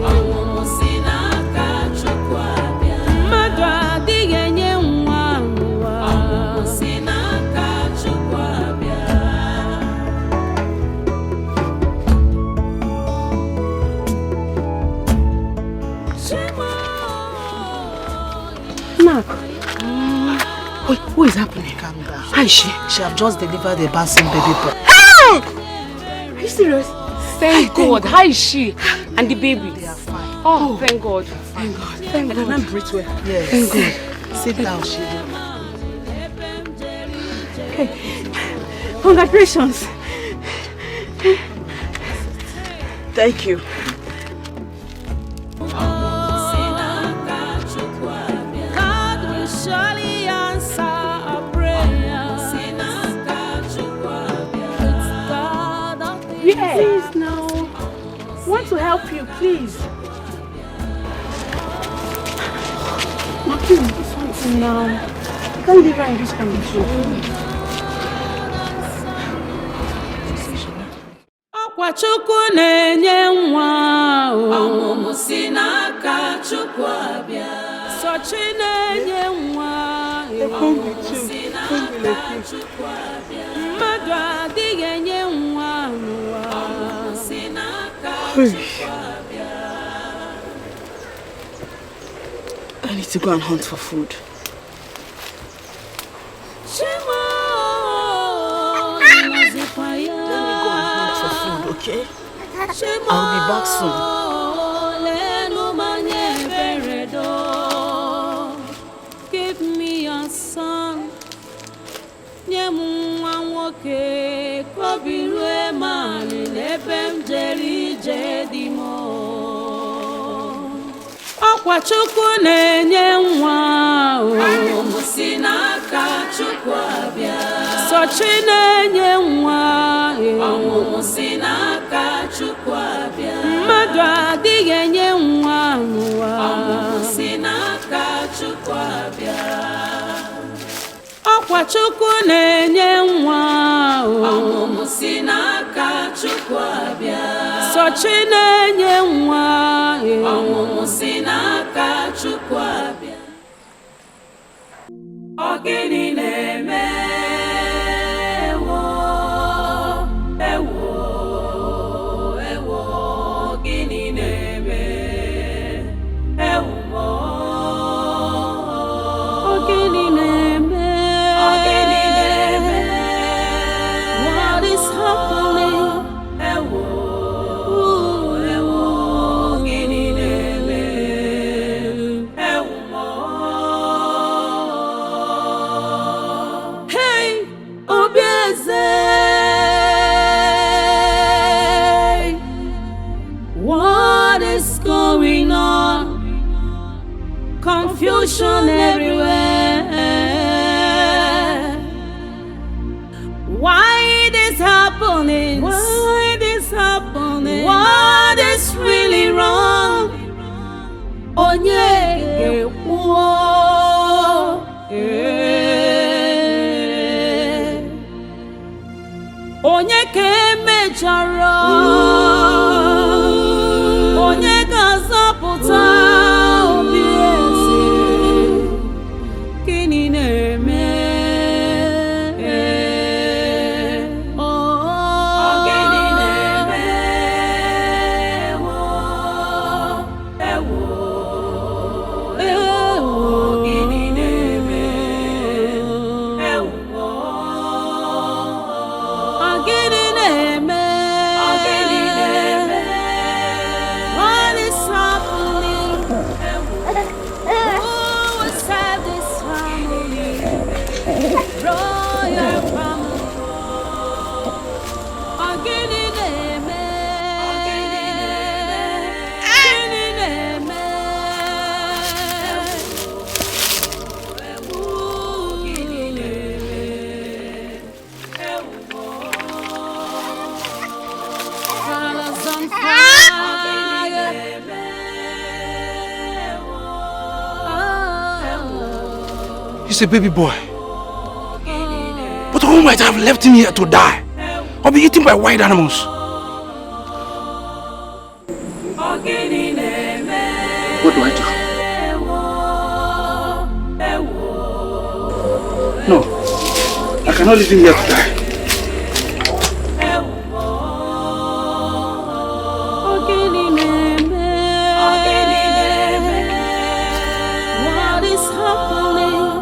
o si n'aka Chukwu abịa. Mmadụ adịghị enye nwa n'ụwa o si n'aka Chukwu abịa. Mark. Wait, what is happening? Calm down. How is she? She have just delivered a bouncing baby boy. Are you serious? Thank God. How is she? And the baby? They are fine. Oh, thank God. Thank God. Thank I God. cannot breathe well. Yes. Thank God. Sit down, Shiva. Hey, congratulations. Thank you. Please now. I want to help you, please. Now, please do something now. You can't leave her in this condition. Ọkwa Chukwu na-enye nwa o si n'aka Chukwu abịa. Sochi na-enye nwa o si n'aka Chukwu abịa. Mmadụ adịghị enye nwa n'ụwa si n'aka Chukwu abịa. I need to go and hunt for food. Okay? I'll be back soon. Give me your son. Ọkwa Chukwu na-enye nwa o si n'aka Chukwu abịa. Sochi na-enye nwa o si n'aka Chukwu abịa. Mmadụ adịghị enye nwa n'ụwa o si n'aka Chukwu abịa. Ọkwa Chukwu na-enye nwa o si n'aka Chukwu abịa. Sochi na-enye nwa o si n'aka Chukwu abịa. Ọ gịnị na-eme ewo gịnị na-eme ewo ọ gịnị na-eme what is happening ewo gịnị na-eme ewo hey obi eze what is going on? Confusion everywhere. Why this happening? Why this happening? What is really wrong? Onye ga-ekwu onye ka emejọrọ onye ga-azọpụta obi eze gịnị na-eme gịnị na-eme ewo He's a baby boy. But who might have left him here to die? Or be eaten by wild animals? What do I do? No, I cannot leave him here to die. What is happening?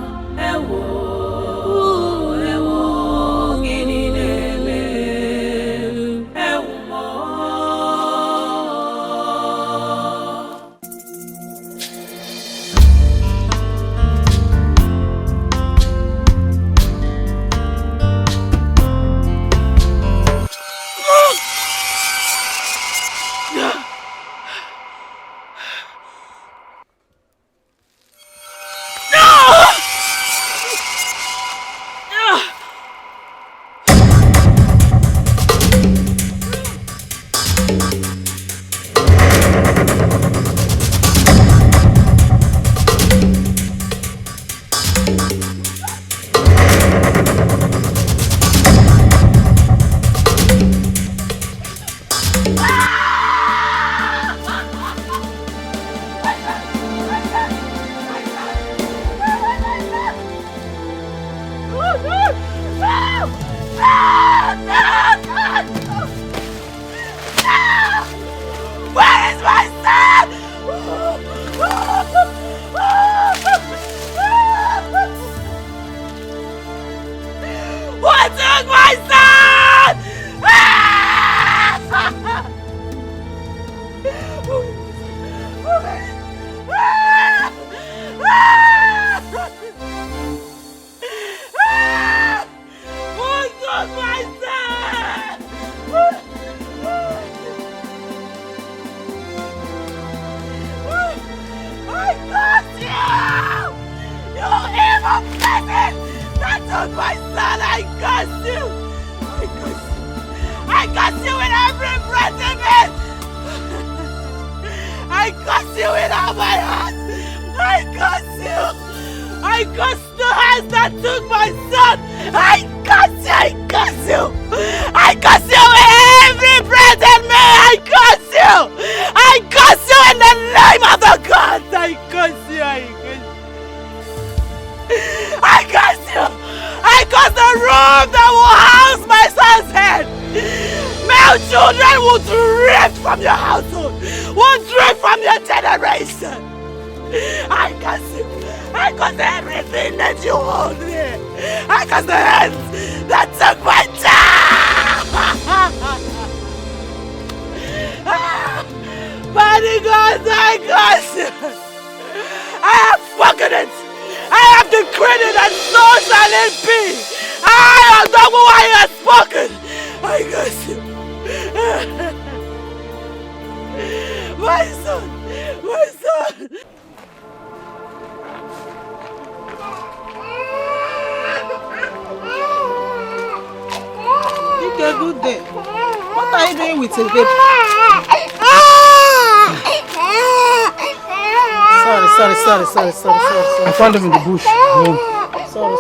Sorry. I found him in the bush. Sorry.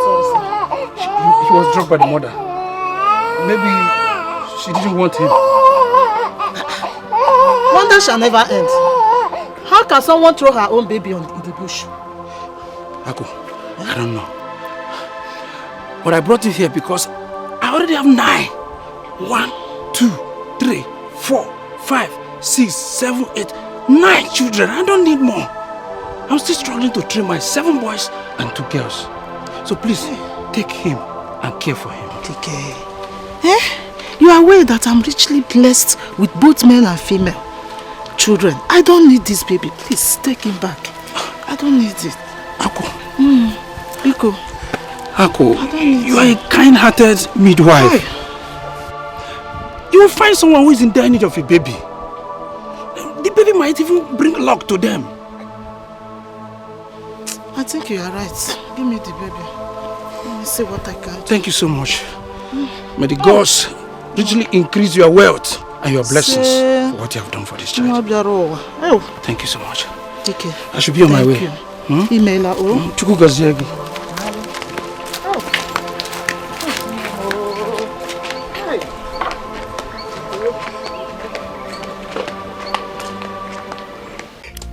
He was dropped by the mother. Maybe she didn't want him. Wonder shall never end. How can someone throw her own baby in the bush? Ako, I don't know. But I brought you here because I already have 9. 1, 2, 3, 4, 5, 6, 7, 8, 9 children. I don't need more. I'm still struggling to train my 7 boys and 2 girls. So please, take him and care for him. Okay. You are aware that I'm richly blessed with both male and female children. I don't need this baby. Please, take him back. I don't need it. Ako. Biko. Ako, you are a kind-hearted midwife. You will find someone who is in dire need of a baby. The baby might even bring luck to them. I think you are right. Give me the baby. Let me see what I can do. Thank you so much. May the gods richly increase your wealth and your blessings for what you have done for this child. Thank you so much. Take care. I should be on my way. Email.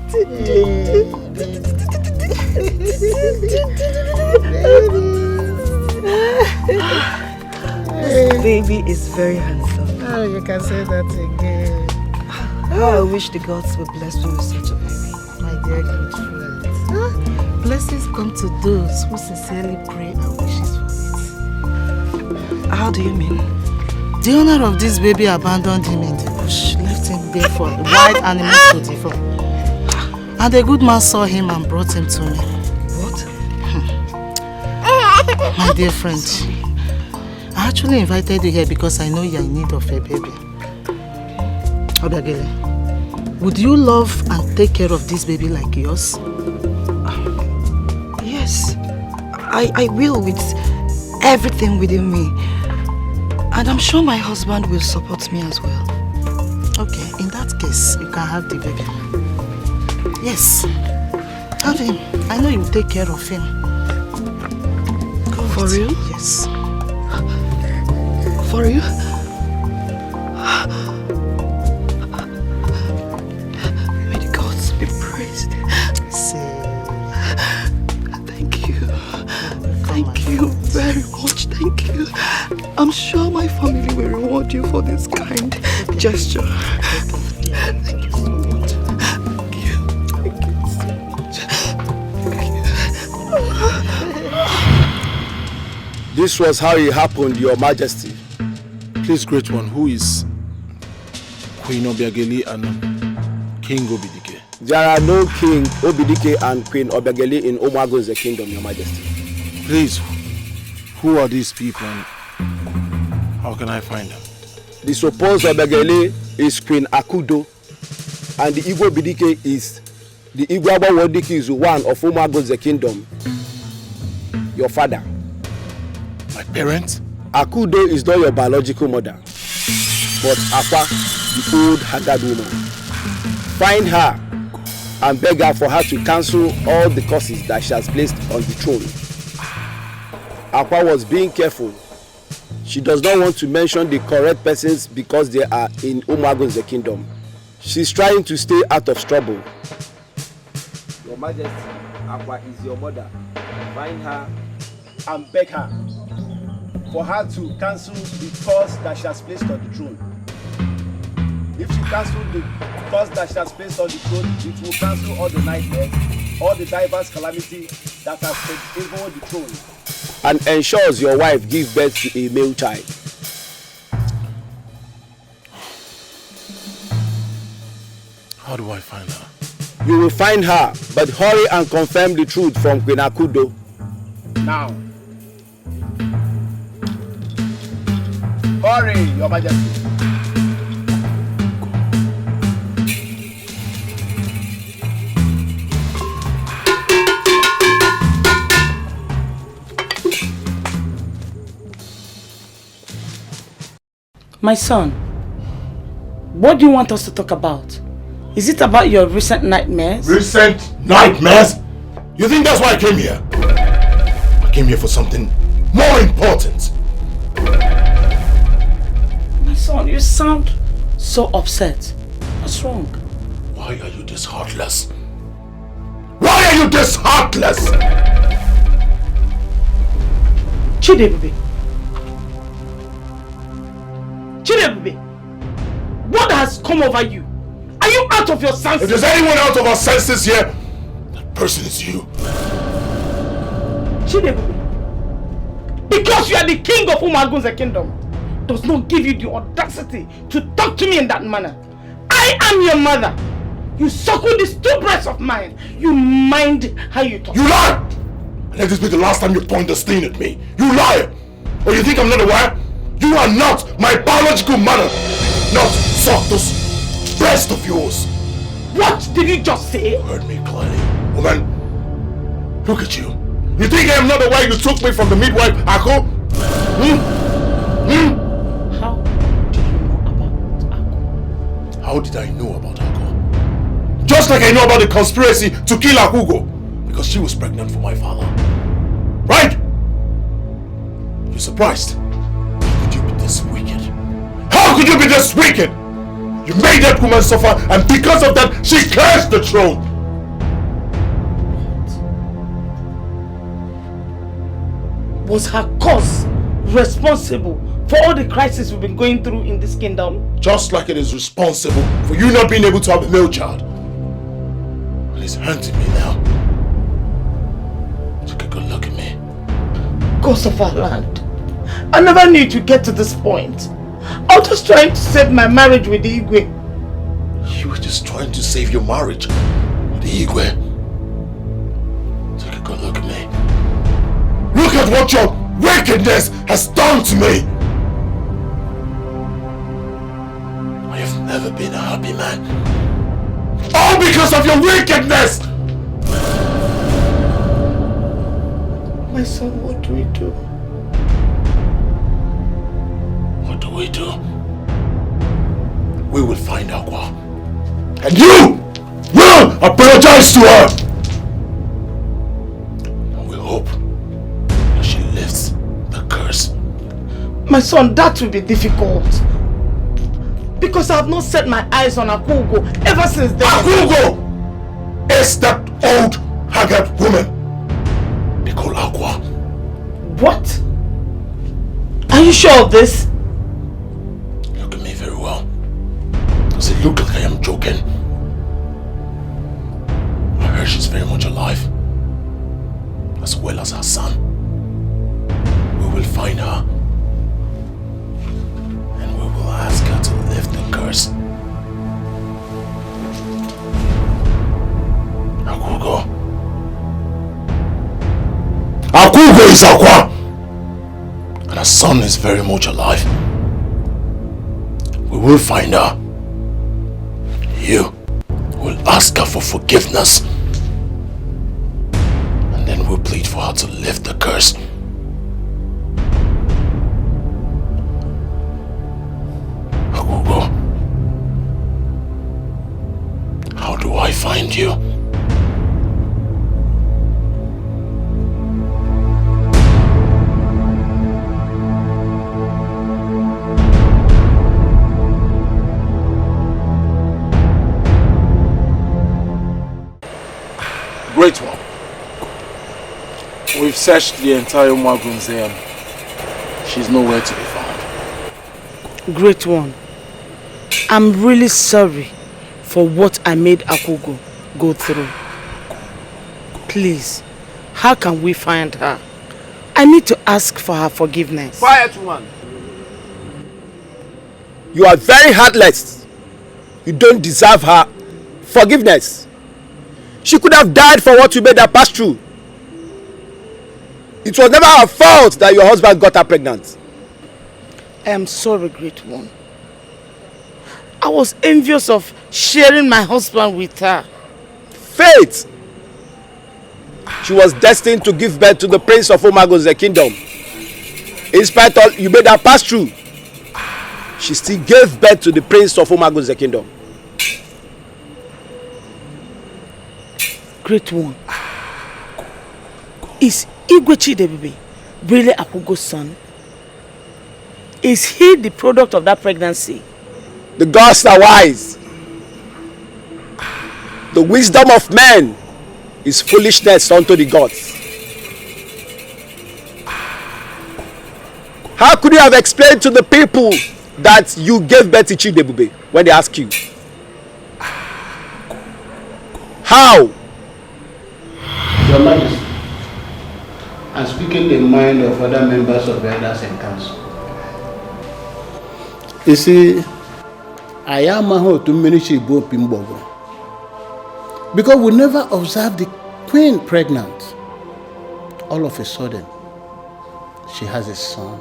This baby is very handsome. Oh, you can say that again. I wish the gods would bless me with such a baby. My dear good friend. Blessings come to those who sincerely pray and wishes for it. How do you mean? The owner of this baby abandoned him in the bush, left him there for wild animals to devour. And a good man saw him and brought him to me. What? My dear friend, I actually invited you here because I know you are in need of a baby. Obiagele, would you love and take care of this baby like yours? Yes, I will with everything within me. And I'm sure my husband will support me as well. Okay, in that case, you can have the baby. Yes, have him. I know you will take care of him. For real? Yes. For real? May the gods be praised. Thank you. Thank you very much. Thank you. I'm sure my family will reward you for this kind gesture. Thank you so much. Thank you. Thank you so much. This was how it happened, Your Majesty. Please, great one, who is Queen Obiageli and King Obidike? There are no King Obidike and Queen Obiageli in Umago's kingdom, Your Majesty. Please, who are these people and how can I find them? The supposed Obiageli is Queen Akudo, and the Igbo Obidike is the Igbo Abawodike is one of Umago's kingdom. Your father. My parents? Akudo is not your biological mother, but Akwa, the old haggard woman. Find her and beg her for her to cancel all the curses that she has placed on the throne. Akwa was being careful. She does not want to mention the correct persons because they are in Umago's kingdom. She's trying to stay out of trouble. Your Majesty, Akwa is your mother. Find her and beg her for her to cancel the curse that she has placed on the throne. If she cancels the curse that she has placed on the throne, it will cancel all the nightmares, all the diverse calamity that has favored the throne, and ensures your wife gives birth to a male child. How do I find her? You will find her, but hurry and confirm the truth from Queen Akudo. Now. Hurry, Your Majesty. My son, what do you want us to talk about? Is it about your recent nightmares? Recent nightmares? You think that's why I came here? I came here for something more important. My son, you sound so upset. What's wrong? Why are you this heartless? Why are you this heartless? Chidebube. Chidebube, what has come over you? Are you out of your senses? If there's anyone out of our senses here, that person is you. Chidebube, because you are the king of Umagun's kingdom, does not give you the audacity to talk to me in that manner. I am your mother. You suckle these two breasts of mine. You mind how you talk. You lie! Let this be the last time you point this thing at me. You lie! Or you think I'm not aware? You are not my biological mother. Not suck those breasts of yours. What did you just say? You heard me clearly. Woman, look at you. You think I am not aware you took me from the midwife, Ako? How did I know about Ako? Just like I know about the conspiracy to kill Akugo. Because she was pregnant for my father. Right? You're surprised? How could you be this wicked? How could you be this wicked? You made that woman suffer, and because of that, she cursed the throne. Was her cause responsible for all the crises we've been going through in this kingdom? Just like it is responsible for you not being able to have a male child. And it's hurting me now. Take a good look at me. Gods of our land, I never knew it would get to this point. I was just trying to save my marriage with the Igwe. You were just trying to save your marriage with the Igwe. Take a good look at me. Look at what your wickedness has done to me! I have never been a happy man. All because of your wickedness! My son, what do we do? What do we do? We will find Aqua. And you will apologize to her! And we'll hope that she lifts the curse. My son, that will be difficult. Because I have not set my eyes on Akugo ever since then. Akugo is that old haggard woman they call Aqua. What? Are you sure of this? Look at me very well. Does it look like I am joking? I heard she's very much alive, as well as her son. We will find her, and we will ask her to lift the curse. Akugo. Akugo is Aqua! And her son is very much alive. We will find her. You will ask her for forgiveness. And then we'll plead for her to lift the curse. Akugo, how do I find you? Great one. We've searched the entire Umagunzean. She's nowhere to be found. Great one. I'm really sorry for what I made Akugo go through. Please, how can we find her? I need to ask for her forgiveness. Quiet, woman. You are very heartless. You don't deserve her forgiveness. She could have died for what you made her pass through. It was never her fault that your husband got her pregnant. I am sorry, great one. I was envious of sharing my husband with her. Fate! She was destined to give birth to the prince of Omago's kingdom. In spite of you made her pass through, she still gave birth to the prince of Omago's kingdom. Great one. Is Igwe Chidebebe really Akugo's son? Is he the product of that pregnancy? The gods are wise. The wisdom of men is foolishness unto the gods. How could you have explained to the people that you gave birth to Chidebube when they ask you? How? Your Majesty, I'm speaking the mind of other members of elders and council. You see, I am a to ministry because we never observed the queen pregnant. All of a sudden, she has a son.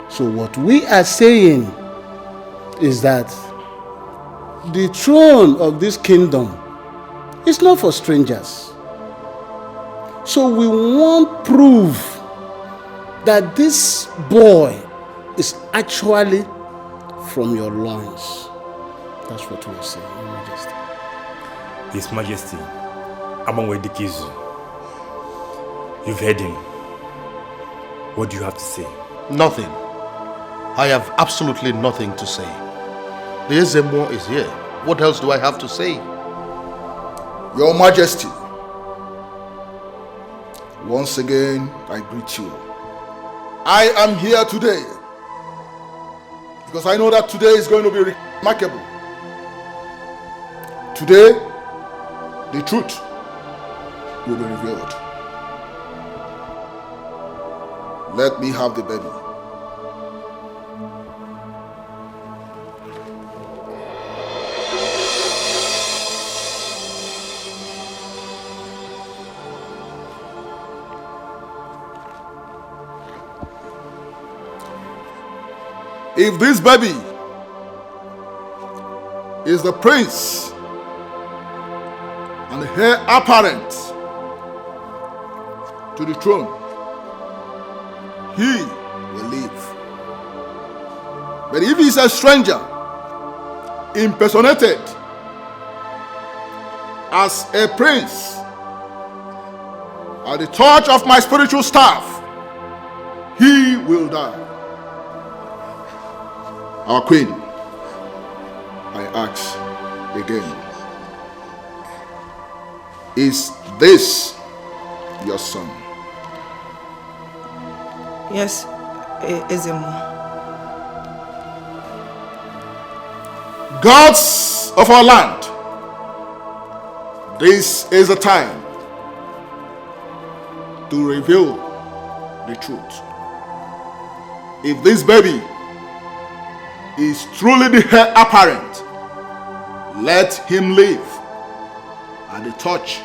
So what we are saying is that the throne of this kingdom is not for strangers. So we want proof that this boy is actually from your loins. That's what we are saying, Your Majesty. His Majesty, Abangwedikizu, you've heard him. What do you have to say? Nothing. I have absolutely nothing to say. The Ezemo is here. What else do I have to say? Your Majesty, Once again, I greet you. I am here today because I know that today is going to be remarkable. Today, the truth will be revealed. Let me have the baby. If this baby is the prince and the heir apparent to the throne, he will live. But if he is a stranger, impersonated as a prince at the touch of my spiritual staff, he will die. Our queen, I ask again, is this your son? Yes, Ezemo. Gods of our land, this is the time to reveal the truth. If this baby is truly the heir apparent, let him live at the touch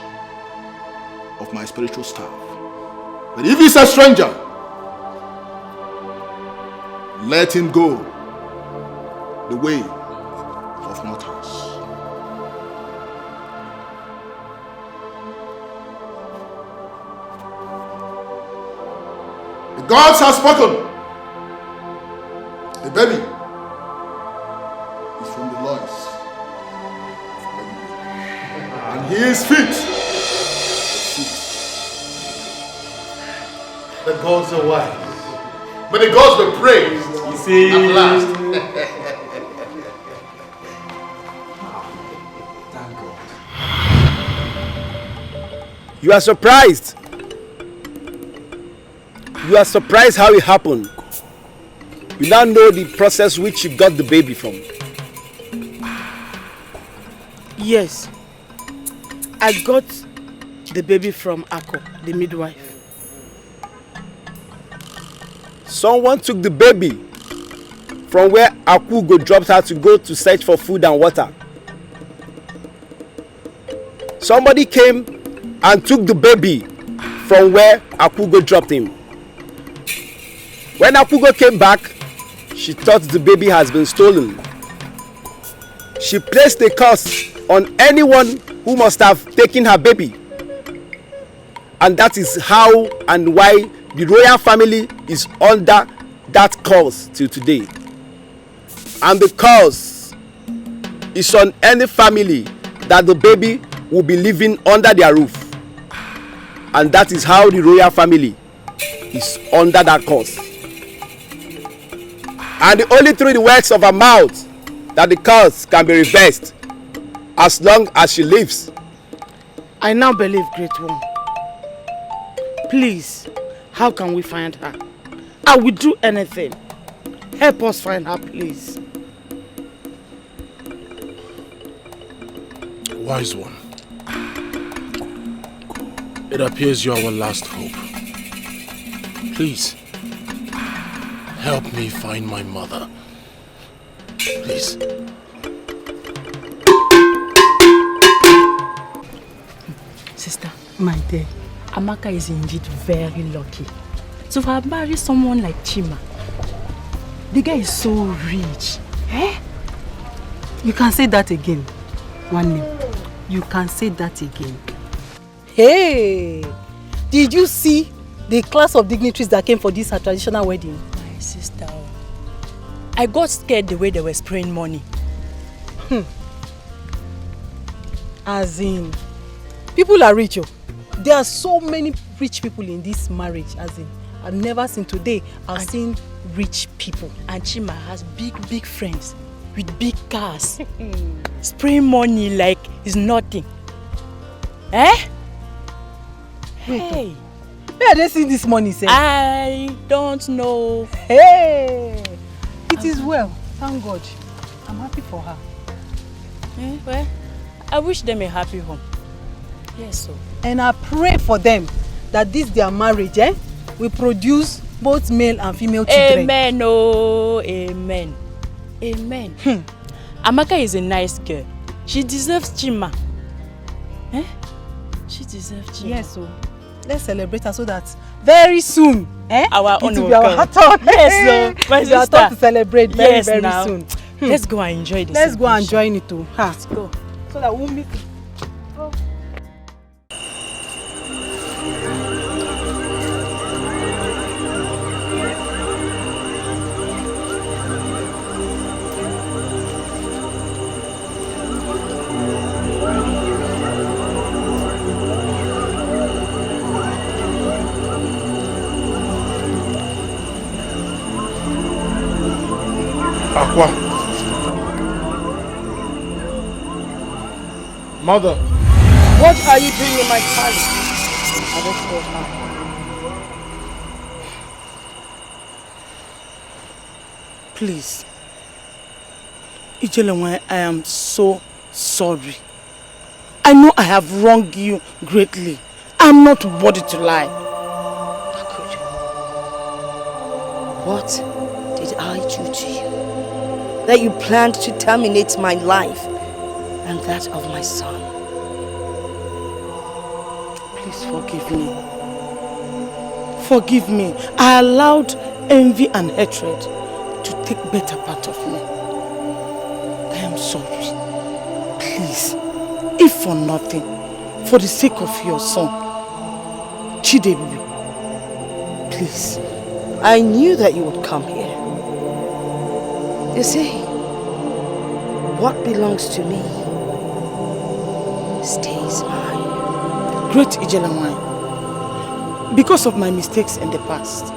of my spiritual staff. But if he's a stranger, let him go the way of mortals. The gods have spoken. The baby is from the Lord's, and his feet. The gods are wise. May the gods be praised. You see, at last. Thank God. You are surprised. You are surprised how it happened. You now know the process which you got the baby from. Yes. I got the baby from Ako, the midwife. Someone took the baby from where Akugo dropped her to go to search for food and water. Somebody came and took the baby from where Akugo dropped him. When Akugo came back, she thought the baby has been stolen. She placed a curse on anyone who must have taken her baby. And that is how and why the royal family is under that curse till today. And the curse is on any family that the baby will be living under their roof. And that is how the royal family is under that curse. And only through the works of her mouth that the curse can be reversed as long as she lives. I now believe, Great One. Please, how can we find her? I will do anything. Help us find her, please. Wise one, it appears you are our last hope. Please, help me find my mother. Please. Sister, my dear, Amaka is indeed very lucky. So for her to marry someone like Chima, the guy is so rich. Eh? You can say that again. One name. You can say that again. Hey! Did you see the class of dignitaries that came for this traditional wedding? My sister, I got scared the way they were spraying money. As in, people are rich. There are so many rich people in this marriage. As in, I've never seen today. I've seen rich people. And Chima has big friends with big cars. Spraying money like it's nothing. Eh? Hey. Where are they seeing this money, sir? I don't know. Hey! It is well. Thank God. I'm happy for her. Well, I wish them a happy home. Yes, so. And I pray for them that this their marriage will produce both male and female children. Amen, oh, amen. Amen. Amaka is a nice girl. She deserves Chima. She deserves Chima. Yes, so let's celebrate her so that very soon, our own it will will be our come. turn. Yes, so my it's our sister. turn to celebrate very, very now. soon. Let's go and enjoy this. Let's go and join it too. Let's go. So that we'll meet. Aqua. Mother. What are you doing in my palace? I don't know how. Please. Ijelenwe, I am so sorry. I know I have wronged you greatly. I'm not worthy to lie. What did I do to you that you planned to terminate my life and that of my son? Please forgive me. Forgive me. I allowed envy and hatred to take better part of me. I am sorry. Please, if for nothing, for the sake of your son, Chidebubi, please. I knew that you would come here. You see, what belongs to me stays mine. Great Ijelanwai, because of my mistakes in the past,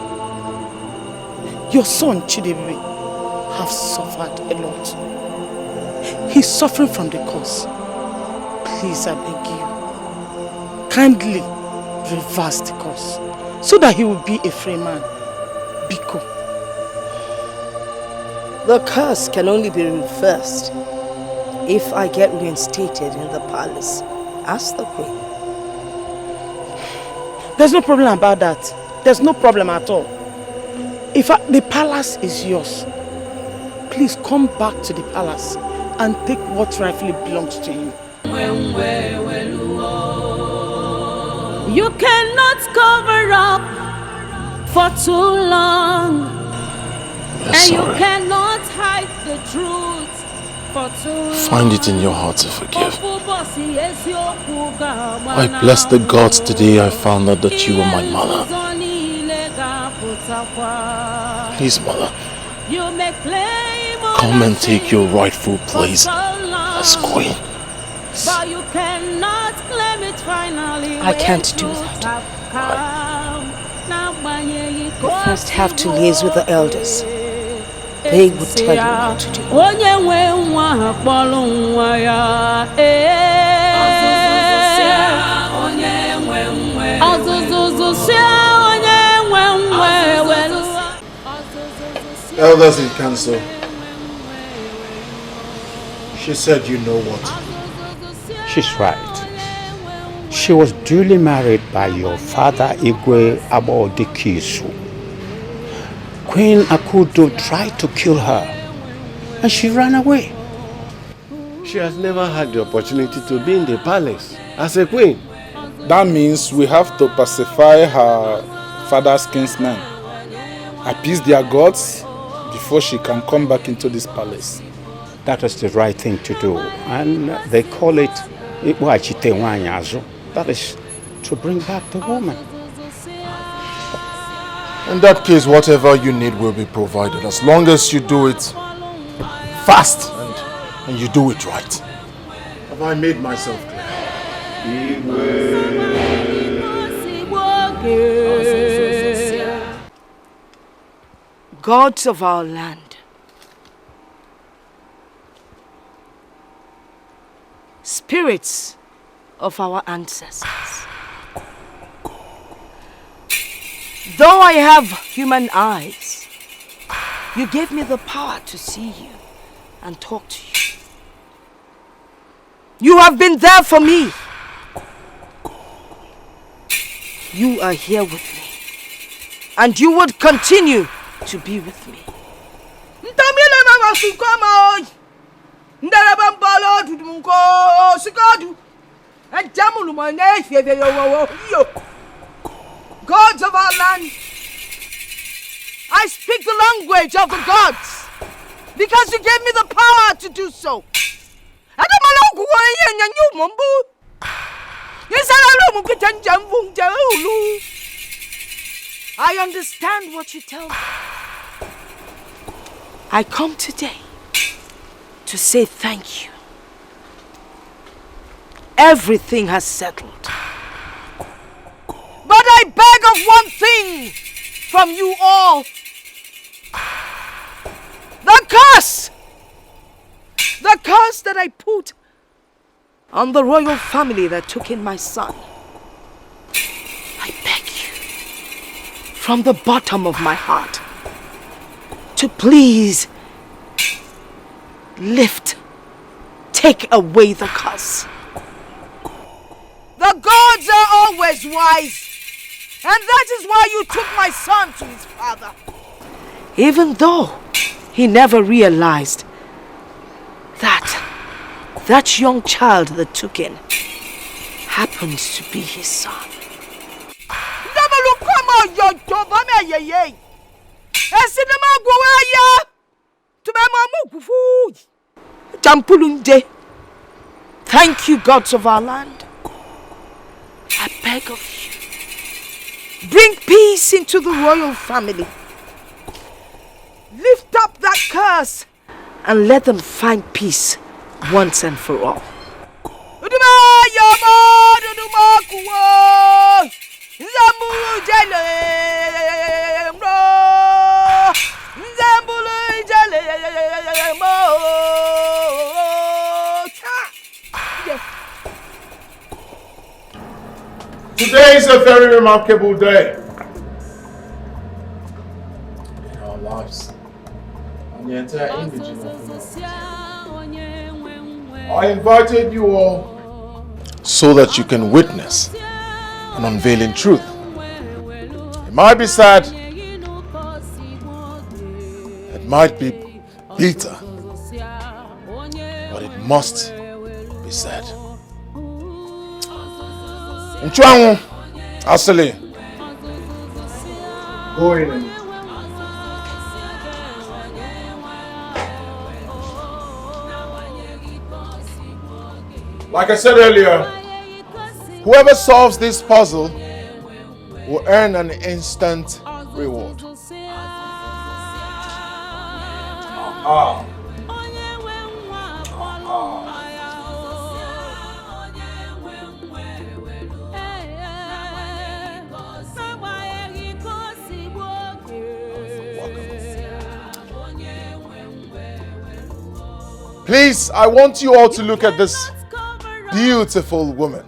your son Chidebubi have suffered a lot. He's suffering from the cause. Please, I beg you, kindly reverse the cause so that he will be a free man. Biko. The curse can only be reversed if I get reinstated in the palace as the queen. There's no problem about that. There's no problem at all. The palace is yours, please come back to the palace and take what rightfully belongs to you. You cannot cover up for too long. And you cannot hide the truth for too long. Find it in your heart to forgive. I bless the gods today I found out that you were my mother. Please, mother, come and take your rightful place as queen. I can't do that. You first have to liaise with the elders. They would tell you what to do. Elders in council, she said you know what. She's right. She was duly married by your father Igwe Abodikisu. Queen Akudo tried to kill her and she ran away. She has never had the opportunity to be in the palace as a queen. That means we have to pacify her father's kinsmen, appease their gods before she can come back into this palace. That is the right thing to do, and they call it that is to bring back the woman. In that case, whatever you need will be provided, as long as you do it fast and you do it right. Have I made myself clear? Gods of our land, spirits of our ancestors, Though I have human eyes, you gave me the power to see you and talk to you. You have been there for me. You are here with me. And you would continue to be with me. Gods of our land, I speak the language of the gods because you gave me the power to do so. I understand what you tell me. I come today to say thank you. Everything has settled. But I beg of one thing from you all. The curse! The curse that I put on the royal family that took in my son. I beg you, from the bottom of my heart, to please take away the curse. The gods are always wise. And that is why you took my son to his father. Even though he never realized that young child that took in happens to be his son. Thank you, gods of our land. I beg of you, bring peace into the royal family. Lift up that curse and let them find peace once and for all. Today is a very remarkable day in our lives and the entire indigenous community. I invited you all so that you can witness an unveiling truth. It might be sad, it might be bitter, but it must be said. Nchuanwu, Asili, go in and like I said earlier, whoever solves this puzzle will earn an instant reward. Please, I want you all to look at this beautiful woman.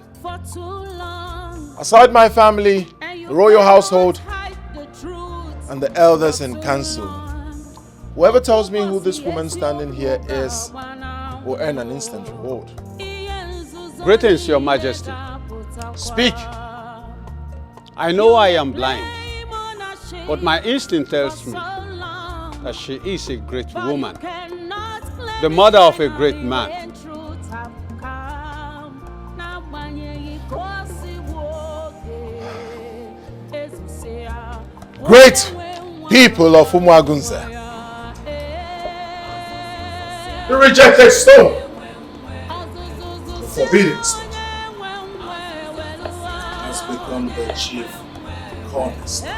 Aside my family, the royal household, and the elders in council, whoever tells me who this woman standing here is will earn an instant reward. Greetings, Your Majesty. Speak. I know I am blind, but my instinct tells me that she is a great woman, the mother of a great man. Great people of Umuagunze. The rejected stone, the forbidden stone, has become the chief cornerstone.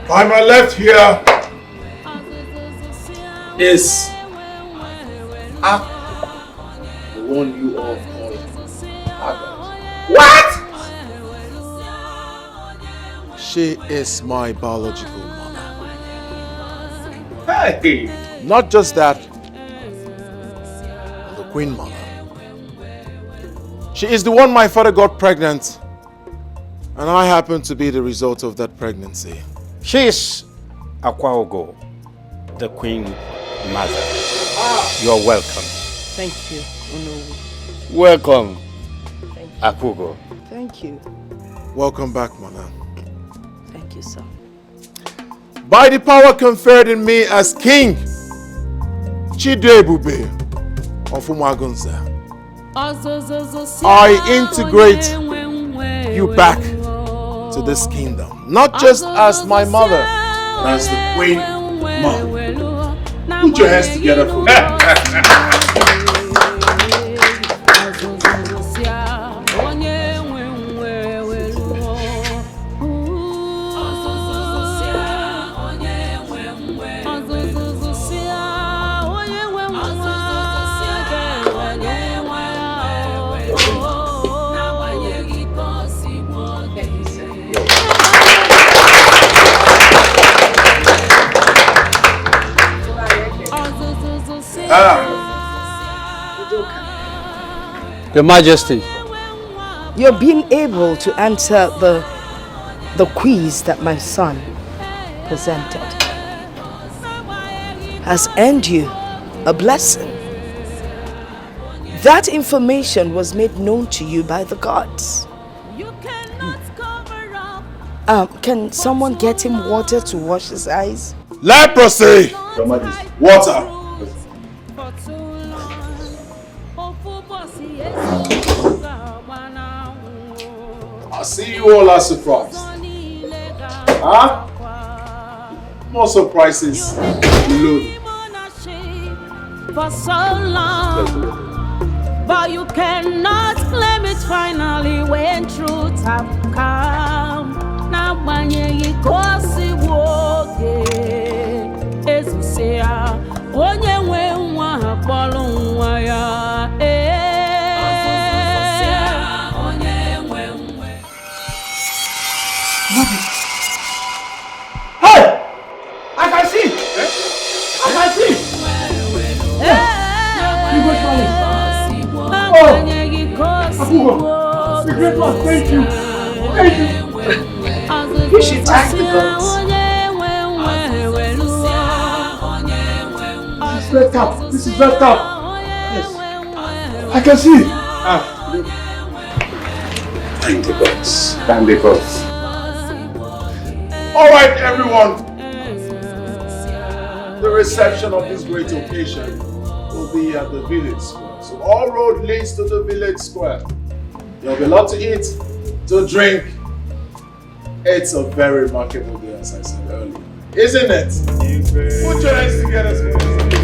By my left here is Aku, the one you all call Aga. What? She is my biological mother. Hey! Not just that, the Queen Mother. She is the one my father got pregnant, and I happen to be the result of that pregnancy. She is Akwaogo, the Queen Mother. You're welcome. Thank you, Onowu. Welcome, Akugo. Thank you. Welcome back, Mother. Thank you, sir. By the power conferred in me as King Chidebube of Umagunza, I integrate you back to this kingdom, not just as my mother, but as the Queen Mother. Put your hands together for me. Your Majesty. You're being able to answer the quiz that my son presented has earned you a blessing. That information was made known to you by the gods. Can someone get him water to wash his eyes? Leprosy! Your Majesty. Water! I see you all are surprised. Huh? More surprises. Load. For so long, but you cannot claim it finally when truth have come. Now when you go see woke, as you say, onye we nwa follow nwa ya. Hey! I can see! I can see! Oh! Akugo! The great one, thank you! Thank you! You should thank the gods. This is red up! This is red up! Yes! I can see! Thank the gods. Thank the gods. Alright, everyone. The reception of this great occasion will be at the village square. So all road leads to the village square. There'll be a lot to eat, to drink. It's a very remarkable day, as I said earlier. Isn't it? Put your hands together, please.